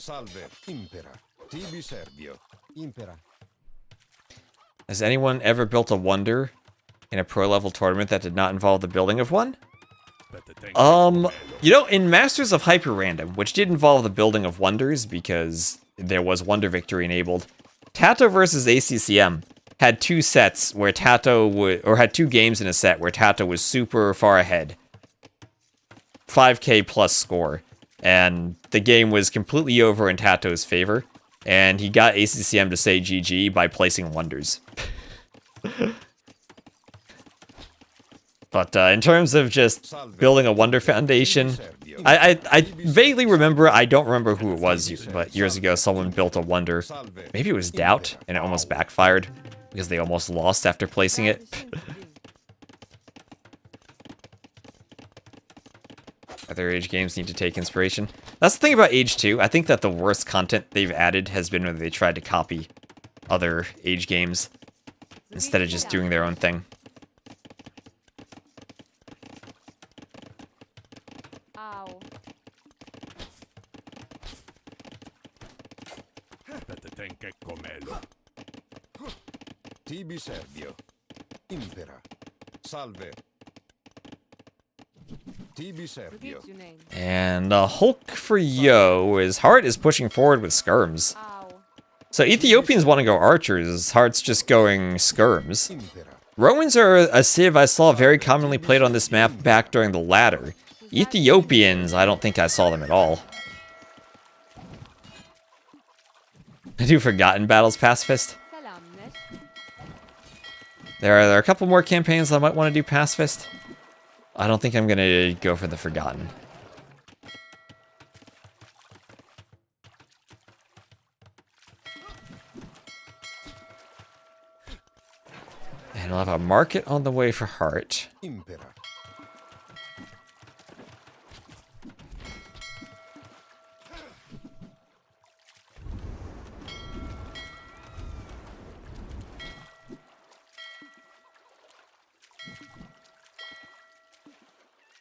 Salve, Impera. Tibi Servio. Impera. Has anyone ever built a wonder in a pro level tournament that did not involve the building of one? You know, in Masters of Hyper Random, which did involve the building of wonders because there was Wonder Victory enabled, Tato versus ACCM had two sets where Tato would, or had two games in a set where Tato was super far ahead. 5k plus score. And the game was completely over in Tato's favor. And he got ACCM to say GG by placing wonders. But in terms of just building a wonder foundation, I vaguely remember, I don't remember who it was, but years ago someone built a wonder. Maybe it was Doubt, and it almost backfired, because they almost lost after placing it. Other Age games need to take inspiration. That's the thing about Age 2. I think that the worst content they've added has been when they tried to copy other Age games instead of just doing their own thing. Tibi Servio. Impera. Salve. Tibi Servio. And Hulk for Yo is Hearttt is pushing forward with skirms. So Ethiopians want to go archers, Heartt's just going skirms. Romans are a civ I saw very commonly played on this map back during the ladder. Ethiopians, I don't think I saw them at all. I do Forgotten Battles Pacifist. There are a couple more campaigns I might want to do Pacifist. I don't think I'm going to go for the Forgotten. And we'll have a market on the way for Hearttt. Impera.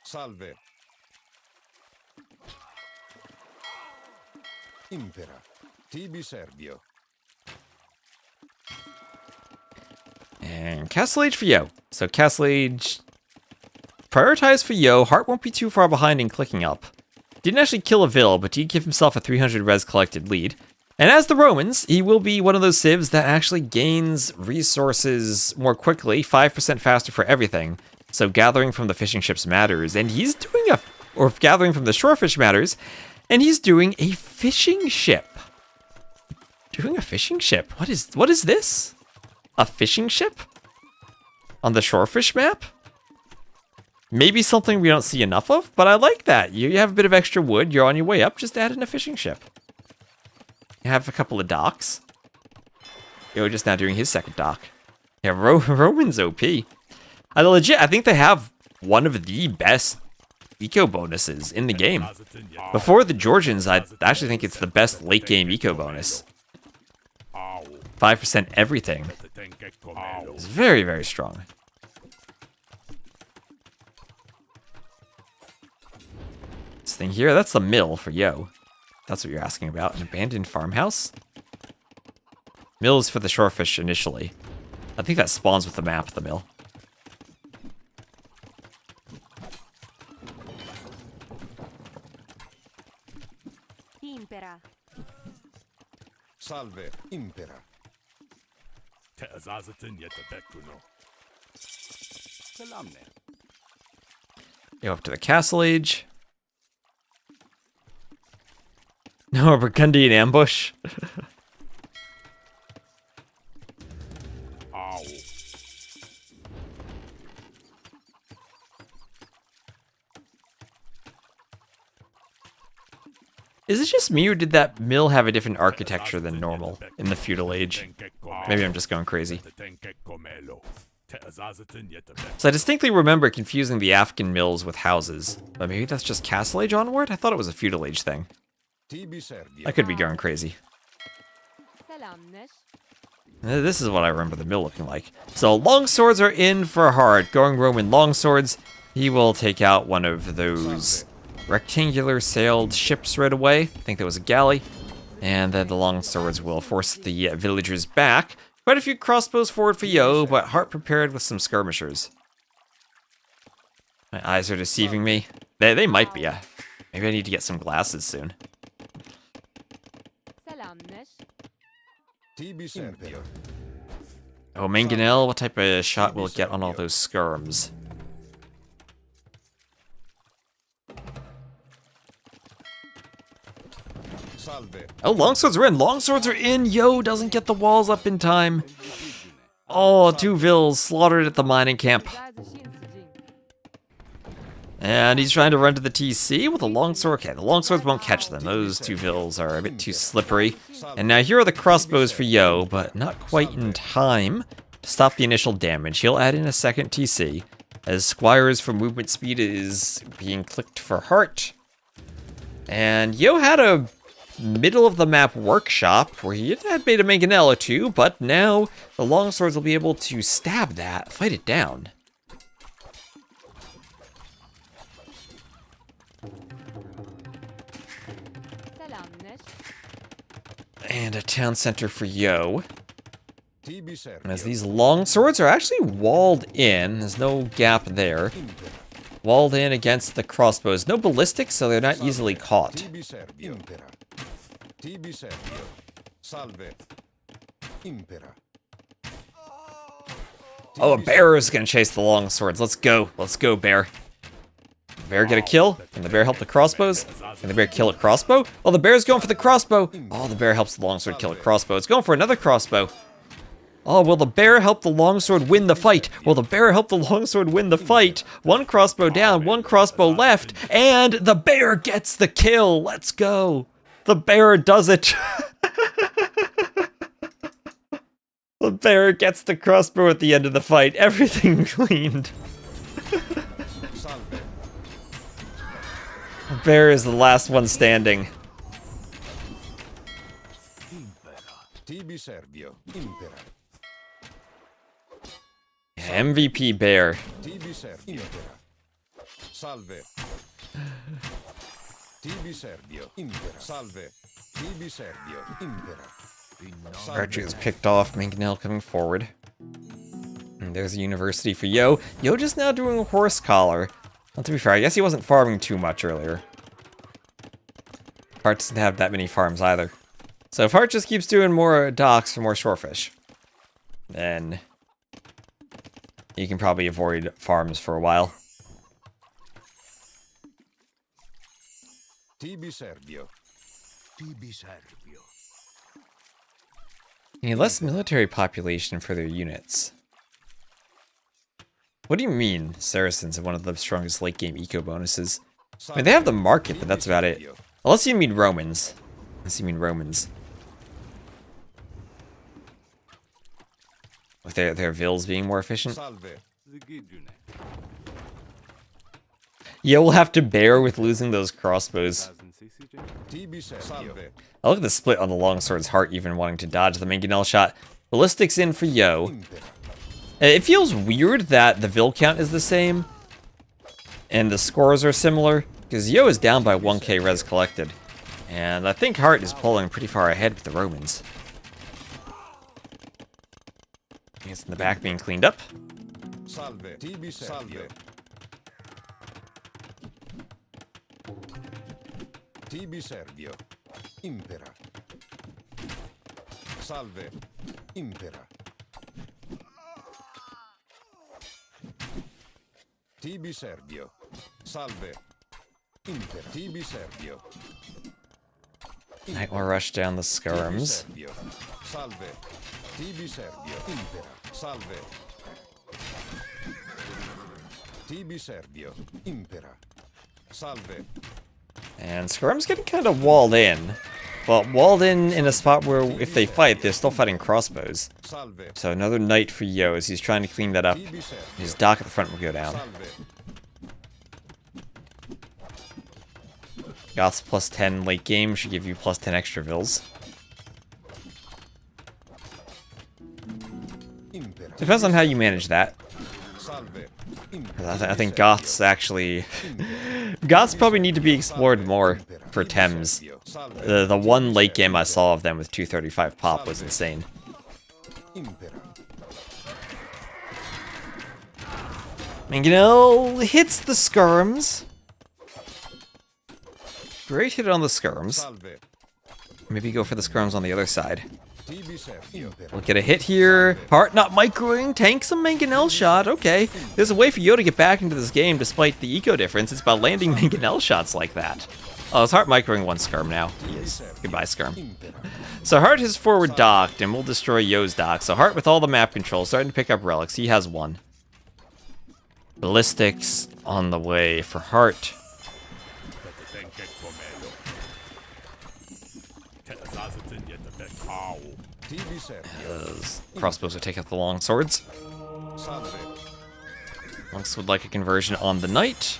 Salve. Impera. Tibi Servio. And Castle Age for Yo. So Castle Age, prioritize for Yo. Hearttt won't be too far behind in clicking up. Didn't actually kill a Vil, but did give himself a 300 res collected lead. And as the Romans, he will be one of those civs that actually gains resources more quickly, 5% faster for everything. So gathering from the fishing ships matters, and he's doing or gathering from the shorefish matters, and he's doing a fishing ship. Doing a fishing ship? What is this? A fishing ship? On the shorefish map? Maybe something we don't see enough of, but I like that. You have a bit of extra wood, you're on your way up, just add in a fishing ship. You have a couple of docks. Yo, just now doing his second dock. Yeah, Roman's OP. I think they have one of the best eco bonuses in the game. Before the Georgians, I actually think it's the best late game eco bonus. 5% everything. It's very, very strong. This thing here, that's the mill for Yo. That's what you're asking about. An abandoned farmhouse? Mill is for the shorefish initially. I think that spawns with the map, the mill. Salve, Impera. Go up to the Castle Age. No, a Burgundian ambush. Is it just me, or did that mill have a different architecture than normal in the feudal age? Maybe I'm just going crazy. So I distinctly remember confusing the African mills with houses, but maybe that's just Castle Age onward? I thought it was a feudal age thing. I could be going crazy. This is what I remember the mill looking like. So longswords are in for Hearttt. Going Roman longswords, he will take out one of those rectangular sailed ships right away. I think that was a galley. And then the longswords will force the villagers back. Quite a few crossbows forward for Yo, but Hearttt prepared with some skirmishers. My eyes are deceiving me. They might be. Maybe I need to get some glasses soon. Oh, Mangonel, what type of shot will it get on all those skirms? Oh, longswords are in! Longswords are in! Yo doesn't get the walls up in time. Oh, 2 vills slaughtered at the mining camp. And he's trying to run to the TC with a longsword. Okay, the longswords won't catch them. Those 2 vills are a bit too slippery. And now here are the crossbows for Yo, but not quite in time to stop the initial damage. He'll add in a second TC, as Squires for movement speed is being clicked for Hearttt. And Yo had a middle of the map workshop where he had made a mangonel or 2, but now the longswords will be able to stab that, fight it down. And a town center for Yo. As these longswords are actually walled in, there's no gap there. Walled in against the crossbows. No ballistics, so they're not easily caught. Oh, a bear is gonna chase the longswords. Let's go. Let's go, bear. Bear get a kill? Can the bear help the crossbows? Can the bear kill a crossbow? Oh, the bear's going for the crossbow! Oh, the bear helps the longsword kill a crossbow. It's going for another crossbow. Oh, will the bear help the longsword win the fight? Will the bear help the longsword win the fight? 1 crossbow down, 1 crossbow left, and the bear gets the kill! Let's go! The bear does it! The bear gets the crossbow at the end of the fight. Everything cleaned. Bear is the last one standing. MVP Bear. Archer is picked off, Mangonel coming forward. And there's a university for Yo. Yo just now doing a horse collar. Well, to be fair, I guess he wasn't farming too much earlier. Hearttt doesn't have that many farms either. So if Hearttt just keeps doing more docks for more shorefish, then you can probably avoid farms for a while. Need less military population for their units. What do you mean, Saracens have one of the strongest late-game eco bonuses? I mean, they have the market, but that's about it. Unless you mean Romans. Unless you mean Romans. With their vills being more efficient. Yeah, we'll have to bear with losing those crossbows. I look at the split on the longsword's Hearttt even wanting to dodge the mangonel shot. Ballistics in for Yo. It feels weird that the vill count is the same, and the scores are similar, because Yo is down by 1k res collected, and I think Hearttt is pulling pretty far ahead with the Romans. It's in the back being cleaned up. Tibi Serbio. Salve. Impera. Tibi Serbio. Night will rush down the skirms. Salve. Tibi Serbio. Impera. Salve. Tibi Serbio. Impera. Salve. And skirms getting kind of walled in. Well, walled in a spot where if they fight, they're still fighting crossbows. So another knight for Yo as he's trying to clean that up. His dock at the front will go down. Goths plus 10 late game should give you plus 10 extra vills. Depends on how you manage that. I think Goths actually... Goths probably need to be explored more for Thames. The one late game I saw of them with 235 pop was insane. Mangonel hits the skirms. Great hit on the skirms. Maybe go for the skirms on the other side. We'll get a hit here. Hearttt not microing, tanks a Mangonel shot. Okay, there's a way for Yo to get back into this game despite the eco difference. It's about landing Mangonel shots like that. Oh, is Hearttt microing one skirm now? He is. Goodbye, skirm. So Hearttt has forward docked, and we'll destroy Yo's dock. So Hearttt with all the map control, starting to pick up relics. He has one. Ballistics on the way for Hearttt. Crossbows would take out the long swords. Monks would like a conversion on the knight.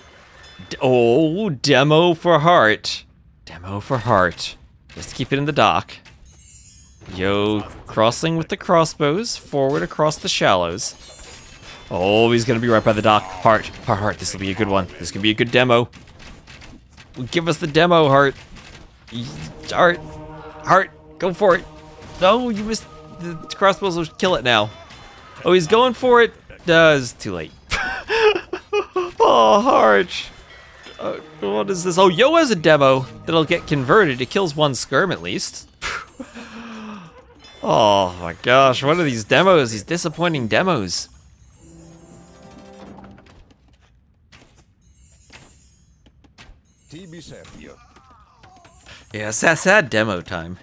Oh, demo for Hearttt. Demo for Hearttt. Just keep it in the dock. Yo, crossing with the crossbows, forward across the shallows. Oh, he's gonna be right by the dock. Hearttt, this will be a good one. This can be a good demo. Give us the demo, Hearttt. Hearttt, go for it. No, you missed. The crossbows will kill it now. Oh, he's going for it. It's too late. Oh, Hearttt. What is this? Oh, Yo has a demo that'll get converted. It kills one skirm at least. Oh my gosh, what are these demos? These disappointing demos. Yeah, sad demo time.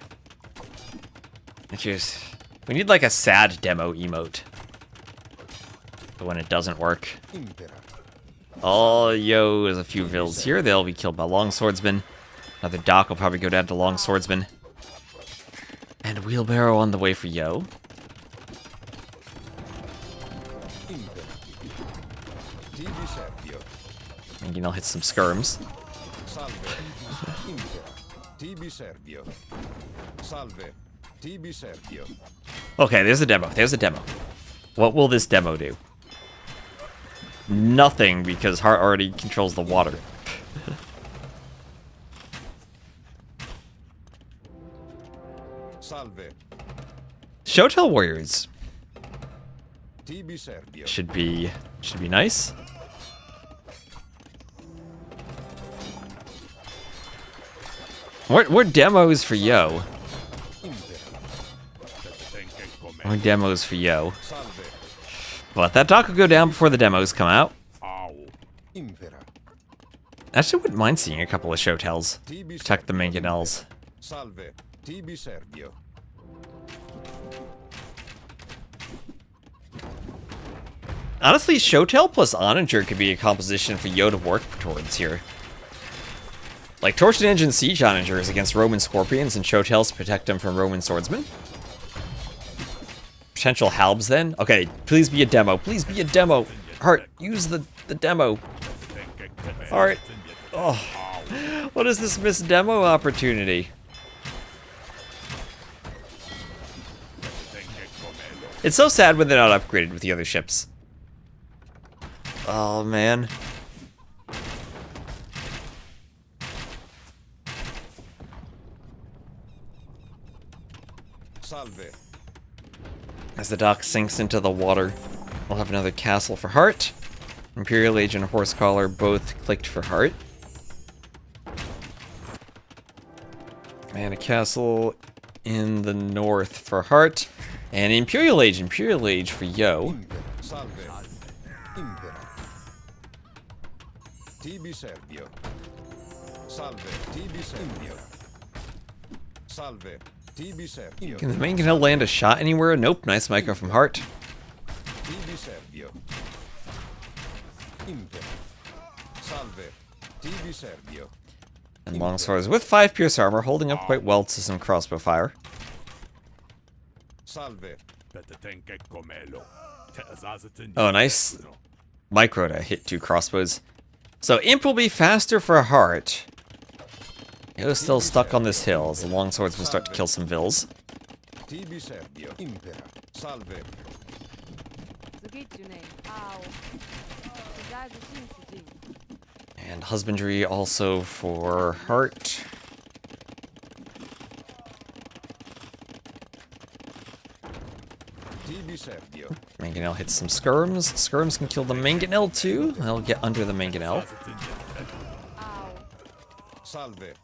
We need like a sad demo emote. But when it doesn't work. Oh, Yo, there's a few vills here. They'll be killed by long swordsmen. Another dock will probably go down to long swordsmen. And wheelbarrow on the way for Yo. Mangonel hits some skirms. Okay, there's a demo. There's a demo. What will this demo do? Nothing, because Hearttt already controls the water. Showtell warriors should be nice. More demos for Yo. More demos for Yo. But that dock will go down before the demos come out. Actually, wouldn't mind seeing a couple of showtells. Protect the Mangonels. Honestly, Showtell plus Onager could be a composition for Yo to work towards here. Like, Torch and Engine Siege Onagers against Roman Scorpions and Showtells to protect them from Roman Swordsmen. Potential Halbs then? Okay, please be a demo. Please be a demo. Hearttt, use the demo. Hearttt. Oh, what is this missed demo opportunity? It's so sad when they're not upgraded with the other ships. Oh, man. As the dock sinks into the water, we'll have another castle for Hearttt. Imperial Age and Horsecaller both clicked for Hearttt. And a castle in the north for Hearttt. And Imperial Age for Yo. Can the Mangonel land a shot anywhere? Nope, nice micro from Hearttt. And longswords with 5 pierce armor, holding up quite well to some crossbow fire. Oh, nice micro to hit 2 crossbows. So Imp will be faster for Hearttt. It was still stuck on this hill as the longswordsmen start to kill some vills. And husbandry also for Hearttt. Mangonel hits some skirms. Skirms can kill the Mangonel too. They'll get under the Mangonel.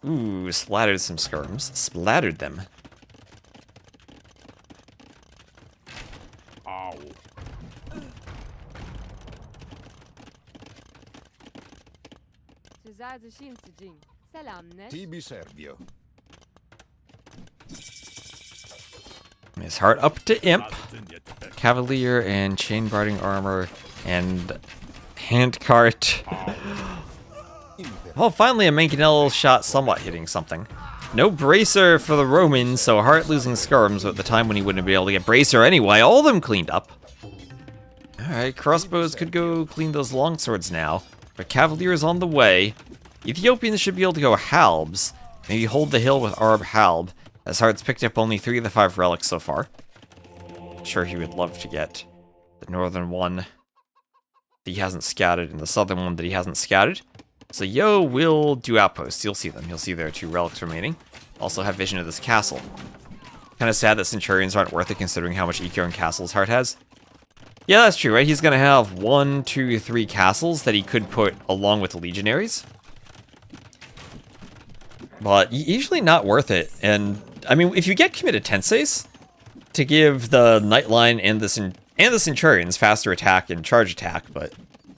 Ooh, splattered some skirms. Splattered them. Miss Hearttt up to Imp. Cavalier and chain barding armor and handcart. Well, finally a Mangonel shot somewhat hitting something. No bracer for the Romans, so Hearttt losing skirms at the time when he wouldn't be able to get bracer anyway. All of them cleaned up. Alright, crossbows could go clean those longswords now, but Cavalier is on the way. Ethiopians should be able to go halbs. Maybe hold the hill with Arb halb, as Heartt's picked up only 3 of the 5 relics so far. I'm sure he would love to get the northern one that he hasn't scouted and the southern one that he hasn't scouted. So Yo will do outposts. You'll see them. You'll see there are 2 relics remaining. Also have vision of this castle. Kind of sad that Centurions aren't worth it considering how much eco and castles Hearttt has. Yeah, that's true, right? He's going to have 1, 2, 3 castles that he could put along with the legionaries. But usually not worth it. And I mean, if you get committed tenseis to give the Nightline and the Centurions faster attack and charge attack, but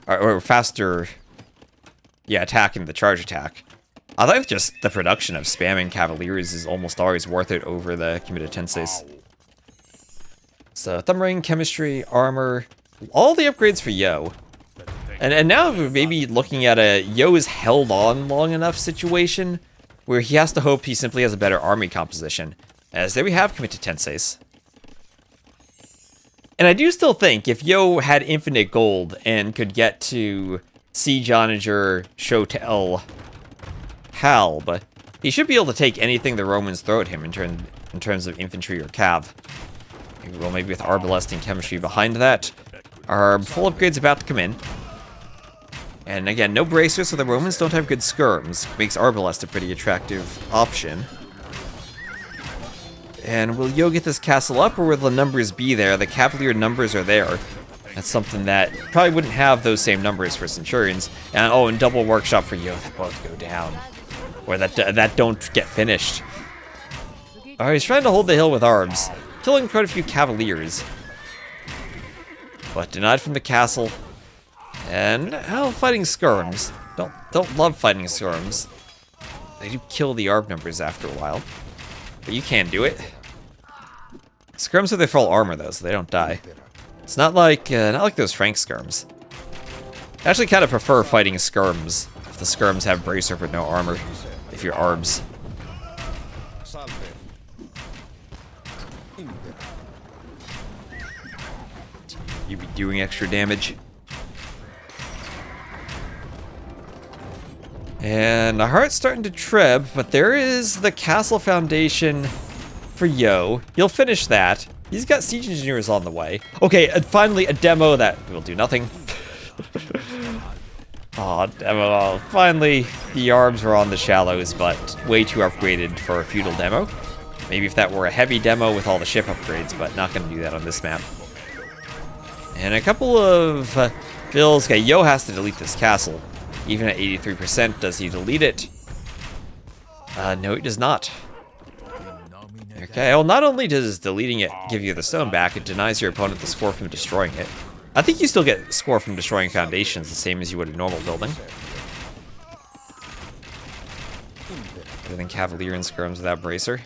or faster, yeah, attack and the charge attack. I think just the production of spamming Cavaliers is almost always worth it over the committed tenseis. So thumb ring, chemistry, armor, all the upgrades for Yo. And now we're maybe looking at a Yo is held on long enough situation where he has to hope he simply has a better army composition. As there we have committed tenseis. And I do still think if Yo had infinite gold and could get to Siege Onager, Shotel, Halb, he should be able to take anything the Romans throw at him in terms of infantry or cav. Well, maybe with Arbalest and chemistry behind that. Our full upgrade's about to come in. And again, no bracers, so the Romans don't have good skirms. Makes Arbalest a pretty attractive option. And will Yo get this castle up, or will the numbers be there? The Cavalier numbers are there. That's something that probably wouldn't have those same numbers for Centurions. And oh, and double workshop for Yo, that both go down. Or that don't get finished. Alright, he's trying to hold the hill with Arbs. Killing quite a few Cavaliers. But denied from the castle. And, hell, fighting skirms. Don't love fighting skirms. They do kill the ARB numbers after a while. But you can do it. Skirms are their full armor, though, so they don't die. It's not like those Frank skirms. I actually kind of prefer fighting skirms. If the skirms have bracer but no armor. If you're ARBs. You be doing extra damage. And Heartt's starting to trib, but there is the castle foundation for Yo. He'll finish that. He's got siege engineers on the way. Okay, and finally a demo that will do nothing. Aw, demo. Finally, the arms were on the shallows, but way too upgraded for a feudal demo. Maybe if that were a heavy demo with all the ship upgrades, but not going to do that on this map. And a couple of fills. Okay, Yo has to delete this castle. Even at 83%, does he delete it? No, he does not. Okay, well, not only does deleting it give you the stone back, it denies your opponent the score from destroying it. I think you still get score from destroying foundations, the same as you would a normal building. Better than Cavalier and skirms without bracer.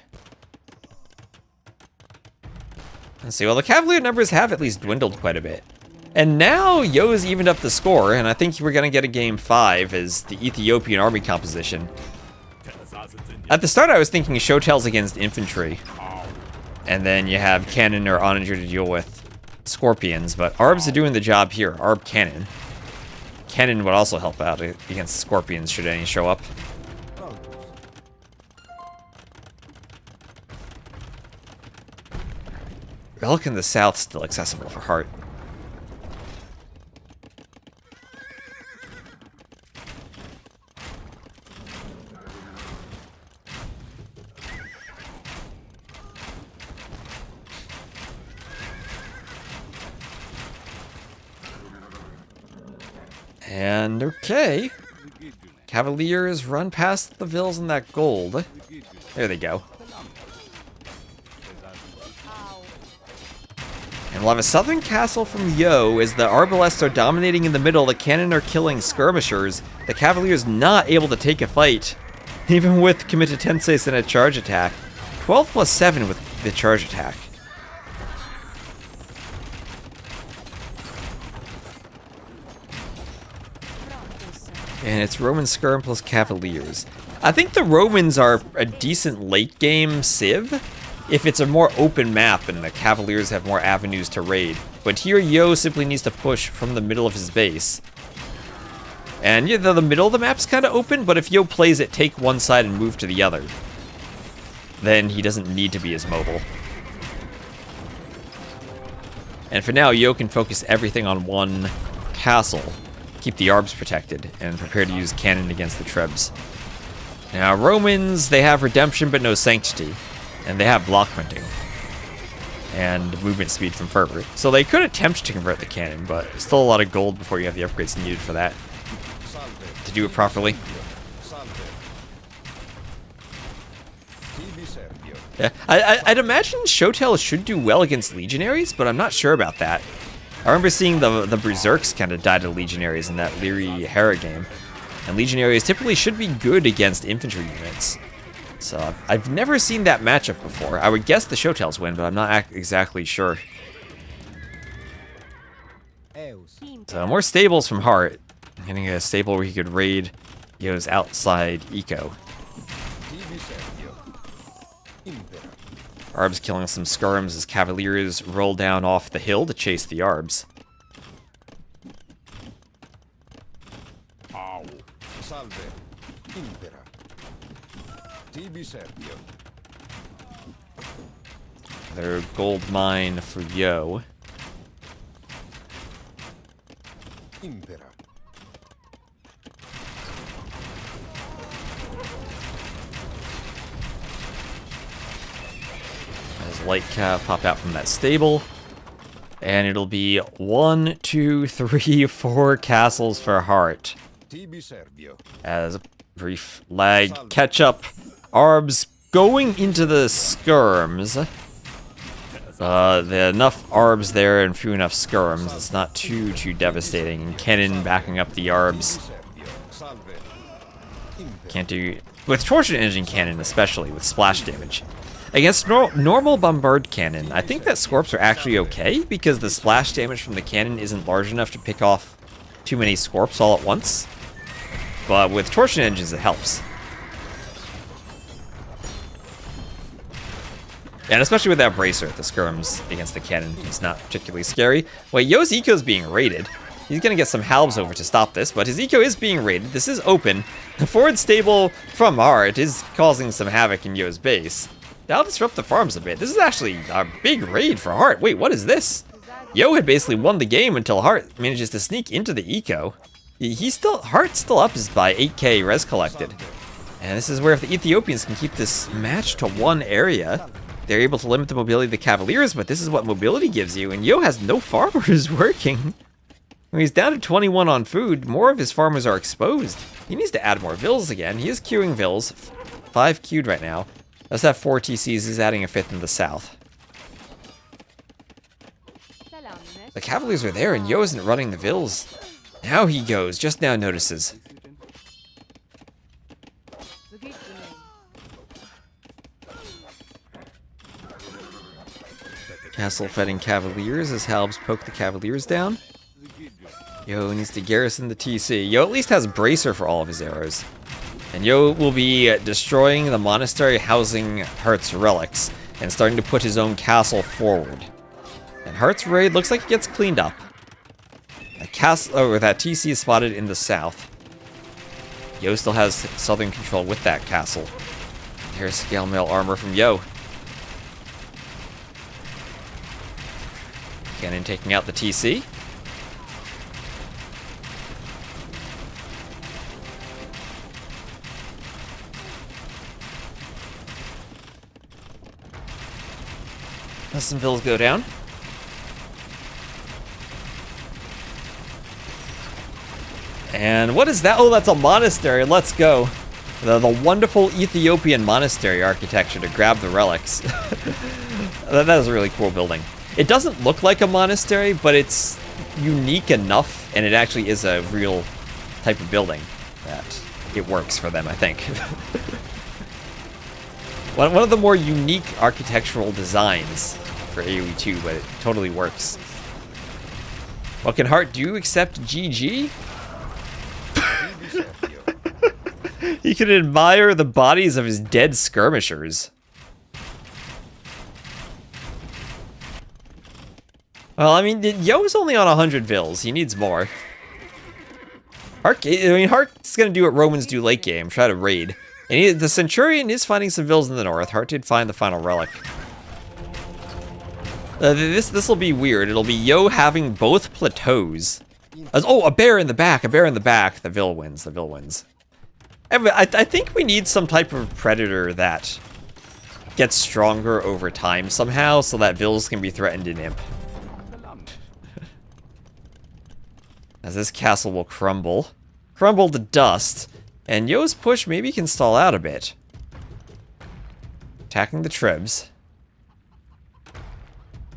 Let's see, well, the Cavalier numbers have at least dwindled quite a bit. And now Yo's evened up the score, and I think we're going to get a game 5 as the Ethiopian army composition. At the start I was thinking Shotels against infantry. And then you have cannon or onager to deal with scorpions, but Arbs are doing the job here. Arb cannon. Cannon would also help out against scorpions should any show up. Relic in the south still accessible for Hearttt. And okay. Cavaliers run past the vills and that gold. There they go. And we'll have a southern castle from Yo as the Arbalests are dominating in the middle. The cannon are killing skirmishers. The Cavaliers not able to take a fight, even with committed tenseis and a charge attack. 12 plus 7 with the charge attack. And it's Roman skirm plus Cavaliers. I think the Romans are a decent late game civ if it's a more open map and the Cavaliers have more avenues to raid. But here Yo simply needs to push from the middle of his base. And yeah, the middle of the map's kind of open, but if Yo plays it, take one side and move to the other, then he doesn't need to be as mobile. And for now, Yo can focus everything on one castle, keep the Arbs protected, and prepare to use cannon against the Trebs. Now, Romans, they have redemption but no sanctity, and they have block printing and movement speed from fervor. So they could attempt to convert the cannon, but still a lot of gold before you have the upgrades needed for that to do it properly. Yeah, I'd imagine Shotel should do well against legionaries, but I'm not sure about that. I remember seeing the Berserks kind of die to legionaries in that Liereyy Hera game, and legionaries typically should be good against infantry units. So I've never seen that matchup before. I would guess the Shotels win, but I'm not exactly sure. So more stables from Hearttt. Getting a stable where he could raid Yo's outside eco. Arbs killing some skirms as Cavaliers roll down off the hill to chase the Arbs. Salve. Impera. Tibi Sergio. Their gold mine for Yo. Impera. As light cav pop out from that stable. And it'll be 1, 2, 3, 4 castles for Hearttt. Tibi Sergio. As a brief lag catch up. Arbs going into the skirms. There are enough Arbs there and few enough skirms. It's not too devastating. And Cannon backing up the Arbs. Can't do... With Torsion Engine Cannon especially, with splash damage. Against normal Bombard Cannon, I think that Scorps are actually okay, because the splash damage from the cannon isn't large enough to pick off too many Scorps all at once. But with Torsion Engines, it helps. And especially with that Bracer, the skirms against the cannon is not particularly scary. Wait, Yo's eco's being raided. He's gonna get some halbs over to stop this, but his eco is being raided. This is open. The forward stable from Hearttt is causing some havoc in Yo's base. That'll disrupt the farms a bit. This is actually a big raid for Hearttt. Wait, what is this? Yo had basically won the game until Hearttt manages to sneak into the eco. Heartt's still up by 8k res collected. And this is where if the Ethiopians can keep this match to one area, they're able to limit the mobility of the Cavaliers, but this is what mobility gives you, and Yo has no farmers working. When he's down to 21 on food, more of his farmers are exposed. He needs to add more vills again. He is queuing vills. 5 queued right now. Does have 4 TCs, he's adding a 5th in the south. The Cavaliers are there and Yo isn't running the vills. Now he goes, just now notices. Castle fighting Cavaliers as halbs poke the Cavaliers down. Yo needs to garrison the TC. Yo at least has Bracer for all of his arrows. And Yo will be destroying the monastery housing Heartt's relics and starting to put his own castle forward. And Heartt's raid looks like it gets cleaned up. That TC is spotted in the south. Yo still has southern control with that castle. Here's scale mail armor from Yo. Cannon taking out the TC. Let some vills go down. And what is that? Oh, that's a monastery. Let's go. The wonderful Ethiopian monastery architecture to grab the relics. That is a really cool building. It doesn't look like a monastery, but it's unique enough, and it actually is a real type of building that it works for them, I think. One of the more unique architectural designs for AoE 2, but it totally works. What can Hearttt do except GG? He can admire the bodies of his dead skirmishers. Well, I mean, Yo's only on 100 vills. He needs more. Heartt's gonna do what Romans do late game, try to raid. And the Centurion is finding some vills in the north. Hearttt did find the final relic. This will be weird. It'll be Yo having both plateaus. Oh, a bear in the back. A bear in the back. The vill wins. The vill wins. I think we need some type of predator that gets stronger over time somehow, so that vills can be threatened in Imp. As this castle will crumble to dust, and Yo's push maybe can stall out a bit. Attacking the Trebs.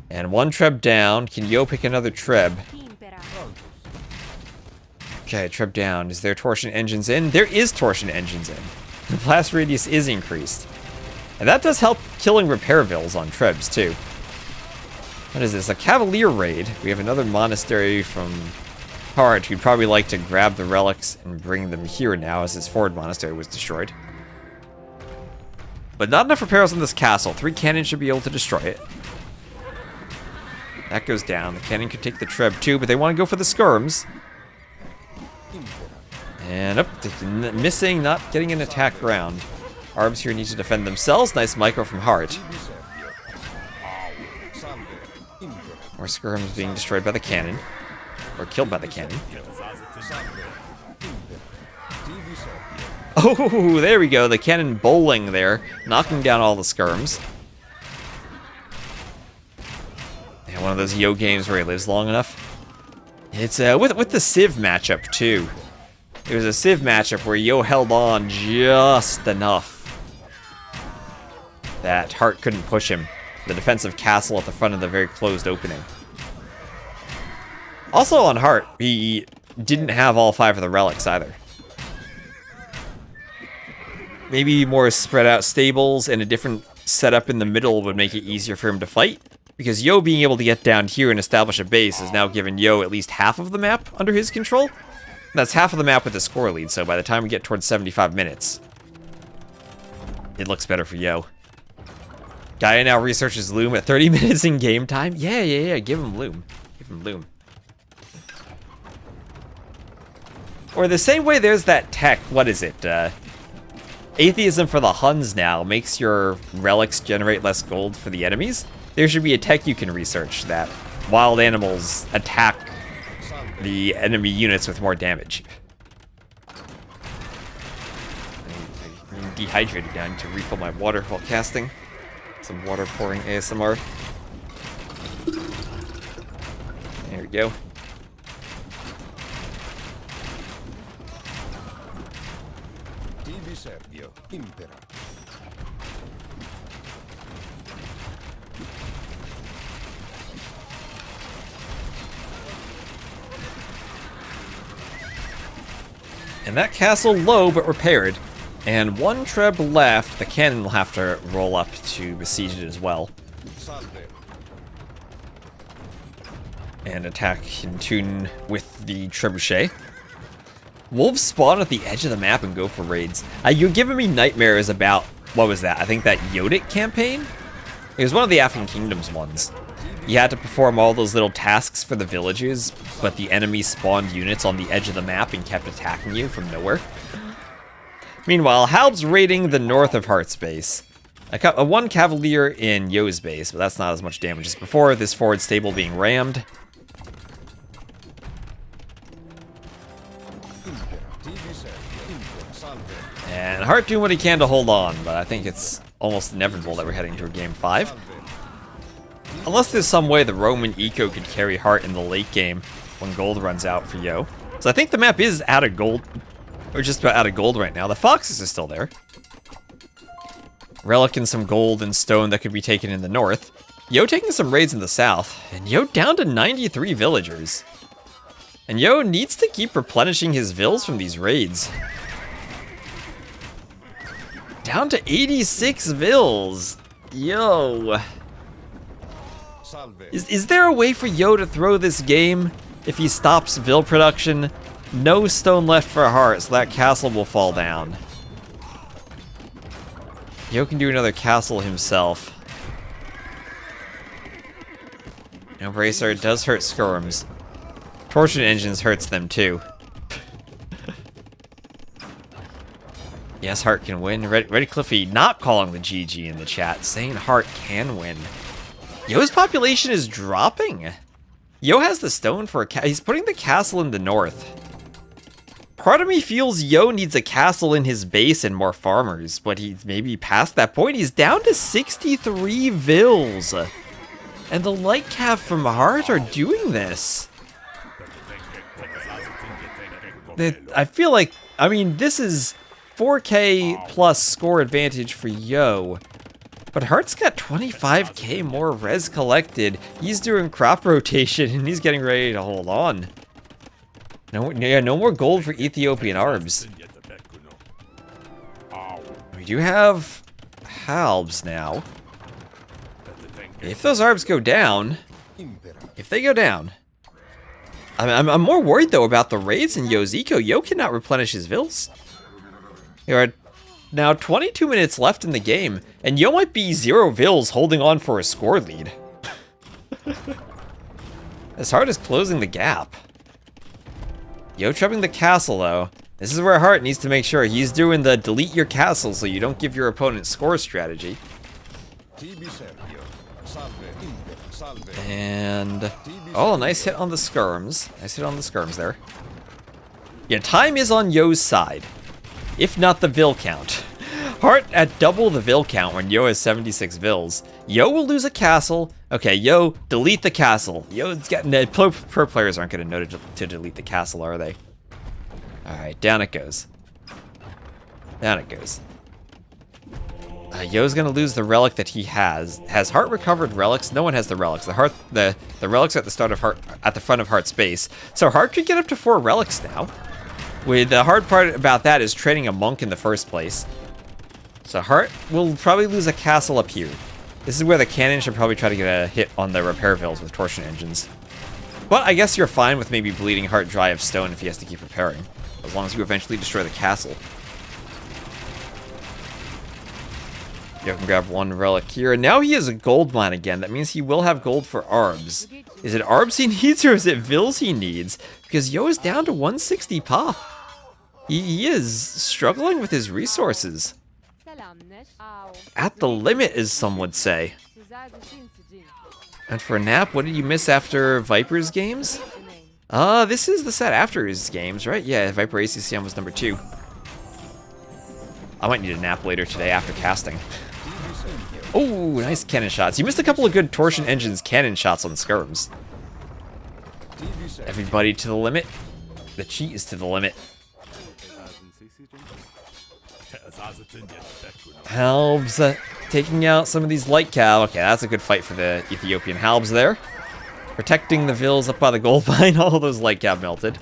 And one Treb down. Can Yo pick another Treb? Okay, Treb down. Is there torsion engines in? There is torsion engines in. The blast radius is increased. And that does help killing repair vills on Trebs, too. What is this? A Cavalier raid. We have another monastery from Hearttt, who'd probably like to grab the relics and bring them here now, as his forward monastery was destroyed. But not enough repairs on this castle. 3 cannons should be able to destroy it. That goes down. The cannon could take the Treb too, but they want to go for the skirms. And missing, not getting an attack round. Arbs here need to defend themselves. Nice micro from Hearttt. More skirms being destroyed by the cannon. Or killed by the cannon. Oh, there we go. The cannon bowling there, knocking down all the skirms. Yeah, one of those Yo games where he lives long enough. It's with the Civ matchup too. It was a Civ matchup where Yo held on just enough that Hearttt couldn't push him. The defensive castle at the front of the very closed opening. Also on Hearttt, he didn't have all 5 of the relics either. Maybe more spread out stables and a different setup in the middle would make it easier for him to fight. Because Yo being able to get down here and establish a base has now given Yo at least half of the map under his control. That's half of the map with a score lead, so by the time we get towards 75 minutes, it looks better for Yo. Gaia now researches Loom at 30 minutes in game time. Yeah, give him Loom. Give him Loom. Or the same way there's that tech, what is it? Atheism for the Huns now makes your relics generate less gold for the enemies. There should be a tech you can research that wild animals attack the enemy units with more damage. I'm dehydrated now. I need to refill my water while casting. Some water pouring ASMR. There we go. And that castle low but repaired. And 1 Treb left. The cannon will have to roll up to besiege it as well. And attack in tune with the trebuchet. Wolves spawn at the edge of the map and go for raids. You're giving me nightmares about, what was that? I think that Yodic campaign? It was one of the African Kingdoms ones. You had to perform all those little tasks for the villages, but the enemy spawned units on the edge of the map and kept attacking you from nowhere. Meanwhile, Halb's raiding the north of Heartt's base. A 1 Cavalier in Yo's base, but that's not as much damage as before. This forward stable being rammed. And Hearttt doing what he can to hold on, but I think it's almost inevitable that we're heading to a game 5. Unless there's some way the Roman eco could carry Hearttt in the late game when gold runs out for Yo. So I think the map is out of gold. Or just about out of gold right now. The foxes are still there. Relic and some gold and stone that could be taken in the north. Yo taking some raids in the south. And Yo down to 93 villagers. And Yo needs to keep replenishing his vills from these raids. Down to 86 vills. Yo. Is there a way for Yo to throw this game if he stops vill production? No stone left for Hearttt, so that castle will fall down. Yo can do another castle himself. Embracer does hurt skirms. Torsion engines hurts them too. Yes, Hearttt can win. Ready Cliffy not calling the GG in the chat, saying Hearttt can win. Yo's population is dropping. Yo has the stone for a he's putting the castle in the north. Part of me feels Yo needs a castle in his base and more farmers, but he's maybe past that point. He's down to 63 vills. And the light cap from Hearttt are doing this. I feel like, I mean, this is 4K plus score advantage for Yo. But Heartt's got 25k more res collected. He's doing crop rotation and he's getting ready to hold on. No more gold for Ethiopian Arbs. We do have Halbs now. If those Arbs go down, if they go down, I'm more worried though about the raids in Yo's eco. Yo cannot replenish his vills. There are now 22 minutes left in the game, and Yo might be 0 vills holding on for a score lead. As Hearttt is closing the gap. Yo trapping the castle though. This is where Hearttt needs to make sure he's doing the delete your castle so you don't give your opponent score strategy. And oh, nice hit on the skirms. Nice hit on the skirms there. Yeah, time is on Yo's side. If not the vill count. Hearttt at double the vill count when Yo has 76 vills. Yo will lose a castle. Okay, Yo, delete the castle. Yo's getting pro players aren't going to know to delete the castle, are they? Alright, down it goes. Down it goes. Yo's gonna lose the relic that he has. Has Hearttt recovered relics? No one has the relics. The relics are at the start of at the front of Heartt's base. So Hearttt could get up to 4 relics now. With the hard part about that is training a monk in the first place. So Hearttt will probably lose a castle up here. This is where the cannon should probably try to get a hit on the repair vills with torsion engines. But I guess you're fine with maybe bleeding Hearttt dry of stone if he has to keep repairing. As long as you eventually destroy the castle. You can grab 1 relic here. And now he has a gold mine again. That means he will have gold for Arbs. Is it Arbs he needs or is it Vills he needs? Because Yo is down to 160 pop. He is struggling with his resources. At the limit, as some would say. And for Nap, what did you miss after Viper's games? This is the set after his games, right? Yeah, Viper ACCM was number 2. I might need a nap later today after casting. Oh, nice cannon shots. You missed a couple of good torsion engines cannon shots on skirms. Everybody to the limit. The cheat is to the limit. Halbs taking out some of these light cav. Okay, that's a good fight for the Ethiopian Halbs there. Protecting the vills up by the gold mine. All those light cav melted.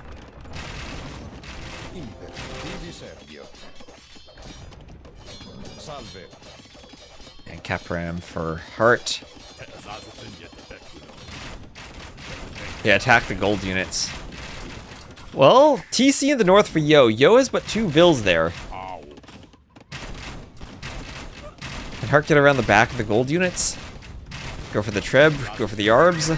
And Capram for Hearttt. Yeah, attack the gold units. Well, TC in the north for Yo. Yo has but 2 vills there. Can Hearttt get around the back of the gold units? Go for the Treb, go for the Arbs.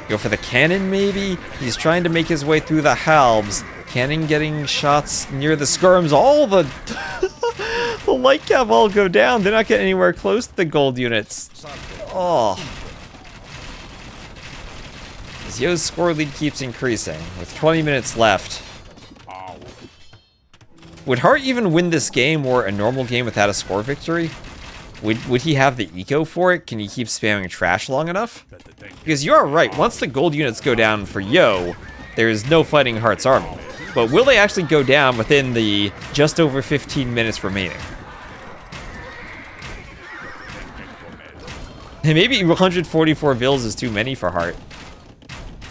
Go for the cannon, maybe? He's trying to make his way through the Halbs. Cannon getting shots near the skirms. All the... the light cav all go down. They're not getting anywhere close to the gold units. Oh. As Yo's score lead keeps increasing, with 20 minutes left. Would Hearttt even win this game or a normal game without a score victory? Would he have the eco for it? Can he keep spamming trash long enough? Because you are right, once the gold units go down for Yo, there's no fighting Heartt's army. But will they actually go down within the just over 15 minutes remaining? And maybe 144 vills is too many for Heartt.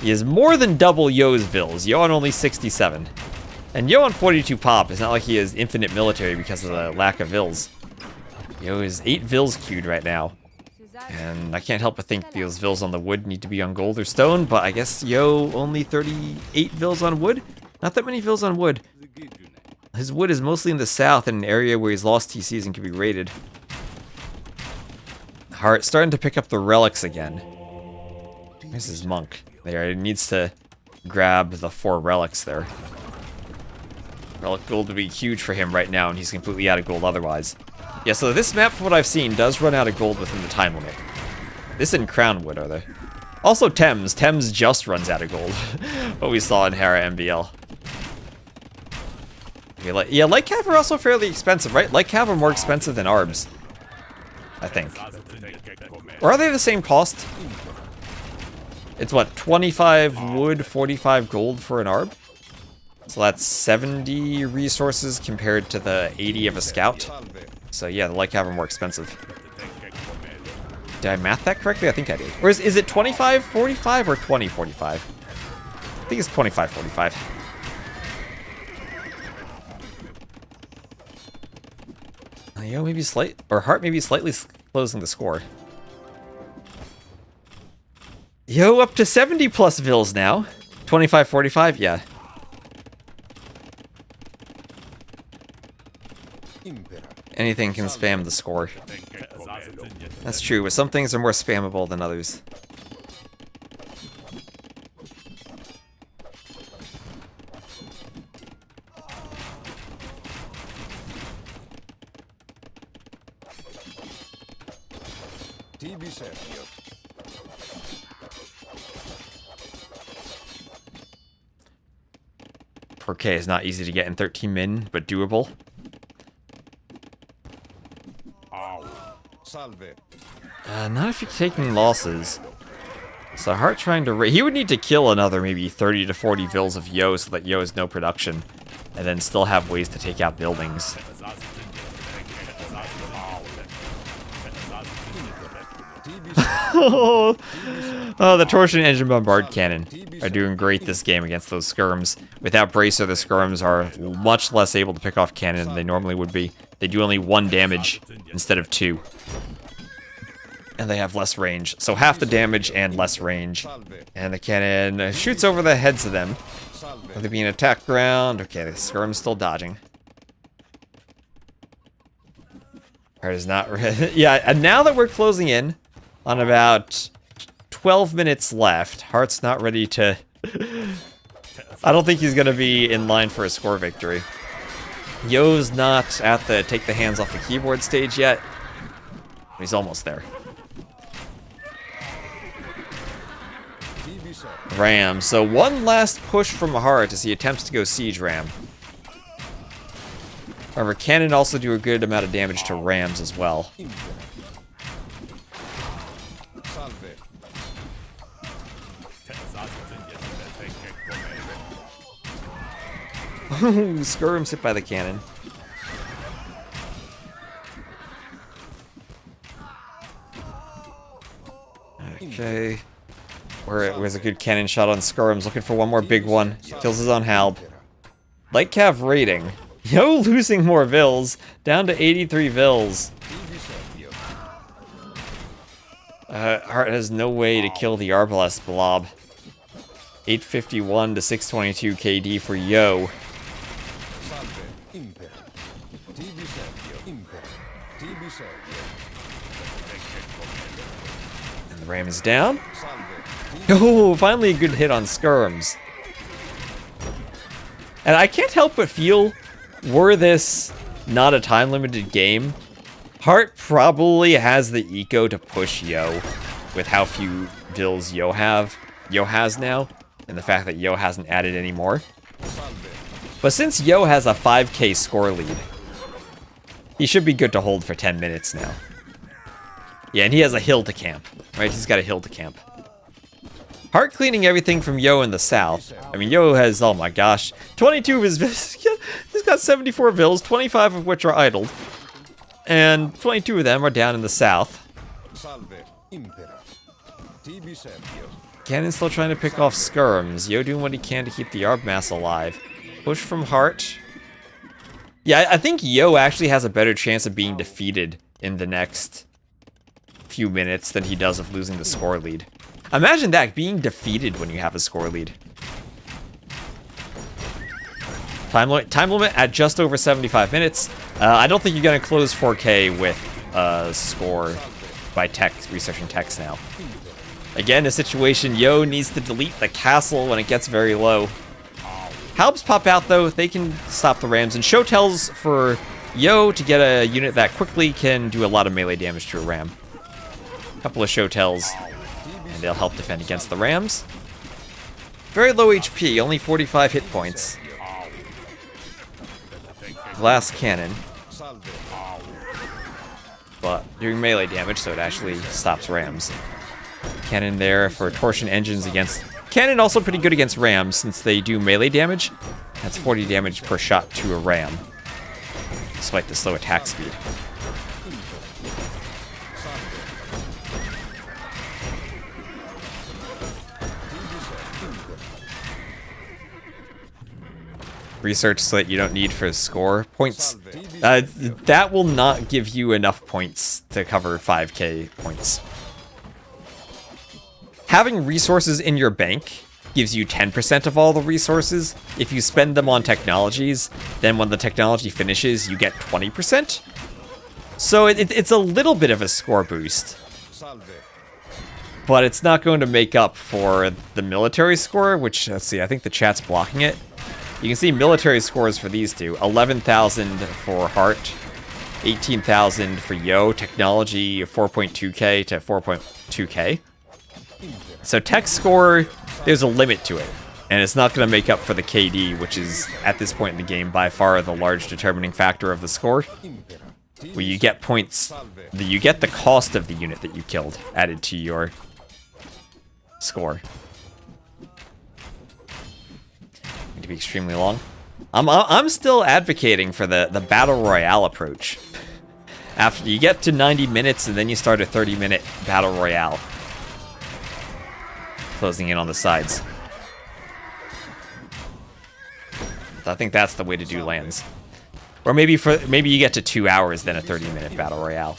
He is more than double Yo's vills. Yo on only 67. And Yo on 42 pop. It's not like he has infinite military because of the lack of vills. Yo is 8 vills queued right now. And I can't help but think those vills on the wood need to be on gold or stone, but I guess Yo only 38 vills on wood? Not that many vills on wood. His wood is mostly in the south in an area where he's lost TCs and can be raided. Heartt starting to pick up the relics again. Where's his monk? There, he needs to grab the 4 relics there. Relic gold would be huge for him right now, and he's completely out of gold otherwise. Yeah, so this map, from what I've seen, does run out of gold within the time limit. This and Crownwood are there. Also Thames. Thames just runs out of gold. What we saw in Hera MBL. Okay, yeah, Light Cav are also fairly expensive, right? Light Cav are more expensive than Arbs, I think. Or are they the same cost? It's what, 25 wood, 45 gold for an Arb? So that's 70 resources compared to the 80 of a Scout. So yeah, the Light Cav are more expensive. Did I math that correctly? I think I did. Or is it 25.45 or 20.45? I think it's 25.45. Yo, maybe Heartt maybe slightly closing the score. Yo, up to 70 plus vills now. 25.45, yeah. Anything can spam the score. That's true, but some things are more spammable than others. K is not easy to get in 13 min, but doable. Not if you're taking losses. So Heartt trying to he would need to kill another maybe 30 to 40 vills of Yo so that Yo has no production, and then still have ways to take out buildings. Oh, the torsion engine bombard cannon are doing great this game against those skirms. Without Bracer, the skirms are much less able to pick off cannon than they normally would be. They do only 1 damage instead of 2. And they have less range. So half the damage and less range. And the cannon shoots over the heads of them. Are they being attacked ground? Okay, the skirm's still dodging. Heartt is not... yeah, and now that we're closing in on about 12 minutes left, Heartt's not ready to... I don't think he's going to be in line for a score victory. Yo's not at the take the hands off the keyboard stage yet. But he's almost there. Ram. So one last push from Heartt as he attempts to go siege Ram. However, cannon also do a good amount of damage to Rams as well. Skirm's hit by the cannon. Okay. Where's a good cannon shot on Skirms? Looking for one more big one. Kills his own Halb. Light Cav raiding. Yo, losing more vills. Down to 83 vills. Heartt has no way to kill the Arbalest blob. 851 to 622 KD for Yo. And the Ram is down. Oh, finally a good hit on Skirms. And I can't help but feel, were this not a time-limited game, Heartt probably has the eco to push Yo with how few vills Yo has now, and the fact that Yo hasn't added any more. But since Yo has a 5k score lead, he should be good to hold for 10 minutes now. Yeah, and he has a hill to camp, right? He's got a hill to camp. Hearttt cleaning everything from Yo in the south. I mean, Yo has, oh my gosh, 22 of his vills. He's got 74 vills, 25 of which are idled. And 22 of them are down in the south. Cannon's still trying to pick off skirms. Yo doing what he can to keep the Arb mass alive. Push from Hearttt. Yeah, I think Yo actually has a better chance of being defeated in the next few minutes than he does of losing the score lead. Imagine that, being defeated when you have a score lead. Time limit at just over 75 minutes. I don't think you're going to close 4K with a score by researching text now. Again, a situation, Yo needs to delete the castle when it gets very low. Halbs pop out though, they can stop the rams, and show tells for Yo to get a unit that quickly can do a lot of melee damage to a ram. A couple of show tells, and they'll help defend against the rams. Very low HP, only 45 hit points. Glass cannon. But doing melee damage, so it actually stops rams. Cannon there for torsion engines against... Cannon also pretty good against rams, since they do melee damage. That's 40 damage per shot to a ram, despite the slow attack speed. Research so that you don't need for score points. That will not give you enough points to cover 5k points. Having resources in your bank gives you 10% of all the resources. If you spend them on technologies, then when the technology finishes, you get 20%. So it's a little bit of a score boost. But it's not going to make up for the military score, which, let's see, I think the chat's blocking it. You can see military scores for these two. 11,000 for Hearttt, 18,000 for Yo, technology 4.2k to 4.2k. So tech score, there's a limit to it, and it's not going to make up for the KD, which is, at this point in the game, by far the large determining factor of the score. Where you get points, you get the cost of the unit that you killed added to your score. Going to be extremely long. I'm still advocating for the battle royale approach. After you get to 90 minutes, and then you start a 30-minute battle royale. Closing in on the sides. I think that's the way to do lands. Or maybe you get to 2 hours, then a 30-minute battle royale.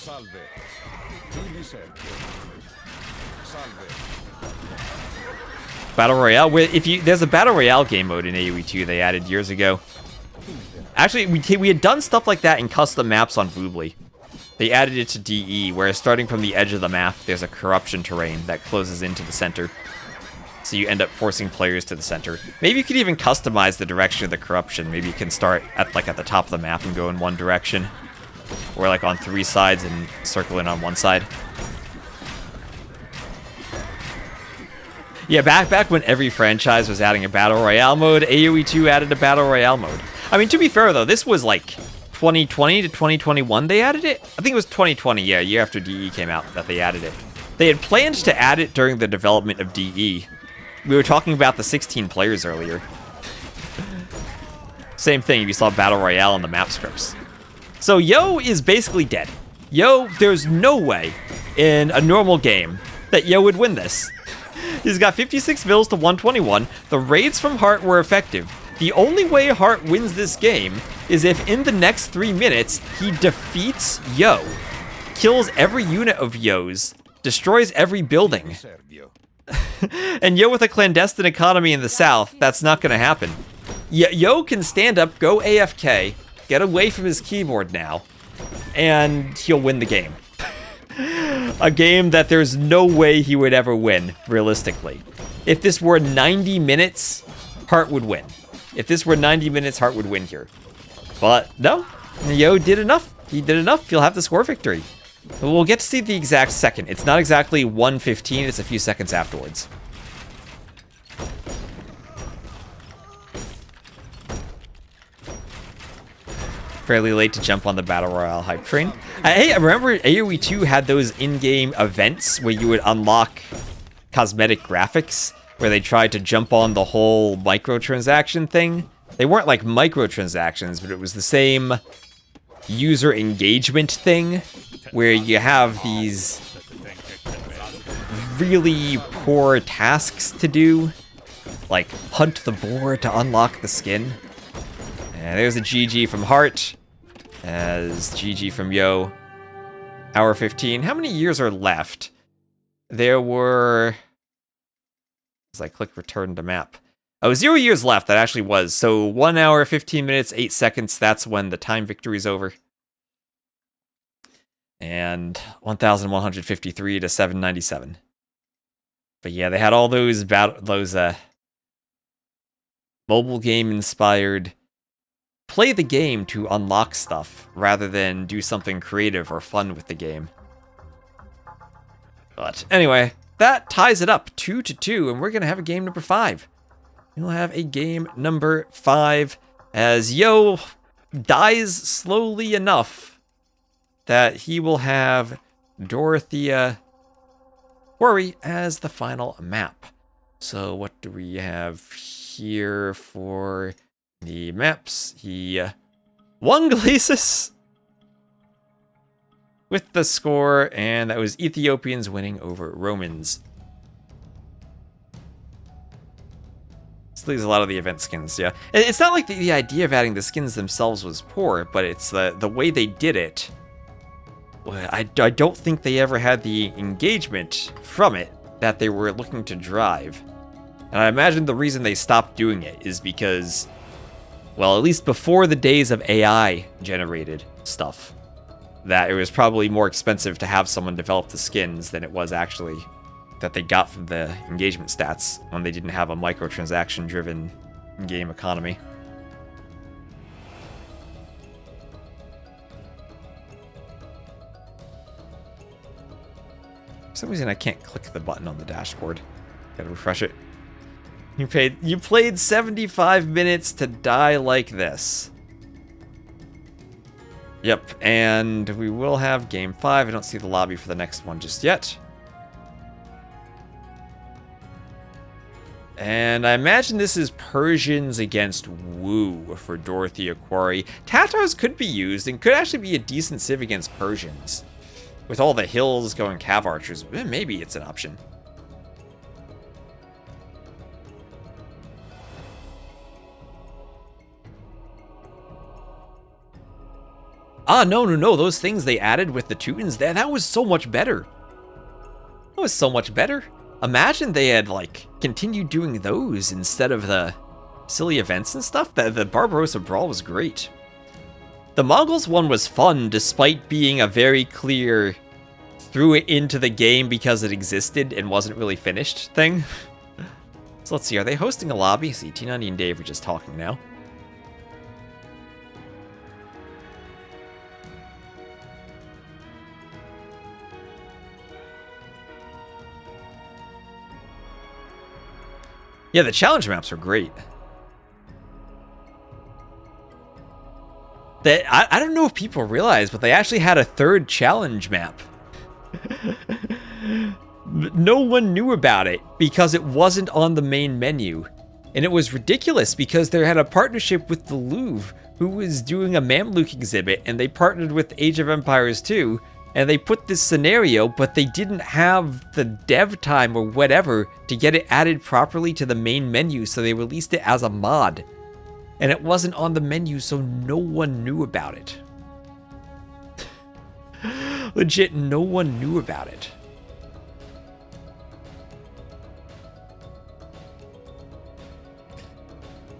Battle royale. There's a battle royale game mode in AoE 2 they added years ago. Actually, we had done stuff like that in custom maps on Voobly. They added it to DE, where starting from the edge of the map, there's a corruption terrain that closes into the center. So you end up forcing players to the center. Maybe you could even customize the direction of the corruption. Maybe you can start at the top of the map and go in one direction. Or like on 3 sides and circle in on one side. Yeah, back when every franchise was adding a Battle Royale mode, AoE 2 added a Battle Royale mode. I mean, to be fair though, this was like 2020 to 2021 they added it? I think it was 2020, yeah, a year after DE came out that they added it. They had planned to add it during the development of DE. We were talking about the 16 players earlier. Same thing if you saw Battle Royale in the map scripts. So Yo is basically dead. Yo, there's no way in a normal game that Yo would win this. He's got 56 vills to 121. The raids from Hearttt were effective. The only way Hearttt wins this game is if in the next 3 minutes he defeats Yo, kills every unit of Yo's, destroys every building. And Yo with a clandestine economy in the south, that's not going to happen. Yo can stand up, go AFK, get away from his keyboard now, and he'll win the game. A game that there's no way he would ever win, realistically. If this were 90 minutes, Hearttt would win. If this were 90 minutes, Hearttt would win here. But no, Yo did enough. He did enough. He'll have the score victory. We'll get to see the exact second. It's not exactly 1:15, it's a few seconds afterwards. Fairly late to jump on the Battle Royale hype train. Hey, I remember AoE 2 had those in-game events where you would unlock cosmetic graphics where they tried to jump on the whole microtransaction thing. They weren't like microtransactions, but it was the same user engagement thing, where you have these really poor tasks to do, like hunt the boar to unlock the skin. And there's a GG from Hearttt, as GG from Yo. Hour 15. How many years are left? There were... As I click return to map. Oh, 0 years left, that actually was. So 1 hour, 15 minutes, 8 seconds, that's when the time victory's over. And 1,153 to 797. But yeah, they had all those mobile game inspired play the game to unlock stuff rather than do something creative or fun with the game. But anyway, that ties it up 2-2, and we're gonna have a game number 5. We'll have a game number 5 as Yo dies slowly enough that he will have Dorothea Quarry as the final map. So what do we have here for the maps? He won Galasis with the score, and that was Ethiopians winning over Romans. So there's a lot of the event skins, yeah. It's not like the idea of adding the skins themselves was poor, but it's the way they did it. I don't think they ever had the engagement from it that they were looking to drive. And I imagine the reason they stopped doing it is because, well, at least before the days of AI generated stuff, that it was probably more expensive to have someone develop the skins than it was actually that they got from the engagement stats when they didn't have a microtransaction driven game economy. For some reason I can't click the button on the dashboard. Gotta refresh it. You played 75 minutes to die like this. Yep, and we will have game 5. I don't see the lobby for the next one just yet. And I imagine this is Persians against Wu for Dorothea Quarry. Tatars could be used and could actually be a decent civ against Persians. With all the hills going cav archers, maybe it's an option. Ah, no, those things they added with the Teutons, that was so much better. That was so much better. Imagine they had, like, continued doing those instead of the silly events and stuff. The Barbarossa Brawl was great. The Mongols one was fun, despite being a very clear threw it into the game because it existed and wasn't really finished thing. So let's see, are they hosting a lobby? See, T90 and Dave are just talking now. Yeah, the challenge maps are great. I don't know if people realize, but they actually had a third challenge map. No one knew about it because it wasn't on the main menu. And it was ridiculous because they had a partnership with the Louvre, who was doing a Mamluk exhibit, and they partnered with Age of Empires 2, and they put this scenario, but they didn't have the dev time or whatever to get it added properly to the main menu, so they released it as a mod. And it wasn't on the menu, so no one knew about it. Legit, no one knew about it.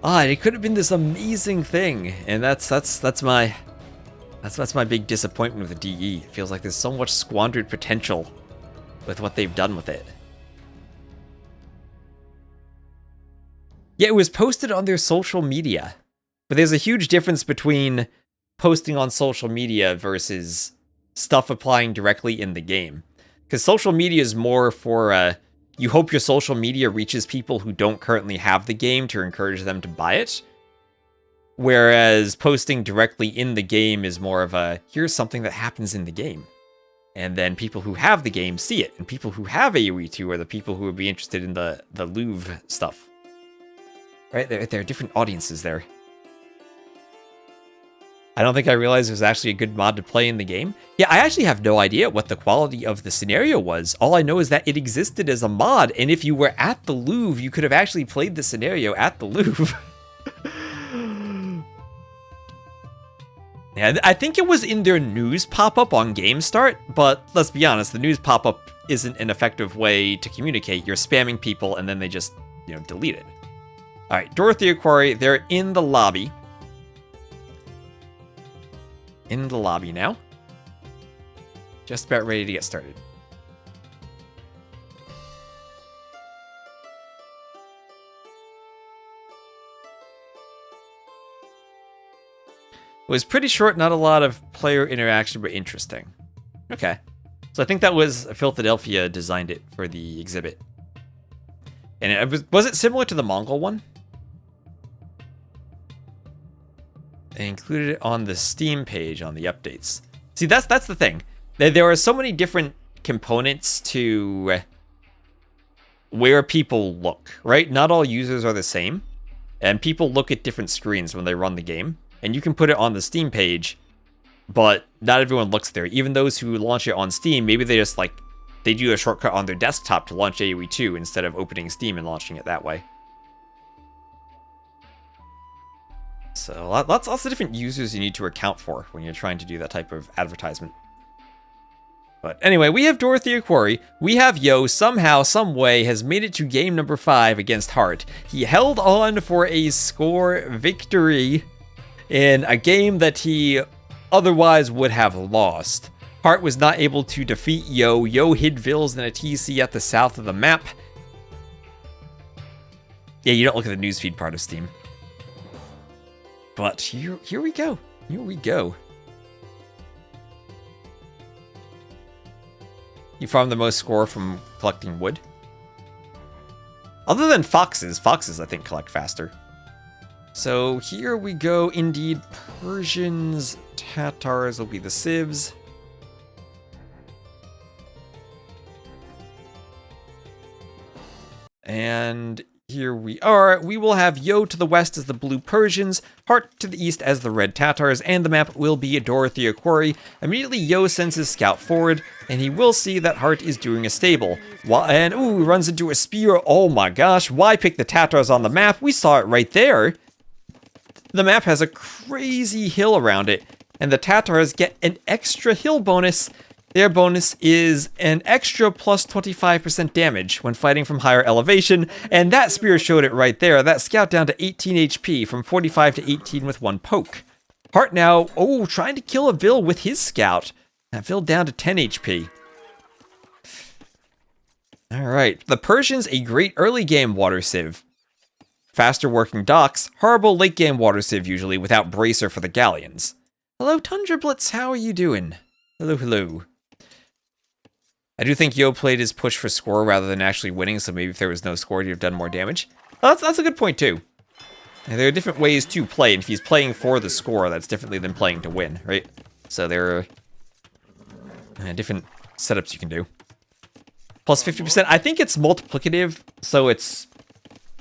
And it could have been this amazing thing, and that's my big disappointment with the DE. It feels like there's so much squandered potential with what they've done with it. Yeah, it was posted on their social media, but there's a huge difference between posting on social media versus stuff applying directly in the game. Because social media is more for, you hope your social media reaches people who don't currently have the game to encourage them to buy it. Whereas posting directly in the game is more of a, here's something that happens in the game. And then people who have the game see it. And people who have AoE 2 are the people who would be interested in the Louvre stuff. Right? There are different audiences there. I don't think I realized it was actually a good mod to play in the game. Yeah, I actually have no idea what the quality of the scenario was. All I know is that it existed as a mod, and if you were at the Louvre, you could have actually played the scenario at the Louvre. Yeah, I think it was in their news pop-up on GameStart, but let's be honest, the news pop-up isn't an effective way to communicate. You're spamming people, and then they just, delete it. Alright, Dorothea Quarry, they're in the lobby. In the lobby now. Just about ready to get started. It was pretty short, not a lot of player interaction, but interesting. Okay. So I think that was Philadelphia designed it for the exhibit. And it was it similar to the Mongol one? They included it on the Steam page on the updates. See, that's the thing. There are so many different components to where people look, right? Not all users are the same. And people look at different screens when they run the game. And you can put it on the Steam page, but not everyone looks there. Even those who launch it on Steam, maybe they just they do a shortcut on their desktop to launch AoE 2 instead of opening Steam and launching it that way. So lots of different users you need to account for when you're trying to do that type of advertisement. But anyway, we have Dorothea Quarry. We have Yo somehow, some way, has made it to game number 5 against Hearttt. He held on for a score victory in a game that he otherwise would have lost. Hearttt was not able to defeat Yo. Yo hid Vils in a TC at the south of the map. Yeah, you don't look at the newsfeed part of Steam. But here we go. Here we go. You farm the most score from collecting wood. Other than foxes I think collect faster. So here we go. Indeed, Persians, Tatars will be the civs. And here we are. We will have Yo to the west as the blue Persians, Hearttt to the east as the red Tatars, and the map will be Dorothea Quarry. Immediately, Yo sends his scout forward, and he will see that Hearttt is doing a stable. And, ooh, he runs into a spear. Oh my gosh, why pick the Tatars on the map? We saw it right there. The map has a crazy hill around it, and the Tatars get an extra hill bonus. Their bonus is an extra plus 25% damage when fighting from higher elevation, and that spear showed it right there. That scout down to 18 HP from 45 to 18 with one poke. Hearttt now, trying to kill a Vil with his scout. That Vil down to 10 HP. Alright, the Persians, a great early game water civ. Faster working docks, horrible late game water civ usually without bracer for the galleons. Hello Tundra Blitz, how are you doing? Hello, hello. I do think Yo played his push for score rather than actually winning, so maybe if there was no score, he'd have done more damage. Well, that's a good point, too. And there are different ways to play, and if he's playing for the score, that's differently than playing to win, right? So there are different setups you can do. Plus 50%, I think it's multiplicative, so it's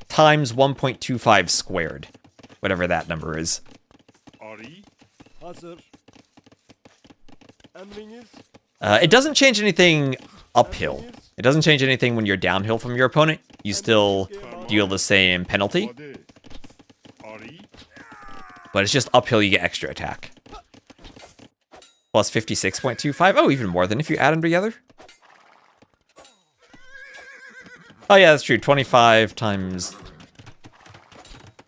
times 1.25 squared, whatever that number is. It doesn't change anything uphill. It doesn't change anything when you're downhill from your opponent. You still deal the same penalty. But it's just uphill you get extra attack. Plus 56.25. Oh, even more than if you add them together. Oh yeah, that's true. 25 times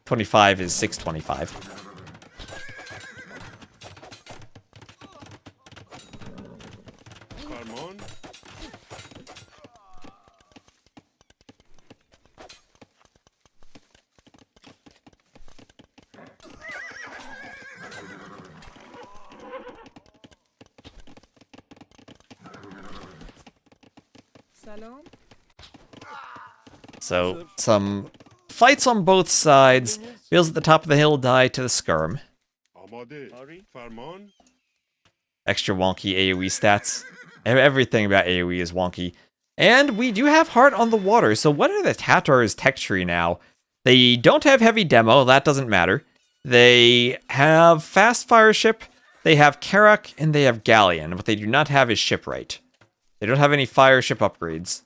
25 is 625. So, some fights on both sides. Vils at the top of the hill die to the skirm. Extra wonky AoE stats. Everything about AoE is wonky. And we do have Hearttt on the water, so what are the Tatars' tech tree now? They don't have heavy demo, that doesn't matter. They have fast fire ship, they have Karak, and they have Galleon. What they do not have is shipwright. They don't have any fire ship upgrades.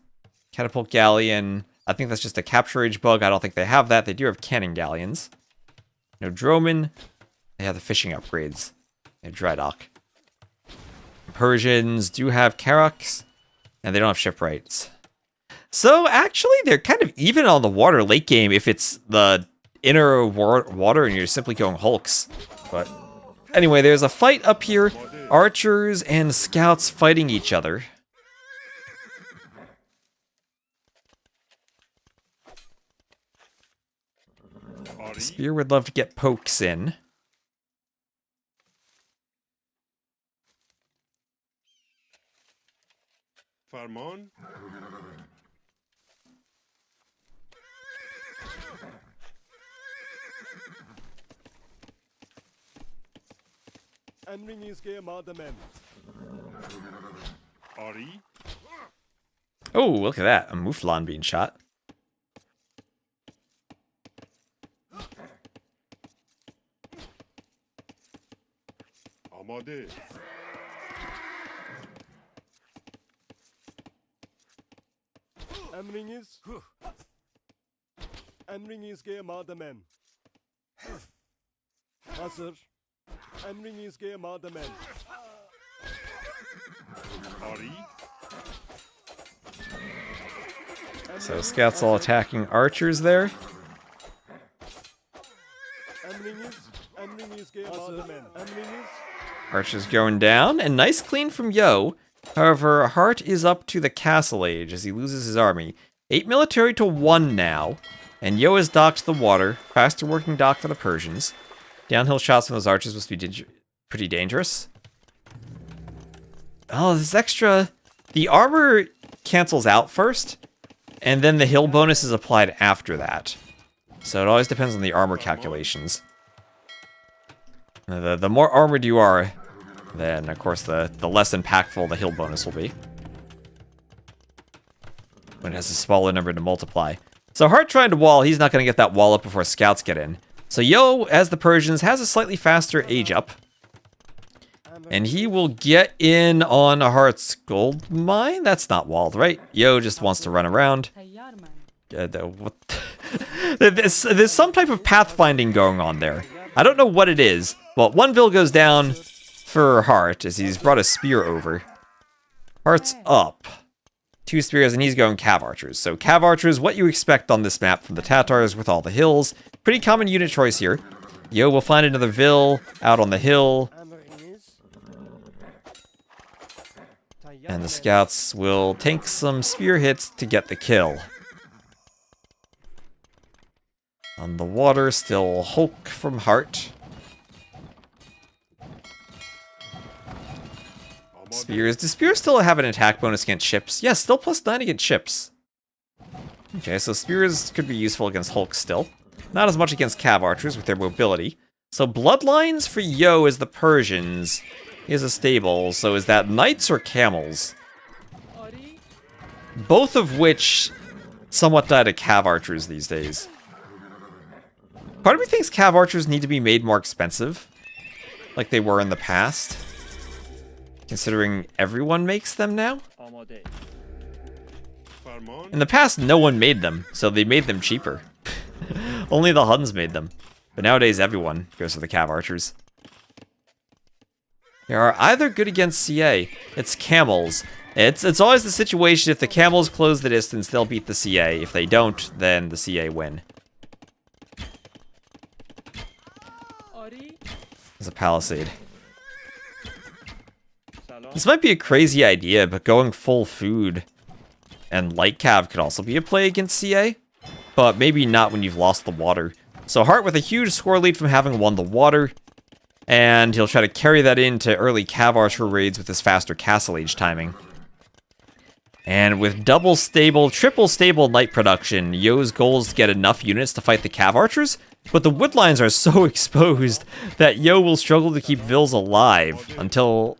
Catapult Galleon, I think that's just a capture age bug. I don't think they have that. They do have cannon galleons. No Droman. They have the fishing upgrades. They have dry dock. Persians do have Karaks, and they don't have shipwrights. So actually, they're kind of even on the water late game if it's the inner water and you're simply going hulks. But anyway, there's a fight up here. Archers and scouts fighting each other. Spear would love to get pokes in. Farman. Emrinizge mademem. Ari. Oh, look at that. A Mouflon being shot. Amade. Emriniz. Emrinizge mademem. Hazır. Emrinizge mademem. Ari. So scouts all attacking archers there. Archers going down, and nice clean from Yo. However, Hearttt is up to the castle age as he loses his army. 8 military to 1 now, and Yo is docked to the water. Faster working dock for the Persians. Downhill shots from those archers must be pretty dangerous. Oh, this extra... The armor cancels out first, and then the hill bonus is applied after that. So it always depends on the armor calculations. The more armored you are, then of course the less impactful the hill bonus will be. When it has a smaller number to multiply. So Hearttt trying to wall, he's not going to get that wall up before scouts get in. So Yo, as the Persians, has a slightly faster age up. And he will get in on Heartt's gold mine? That's not walled, right? Yo just wants to run around. There's some type of pathfinding going on there. I don't know what it is. Well, one Vil goes down for Hearttt as he's brought a spear over. Heartt's up. 2 spears and he's going cav archers. So cav archers, what you expect on this map from the Tatars with all the hills. Pretty common unit choice here. Yo will find another Vil out on the hill. And the scouts will tank some spear hits to get the kill. On the water, still Hulk from Hearttt. Spears. Do spears still have an attack bonus against ships? Yes, still +9 against ships. Okay, so spears could be useful against Hulk still. Not as much against cav archers with their mobility. So bloodlines for Yo is the Persians. He has a stable, so is that knights or camels? Both of which somewhat die to cav archers these days. Part of me thinks cav archers need to be made more expensive, like they were in the past. Considering everyone makes them now? In the past, no one made them, so they made them cheaper. Only the Huns made them. But nowadays, everyone goes for the cav archers. They are either good against CA. It's camels. It's always the situation, if the camels close the distance, they'll beat the CA. If they don't, then the CA win. There's a palisade. This might be a crazy idea, but going full food and light cav could also be a play against CA. But maybe not when you've lost the water. So Hearttt with a huge score lead from having won the water. And he'll try to carry that into early cav archer raids with his faster castle age timing. And with double stable, triple stable knight production, Yo's goal is to get enough units to fight the cav archers. But the woodlines are so exposed that Yo will struggle to keep Vils alive until...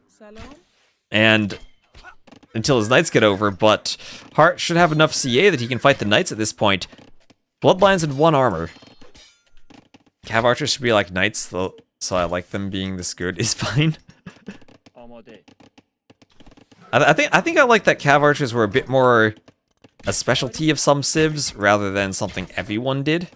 And until his knights get over, but Hearttt should have enough CA that he can fight the knights at this point. Bloodlines and 1 armor. Cav archers should be like knights, though, so I like them being this good is fine. I think I like that cav archers were a bit more a specialty of some civs rather than something everyone did.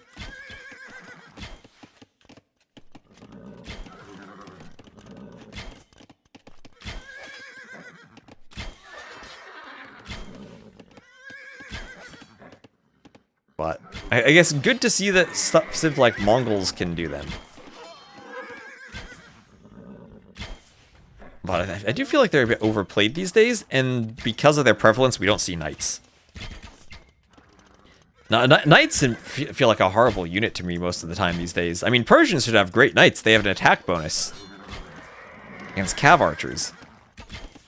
But I guess good to see that civ like Mongols can do them. But I do feel like they're a bit overplayed these days, and because of their prevalence, we don't see knights. Now, knights feel like a horrible unit to me most of the time these days. I mean, Persians should have great knights. They have an attack bonus against cav archers.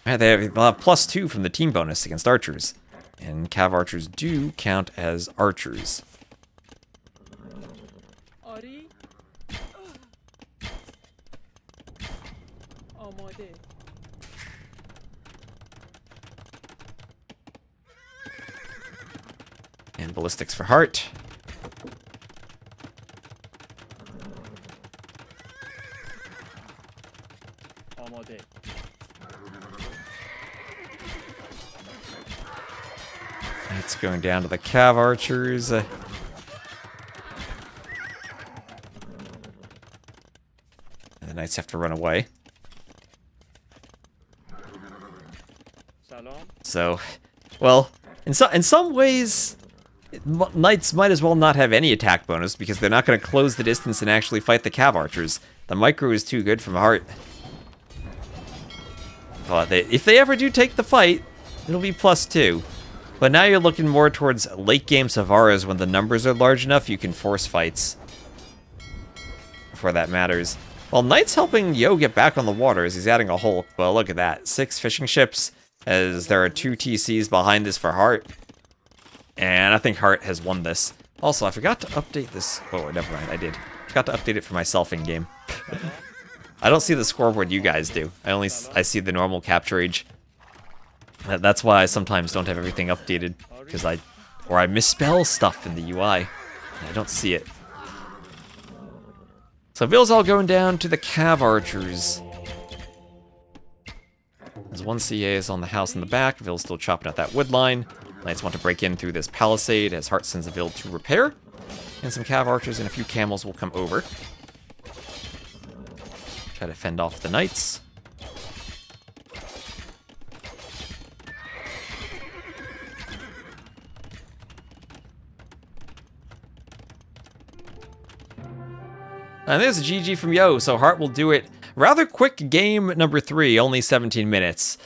They have +2 from the team bonus against archers. And cav archers do count as archers. And ballistics for Hearttt. It's going down to the cav archers. And the knights have to run away. So, well, in some ways, knights might as well not have any attack bonus because they're not going to close the distance and actually fight the cav archers. The micro is too good from Hearttt. But if they ever do take the fight, it'll be +2. But now you're looking more towards late game Savaras when the numbers are large enough you can force fights. Before that matters. Well, Knight's helping Yo get back on the water as he's adding a Hulk. Well, look at that. 6 fishing ships as there are 2 TCs behind this for Hearttt. And I think Hearttt has won this. Also, I forgot to update this. Oh, never mind. I did. Forgot to update it for myself in game. I don't see the scoreboard you guys do. I see the normal capture age. That's why I sometimes don't have everything updated, because I misspell stuff in the UI, and I don't see it. So Ville's all going down to the cav archers. There's 1 CA is on the house in the back. Ville's still chopping at that wood line. Knights want to break in through this palisade as Hearttt sends a Ville to repair. And some cav archers and a few camels will come over. Try to fend off the knights. And there's a GG from Yo, so Hearttt will do it. Rather quick game number 3, only 17 minutes.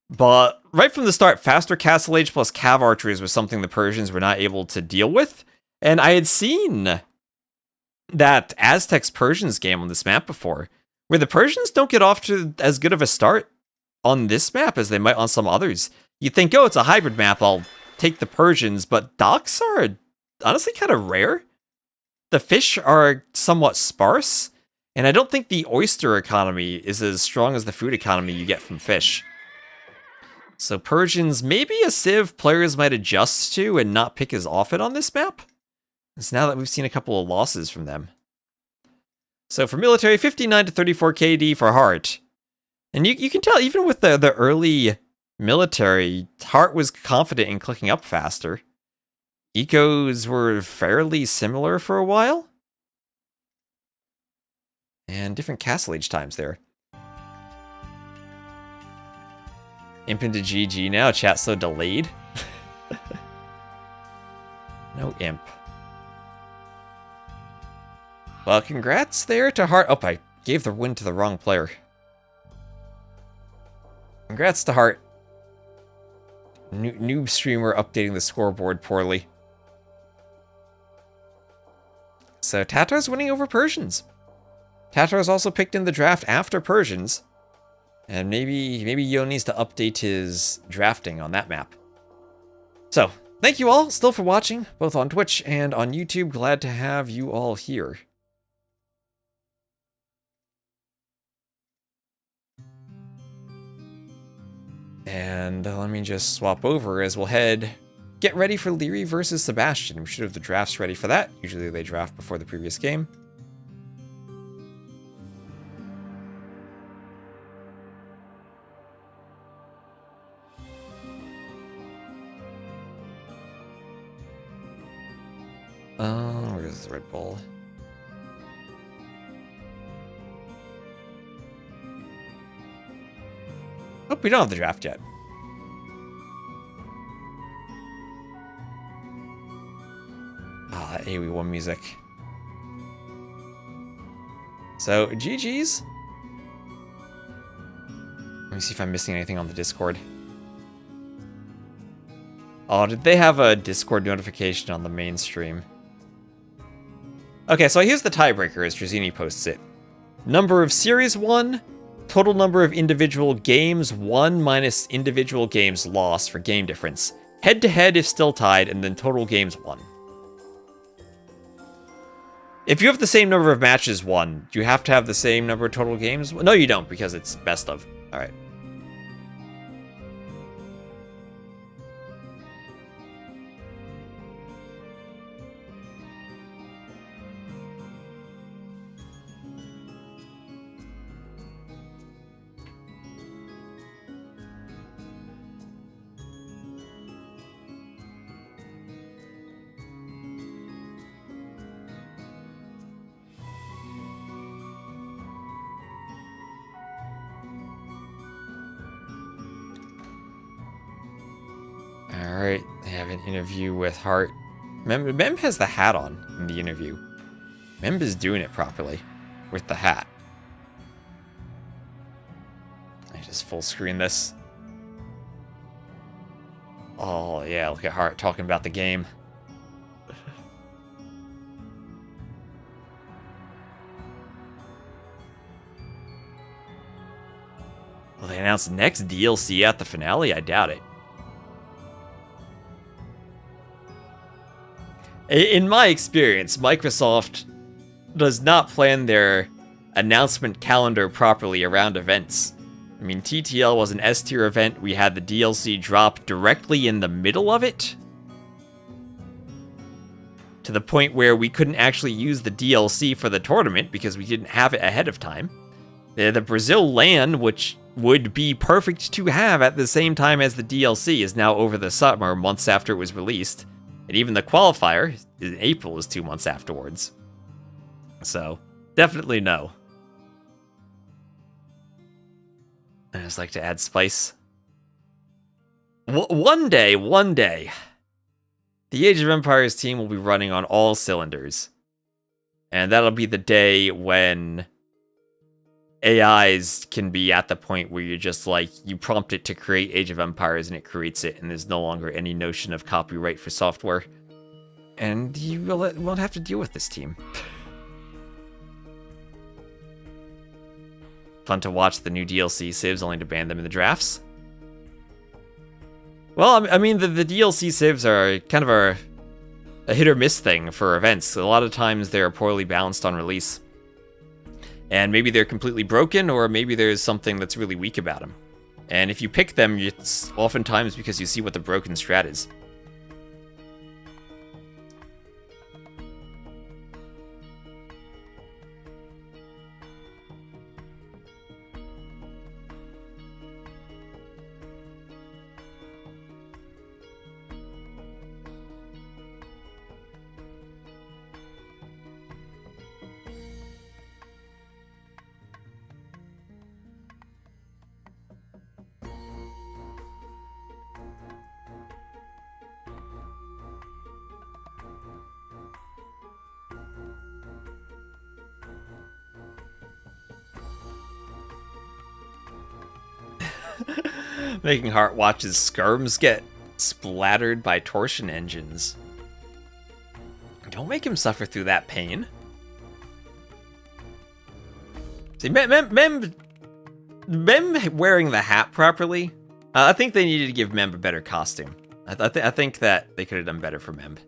But right from the start, faster castle age plus cav archers was something the Persians were not able to deal with. And I had seen that Aztecs-Persians game on this map before, where the Persians don't get off to as good of a start on this map as they might on some others. You think, oh, it's a hybrid map, I'll take the Persians, but docks are honestly kind of rare. The fish are somewhat sparse, and I don't think the oyster economy is as strong as the food economy you get from fish. So Persians, maybe a civ players might adjust to and not pick as often on this map. It's now that we've seen a couple of losses from them. So for military, 59 to 34 KD for Hearttt. And you can tell, even with the early military, Hearttt was confident in clicking up faster. Ecos were fairly similar for a while. And different castle age times there. Imp into GG now, chat so delayed. No imp. Well, congrats there to Hearttt. Oh, I gave the win to the wrong player. Congrats to Hearttt. Noob streamer updating the scoreboard poorly. So Tatar's winning over Persians. Tatar's also picked in the draft after Persians. And maybe Yo needs to update his drafting on that map. So, thank you all still for watching, both on Twitch and on YouTube. Glad to have you all here. And let me just swap over as we'll get ready for Liereyy versus Sebastian. We should have the drafts ready for that. Usually they draft before the previous game. Where's the Red Bull? Oh, we don't have the draft yet. Ah, that AoE1 music. So, GG's. Let me see if I'm missing anything on the Discord. Oh, did they have a Discord notification on the main stream? Okay, so here's the tiebreaker as Drazini posts it. Number of series won, total number of individual games won minus individual games lost for game difference. Head-to-head if still tied, and then total games won. If you have the same number of matches won, do you have to have the same number of total games? No, you don't, because it's best of. Alright. Alright, they have an interview with Hearttt. Mem has the hat on in the interview. Mem is doing it properly with the hat. I just full screen this. Oh yeah, look at Hearttt talking about the game. Will they announce next DLC at the finale? I doubt it. In my experience, Microsoft does not plan their announcement calendar properly around events. I mean, TTL was an S-tier event. We had the DLC drop directly in the middle of it. To the point where we couldn't actually use the DLC for the tournament because we didn't have it ahead of time. The Brazil LAN, which would be perfect to have at the same time as the DLC, is now over the summer, months after it was released. And even the qualifier in April is 2 months afterwards. So, definitely no. I just like to add spice. One day, the Age of Empires team will be running on all cylinders. And that'll be the day when AIs can be at the point where you're just like, you prompt it to create Age of Empires and it creates it, and there's no longer any notion of copyright for software. And you won't have to deal with this team. Fun to watch the new DLC civs, only to ban them in the drafts. Well, I mean, the DLC civs are kind of a hit or miss thing for events. A lot of times they're poorly balanced on release. And maybe they're completely broken, or maybe there's something that's really weak about them. And if you pick them, it's oftentimes because you see what the broken strat is. Making Hearttt watch his skirms get splattered by torsion engines. Don't make him suffer through that pain. See, Mem wearing the hat properly, I think they needed to give Mem a better costume. I think that they could have done better for Mem.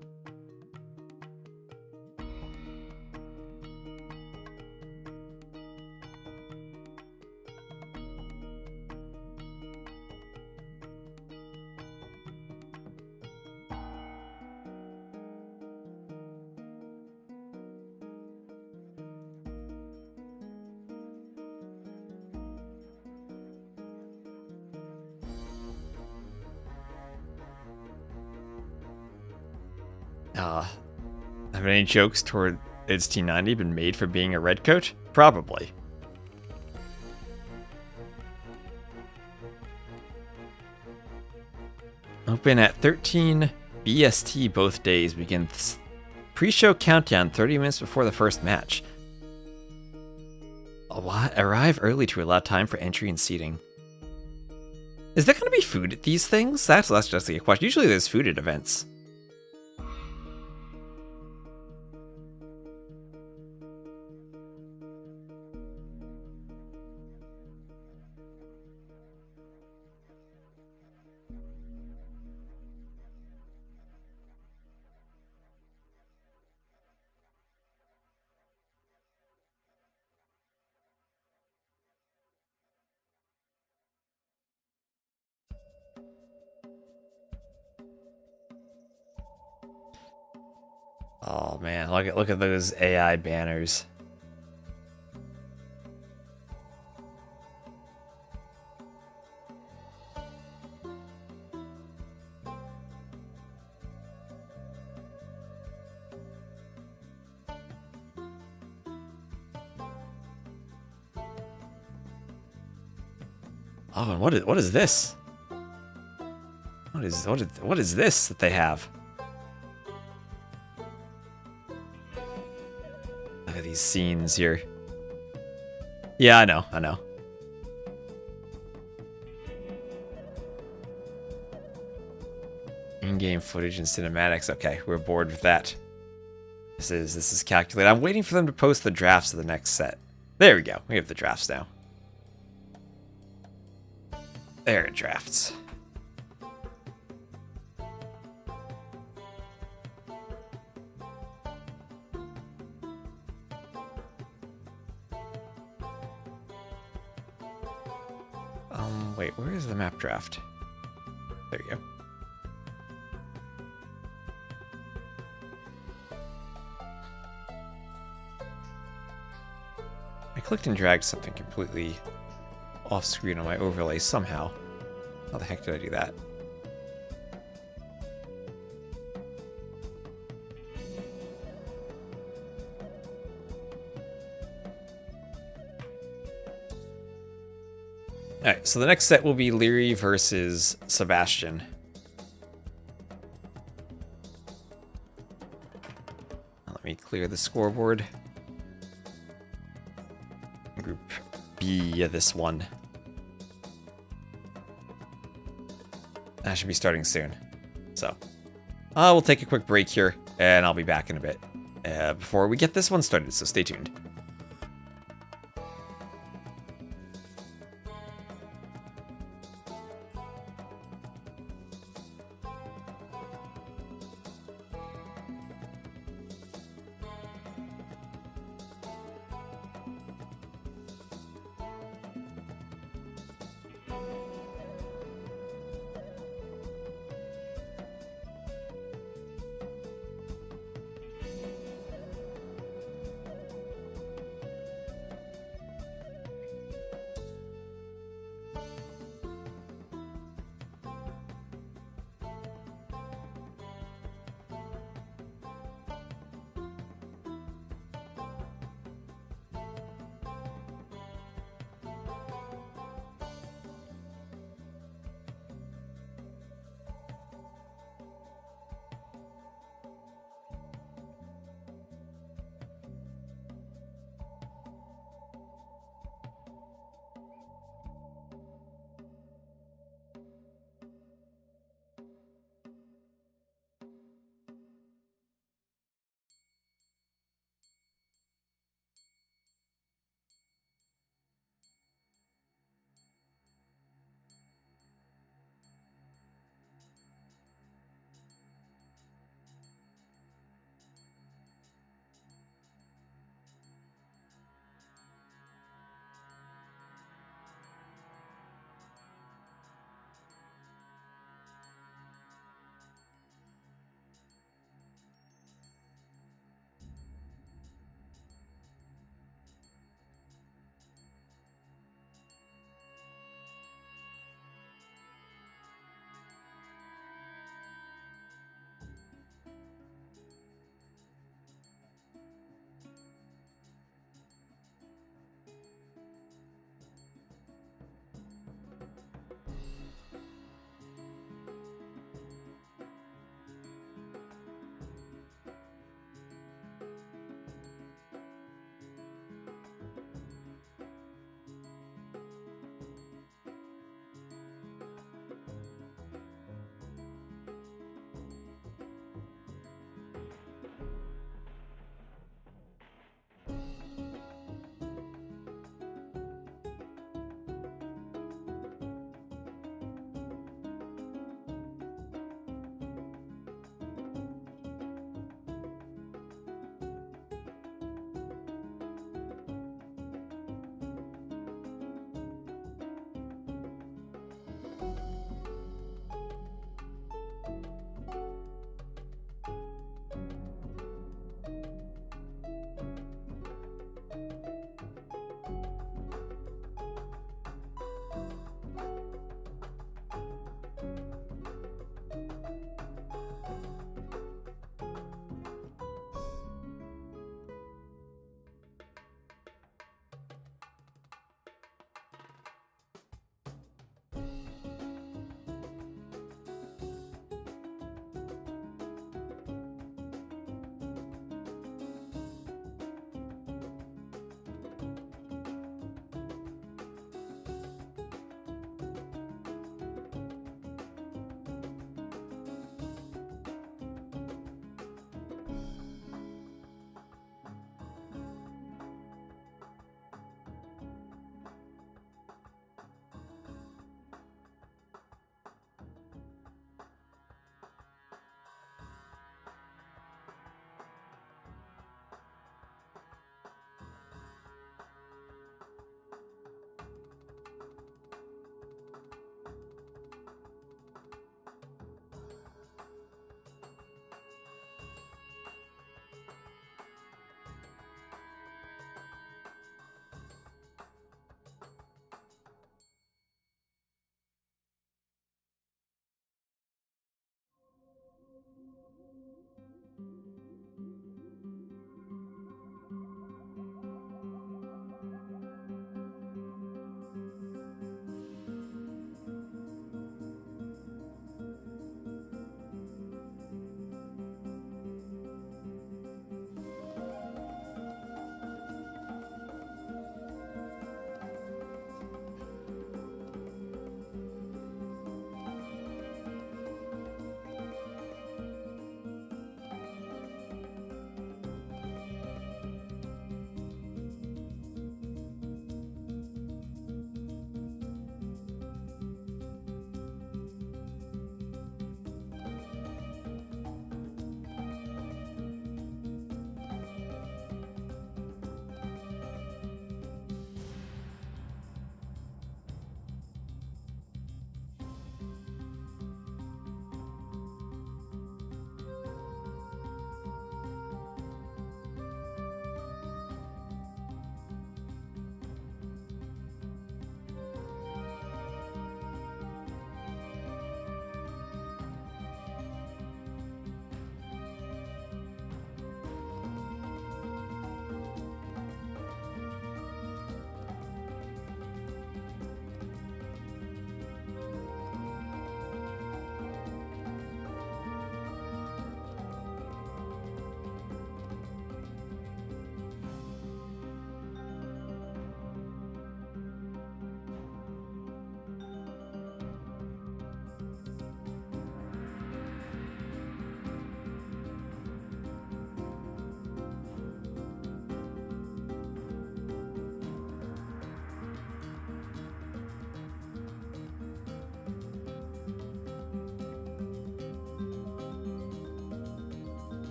Have any jokes toward its T90 been made for being a redcoat? Probably. Open at 13 BST both days. Begins pre-show countdown 30 minutes before the first match. Arrive early to allow time for entry and seating. Is there going to be food at these things? That's just a question. Usually there's food at events. Oh man, look at those AI banners. Oh, and what is this? What is this that they have? Look at these scenes here. Yeah, I know. In-game footage and cinematics. Okay, we're bored with that. This is calculated. I'm waiting for them to post the drafts of the next set. There we go. We have the drafts now. There are drafts. Wait, where is the map draft? There you go. I clicked and dragged something completely off screen on my overlay somehow. How the heck did I do that? Alright, so the next set will be Liereyy versus Sebastian. Let me clear the scoreboard. Group B, this one. That should be starting soon. So, we'll take a quick break here, and I'll be back in a bit before we get this one started, so stay tuned.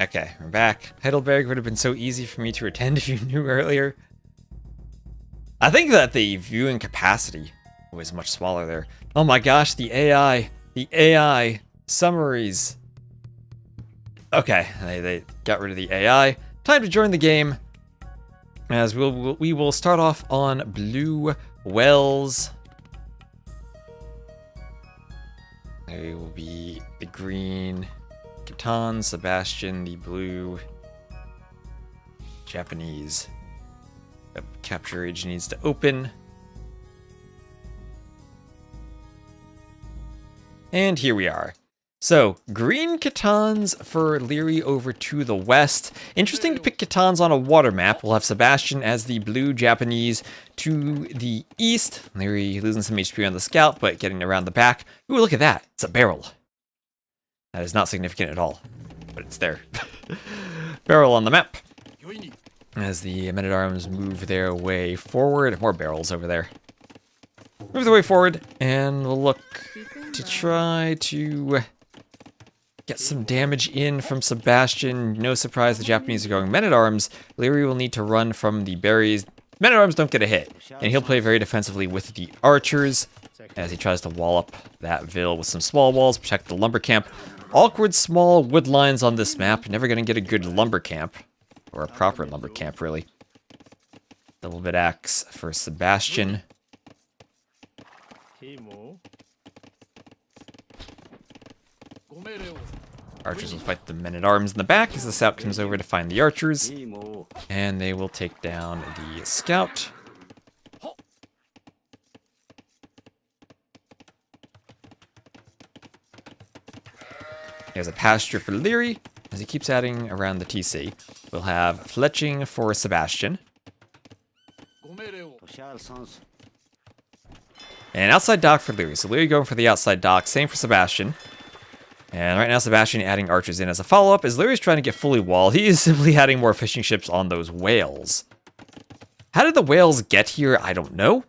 Okay, we're back. Heidelberg would have been so easy for me to attend if you knew earlier. I think that the viewing capacity was much smaller there. Oh my gosh, the AI. The AI summaries. Okay, they got rid of the AI. Time to join the game. As we will start off on Blue Wells. There will be the green Catan, Sebastian, the blue Japanese. The capture age needs to open. And here we are. So, green Catans for Liereyy over to the west. Interesting to pick Catans on a water map. We'll have Sebastian as the blue Japanese to the east. Liereyy losing some HP on the scout, but getting around the back. Ooh, look at that. It's a barrel. That is not significant at all, but it's there. Barrel on the map. As the men-at-arms move their way forward. More barrels over there. Move their way forward, and we'll look to try to get some damage in from Sebastian. No surprise, the Japanese are going men-at-arms. Liereyy will need to run from the berries. Men-at-arms don't get a hit, and he'll play very defensively with the archers as he tries to wall up that Ville with some small walls, protect the lumber camp. Awkward small wood lines on this map. Never going to get a good lumber camp, or a proper lumber camp, really. Double bit axe for Sebastian. Archers will fight the men-at-arms in the back as the scout comes over to find the archers. And they will take down the scout. There's a pasture for Liereyy as he keeps adding around the TC. We'll have fletching for Sebastian. And outside dock for Liereyy. So Liereyy going for the outside dock. Same for Sebastian. And right now Sebastian adding archers in as a follow-up. As Lierey's trying to get fully walled, he is simply adding more fishing ships on those whales. How did the whales get here? I don't know.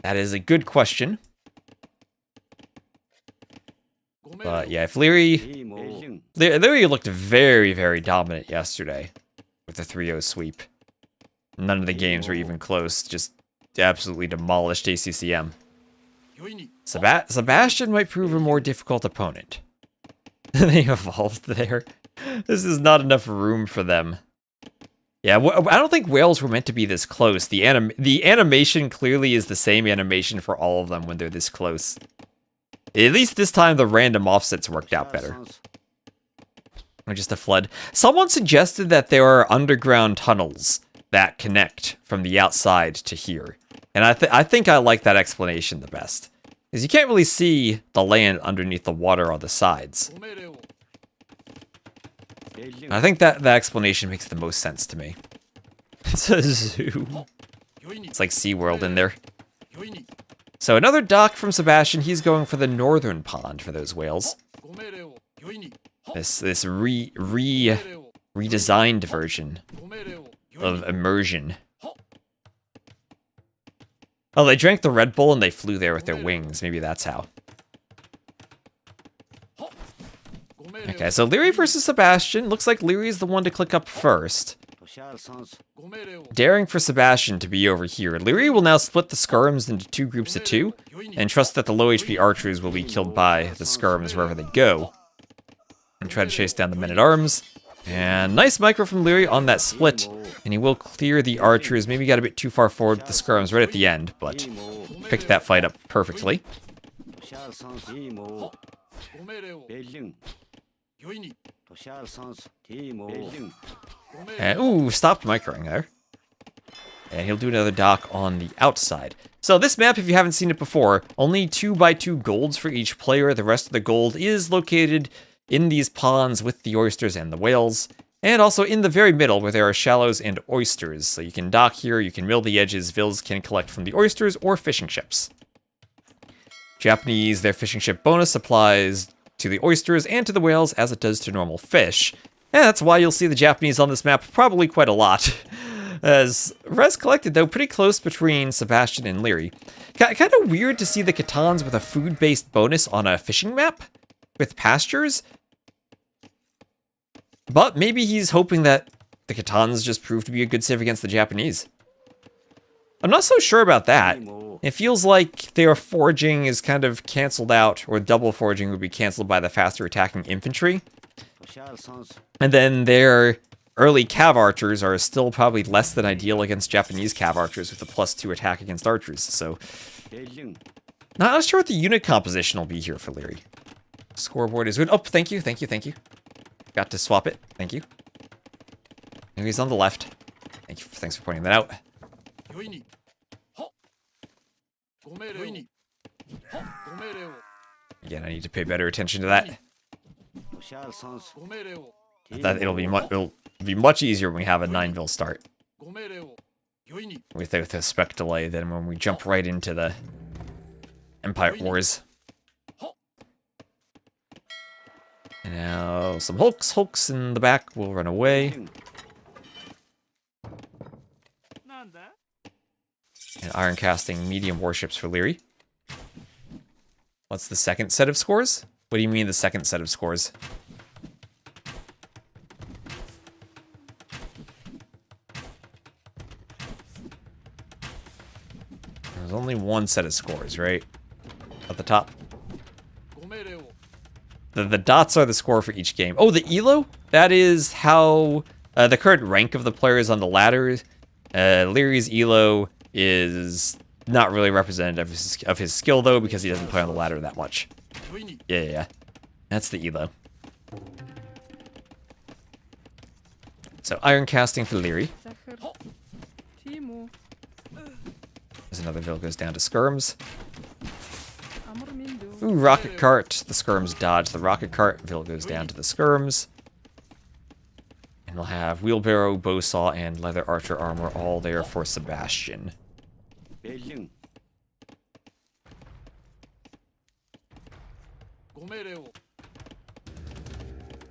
That is a good question. But yeah, if Liereyy looked very, very dominant yesterday with the 3-0 sweep. None of the games were even close. Just absolutely demolished ACCM. Sebastian might prove a more difficult opponent. They evolved there. This is not enough room for them. Yeah, I don't think whales were meant to be this close. The animation clearly is the same animation for all of them when they're this close. At least this time the random offsets worked out better. Or just a flood. Someone suggested that there are underground tunnels that connect from the outside to here. And I think I like that explanation the best. Because you can't really see the land underneath the water on the sides. I think that explanation makes the most sense to me. It's a zoo. It's like SeaWorld in there. So another dock from Sebastian. He's going for the northern pond for those whales. This redesigned version of immersion. Oh, they drank the Red Bull and they flew there with their wings. Maybe that's how. Okay, so Liereyy versus Sebastian. Looks like Liereyy is the one to click up first. Daring for Sebastian to be over here. Liereyy will now split the skirms into 2 groups of 2, and trust that the low HP archers will be killed by the skirms wherever they go. And try to chase down the men-at-arms. And nice micro from Liereyy on that split. And he will clear the archers. Maybe got a bit too far forward with the skirms right at the end, but picked that fight up perfectly. And, ooh, stopped microing there. And he'll do another dock on the outside. So this map, if you haven't seen it before, only 2x2 golds for each player. The rest of the gold is located in these ponds with the oysters and the whales. And also in the very middle where there are shallows and oysters. So you can dock here, you can mill the edges, Vills can collect from the oysters or fishing ships. Japanese, their fishing ship bonus applies to the oysters and to the whales as it does to normal fish. And that's why you'll see the Japanese on this map probably quite a lot. As res collected though, pretty close between Sebastian and Liereyy. Kind of weird to see the Catans with a food-based bonus on a fishing map with pastures. But maybe he's hoping that the Khitans just prove to be a good civ against the Japanese. I'm not so sure about that. It feels like their forging is kind of cancelled out, or double forging would be cancelled by the faster attacking infantry. And then their early cav archers are still probably less than ideal against Japanese cav archers with a +2 attack against archers, so... Not sure what the unit composition will be here for Liereyy. Scoreboard is good. Oh, thank you, thank you, thank you. Got to swap it. Thank you. He's on the left. Thank you. Thanks for pointing that out. Again, I need to pay better attention to that. It'll be much easier when we have a 9-vil start. With a spec delay than when we jump right into the Empire Wars. And now some hulks. Hulks in the back will run away. And iron casting medium warships for Liereyy. What's the second set of scores? What do you mean the second set of scores? There's only one set of scores, right? At the top. The dots are the score for each game. Oh, the ELO? That is how the current rank of the players on the ladder. Lierey's ELO is not really representative of his skill, though, because he doesn't play on the ladder that much. Yeah. That's the ELO. So, iron casting for Liereyy. There's another vil goes down to skirms. Ooh, rocket cart. The skirms dodge the rocket cart. Vil goes down to the skirms. And we'll have wheelbarrow, bowsaw, and leather archer armor all there for Sebastian.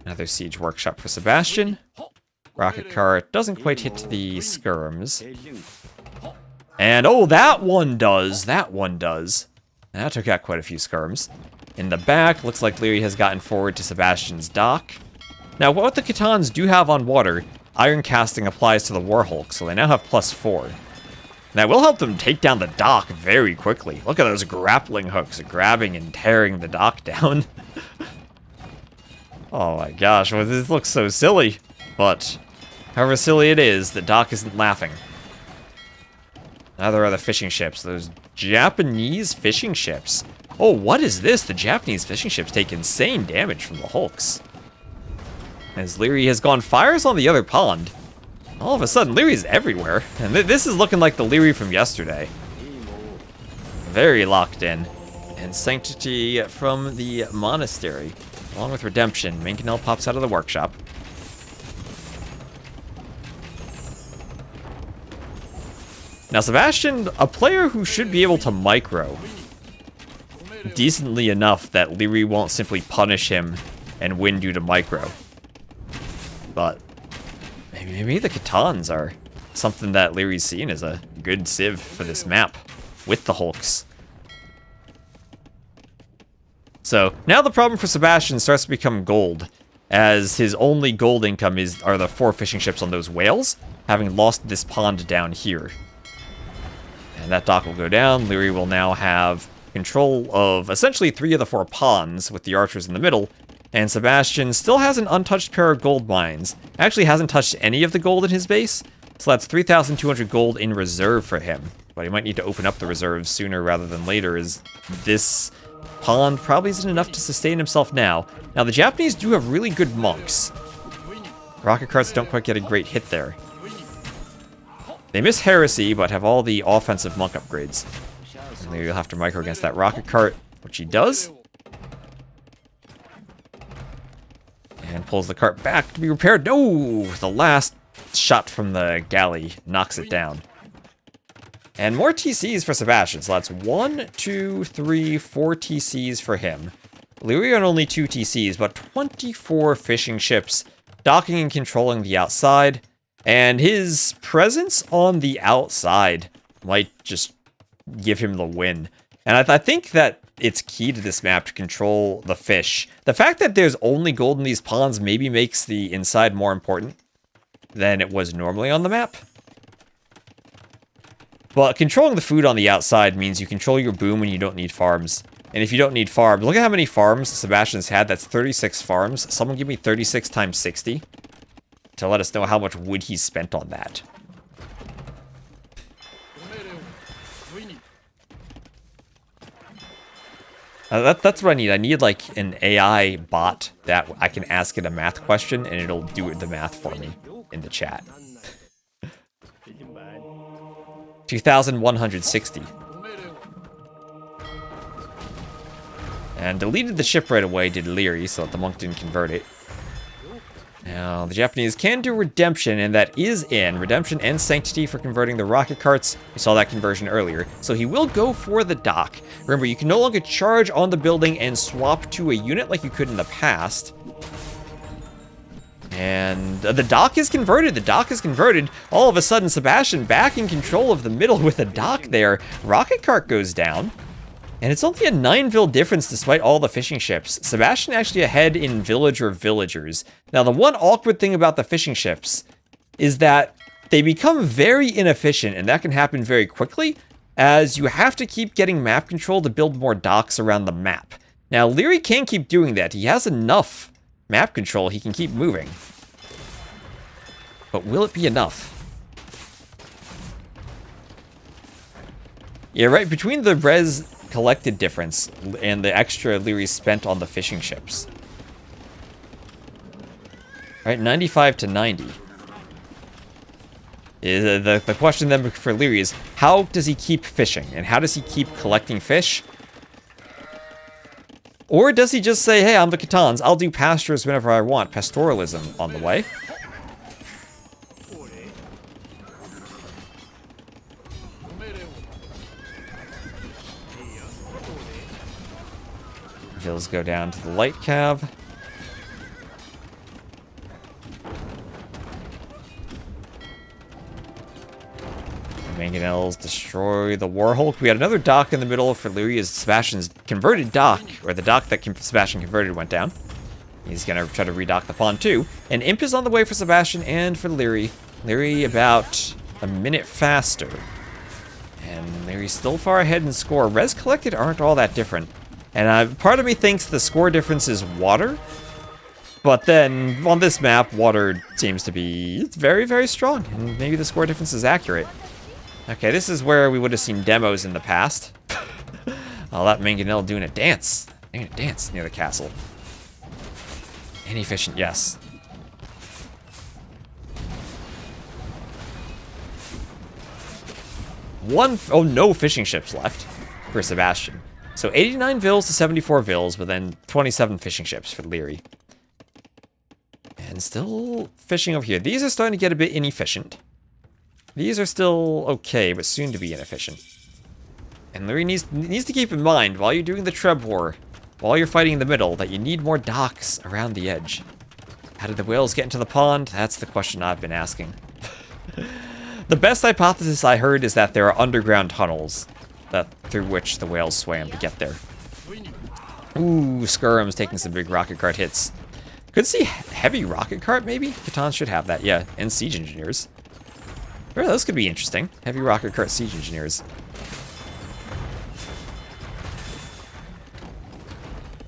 Another siege workshop for Sebastian. Rocket cart doesn't quite hit the skirms. And oh, that one does. That one does. That took out quite a few skirms. In the back, looks like Liereyy has gotten forward to Sebastian's dock. Now, what the Khitans do have on water, iron casting applies to the Warhulk, so they now have +4. And that will help them take down the dock very quickly. Look at those grappling hooks grabbing and tearing the dock down. Oh my gosh, well, this looks so silly. But, however silly it is, the dock isn't laughing. Neither are the fishing ships. Those Japanese fishing ships. Oh, what is this? The Japanese fishing ships take insane damage from the hulks. As Liereyy has gone fires on the other pond. All of a sudden, Lierey's everywhere. And this is looking like the Liereyy from yesterday. Very locked in. And Sanctity from the Monastery. Along with Redemption, Mangonel pops out of the workshop. Now, Sebastian, a player who should be able to micro decently enough that Liereyy won't simply punish him and win due to micro. But maybe the Khitans are something that Lierey's seen as a good civ for this map with the hulks. So now the problem for Sebastian starts to become gold, as his only gold income are the 4 fishing ships on those whales, having lost this pond down here. And that dock will go down. Liereyy will now have control of essentially 3 of the 4 ponds with the archers in the middle. And Sebastian still has an untouched pair of gold mines. Actually hasn't touched any of the gold in his base. So that's 3,200 gold in reserve for him. But he might need to open up the reserves sooner rather than later, as this pond probably isn't enough to sustain himself now. Now the Japanese do have really good monks. Rocket carts don't quite get a great hit there. They miss Heresy, but have all the offensive monk upgrades. And Liereyy will have to micro against that rocket cart, which he does. And pulls the cart back to be repaired. No! The last shot from the galley knocks it down. And more TCs for Sebastian. So that's 1, 2, 3, 4 TCs for him. Liereyy on only 2 TCs, but 24 fishing ships docking and controlling the outside. And his presence on the outside might just give him the win. And I think that it's key to this map to control the fish. The fact that there's only gold in these ponds maybe makes the inside more important than it was normally on the map. But controlling the food on the outside means you control your boom when you don't need farms. And if you don't need farms, look at how many farms Sebastian's had. That's 36 farms. Someone give me 36 times 60 to let us know how much wood he's spent on that. That's what I need. I need like an AI bot that I can ask it a math question and it'll do the math for me in the chat. 2,160. And deleted the ship right away, did Liereyy, so that the monk didn't convert it. Now, the Japanese can do redemption, and that is in redemption and sanctity for converting the rocket carts. We saw that conversion earlier. So he will go for the dock. Remember, you can no longer charge on the building and swap to a unit like you could in the past. And the dock is converted. The dock is converted. All of a sudden, Sebastian back in control of the middle with a dock there. Rocket cart goes down. And it's only a 9 difference despite all the fishing ships. Sebastian actually ahead in village or villagers. Now, the one awkward thing about the fishing ships is that they become very inefficient, and that can happen very quickly, as you have to keep getting map control to build more docks around the map. Now, Liereyy can keep doing that. He has enough map control. He can keep moving. But will it be enough? Yeah, right, between the res collected difference and the extra Liereyy spent on the fishing ships. Right, 95 to 90. The question then for Liereyy is, how does he keep fishing? And how does he keep collecting fish? Or does he just say, hey, I'm the Khitans, I'll do pastures whenever I want. Pastoralism on the way. Vills go down to the light cav. The mangonels destroy the Warhulk. We had another dock in the middle for Liereyy as Sebastian's converted dock, or the dock that Sebastian converted went down. He's gonna try to redock the pond too. And Imp is on the way for Sebastian and for Liereyy. Liereyy about a minute faster. And Lierey's still far ahead in score. Res collected aren't all that different. And part of me thinks the score difference is water. But then, on this map, water seems to be very, very strong. And maybe the score difference is accurate. Okay, this is where we would have seen demos in the past. Oh, that mangonel doing a dance. Doing a dance near the castle. Inefficient, yes. Oh, no fishing ships left for Sebastian. So 89 vills to 74 vills, but then 27 fishing ships for Liereyy. And still fishing over here. These are starting to get a bit inefficient. These are still okay, but soon to be inefficient. And Liereyy needs to keep in mind, while you're doing the Treb War, while you're fighting in the middle, that you need more docks around the edge. How did the whales get into the pond? That's the question I've been asking. The best hypothesis I heard is that there are underground tunnels through which the whales swam to get there. Ooh, Skirm's taking some big rocket cart hits. Could see heavy rocket cart, maybe? Khitans should have that, yeah. And siege engineers. Sure, those could be interesting. Heavy rocket cart siege engineers.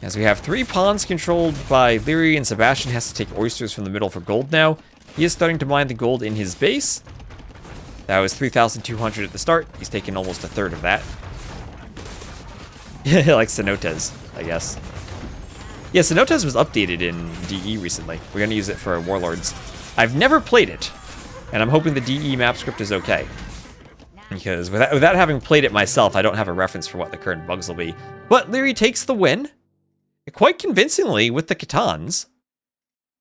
As we have 3 ponds controlled by Liereyy, and Sebastian has to take oysters from the middle for gold now. He is starting to mine the gold in his base. That was 3,200 at the start. He's taken almost a third of that. Like cenotes, I guess. Yeah, cenotes was updated in DE recently. We're going to use it for warlords. I've never played it, and I'm hoping the DE map script is okay. Because without having played it myself, I don't have a reference for what the current bugs will be. But Liereyy takes the win, quite convincingly with the Khitans.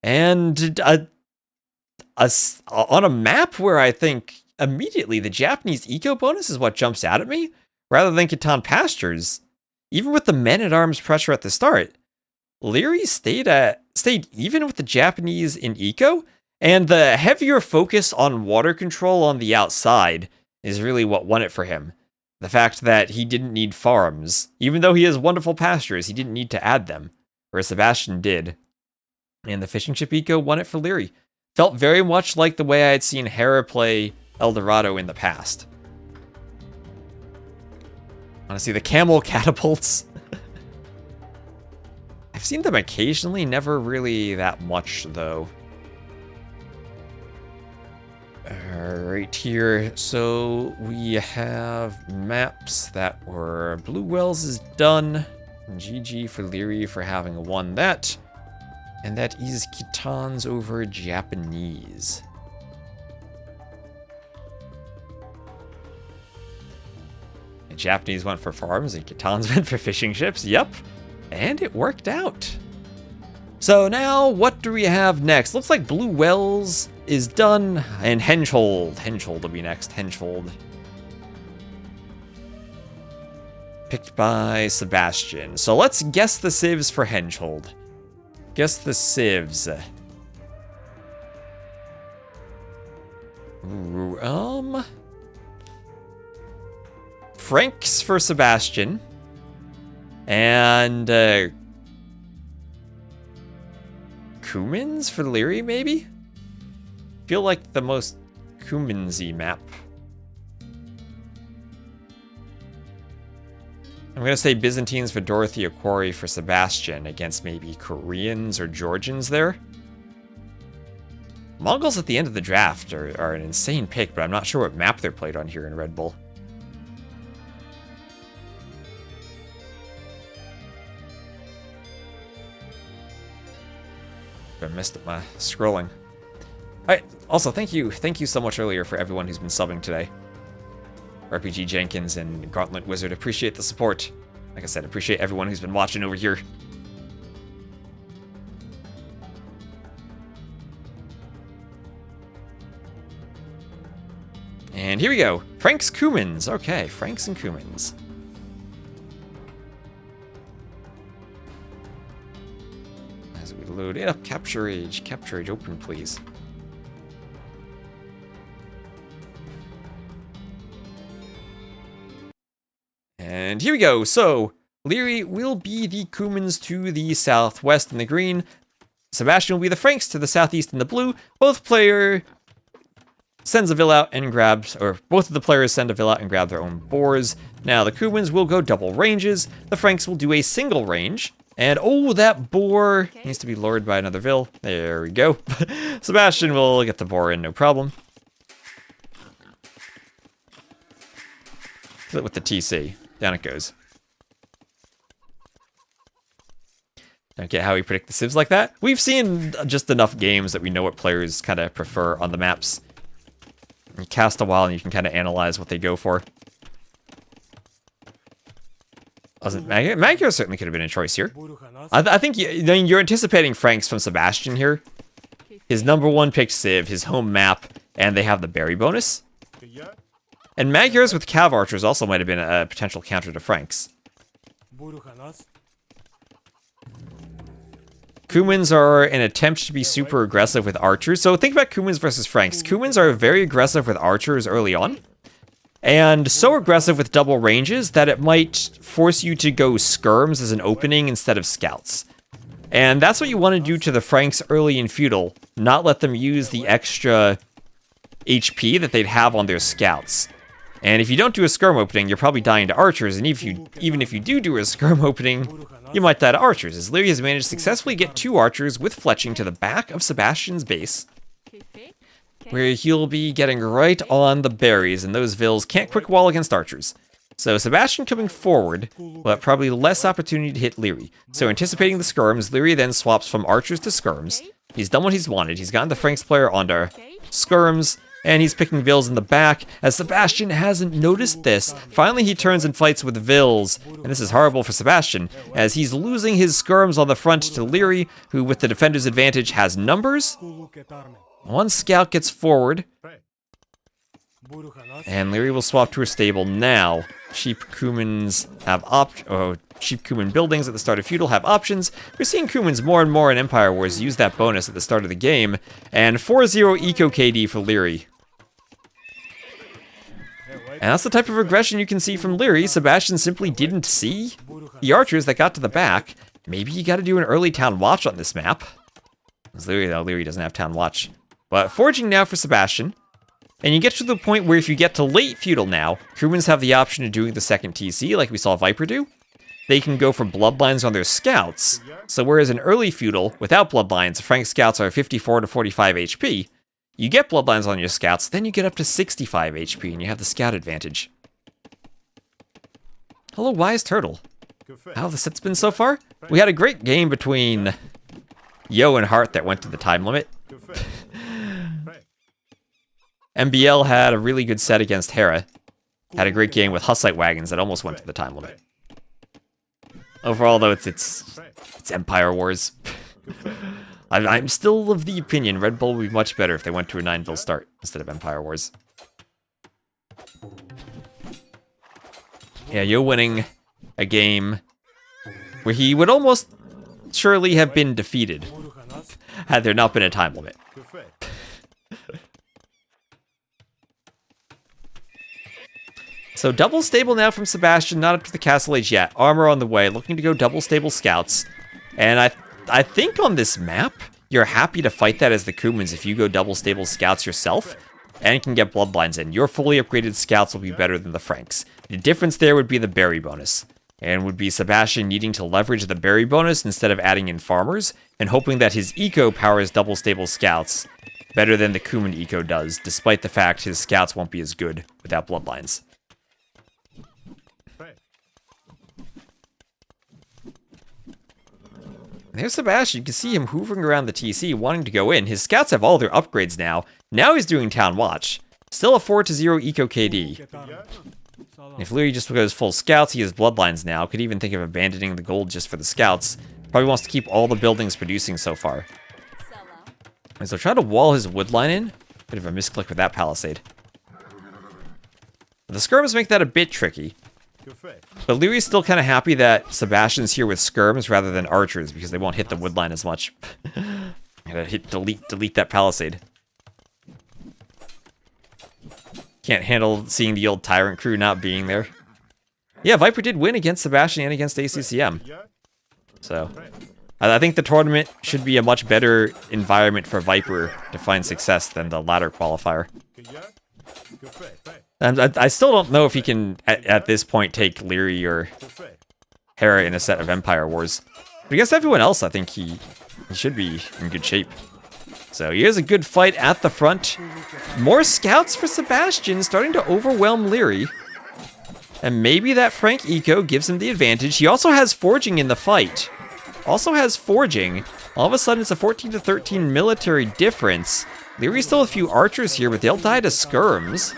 And on a map where I think immediately the Japanese eco bonus is what jumps out at me, rather than Khitan pastures. Even with the men-at-arms pressure at the start, Liereyy stayed even with the Japanese in eco, and the heavier focus on water control on the outside is really what won it for him. The fact that he didn't need farms. Even though he has wonderful pastures, he didn't need to add them. Whereas Sebastian did. And the fishing ship eco won it for Liereyy. Felt very much like the way I had seen Hera play El Dorado in the past. Want to see the camel catapults? I've seen them occasionally, never really that much though. Right here, so we have maps that were Blue Wells is done. GG for Liereyy for having won that. And that is Kitans over Japanese. And Japanese went for farms and Kitans went for fishing ships. Yep. And it worked out. So now, what do we have next? Looks like Blue Wells is done, and Henschhold. Henschhold will be next. Henschhold. Picked by Sebastian. So let's guess the civs for Henschhold. Guess the civs. Ooh, Franks for Sebastian. And, Cumans for Liereyy, maybe? Feel like the most Cumansy map. I'm gonna say Byzantines for Dorothy, Aquari for Sebastian against maybe Koreans or Georgians there. Mongols at the end of the draft are an insane pick, but I'm not sure what map they're played on here in Red Bull. I missed my scrolling. Alright, also thank you so much earlier for everyone who's been subbing today. RPG Jenkins and Gauntlet Wizard, appreciate the support. Like I said, appreciate everyone who's been watching over here. And here we go. Franks Cumans. Okay, Franks and Cumans. As we load it up, capture age, open please. And here we go. So, Liereyy will be the Cumans to the southwest in the green. Sebastian will be the Franks to the southeast in the blue. Both player sends a villa out and grabs, or both of the players send a villa out and grab their own boars. Now, the Cumans will go double ranges. The Franks will do a single range. And, oh, that boar needs to be lured by another vill. There we go. Sebastian will get the boar in, no problem. Kill it with the TC. Down it goes. Don't get how we predict the civs like that. We've seen just enough games that we know what players kind of prefer on the maps. You cast a while and you can kind of analyze what they go for. Magyar certainly could have been a choice here. I think you're anticipating Franks from Sebastian here. His #1 picked Civ, his home map, and they have the berry bonus. And Magyars with Cav Archers also might have been a potential counter to Franks. Cumans are an attempt to be super aggressive with archers. So think about Cumans versus Franks. Cumans are very aggressive with archers early on. And so aggressive with double ranges that it might force you to go skirms as an opening instead of scouts. And that's what you want to do to the Franks early in Feudal. Not let them use the extra HP that they'd have on their scouts. And if you don't do a skirm opening, you're probably dying to archers, and even if you do a skirm opening, you might die to archers, as Liereyy has managed to successfully get 2 archers with fletching to the back of Sebastian's base, where he'll be getting right on the berries, and those vills can't quick wall against archers. So Sebastian coming forward will have probably less opportunity to hit Liereyy. So anticipating the skirms, Liereyy then swaps from archers to skirms. He's done what he's wanted. He's gotten the Franks player onto skirms, and he's picking vills in the back, as Sebastian hasn't noticed this. Finally, he turns and fights with vills, and this is horrible for Sebastian, as he's losing his skirms on the front to Liereyy, who with the defender's advantage has numbers. One scout gets forward, and Liereyy will swap to her stable now. Sheep Cumans have Sheep Cuman buildings at the start of Feudal have options. We're seeing Cumans more and more in Empire Wars use that bonus at the start of the game, and 4-0 Eco KD for Liereyy. And that's the type of aggression you can see from Liereyy. Sebastian simply didn't see the archers that got to the back. Maybe you got to do an early town watch on this map. Because Liereyy doesn't have town watch. But forging now for Sebastian. And you get to the point where if you get to late feudal now, crewmen have the option of doing the second TC like we saw Viper do. They can go for bloodlines on their scouts. So whereas in early feudal, without bloodlines, Frank scouts are 54 to 45 HP. You get bloodlines on your scouts, then you get up to 65 HP and you have the scout advantage. Hello, Wise Turtle. How have the sets been so far? We had a great game between Yo and Hearttt that went to the time limit. MBL had a really good set against Hera. Had a great game with Hussite wagons that almost went to the time limit. Overall, though, it's Empire Wars. I'm still of the opinion Red Bull would be much better if they went to a 9-vil start instead of Empire Wars. Yeah, Yo winning a game where he would almost surely have been defeated had there not been a time limit. So double stable now from Sebastian, not up to the castle age yet. Armor on the way, looking to go double stable scouts. And I think on this map, you're happy to fight that as the Kumans if you go double stable scouts yourself and can get bloodlines in. Your fully upgraded scouts will be better than the Franks. The difference there would be the berry bonus. And would be Sebastian needing to leverage the berry bonus instead of adding in farmers, and hoping that his eco powers double stable scouts better than the Kuman eco does, despite the fact his scouts won't be as good without bloodlines. There's Sebastian. You can see him hoovering around the TC, wanting to go in. His scouts have all their upgrades now. Now he's doing Town Watch. Still a 4-0 eco KD. If Liereyy just goes full scouts, he has bloodlines now. Could even think of abandoning the gold just for the scouts. Probably wants to keep all the buildings producing so far. And so try to wall his wood line in. Bit of a misclick with that palisade. The skirms make that a bit tricky. But Lierey's still kind of happy that Sebastian's here with skirms rather than archers because they won't hit the wood line as much. Gotta hit delete that palisade. Can't handle seeing the old Tyrant crew not being there. Yeah, Viper did win against Sebastian and against ACCM. So, I think the tournament should be a much better environment for Viper to find success than the ladder qualifier. And I still don't know if he can, at this point, take Liereyy or Hera in a set of Empire Wars. But against everyone else, I think he should be in good shape. So here's a good fight at the front. More scouts for Sebastian, starting to overwhelm Liereyy. And maybe that Frank eco gives him the advantage. He also has forging in the fight. Also has forging. All of a sudden, it's a 14-13 military difference. Liereyy still a few archers here, but they'll die to skirms.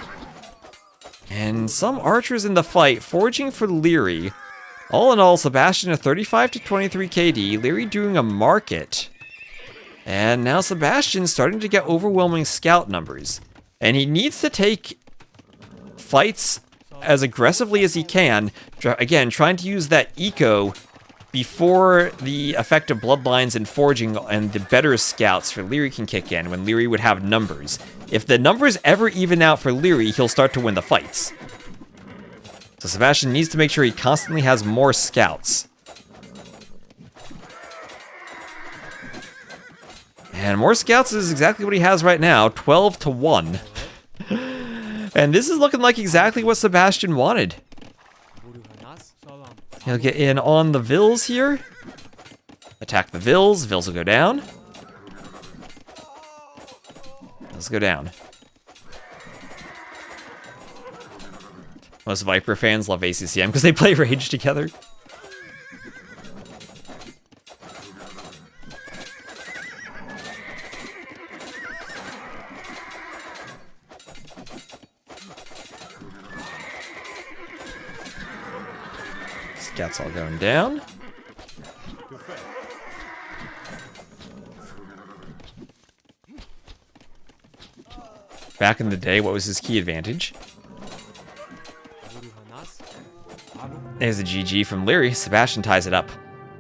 And some archers in the fight, forging for Liereyy. All in all, Sebastian a 35-23 KD. Liereyy doing a market. And now Sebastian's starting to get overwhelming scout numbers. And he needs to take fights as aggressively as he can. Again, trying to use that eco before the effect of bloodlines and forging and the better scouts for Liereyy can kick in when Liereyy would have numbers. If the numbers ever even out for Liereyy, he'll start to win the fights. So Sebastian needs to make sure he constantly has more scouts. And more scouts is exactly what he has right now, 12-1. And this is looking like exactly what Sebastian wanted. He'll get in on the Vils here. Attack the Vils. Vils will go down. Let's go down. Most Viper fans love ACCM because they play Rage together. Scouts all going down. Back in the day, what was his key advantage? There's a GG from Liereyy. Sebastian ties it up.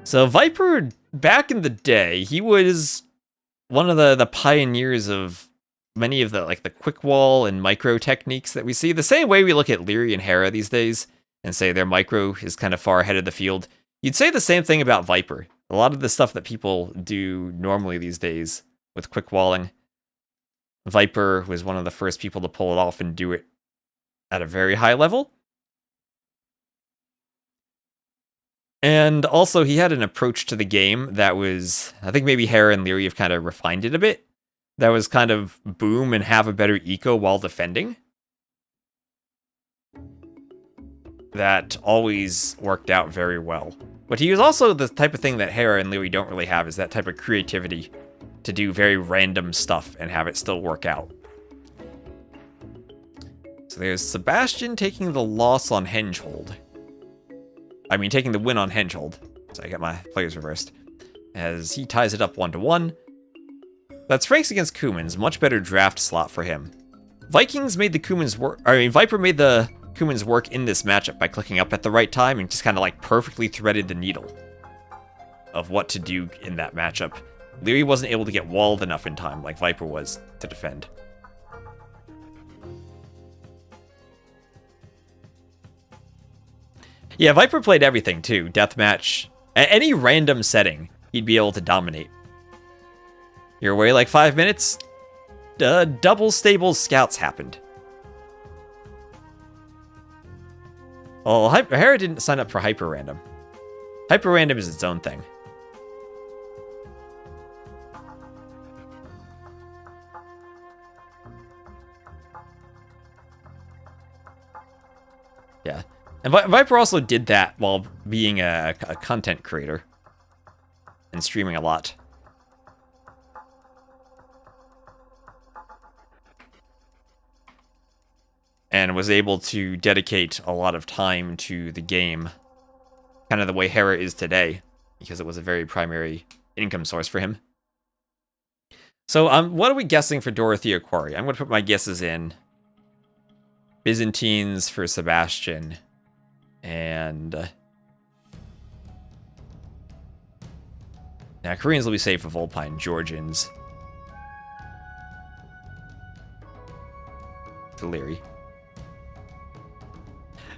So Viper, back in the day, he was one of the pioneers of many of the like the quick wall and micro techniques that we see. The same way we look at Liereyy and Hera these days and say their micro is kind of far ahead of the field. You'd say the same thing about Viper. A lot of the stuff that people do normally these days with quick walling, Viper was one of the first people to pull it off and do it at a very high level. And also, he had an approach to the game that was, I think maybe Hera and Liereyy have kind of refined it a bit. That was kind of boom and have a better eco while defending. That always worked out very well. But he was also the type of thing that Hera and Liereyy don't really have, is that type of creativity to do very random stuff and have it still work out. So there's Sebastian taking the loss on Hengehold. I mean, taking the win on Hengehold. So I got my players reversed. As he ties it up 1-1. That's Franks against Cumans. Much better draft slot for him. Vikings made the Cumans work. I mean, Viper made the Cumans work in this matchup by clicking up at the right time and just kind of like perfectly threaded the needle of what to do in that matchup. Liereyy wasn't able to get walled enough in time like Viper was to defend. Yeah, Viper played everything too. Deathmatch. Any random setting, he'd be able to dominate. You're away like 5 minutes? Double stable scouts happened. Well, Hera didn't sign up for hyper random. Hyper random is its own thing. Yeah. And Viper also did that while being a content creator and streaming a lot. And was able to dedicate a lot of time to the game, kind of the way Hera is today, because it was a very primary income source for him. So, what are we guessing for Dorothea Quarry? I'm going to put my guesses in. Byzantines for Sebastian, and now Koreans will be safe for Volpine. Georgians for Liereyy.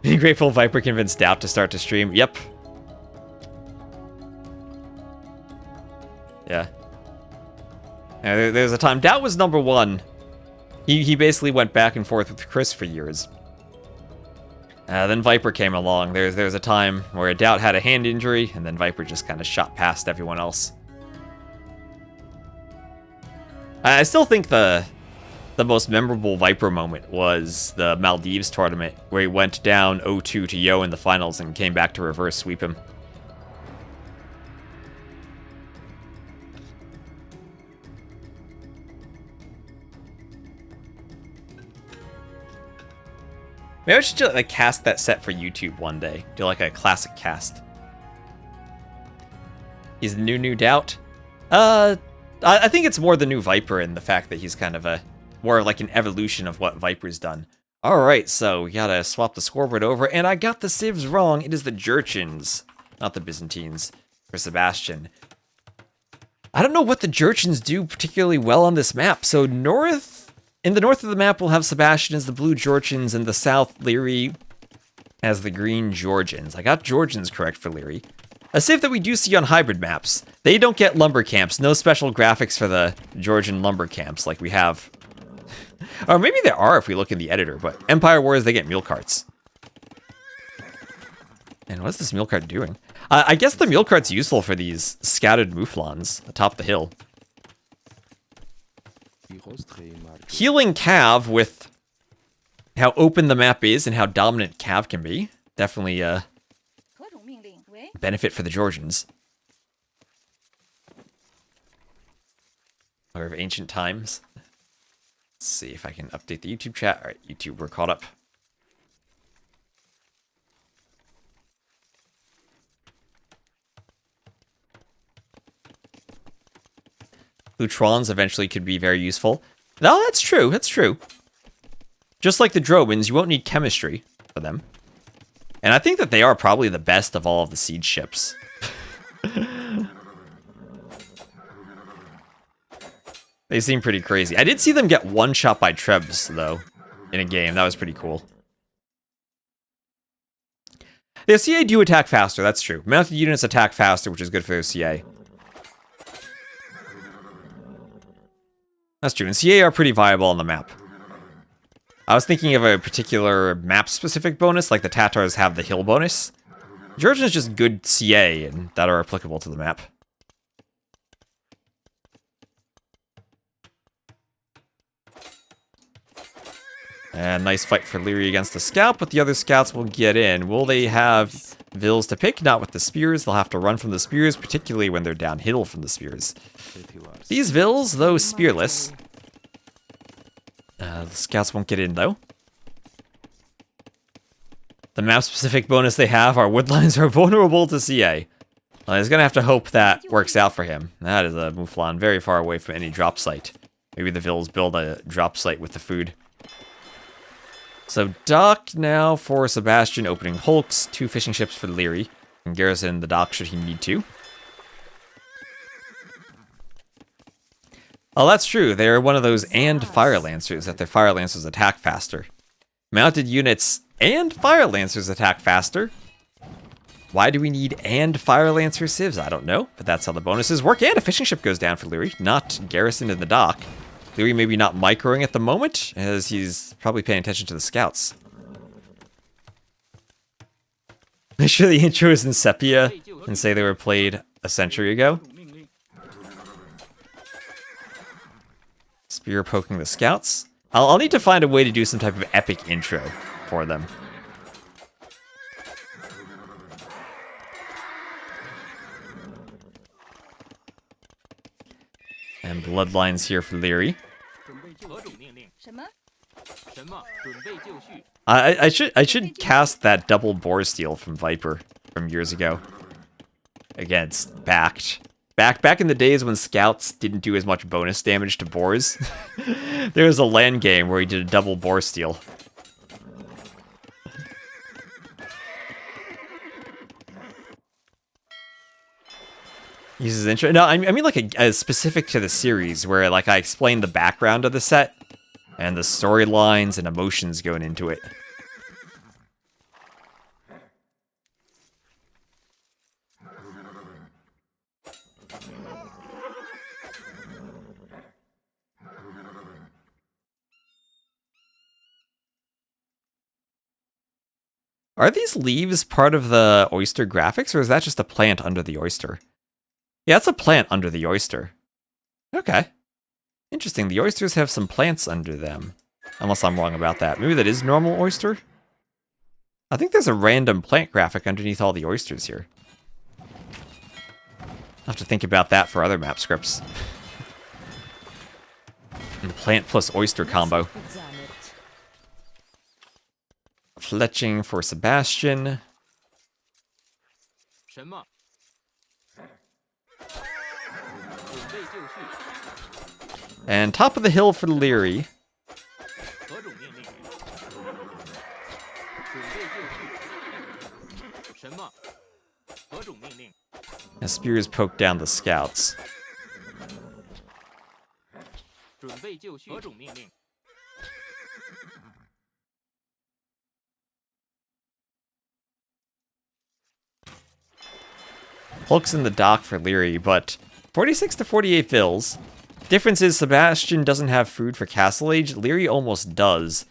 Be grateful Viper convinced Doubt to start to stream. Yep. Yeah. There's a time Doubt was #1. He basically went back and forth with Chris for years. Then Viper came along. There's a time where Doubt had a hand injury, and then Viper just kind of shot past everyone else. I still think the most memorable Viper moment was the Maldives tournament, where he went down 0-2 to Yo in the finals and came back to reverse sweep him. Maybe I should just, like, cast that set for YouTube one day. Do like a classic cast. He's the new Doubt. I think it's more the new Viper and the fact that he's kind of more like an evolution of what Viper's done. Alright, so we gotta swap the scoreboard over, and I got the civs wrong. It is the Jurchens, not the Byzantines, for Sebastian. I don't know what the Jurchens do particularly well on this map. So in the north of the map, we'll have Sebastian as the blue Jurchens, and the south, Liereyy as the green Georgians. I got Georgians correct for Liereyy. A civ that we do see on hybrid maps. They don't get lumber camps. No special graphics for the Georgian lumber camps like we have. Or maybe there are if we look in the editor, but Empire Wars, they get mule carts. And what's this mule cart doing? I guess the mule cart's useful for these scouted mouflons atop the hill. Healing Cav with how open the map is and how dominant Cav can be. Definitely a benefit for the Georgians. Or of ancient times. Let's see if I can update the YouTube chat. Alright, YouTube, we're caught up. Lutrons eventually could be very useful. No, that's true. That's true. Just like the Dromans, you won't need chemistry for them. And I think that they are probably the best of all of the siege ships. They seem pretty crazy. I did see them get one shot by Trebs, though, in a game. That was pretty cool. The OCA do attack faster, that's true. Mounted units attack faster, which is good for the OCA. That's true, and CA are pretty viable on the map. I was thinking of a particular map-specific bonus, like the Tatars have the hill bonus. Georgian is just good CA, and that are applicable to the map. And nice fight for Liereyy against the scout, but the other scouts will get in. Will they have vills to pick? Not with the spears. They'll have to run from the spears, particularly when they're downhill from the spears. These vills, though spearless. The scouts won't get in, though. The map-specific bonus they have are woodlines are vulnerable to CA. Well, he's going to have to hope that works out for him. That is a Mouflon very far away from any drop site. Maybe the vills build a drop site with the food. So dock now for Sebastian, opening hulks, 2 fishing ships for Liereyy, and garrison the dock should he need to. Oh, that's true. They're one of those and fire lancers, that their fire lancers attack faster. Mounted units and fire lancers attack faster. Why do we need and fire lancer civs? I don't know, but that's how the bonuses work. And a fishing ship goes down for Liereyy, not garrison in the dock. Liereyy maybe not microing at the moment, as he's probably paying attention to the scouts. Make sure the intro is in sepia and say they were played a century ago. Spear poking the scouts. I'll need to find a way to do some type of epic intro for them. And bloodlines here for Liereyy. I should cast that double boar steel from Viper from years ago against Backed. Back in the days when scouts didn't do as much bonus damage to boars, there was a LAN game where he did a double boar steel. Uses intro. No, I mean like a specific to the series where like I explained the background of the set and the storylines and emotions going into it. Are these leaves part of the oyster graphics, or is that just a plant under the oyster? Yeah, it's a plant under the oyster. Okay. Interesting, the oysters have some plants under them. Unless I'm wrong about that. Maybe that is normal oyster? I think there's a random plant graphic underneath all the oysters here. I'll have to think about that for other map scripts. And plant plus oyster combo. Fletching for Sebastian. And top of the hill for Liereyy. And spears poke down the scouts. Hulk's in the dock for Liereyy, but 46 to 48 fills. Difference is Sebastian doesn't have food for Castle Age. Liereyy almost does.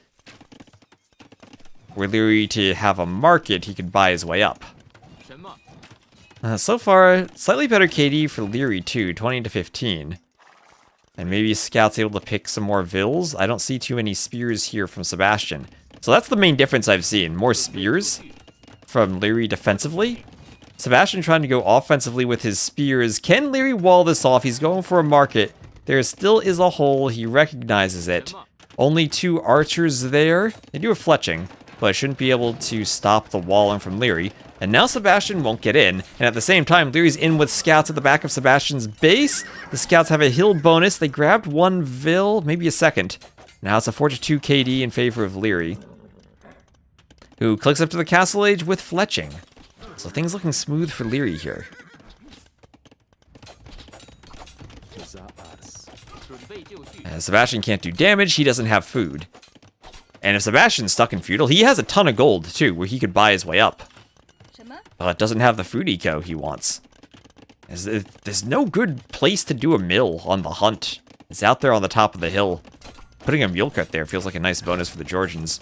Were Liereyy to have a market, he could buy his way up. So far, slightly better KD for Liereyy too, 20 to 15. And maybe Scout's able to pick some more vills. I don't see too many spears here from Sebastian. So that's the main difference I've seen. More spears from Liereyy defensively. Sebastian trying to go offensively with his spears. Can Liereyy wall this off? He's going for a market. There still is a hole. He recognizes it. Only 2 archers there. They do have fletching, but shouldn't be able to stop the walling from Liereyy. And now Sebastian won't get in. And at the same time, Lierey's in with scouts at the back of Sebastian's base. The scouts have a hill bonus. They grabbed 1 vill, maybe a second. Now it's a 4-2 KD in favor of Liereyy, who clicks up to the Castle Age with fletching. So things looking smooth for Liereyy here. Sebastian can't do damage, he doesn't have food. And if Sebastian's stuck in feudal, he has a ton of gold, too, where he could buy his way up. 什么？ But doesn't have the food eco he wants. There's no good place to do a mill on the hunt. It's out there on the top of the hill. Putting a mule cart there feels like a nice bonus for the Georgians.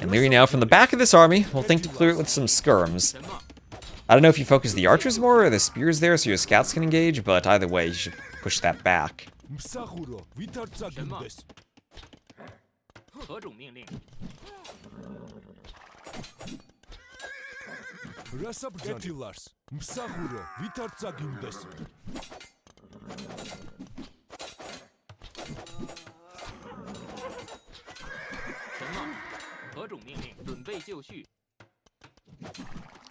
And Liereyy now from the back of this army will think to clear it with some skirms. I don't know if you focus the archers more or the spears there so your scouts can engage, but either way, you should push that back. 何种命令？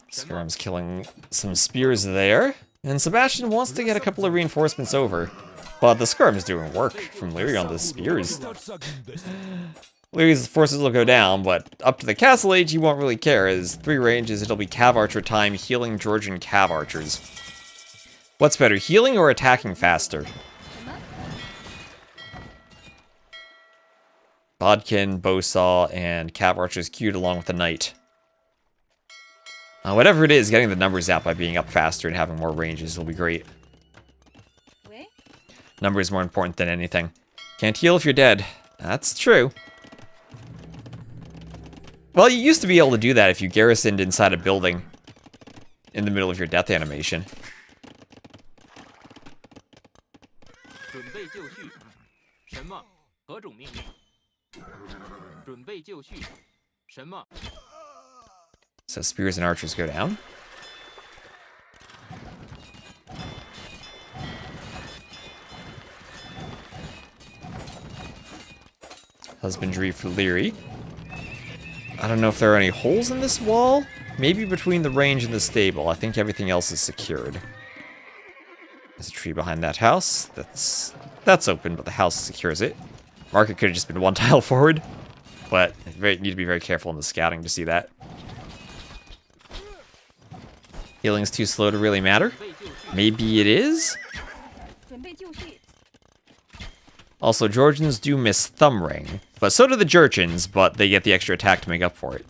Skirm's killing some spears there. And Sebastian wants to get a couple of reinforcements over. But the Skirm's doing work from Liereyy on the spears. Lierey's forces will go down, but up to the castle age, he won't really care. As 3 ranges, it'll be cav archer time, healing Georgian cav archers. What's better, healing or attacking faster? Bodkin, bowsaw, and cav archers queued along with the knight. Whatever it is, getting the numbers out by being up faster and having more ranges will be great. Number is more important than anything. Can't heal if you're dead. That's true. Well, you used to be able to do that if you garrisoned inside a building in the middle of your death animation. 准备就绪。什么？何种命令？准备就绪。什么？ So spears and archers go down. Husbandry for Liereyy. I don't know if there are any holes in this wall. Maybe between the range and the stable. I think everything else is secured. There's a tree behind that house. That's open, but the house secures it. Market could have just been 1 tile forward, but you need to be very careful in the scouting to see that. Healing's too slow to really matter. Maybe it is? 准备就绪。 Also, Georgians do miss Thumb Ring, but so do the Jurchens, but they get the extra attack to make up for it.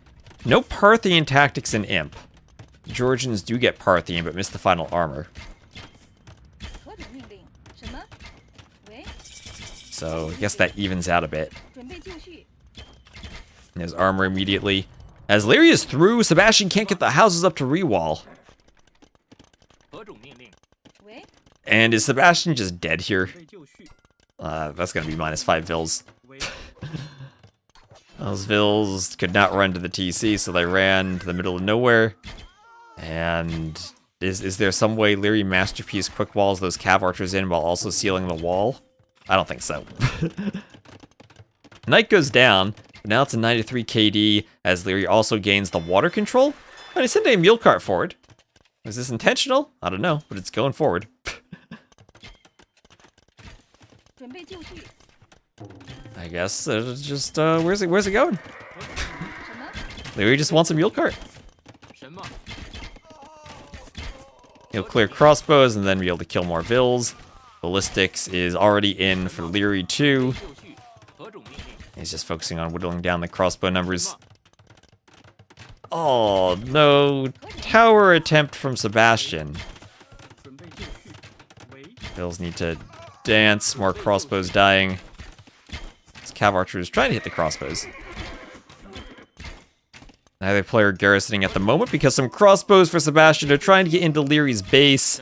No Parthian tactics in Imp. Georgians do get Parthian, but miss the final armor. 何种命令？什么？喂？ So, I guess that evens out a bit. 准备就绪。 And his armor immediately. As Liereyy is through, Sebastian can't get the houses up to rewall. 何种命令？ 喂？ And is Sebastian just dead here? 准备就绪。 That's gonna be -5 Vils. Those Vils could not run to the TC, so they ran to the middle of nowhere. And is there some way Liereyy Masterpiece quick walls those cav archers in while also sealing the wall? I don't think so. Knight goes down, but now it's a 93 KD as Liereyy also gains the water control. And he sent a mule cart forward. Is this intentional? I don't know, but it's going forward. 准备就绪。 I guess it's just where's it going? 什么？ Liereyy just wants a mule cart. 什么？ He'll clear crossbows and then be able to kill more Vils. Ballistics is already in for Liereyy too. 就绪。何种命令？ He's just focusing on whittling down the crossbow numbers. Oh no, tower attempt from Sebastian. 准备就绪。喂？ Vils need to dance, more crossbows dying. This cav archer is trying to hit the crossbows. Neither player garrisoning at the moment because some crossbows for Sebastian are trying to get into Lierey's base.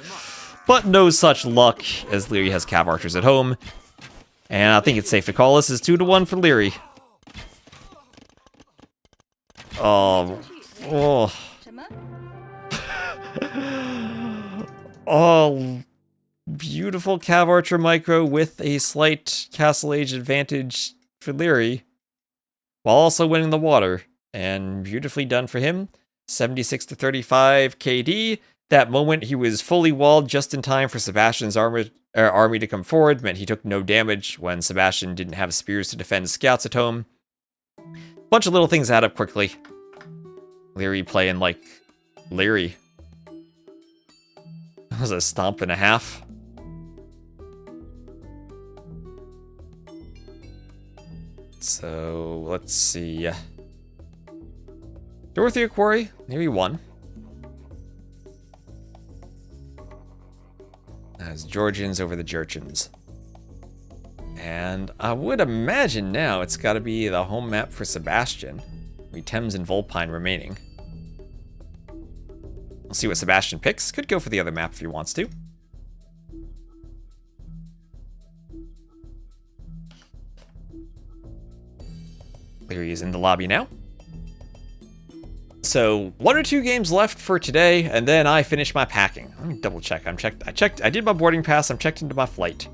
But no such luck as Liereyy has cav archers at home. And I think it's safe to call this is 2-1 for Liereyy. Oh. 什么？ Oh. Beautiful cav archer micro with a slight castle age advantage for Liereyy. While also winning the water. And beautifully done for him. 76 to 35 KD. That moment he was fully walled just in time for Sebastian's army to come forward. Meant he took no damage when Sebastian didn't have spears to defend scouts at home. Bunch of little things add up quickly. Liereyy playing like Liereyy. That was a stomp and a half. So, let's see. Dorothea Quarry, maybe 1. As Georgians over the Jurchens. And I would imagine now it's got to be the home map for Sebastian. With Thames and Vulpine remaining. We'll see what Sebastian picks. Could go for the other map if he wants to. Liereyy is in the lobby now. So 1 or 2 games left for today, and then I finish my packing. Let me double check. I did my boarding pass. I'm checked into my flight.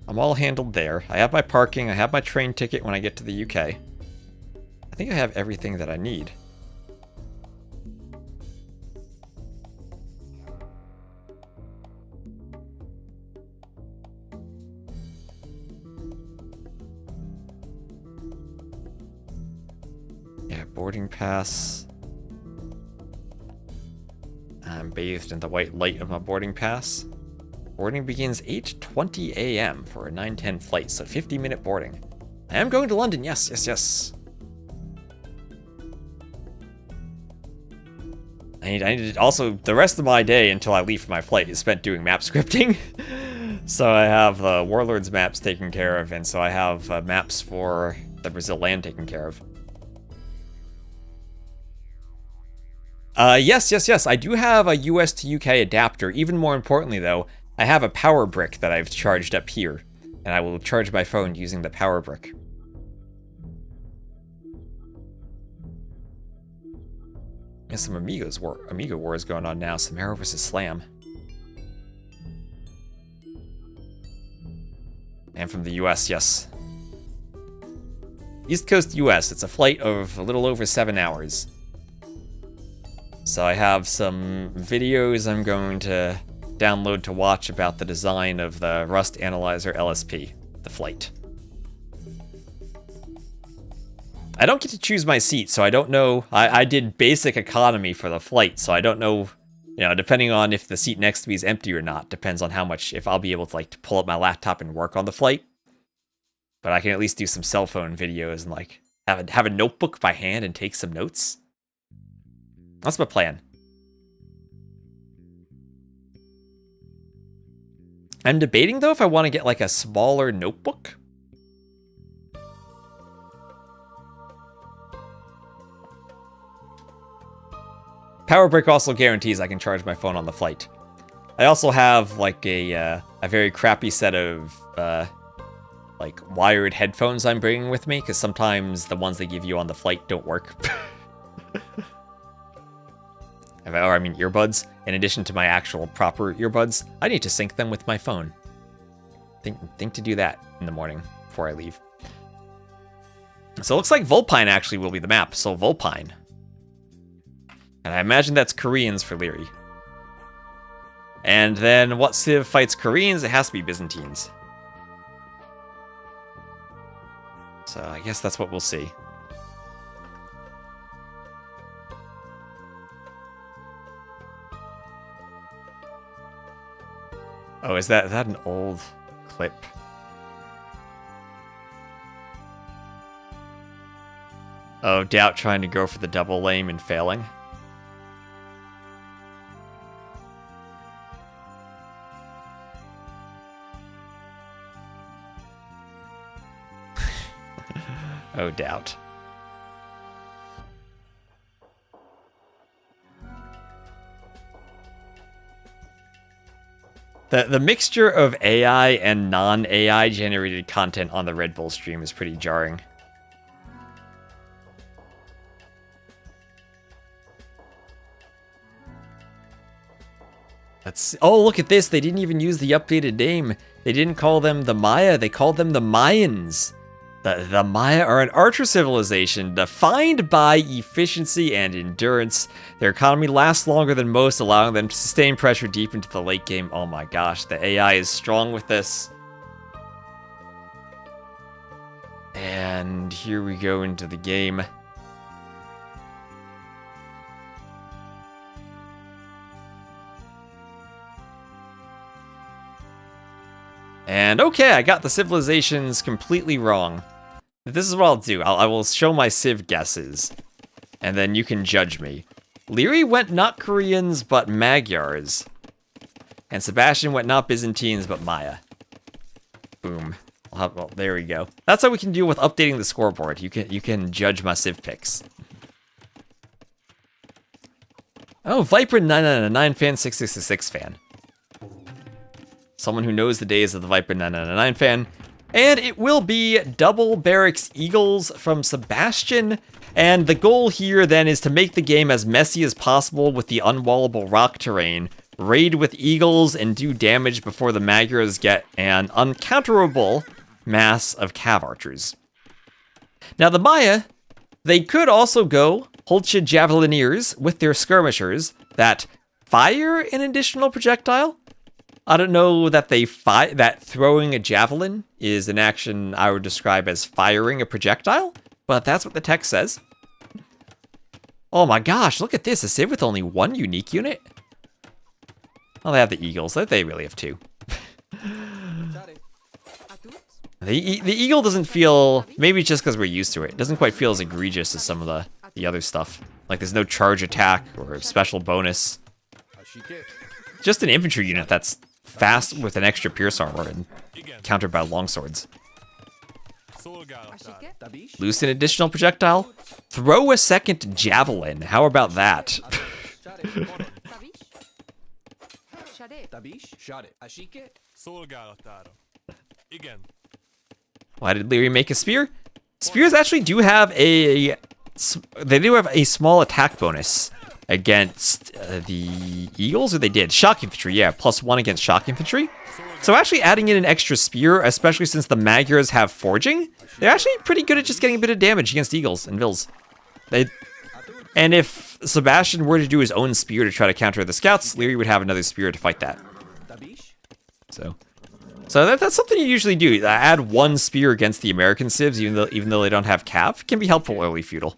I'm all handled there. I have my parking. I have my train ticket when I get to the UK. I think I have everything that I need. Yeah, boarding pass. I'm bathed in the white light of my boarding pass. Boarding begins 8:20 a.m. for a 9:10 flight, so 50-minute boarding. I am going to London, yes, yes, yes. I need to also, the rest of my day until I leave for my flight is spent doing map scripting. So I have the Warlords maps taken care of, and so I have maps for the Brazil LAN taken care of. Yes. I do have a US to UK adapter. Even more importantly, though, I have a power brick that I've charged up here, and I will charge my phone using the power brick. There's some Amigo wars going on now. Samara versus Slam. And from the US, yes. East Coast US. It's a flight of a little over 7 hours. So I have some videos I'm going to download to watch about the design of the Rust Analyzer LSP, the flight. I don't get to choose my seat, so I don't know. I did basic economy for the flight, so I don't know, you know, depending on if the seat next to me is empty or not, depends on how much, if I'll be able to, like, to pull up my laptop and work on the flight. But I can at least do some cell phone videos and, like, have a notebook by hand and take some notes. That's my plan. I'm debating, though, if I want to get, like, a smaller notebook. Power brick also guarantees I can charge my phone on the flight. I also have, like, a very crappy set of, like, wired headphones I'm bringing with me, because sometimes the ones they give you on the flight don't work. Or I mean earbuds. In addition to my actual proper earbuds, I need to sync them with my phone. Think to do that in the morning before I leave. So it looks like Vulpine actually will be the map. So Vulpine. And I imagine that's Koreans for Liereyy. And then what Civ fights Koreans? It has to be Byzantines. So I guess that's what we'll see. Oh, is that an old clip? Oh, Doubt trying to go for the double lame and failing. Oh, Doubt. The mixture of AI and non-AI generated content on the Red Bull stream is pretty jarring. Oh, look at this. They didn't even use the updated name. They didn't call them the Maya. They called them the Mayans. The Maya are an archer civilization defined by efficiency and endurance. Their economy lasts longer than most, allowing them to sustain pressure deep into the late game. Oh my gosh, the AI is strong with this. And here we go into the game. And okay, I got the civilizations completely wrong. This is what I'll do. I will show my Civ guesses, and then you can judge me. Liereyy went not Koreans, but Magyars. And Sebastian went not Byzantines, but Maya. Boom. Well, there we go. That's how we can deal with updating the scoreboard. You can judge my Civ picks. Oh, Viper 999 fan, 666 fan. Someone who knows the days of the Viper 999 fan. And it will be double barracks Eagles from Sebastian. And the goal here then is to make the game as messy as possible with the unwallable rock terrain. Raid with Eagles and do damage before the Magyars get an uncounterable mass of Cav archers. Now the Maya, they could also go Hussite Javelineers with their skirmishers that fire an additional projectile. I don't know that that throwing a javelin is an action I would describe as firing a projectile, but that's what the text says. Oh my gosh, look at this, a Civ with only one unique unit. Well, they have the Eagles, they really have two. The Eagle doesn't feel, maybe it's just because we're used to it, it doesn't quite feel as egregious as some of the other stuff. Like there's no charge attack or special bonus. Just an infantry unit that's fast with an extra pierce armor and countered by longswords. Loose an additional projectile. Throw a second javelin. How about that? Why did Liereyy make a spear? Spears actually do have a small attack bonus against the Eagles, or they did? Shock infantry, yeah, +1 against shock infantry. So actually adding in an extra spear, especially since the Magyars have forging, they're actually pretty good at just getting a bit of damage against Eagles and Vils. And if Sebastian were to do his own spear to try to counter the scouts, Liereyy would have another spear to fight that. So that's something you usually do. Add one spear against the American civs, even though they don't have cav, can be helpful early feudal.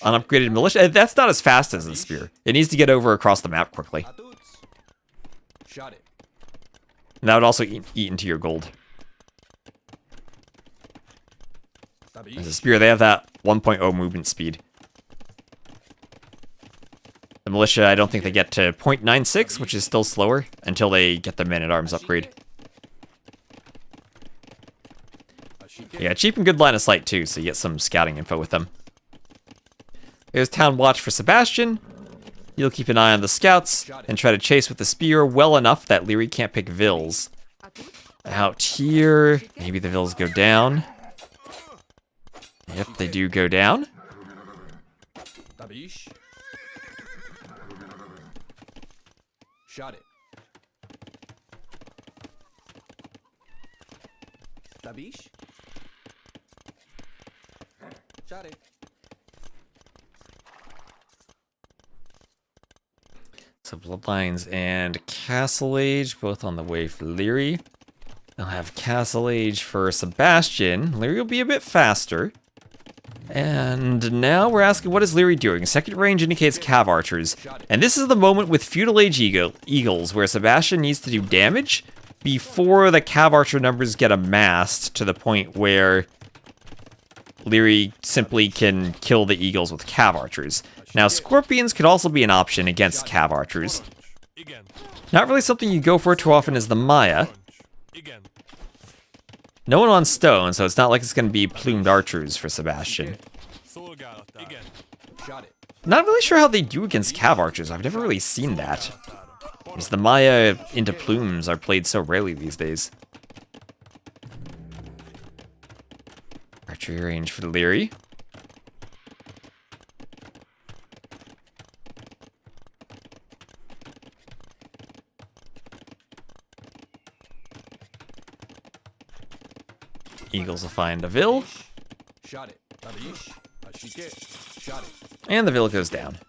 Unupgraded militia, that's not as fast as the spear. It needs to get over across the map quickly. And that would also eat into your gold. As a spear, they have that 1.0 movement speed. The militia, I don't think they get to 0.96, which is still slower, until they get the men-at-arms upgrade. Yeah, cheap and good line of sight too, so you get some scouting info with them. There's Town Watch for Sebastian. He'll keep an eye on the scouts and try to chase with the spear well enough that Liereyy can't pick Vils. Out here, maybe the Vils go down. Yep, they do go down. Shot it. Tabish? Shot it. So Bloodlines and Castle Age, both on the way for Liereyy. I'll have Castle Age for Sebastian. Liereyy will be a bit faster. And now we're asking, what is Liereyy doing? Second range indicates cav archers. And this is the moment with Feudal Age Eagles, where Sebastian needs to do damage before the cav archer numbers get amassed to the point where Liereyy simply can kill the Eagles with cav archers. Now, Scorpions could also be an option against cav archers. Not really something you go for too often is the Maya. No one on stone, so it's not like it's going to be plumed archers for Sebastian. Not really sure how they do against cav archers. I've never really seen that, because the Maya into plumes are played so rarely these days. Archery range for the Liereyy. Eagles will find a Vil. And the Vil goes down.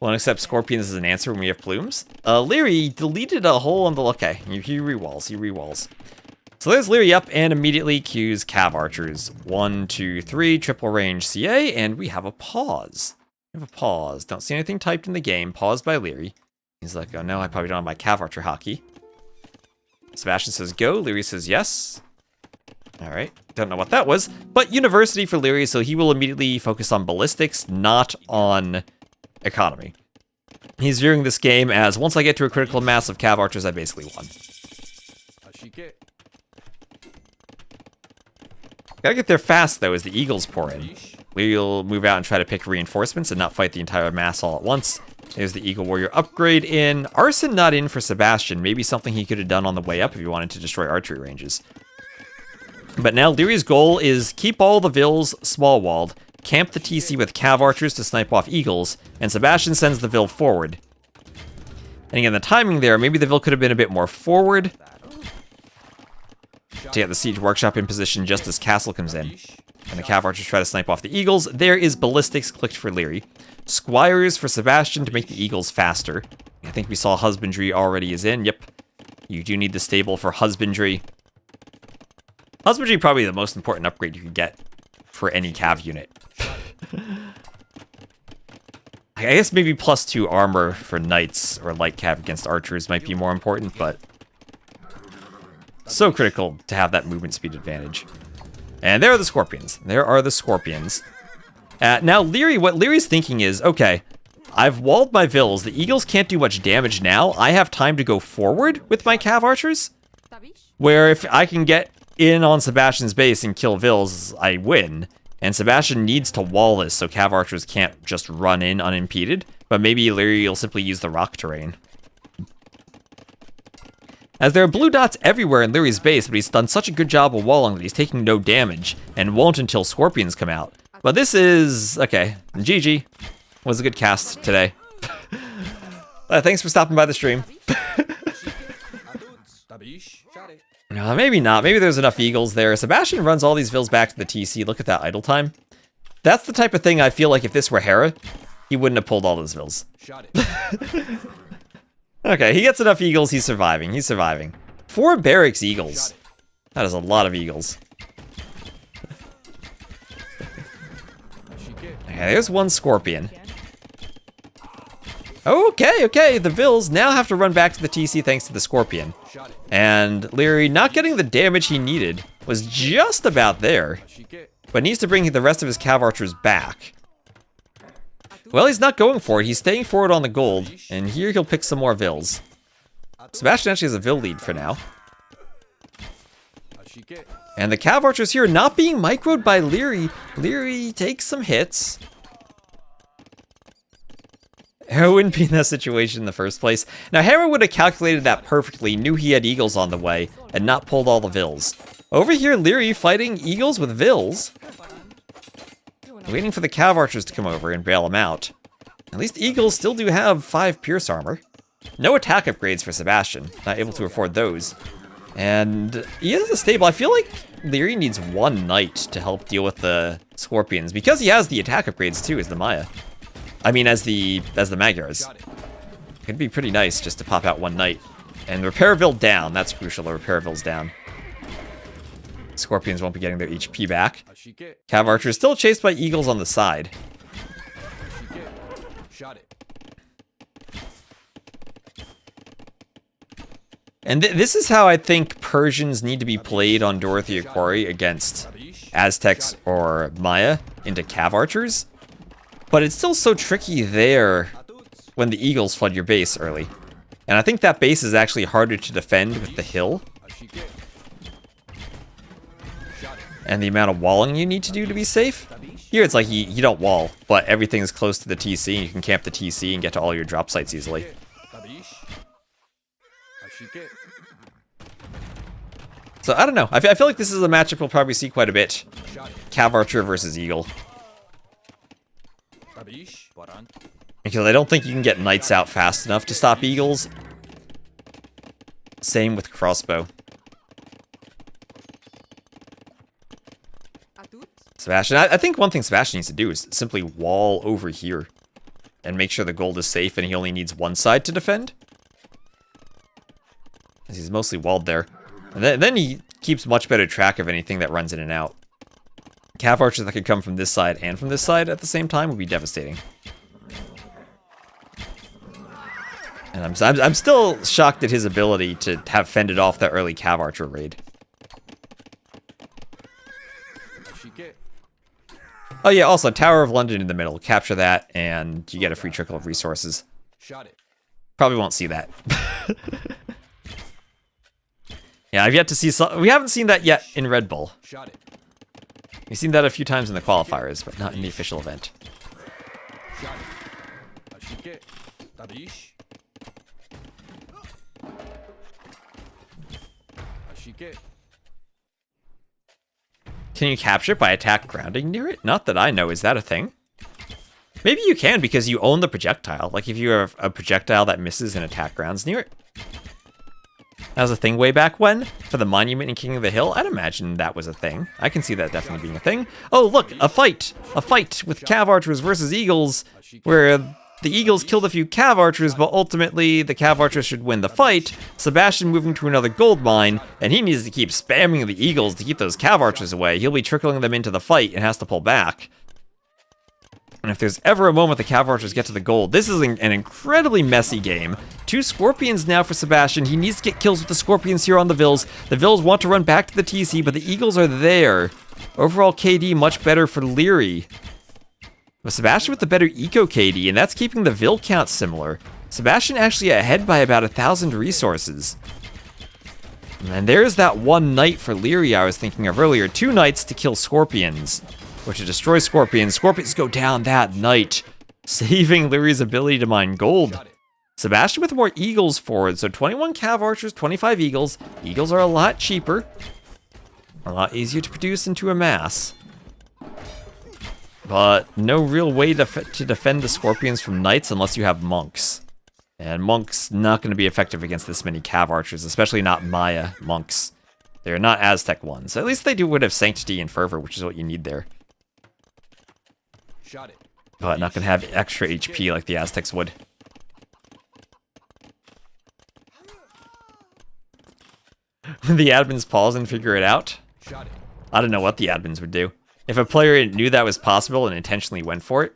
Won't accept Scorpions as an answer when we have plumes. Liereyy deleted a hole in the... Okay, he rewalls. So there's Liereyy up and immediately queues cav archers. 1, 2, 3, triple range CA, and we have a pause. Don't see anything typed in the game. Pause by Liereyy. He's like, oh no, I probably don't have my cav archer hockey. Sebastian says go. Liereyy says yes. All right. Don't know what that was, but university for Liereyy, so he will immediately focus on ballistics, not on economy. He's viewing this game as, once I get to a critical mass of cav archers, I basically won. Gotta get there fast, though, as the eagles pour in. Liereyy will move out and try to pick reinforcements and not fight the entire mass all at once. There's the Eagle Warrior upgrade in. Arson not in for Sebastian. Maybe something he could have done on the way up if he wanted to destroy archery ranges. But now Lierey's goal is keep all the vills small-walled, camp the TC with cav archers to snipe off eagles, and Sebastian sends the vill forward. And again, the timing there, maybe the vill could have been a bit more forward to get the siege workshop in position just as castle comes in. And the cav archers try to snipe off the eagles. There is ballistics clicked for Liereyy. Squires for Sebastian to make the eagles faster. I think we saw husbandry already is in. Yep. You do need the stable for husbandry. Husbandry probably the most important upgrade you can get for any cav unit. I guess maybe +2 armor for knights or light cav against archers might be more important, but so critical to have that movement speed advantage. And there are the scorpions. There are the scorpions. Now, Liereyy, what Lierey's thinking is, okay, I've walled my vills. The eagles can't do much damage now. I have time to go forward with my cav archers, where if I can get in on Sebastian's base and kill vills, I win. And Sebastian needs to wall this so cav archers can't just run in unimpeded, but maybe Liereyy will simply use the rock terrain. As there are blue dots everywhere in Lierey's base, but he's done such a good job of walling that he's taking no damage, and won't until scorpions come out. But this is... okay, GG. Was a good cast today. Thanks for stopping by the stream. Maybe not. Maybe there's enough eagles there. Sebastian runs all these vills back to the TC. Look at that idle time. That's the type of thing I feel like if this were Hera, he wouldn't have pulled all those vills. Okay, he gets enough eagles. He's surviving. He's surviving. 4 barracks eagles. That is a lot of eagles. Okay, there's 1 scorpion. Okay. The vills now have to run back to the TC thanks to the scorpion. And Liereyy, not getting the damage he needed, was just about there, but needs to bring the rest of his cav archers back. Well, he's not going for it. He's staying forward on the gold, and here he'll pick some more vills. Sebastian actually has a vill lead for now. And the cav archers here not being microed by Liereyy. Liereyy takes some hits. Hera wouldn't be in that situation in the first place. Now, Hera would have calculated that perfectly, knew he had eagles on the way, and not pulled all the vills. Over here, Liereyy fighting eagles with vills. Waiting for the cav archers to come over and bail him out. At least eagles still do have 5 pierce armor. No attack upgrades for Sebastian, not able to afford those. And he is a stable. I feel like Liereyy needs 1 knight to help deal with the scorpions, because he has the attack upgrades too, as the Maya. I mean, as the Magyars. Could be pretty nice just to pop out 1 knight. And Repairville down. That's crucial. The Repairville's down. Scorpions won't be getting their HP back. Cav archers still chased by eagles on the side. And this is how I think Persians need to be played on Dorothea Quarry against Aztecs or Maya into cav archers. But it's still so tricky there when the eagles flood your base early. And I think that base is actually harder to defend with the hill. And the amount of walling you need to do to be safe. Here it's like you don't wall, but everything is close to the TC, and you can camp the TC and get to all your drop sites easily. So I don't know. I feel like this is a matchup we'll probably see quite a bit. Cav archer versus eagle. Because I don't think you can get knights out fast enough to stop eagles. Same with crossbow. Sebastian, I think one thing Sebastian needs to do is simply wall over here. And make sure the gold is safe and he only needs 1 side to defend. Because he's mostly walled there. And then he keeps much better track of anything that runs in and out. Cav archers that could come from this side and from this side at the same time would be devastating. And I'm still shocked at his ability to have fended off the early Cav Archer raid. Oh yeah, also Tower of London in the middle. Capture that, and you get a free trickle of resources. Probably won't see that. Yeah, I've yet to see. We haven't seen that yet in Red Bull. We've seen that a few times in the qualifiers, but not in the official event. Can you capture it by attack grounding near it? Not that I know. Is that a thing? Maybe you can because you own the projectile. Like if you have a projectile that misses and attack grounds near it. That was a thing way back when for the monument in King of the Hill. I'd imagine that was a thing. I can see that definitely being a thing. Oh, look, a fight with Cav Archers versus Eagles, where the Eagles killed a few Cav Archers, but ultimately the Cav Archers should win the fight. Sebastian moving to another gold mine, and he needs to keep spamming the Eagles to keep those Cav Archers away. He'll be trickling them into the fight and has to pull back. And if there's ever a moment the Cav Archers get to the gold, this is an incredibly messy game. 2 Scorpions now for Sebastian. He needs to get kills with the Scorpions here on the Vils. The Vils want to run back to the TC, but the Eagles are there. Overall KD much better for Liereyy. But Sebastian with the better eco KD, and that's keeping the Vil count similar. Sebastian actually ahead by about 1,000 resources. And there's that one knight for Liereyy I was thinking of earlier. 2 knights to kill Scorpions. Or to destroy Scorpions. Scorpions go down that night, saving Lierey's ability to mine gold. Sebastian with more Eagles forward, so 21 Cav Archers, 25 Eagles. Eagles are a lot cheaper. A lot easier to produce and to amass. But no real way to defend the Scorpions from Knights unless you have Monks. And Monks not going to be effective against this many Cav Archers, especially not Maya Monks. They're not Aztec ones. At least they would have Sanctity and Fervor, which is what you need there. But not going to have extra HP like the Aztecs would. The admins pause and figure it out. I don't know what the admins would do. If a player knew that was possible and intentionally went for it.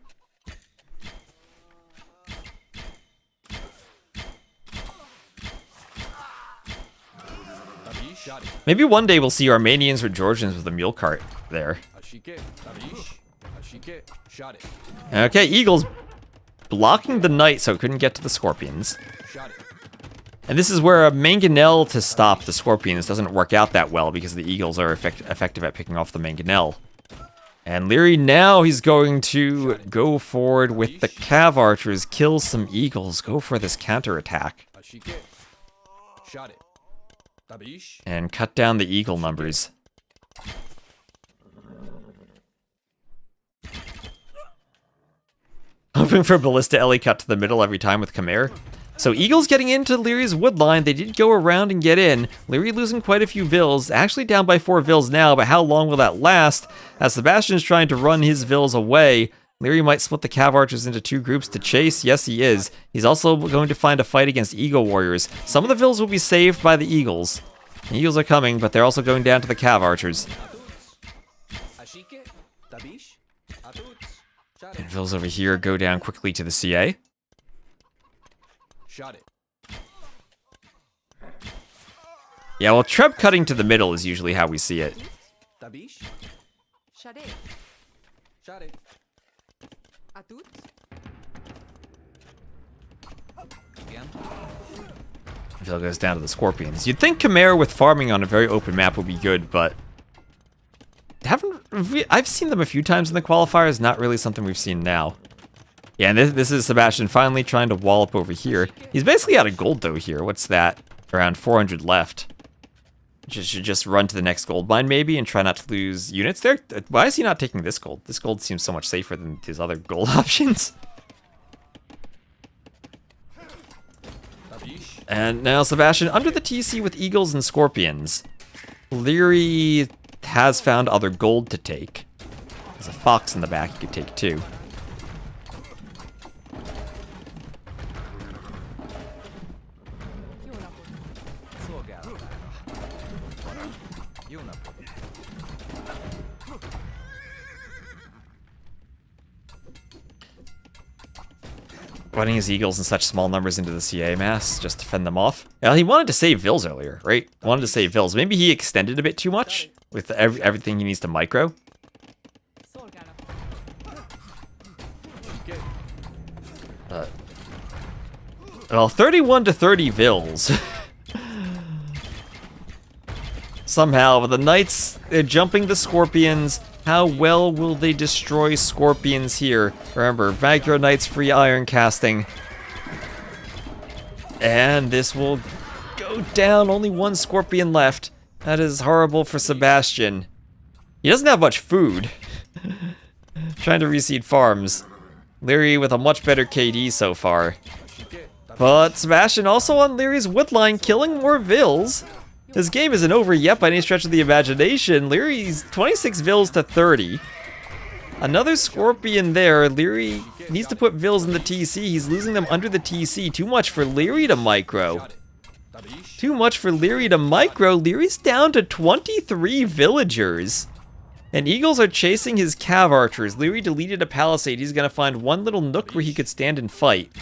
Maybe one day we'll see Armenians or Georgians with a mule cart there. Okay, Eagles blocking the Knight so it couldn't get to the Scorpions. And this is where a mangonel to stop the Scorpions doesn't work out that well because the Eagles are effective at picking off the mangonel. And Liereyy now he's going to go forward with the Cav Archers, kill some Eagles, go for this counterattack. And cut down the Eagle numbers. Hoping for Ballista Ellie cut to the middle every time with Khmer. So Eagles getting into Lierey's wood line. They did go around and get in. Liereyy losing quite a few Vils. Actually down by 4 Vils now, but how long will that last? As Sebastian's trying to run his Vils away, Liereyy might split the Cav Archers into 2 groups to chase. Yes, he is. He's also going to find a fight against Eagle Warriors. Some of the Vils will be saved by the Eagles. The Eagles are coming, but they're also going down to the Cav Archers. And Vils over here go down quickly to the CA. Yeah, well, Treb cutting to the middle is usually how we see it. Vil goes down to the Scorpions. You'd think Khmer with farming on a very open map would be good, but I've seen them a few times in the qualifiers, not really something we've seen now. Yeah, and this is Sebastian finally trying to wallop over here. He's basically out of gold though here. What's that? Around 400 left. Should just run to the next gold mine maybe and try not to lose units there. Why is he not taking this gold? This gold seems so much safer than his other gold options. And now Sebastian under the TC with Eagles and Scorpions. Liereyy has found other gold to take. There's a fox in the back you could take too. running his eagles in such small numbers into the CA mass just to fend them off. Yeah, he wanted to save Vils earlier, right? Wanted to save Vils. Maybe he extended a bit too much with everything he needs to micro. Well, 31 to 30 Vils. Somehow, the Knights, they're jumping the Scorpions. How well will they destroy Scorpions here? Remember, Magyar Knights free iron casting. And this will go down. Only one Scorpion left. That is horrible for Sebastian. He doesn't have much food. Trying to reseed farms. Liereyy with a much better KD so far. But Sebastian also on Lierey's woodline, killing more Vils. This game isn't over yet by any stretch of the imagination. Lierey's 26 Vils to 30. Another Scorpion there. Liereyy needs to put Vils in the TC. He's losing them under the TC. Too much for Liereyy to micro. Too much for Liereyy to micro. Lierey's down to 23 villagers. And Eagles are chasing his cav archers. Liereyy deleted a palisade. He's gonna find one little nook where he could stand and fight.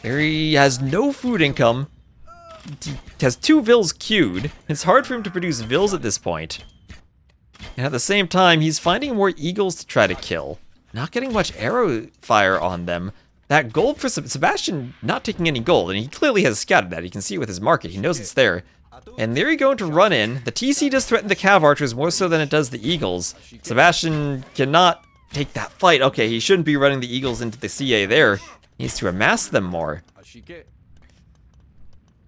Liereyy has no food income. He has 2 Vils queued. It's hard for him to produce Vils at this point. And at the same time, he's finding more Eagles to try to kill. Not getting much arrow fire on them. That gold for Sebastian not taking any gold, and he clearly has scouted that. You can see with his market. He knows it's there. And Liereyy going to run in. The TC does threaten the cav archers more so than it does the Eagles. Sebastian cannot take that fight. Okay, he shouldn't be running the Eagles into the CA there. He needs to amass them more.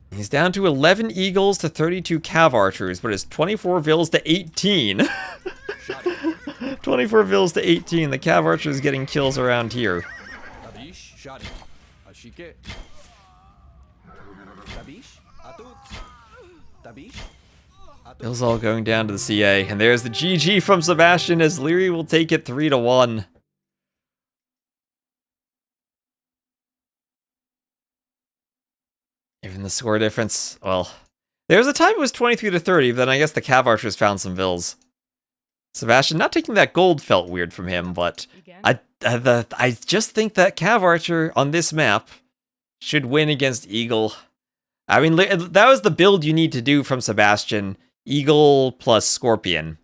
He's down to 11 Eagles to 32 cav archers, but it's 24 Vils to 18. 24 Vils to 18. The cav archers getting kills around here. Vils all going down to the CA, and there's the GG from Sebastian as Liereyy will take it 3-1. Even the score difference, well, there was a time it was 23 to 30, but then I guess the cav archers found some Vils. Sebastian not taking that gold felt weird from him, but I just think that cav archer on this map should win against Eagle. I mean, that was the build you need to do from Sebastian. Eagle plus Scorpion.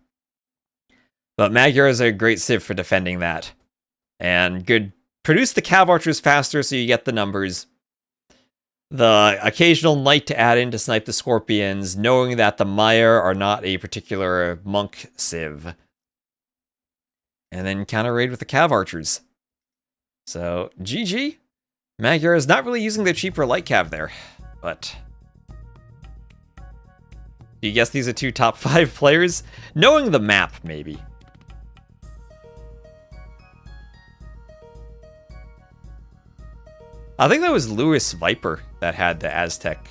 But Magyar is a great civ for defending that. And good. Produce the cav archers faster so you get the numbers. The occasional knight to add in to snipe the Scorpions, knowing that the Mire are not a particular monk civ. And then counter raid with the cav archers. So, GG. Magyar is not really using the cheaper light cav there, but do you guess these are 2 top 5 players? Knowing the map, maybe. I think that was TheViper that had the Aztec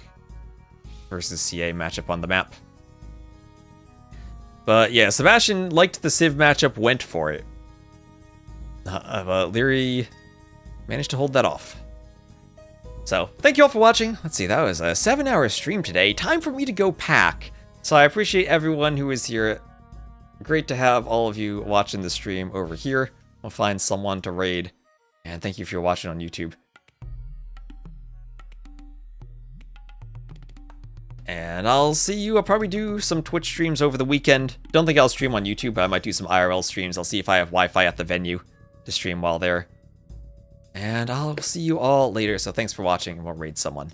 versus CA matchup on the map. But yeah, Sebastian liked the Civ matchup, went for it. But Liereyy managed to hold that off. So, thank you all for watching. Let's see, that was a 7-hour stream today. Time for me to go pack. So I appreciate everyone who is here. Great to have all of you watching the stream over here. We'll find someone to raid. And thank you if you're watching on YouTube. And I'll see you. I'll probably do some Twitch streams over the weekend. Don't think I'll stream on YouTube, but I might do some IRL streams. I'll see if I have Wi-Fi at the venue to stream while there. And I'll see you all later. So thanks for watching, and we'll raid someone.